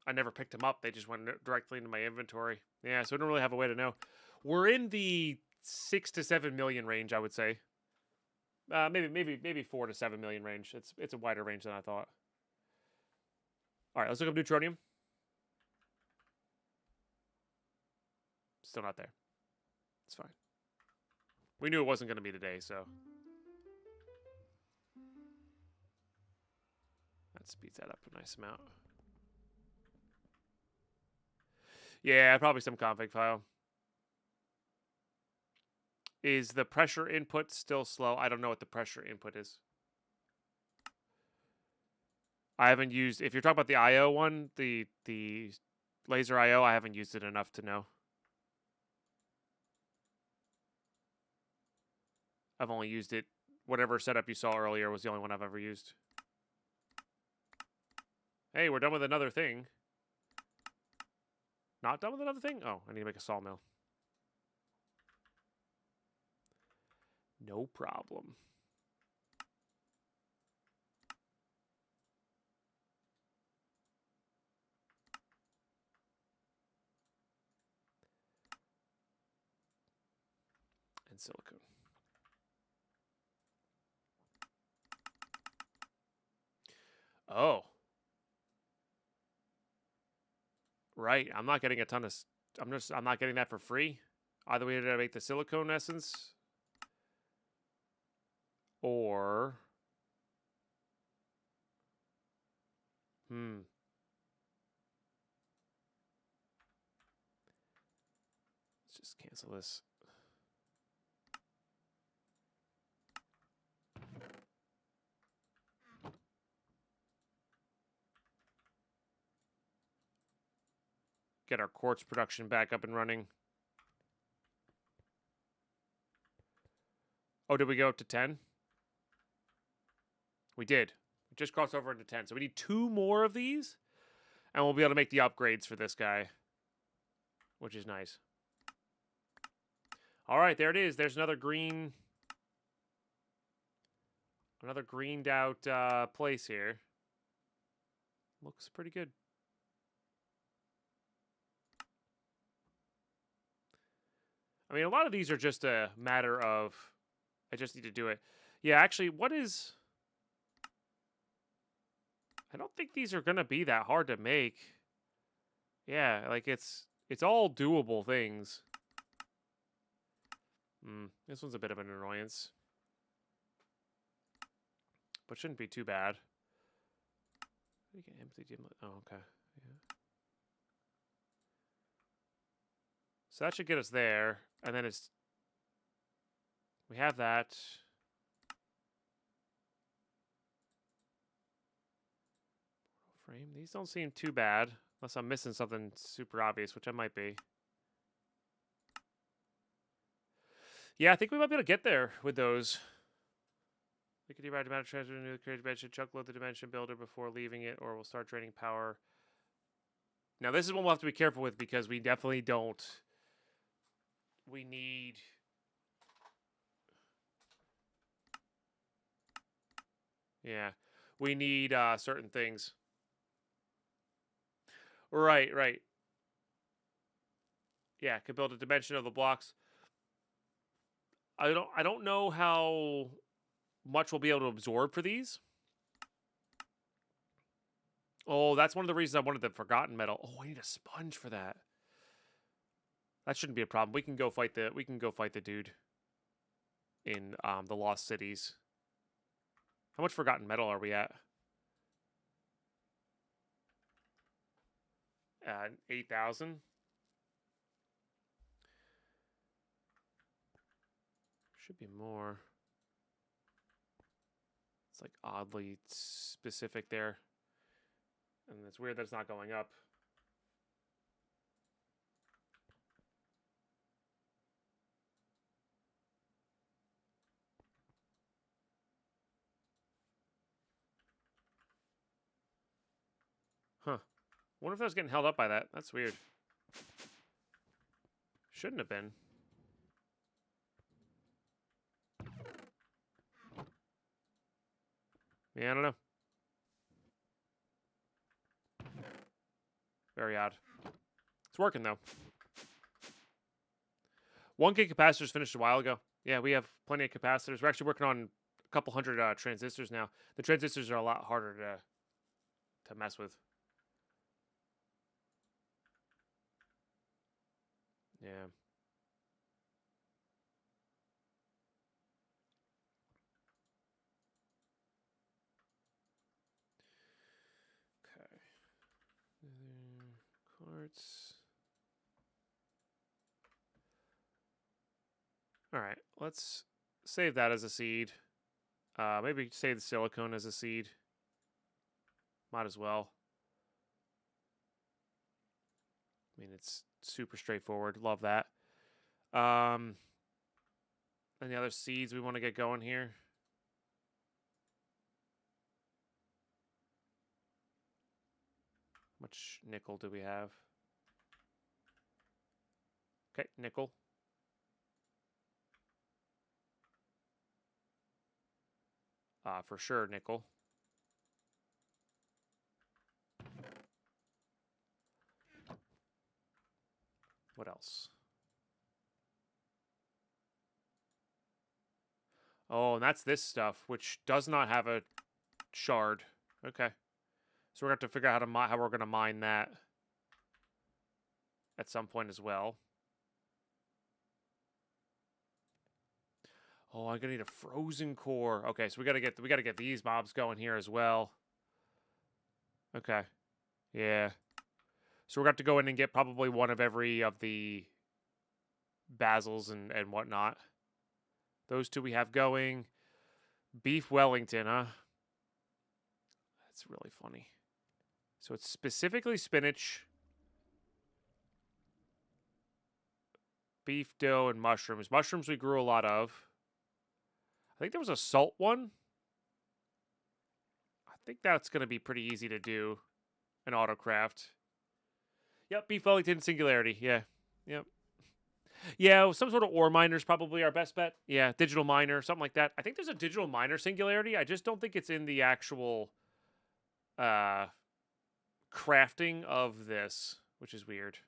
I never picked them up. They just went directly into my inventory. Yeah, so we don't really have a way to know. We're in the 6 to 7 million range, I would say. Maybe 4 to 7 million range. It's a wider range than I thought. All right, let's look up neutronium. Still not there. It's fine. We knew it wasn't going to be today, so that speeds that up a nice amount. Yeah, probably some config file. Is the pressure input still slow? I don't know what the pressure input is. I haven't used, if you're talking about the IO one, the laser IO, I haven't used it enough to know. I've only used it, whatever setup you saw earlier was the only one I've ever used. Hey, we're done with another thing. Not done with another thing? Oh, I need to make a sawmill. No problem. And silicone. Oh. Right, I'm not getting a ton of... I'm not getting that for free. Either way to make the silicone essence. Or... Let's just cancel this. Get our quartz production back up and running. Oh, did we go up to 10? We did. We just crossed over into 10. So we need 2 more of these. And we'll be able to make the upgrades for this guy. Which is nice. Alright, there it is. There's another green... Another greened out place here. Looks pretty good. I mean, a lot of these are just a matter of... I just need to do it. Yeah, actually, what is... I don't think these are going to be that hard to make. Yeah, like it's all doable things. This one's a bit of an annoyance. But shouldn't be too bad. You can empty dim. Oh, okay. Yeah. So that should get us there. And then it's... We have that. Frame. These don't seem too bad. Unless I'm missing something super obvious, which I might be. Yeah, I think we might be able to get there with those. We could divide the amount of transfer into the creative dimension, chunk load the dimension builder before leaving it, or we'll start draining power. Now, this is one we'll have to be careful with because we definitely don't... We need... Yeah. We need certain things. Right. Yeah, could build a dimension of the blocks. I don't know how much we'll be able to absorb for these. Oh, that's one of the reasons I wanted the forgotten metal. Oh, I need a sponge for that. That shouldn't be a problem. We can go fight the dude in the Lost Cities. How much forgotten metal are we at? 8,000. Should be more. It's like oddly specific there. And it's weird that it's not going up. Huh. Wonder if that was getting held up by that. That's weird. Shouldn't have been. Yeah, I don't know. Very odd. It's working, though. 1K capacitors finished a while ago. Yeah, we have plenty of capacitors. We're actually working on a couple hundred transistors now. The transistors are a lot harder to mess with. Yeah. Okay. Quartz. All right, let's save that as a seed. Maybe save the silicone as a seed. Might as well. I mean, it's super straightforward. Love that. Any other seeds we want to get going here? How much nickel do we have? Okay, nickel. For sure, nickel. What else? Oh, and that's this stuff, which does not have a shard. Okay. So we're going to have to figure out how we're going to mine that at some point as well. Oh, I'm gonna need a frozen core. Okay, so we gotta get these mobs going here as well. Okay. Yeah. So we're gonna have to go in and get probably one of every of the basils and whatnot. Those two we have going. Beef Wellington, huh? That's really funny. So it's specifically spinach, beef dough, and mushrooms. Mushrooms we grew a lot of. I think there was a salt one. I think that's going to be pretty easy to do. An autocraft. Yep, beef Wellington singularity. Yeah. Yep. Yeah, some sort of ore miner is probably our best bet. Yeah, digital miner, something like that. I think there's a digital miner singularity. I just don't think it's in the actual crafting of this, which is weird.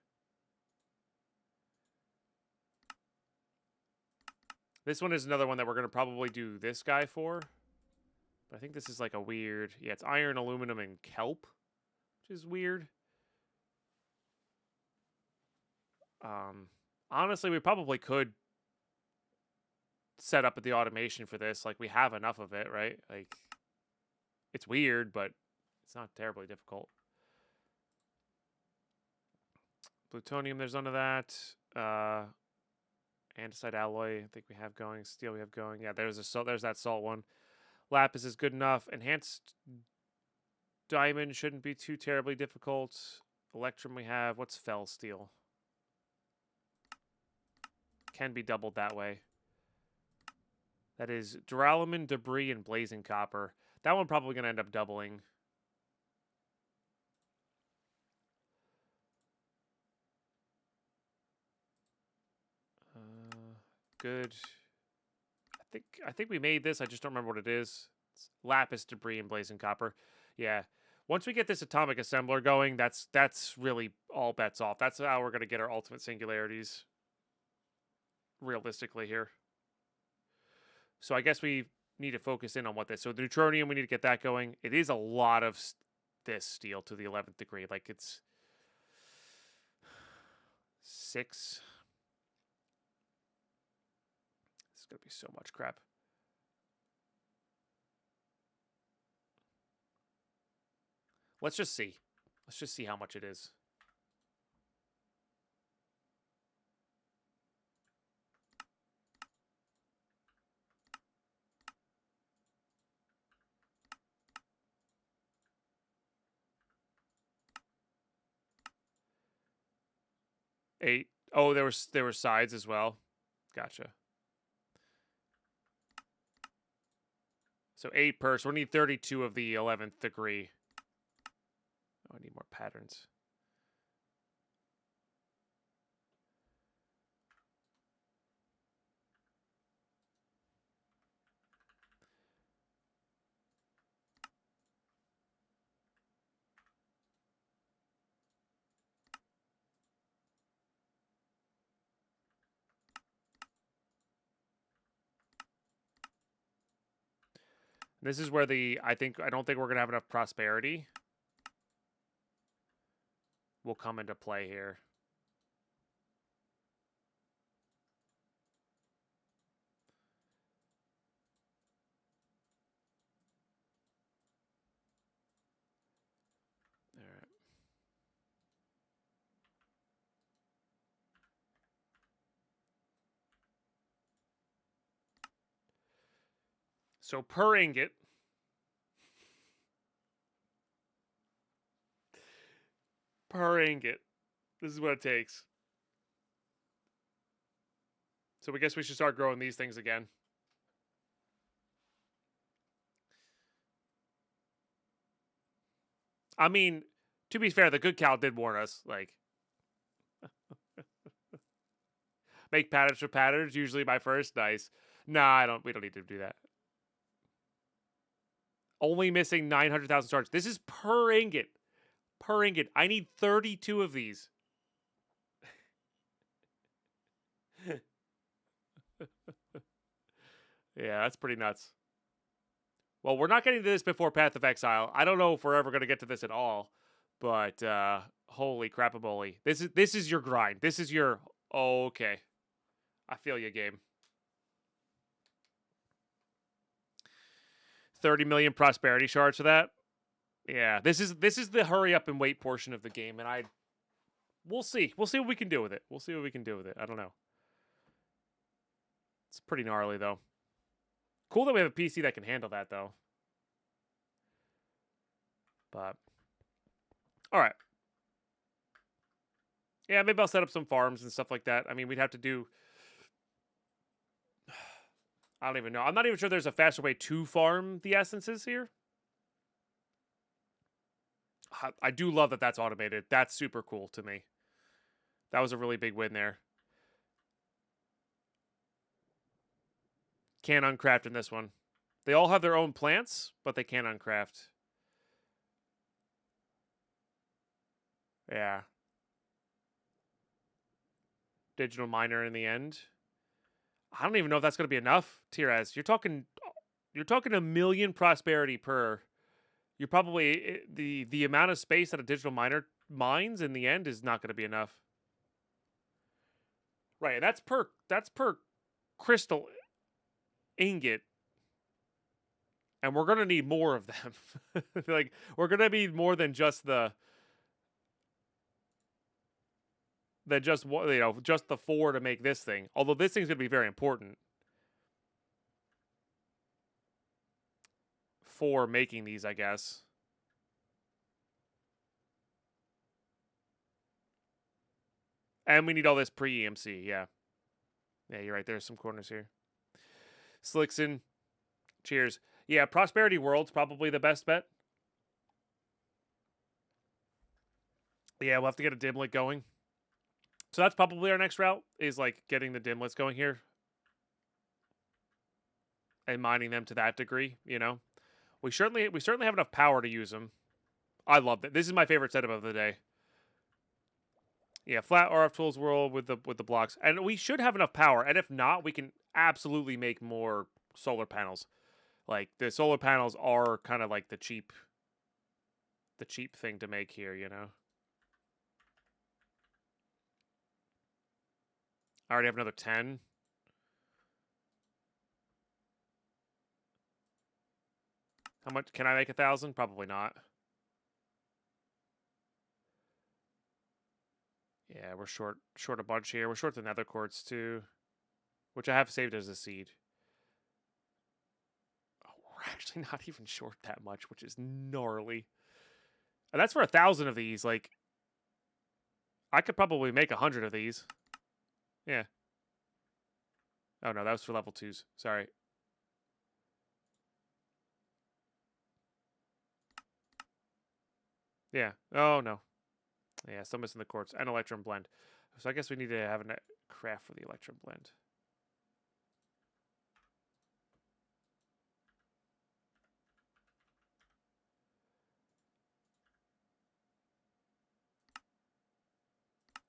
This one is another one that we're going to probably do this guy for. But I think this is like a weird... Yeah, it's iron, aluminum, and kelp, which is weird. Honestly, we probably could set up the automation for this. Like, we have enough of it, right? Like, it's weird, but it's not terribly difficult. Plutonium, there's none of that. Andesite alloy, I think we have going. Steel, we have going. Yeah, there's that salt one. Lapis is good enough. Enhanced diamond shouldn't be too terribly difficult. Electrum we have. What's fell steel? Can be doubled that way. That is duralumin, debris, and blazing copper. That one probably going to end up doubling. Good. I think we made this. I just don't remember what it is. It's lapis, debris, and blazing copper. Yeah. Once we get this atomic assembler going, that's really all bets off. That's how we're going to get our ultimate singularities realistically here. So I guess we need to focus in on what this. So the neutronium, we need to get that going. It is a lot of this steel to the 11th degree. Like, it's 6. This is going to be so much crap. Let's just see. Let's just see how much it is. Eight. Oh, there were sides as well. Gotcha. So 8 per. So we need 32 of the 11th degree. Oh, I need more patterns. This is where I don't think we're gonna have enough prosperity will come into play here. All right. So per ingot, this is what it takes. So we guess we should start growing these things again. I mean, to be fair, the good cow did warn us, like, make patterns for patterns, usually my first. Nice. Nah, we don't need to do that. Only missing 900,000 stars. This is per ingot. Per ingot. I need 32 of these. Yeah, that's pretty nuts. Well, we're not getting to this before Path of Exile. I don't know if we're ever going to get to this at all, but holy crap-a-moly. This is your grind. This is your... Oh, okay. I feel you, game. 30 million prosperity shards for that. Yeah, this is the hurry up and wait portion of the game, and we'll see. We'll see what we can do with it. We'll see what we can do with it. I don't know. It's pretty gnarly, though. Cool that we have a PC that can handle that, though. But, all right. Yeah, maybe I'll set up some farms and stuff like that. I mean, we'd have to do... I don't even know. I'm not even sure there's a faster way to farm the essences here. I do love that that's automated. That's super cool to me. That was a really big win there. Can't uncraft in this one. They all have their own plants, but they can't uncraft. Yeah. Digital miner in the end. I don't even know if that's going to be enough, Tiraz. You're talking 1 million prosperity per. You're probably the amount of space that a digital miner mines in the end is not going to be enough. Right, and that's per crystal ingot. And we're going to need more of them. Like, we're going to need more than just just the 4 to make this thing. Although this thing's going to be very important for making these, I guess. And we need all this pre-EMC, yeah. Yeah, you're right. There's some corners here. Slickson, cheers. Yeah, Prosperity World's probably the best bet. Yeah, we'll have to get a dimlet going. So that's probably our next route, is like getting the dimlets going here. And mining them to that degree, you know. We certainly have enough power to use them. I love that. This is my favorite setup of the day. Yeah, flat RF Tools World with the blocks. And we should have enough power. And if not, we can absolutely make more solar panels. Like, the solar panels are kind of like the cheap thing to make here, you know. I already have another 10. How much can I make? 1,000? Probably not. Yeah, we're short a bunch here. We're short the nether quartz too, which I have saved as a seed. Oh, we're actually not even short that much, which is gnarly. And that's for 1,000 of these. Like, I could probably make 100 of these. Yeah. Oh no, that was for level 2s. Sorry. Yeah. Oh no. Yeah, still missing the quartz and electrum blend. So I guess we need to have a craft for the electrum blend.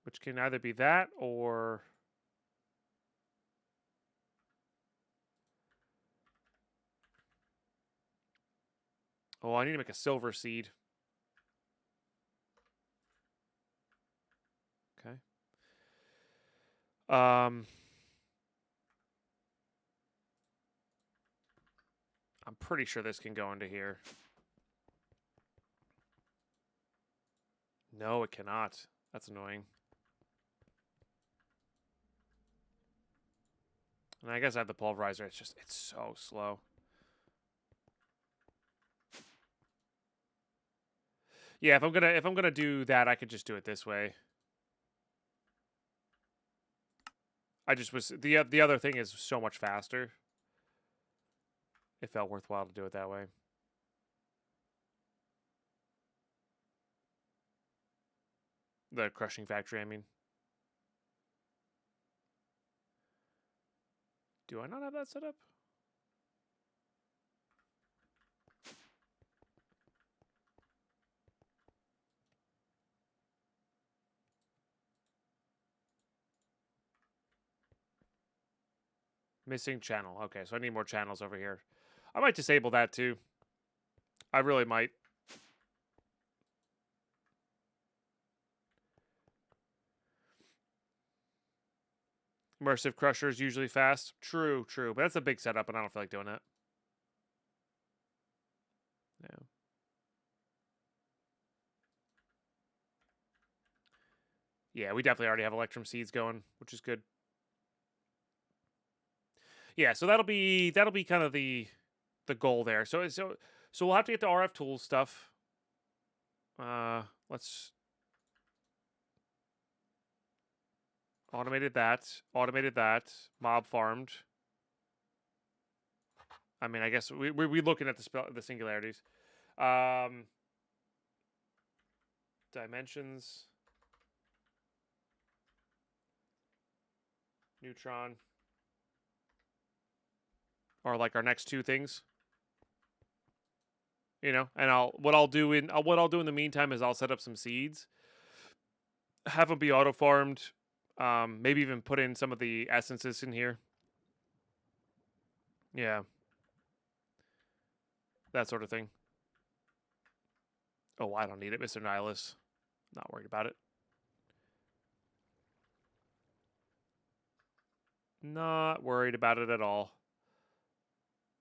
Which can either be that or... Oh, I need to make a silver seed. Okay. I'm pretty sure this can go into here. No, it cannot. That's annoying. And I guess I have the pulverizer. It's so slow. Yeah, if I'm gonna do that, I could just do it this way. I just was the other thing is so much faster. It felt worthwhile to do it that way. The crushing factory, I mean. Do I not have that set up? Missing channel. Okay, so I need more channels over here. I might disable that too. I really might. Immersive Crusher is usually fast. True, true. But that's a big setup, and I don't feel like doing that. Yeah. Yeah, we definitely already have Electrum Seeds going, which is good. Yeah, so that'll be kind of the goal there. So we'll have to get the RF tools stuff. Let's automated that, mob farmed. I mean, I guess we're looking at the singularities. Dimensions. Neutron. Are like our next two things. You know, and what I'll do in the meantime is I'll set up some seeds. Have them be auto farmed. Maybe even put in some of the essences in here. Yeah. That sort of thing. Oh, I don't need it, Mr. Nihilus. Not worried about it. Not worried about it at all.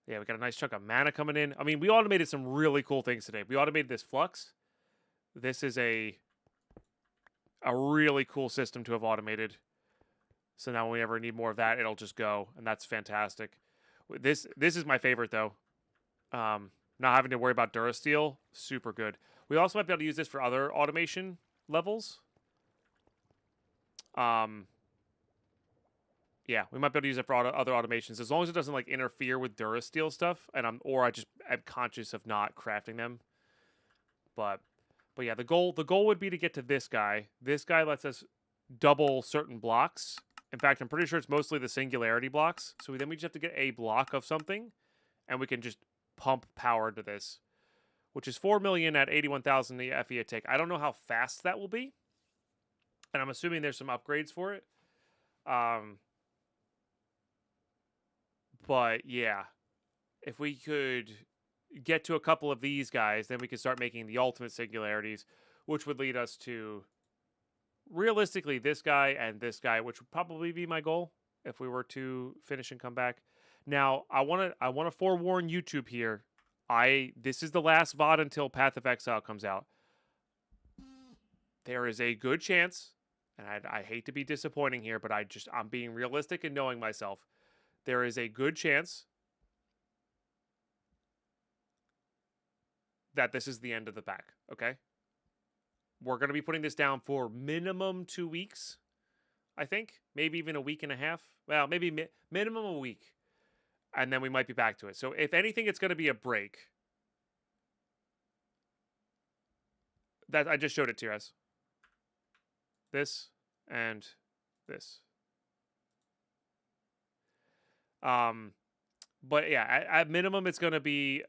Yeah, we got a nice chunk of mana coming in. I mean, we automated some really cool things today. We automated this flux. This is a really cool system to have automated. So now when we ever need more of that, it'll just go, and that's fantastic. This is my favorite though. Not having to worry about Durasteel, super good. We also might be able to use this for other automation levels. Yeah, we might be able to use it for other automations as long as it doesn't like interfere with Durasteel stuff, and I'm conscious of not crafting them. But yeah, the goal would be to get to this guy. This guy lets us double certain blocks. In fact, I'm pretty sure it's mostly the singularity blocks. So then we just have to get a block of something, and we can just pump power to this, which is 4 million at 81,000 the FE a tick. I don't know how fast that will be, and I'm assuming there's some upgrades for it. But yeah, if we could get to a couple of these guys, then we could start making the ultimate singularities, which would lead us to realistically this guy and this guy, which would probably be my goal if we were to finish and come back. Now, I want to forewarn YouTube here. This is the last VOD until Path of Exile comes out. There is a good chance, and I hate to be disappointing here, but I'm being realistic and knowing myself. There is a good chance that this is the end of the pack, okay? We're going to be putting this down for minimum 2 weeks, I think. Maybe even a week and a half. Well, maybe minimum a week. And then we might be back to it. So if anything, it's going to be a break. That I just showed it to you guys. This and this. But yeah, at minimum, it's going to be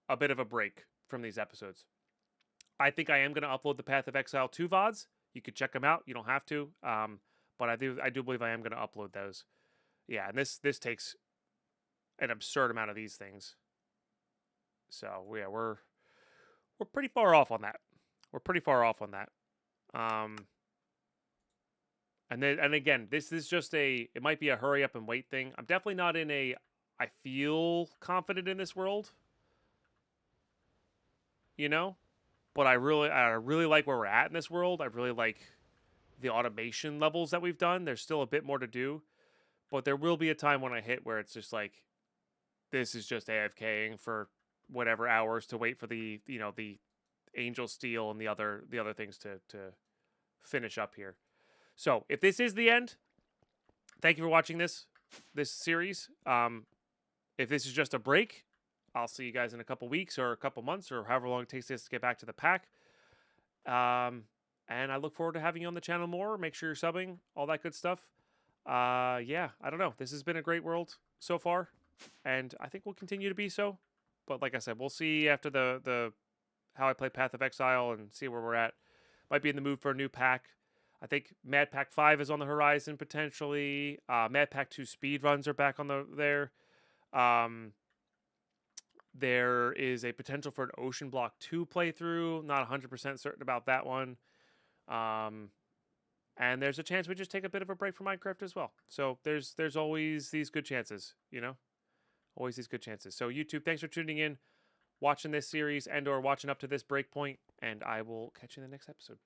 a bit of a break from these episodes. I think I am going to upload the Path of Exile 2 VODs. You could check them out. You don't have to. But I do believe I am going to upload those. Yeah, and this takes an absurd amount of these things. So yeah, we're pretty far off on that. We're pretty far off on that. And again, this is just it might be a hurry up and wait thing. I'm definitely not in I feel confident in this world, you know? But I really like where we're at in this world. I really like the automation levels that we've done. There's still a bit more to do, but there will be a time when I hit where it's just like this is just AFKing for whatever hours to wait for the Angel Steel and the other things to finish up here. So if this is the end, thank you for watching this series. If this is just a break, I'll see you guys in a couple weeks or a couple months or however long it takes us to get back to the pack. And I look forward to having you on the channel more. Make sure you're subbing, all that good stuff. Yeah, I don't know. This has been a great world so far, and I think we'll continue to be so. But like I said, we'll see after the how I play Path of Exile and see where we're at. Might be in the mood for a new pack. I think Mad Pack 5 is on the horizon potentially. Mad Pack 2 speedruns are back on there. There is a potential for an Ocean Block 2 playthrough. Not 100% certain about that one. And there's a chance we just take a bit of a break from Minecraft as well. So there's always these good chances, you know? Always these good chances. So YouTube, thanks for tuning in, watching this series and or watching up to this break point, and I will catch you in the next episode.